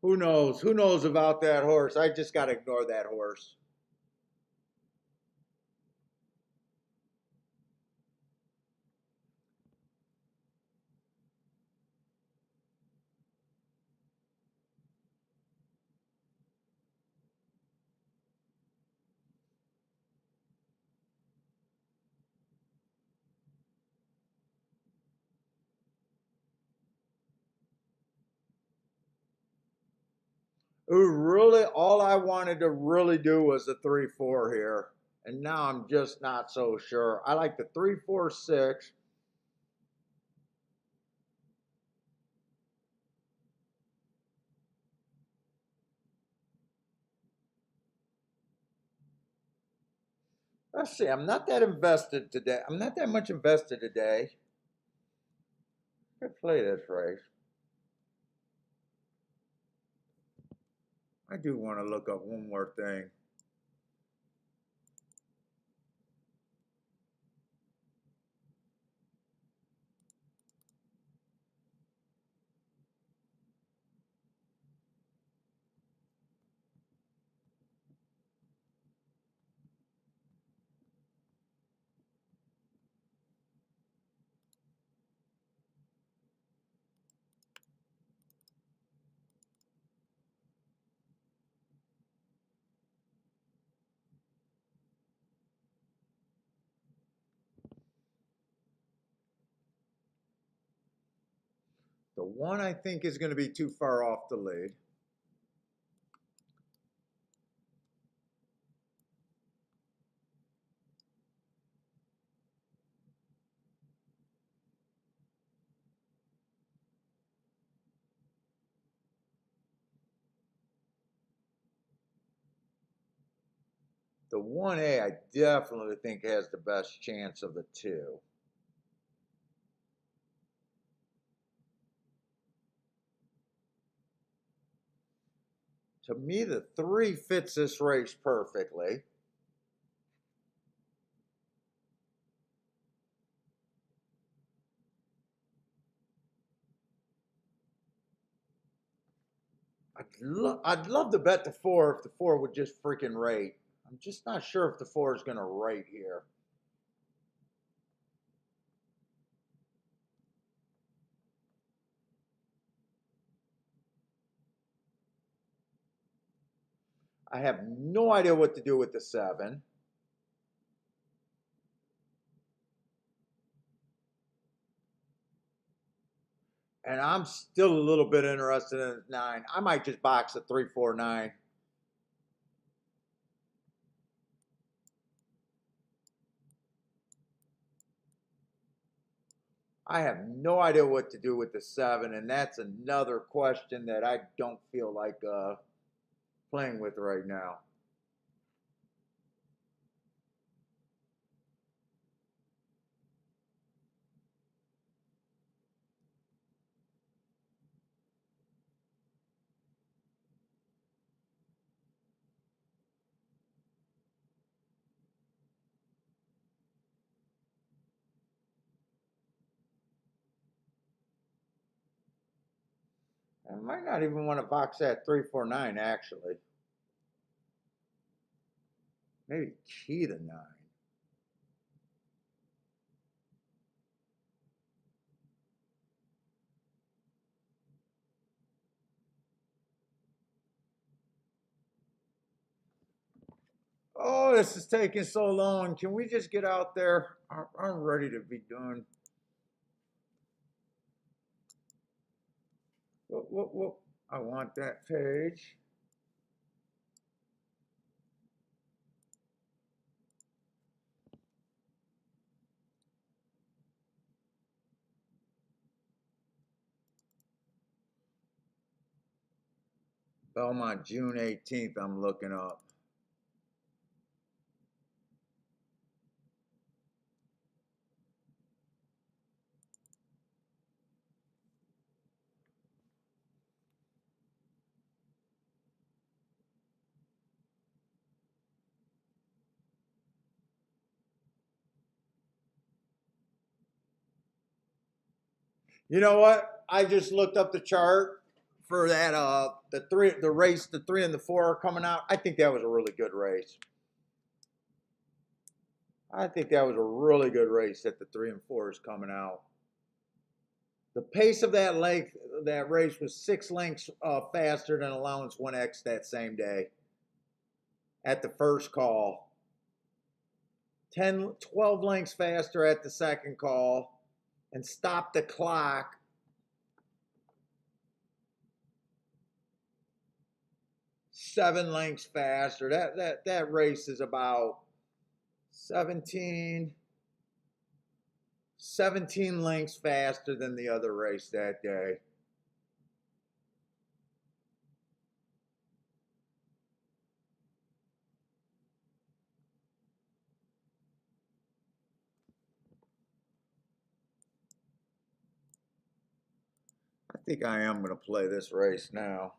Who knows? Who knows about that horse? I just got to ignore that horse. Ooh, really, all I wanted to really do was the 3-4 here. And now I'm just not so sure. I like the 3-4-6. Let's see, I'm not that invested today. I'm not that much invested today. Let's play this race. I do want to look up one more thing. The one I think is going to be too far off the lead. The 1A I definitely think has the best chance of the two. To me, the 3 fits this race perfectly. I'd love to bet the 4 if the 4 would just freaking rate. I'm just not sure if the 4 is going to rate here. I have no idea what to do with the 7. And I'm still a little bit interested in 9. I might just box a 3, 4, 9. I have no idea what to do with the 7, and that's another question that I don't feel like playing with right now. I might not even want to box that 3, 4, 9 actually. Maybe key the 9. Oh, this is taking so long. Can we just get out there? I'm ready to be done. Whoop. I want that page. Belmont, June 18th, I'm looking up. You know what? I just looked up the chart for that the race, the 3 and the 4 are coming out. I think that was a really good race. I think that was a really good race that the 3 and 4 is coming out. The pace of that race was 6 lengths faster than allowance 1X that same day at the first call. 12 lengths faster at the second call, and stopped the clock 7 lengths faster. That race is about 17 lengths faster than the other race that day. I think I am going to play this race now.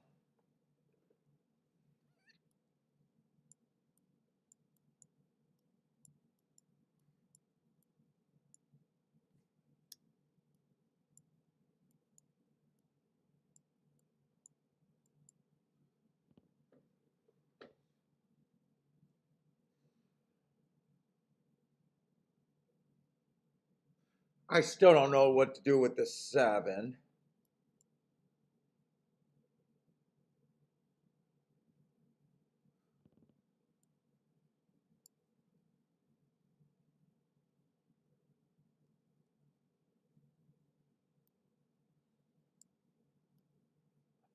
I still don't know what to do with the 7.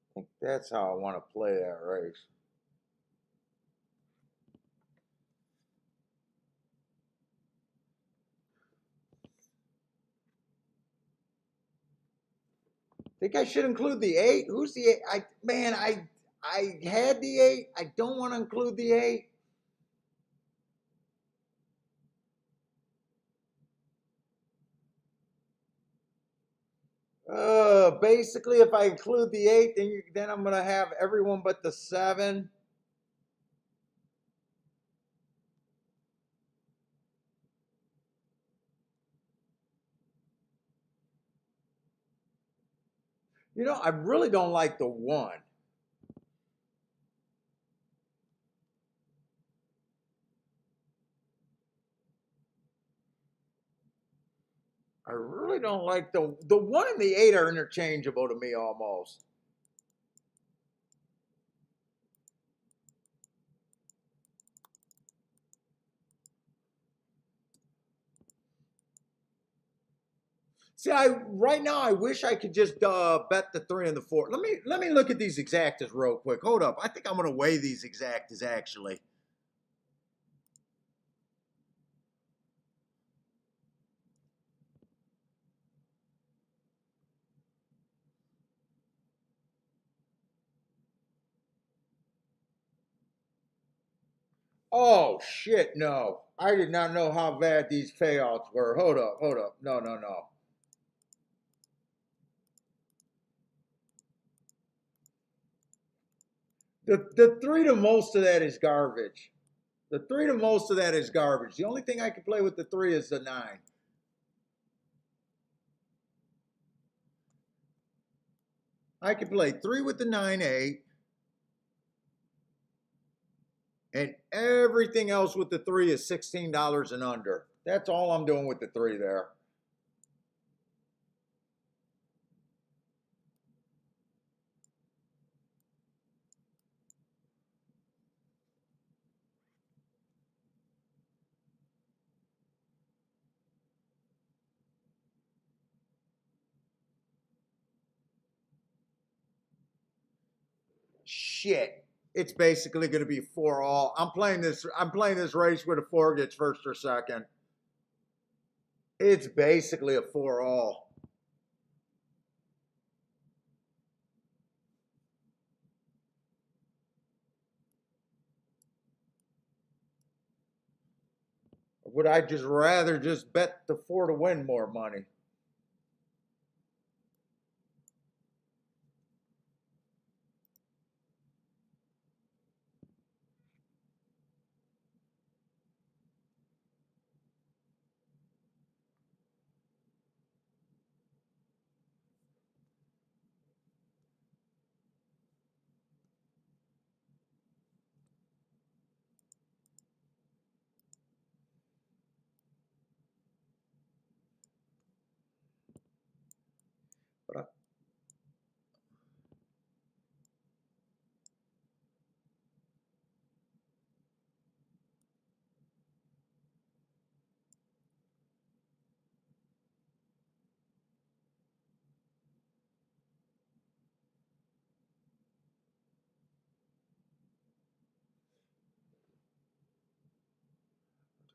I think that's how I want to play that race. Think I should include the 8? Who's the 8? I had the 8. I don't want to include the 8. Basically, if I include the 8, then I'm gonna have everyone but the 7. You know, I really don't like the 1. I really don't like the 1 and the 8 are interchangeable to me almost. See, right now I wish I could just bet the 3 and the 4. Let me look at these exactas real quick. Hold up. I think I'm gonna weigh these exactas actually. Oh shit, no. I did not know how bad these payouts were. Hold up, hold up. No, no, no. The 3 to most of that is garbage. The 3 to most of that is garbage. The only thing I can play with the 3 is the 9. I can play 3 with the 9-8. And everything else with the 3 is $16 and under. That's all I'm doing with the 3 there. Shit. It's basically going to be 4 all. I'm playing this race where the 4 gets first or second. It's basically a 4 all. Would I just rather just bet the 4 to win more money? But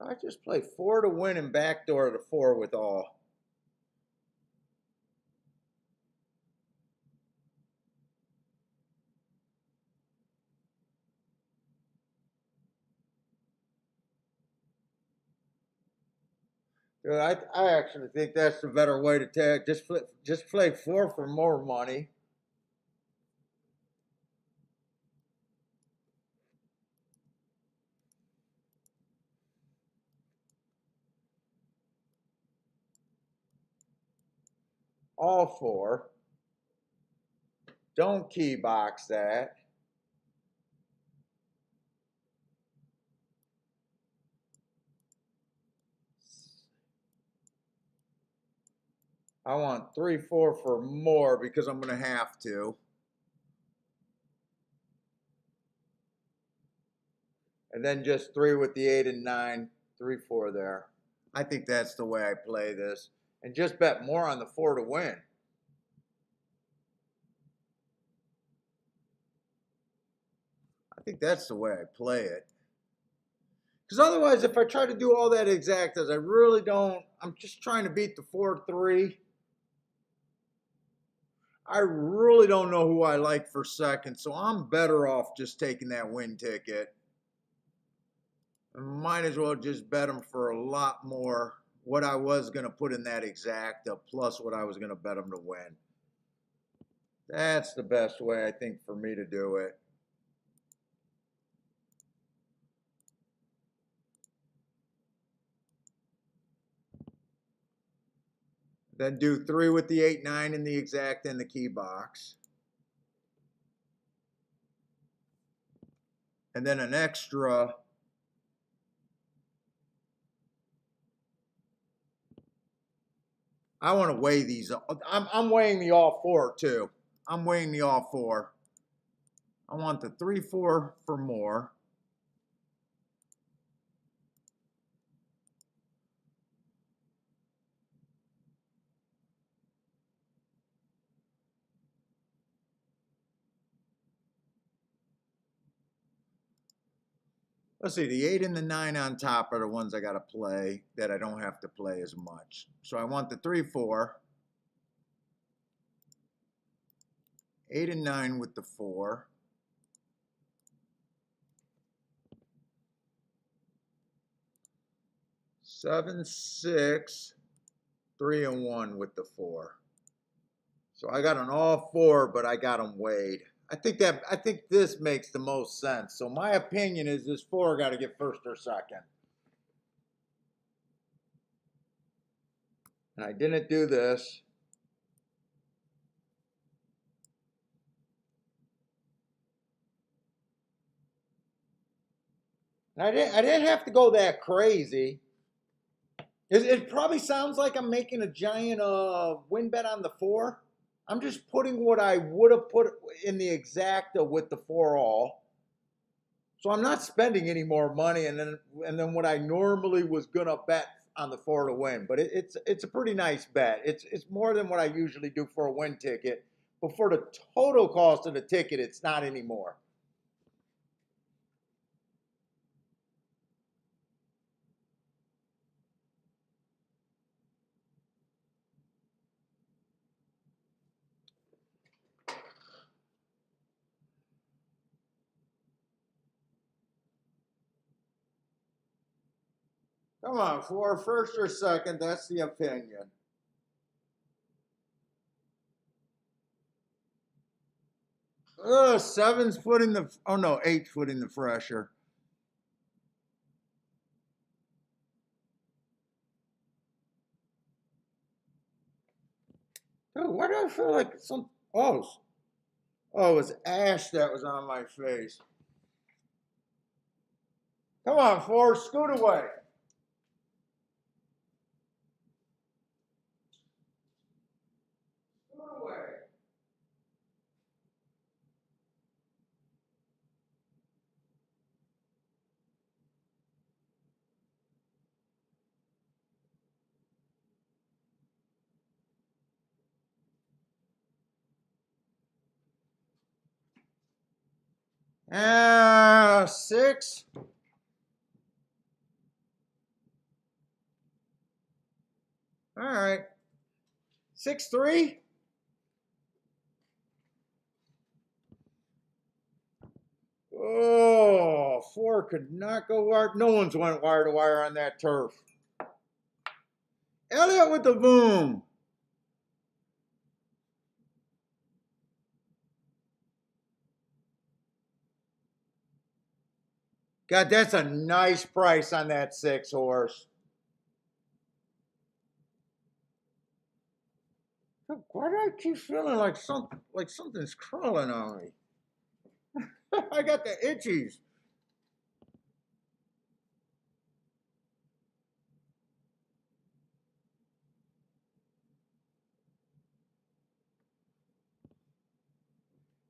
I just play 4 to win and backdoor the 4 with all. Dude, I actually think that's the better way to take. Just play 4 for more money. All 4. Don't key box that. I want 3, 4 for more because I'm going to have to. And then just 3 with the 8 and 9. 3, 4 there. I think that's the way I play this. And just bet more on the 4 to win. I think that's the way I play it. Because otherwise, if I try to do all that exactas, I really don't. I'm just trying to beat the 4-3. I really don't know who I like for second, so I'm better off just taking that win ticket. I might as well just bet them for a lot more what I was going to put in that exacta plus what I was going to bet them to win. That's the best way, I think, for me to do it. Then do 3 with the 8, 9 in the exacta and the key box. And then an extra. I want to weigh these. I'm weighing the all 4 too. I'm weighing the all 4. I want the 3, 4 for more. Let's see, the 8 and the 9 on top are the ones I got to play that I don't have to play as much. So I want the 3, 4. 8 and 9 with the 4. 7, 6, 3 and 1 with the 4. So I got an all 4, but I got them weighed. I think this makes the most sense. So my opinion is this 4 got to get first or second. And I didn't do this. And I didn't have to go that crazy. It probably sounds like I'm making a giant win bet on the 4. I'm just putting what I would have put in the exacta with the 4 all. So I'm not spending any more money, and then what I normally was gonna bet on the 4 to win. But it's a pretty nice bet. It's more than what I usually do for a win ticket. But for the total cost of the ticket, it's not anymore. Come on, 4, first or second, that's the opinion. Ugh, 7's putting the, oh no, 8's putting the pressure. Dude, why do I feel like oh, it was ash that was on my face. Come on, 4, scoot away. Scoot away. Ah, 6. All right. 6, 3. Oh, 4 could not go wire. No one's went wire to wire on that turf. Elliott with the boom. God, that's a nice price on that 6 horse. Why do I keep feeling like something's crawling on me? I got the itchies.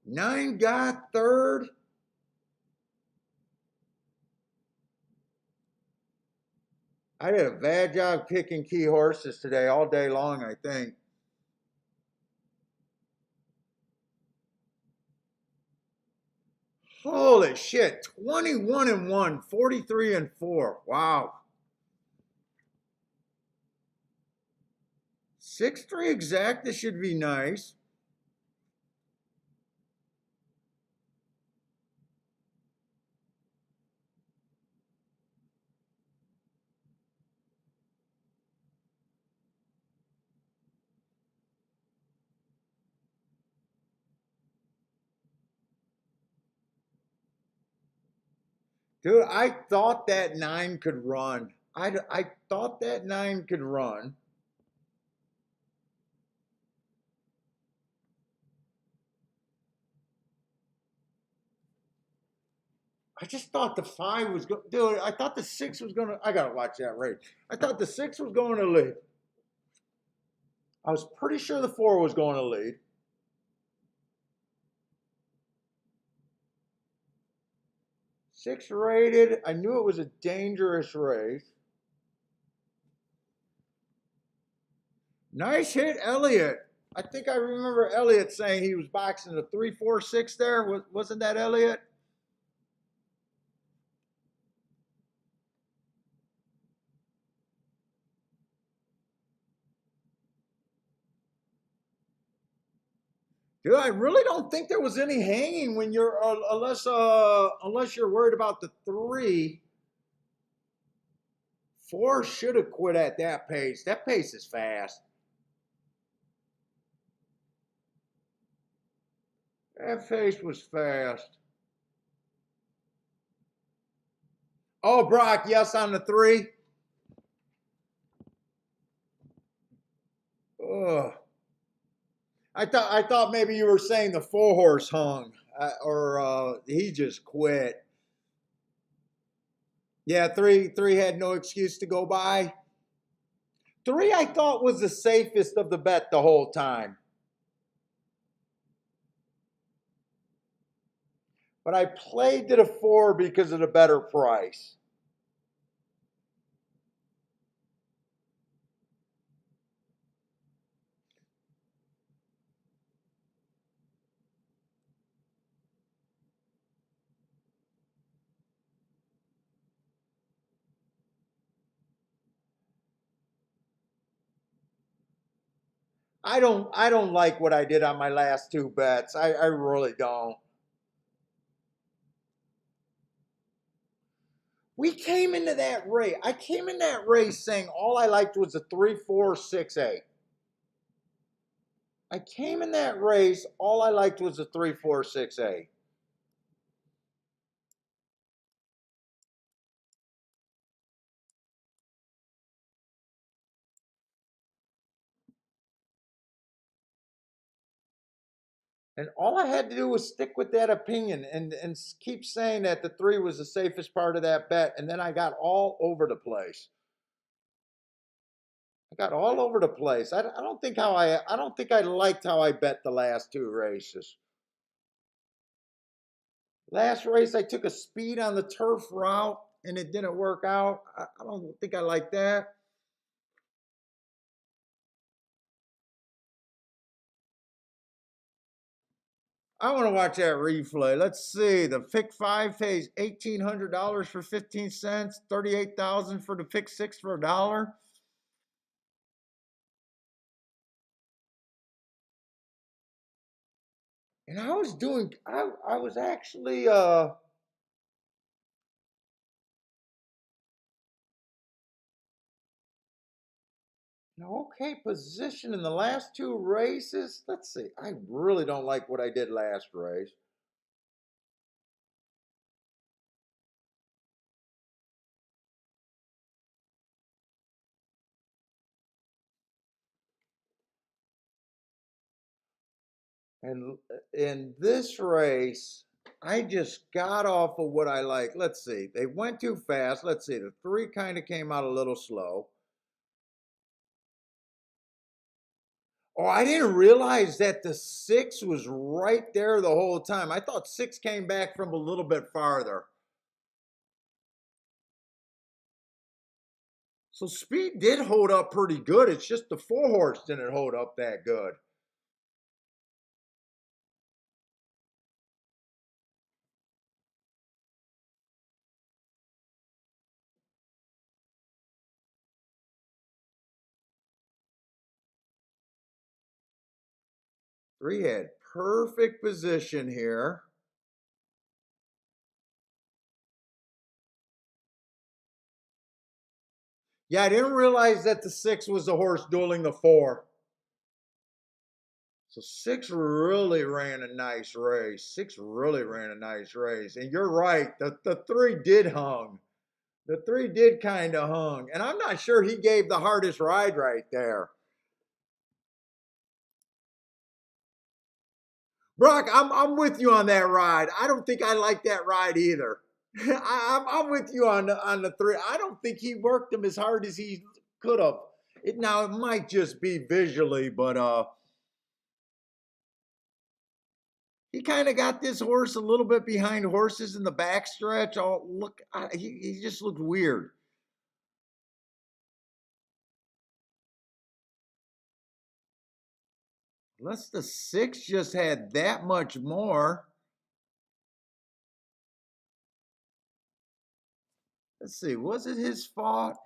Nine got third. I did a bad job picking key horses today all day long, I think. Holy shit, 21 and 1, 43 and 4. Wow. 6-3 exact, this should be nice. Dude, I thought that 9 could run. I thought that 9 could run. I just thought the 5 was going. Dude, I thought the 6 was going to. I gotta watch that race. I thought the 6 was going to lead. I was pretty sure the 4 was going to lead. 6 rated. I knew it was a dangerous race. Nice hit, Elliott. I think I remember Elliott saying he was boxing a 3, 4, 6 there. Wasn't that Elliott? Dude, I really don't think there was any hanging when you're unless you're worried about the three. Four should have quit at that pace. That pace is fast. That pace was fast. Oh, Brock, yes on the three. Ugh. I thought maybe you were saying the four horse hung, or he just quit. Yeah, three had no excuse to go by. Three I thought was the safest of the bet the whole time. But I played to the four because of the better price. I don't like what I did on my last two bets. I really don't. We came into that race. I came in that race saying all I liked was a 3, 4, 6, 8. I came in that race, all I liked was a 3, 4, 6, 8. And all I had to do was stick with that opinion and keep saying that the three was the safest part of that bet. And then I got all over the place. I got all over the place. I don't think I liked how I bet the last two races. Last race I took a speed on the turf route and it didn't work out. I don't think I like that. I want to watch that replay. Let's see. The pick five pays $1,800 for 15 cents, 38,000 for the pick six for $1. And I was actually in okay position in the last two races. Let's see. I really don't like what I did last race. And in this race, I just got off of what I like. Let's see. They went too fast. Let's see. The three kind of came out a little slow. Oh, I didn't realize that the six was right there the whole time. I thought six came back from a little bit farther. So speed did hold up pretty good. It's just the four horse didn't hold up that good. Three had perfect position here. Yeah, I didn't realize that the six was the horse dueling the four. So six really ran a nice race. Six really ran a nice race. And you're right, the three did hung. The three did kind of hung. And I'm not sure he gave the hardest ride right there. Brock, I'm with you on that ride. I don't think I like that ride either. I'm with you on the three. I don't think he worked him as hard as he could have. Now it might just be visually, but he kind of got this horse a little bit behind horses in the backstretch. Oh, look, he just looked weird. Unless the six just had that much more. Let's see, was it his fault?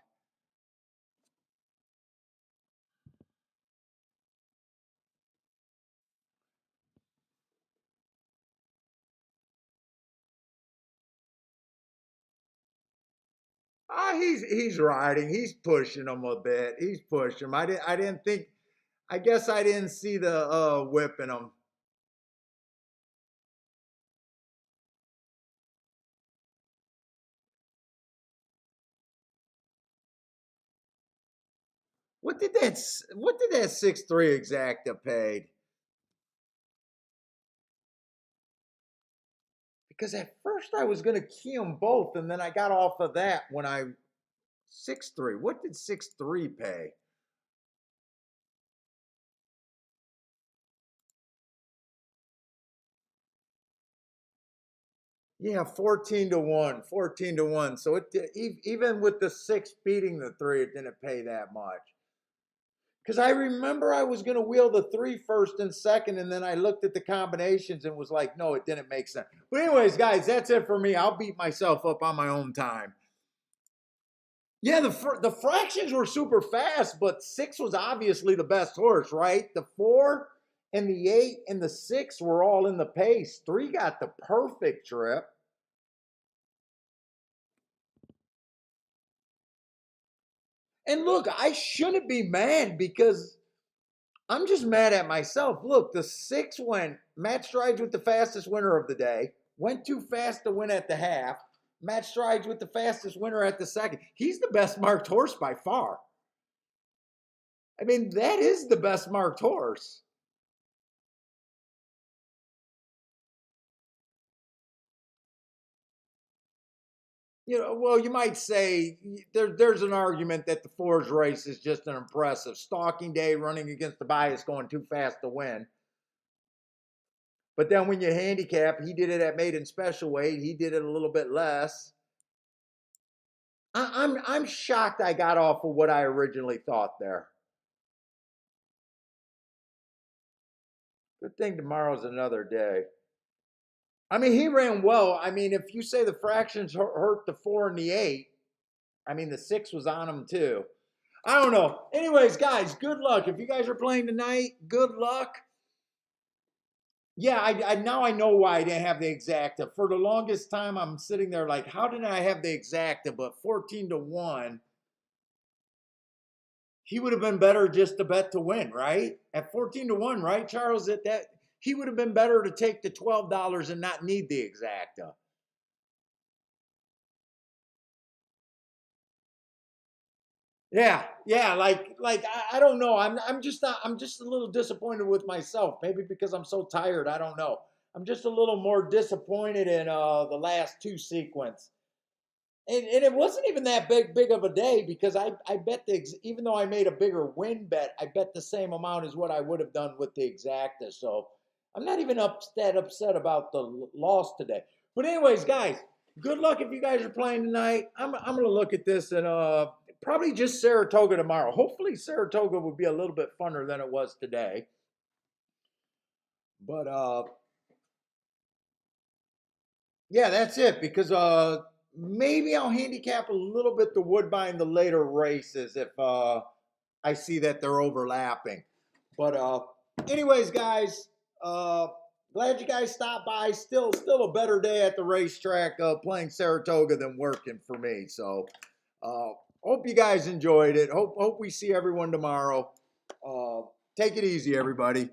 He's riding. He's pushing him a bit. He's pushing him. I didn't think. I guess I didn't see the whipping him. What did that 6-3 exacta paid? Because at first I was gonna key them both, and then I got off of that when I 6-3. What did 6-3 pay? Yeah, 14-1, 14-1. So even with the 6 beating the 3, it didn't pay that much. Because I remember I was going to wheel the 3 first and second, and then I looked at the combinations and was like, no, it didn't make sense. But anyways, guys, that's it for me. I'll beat myself up on my own time. Yeah, the fractions were super fast, but 6 was obviously the best horse, right? The 4 and the 8 and the 6 were all in the pace. 3 got the perfect trip. And look, I shouldn't be mad because I'm just mad at myself. Look, the 6 went, Matt Strides with the fastest winner of the day, went too fast to win at the half. Matt Strides with the fastest winner at the second. He's the best marked horse by far. I mean, that is the best marked horse. You know, well, you might say there's an argument that the Fours race is just an impressive stalking day, running against the bias, going too fast to win. But then when you handicap, he did it at maiden special weight. He did it a little bit less. I'm shocked I got off of what I originally thought there. Good thing tomorrow's another day. I mean, he ran well. I mean, if you say the fractions hurt the 4 and the 8, I mean, the 6 was on him too. I don't know. Anyways, guys, good luck. If you guys are playing tonight, good luck. Yeah, I now I know why I didn't have the exacta. For the longest time, I'm sitting there like, how did I have the exacta? But 14-1, he would have been better just to bet to win, right? At 14-1, right, Charles? That he would have been better to take the $12 and not need the exacta. Yeah, like I don't know. I'm just not, I'm just a little disappointed with myself. Maybe because I'm so tired. I don't know. I'm just a little more disappointed in the last 2 sequence. And it wasn't even that big of a day because I bet even though I made a bigger win bet, I bet the same amount as what I would have done with the exacta. So I'm not even that upset about the loss today. But anyways, guys, good luck if you guys are playing tonight. I'm gonna look at this and probably just Saratoga tomorrow. Hopefully Saratoga will be a little bit funner than it was today. But yeah, that's it because maybe I'll handicap a little bit the Woodbine the later races if I see that they're overlapping. But anyways, guys, glad you guys stopped by. Still a better day at the racetrack playing Saratoga than working for me. So hope you guys enjoyed it. Hope we see everyone tomorrow. Take it easy, everybody.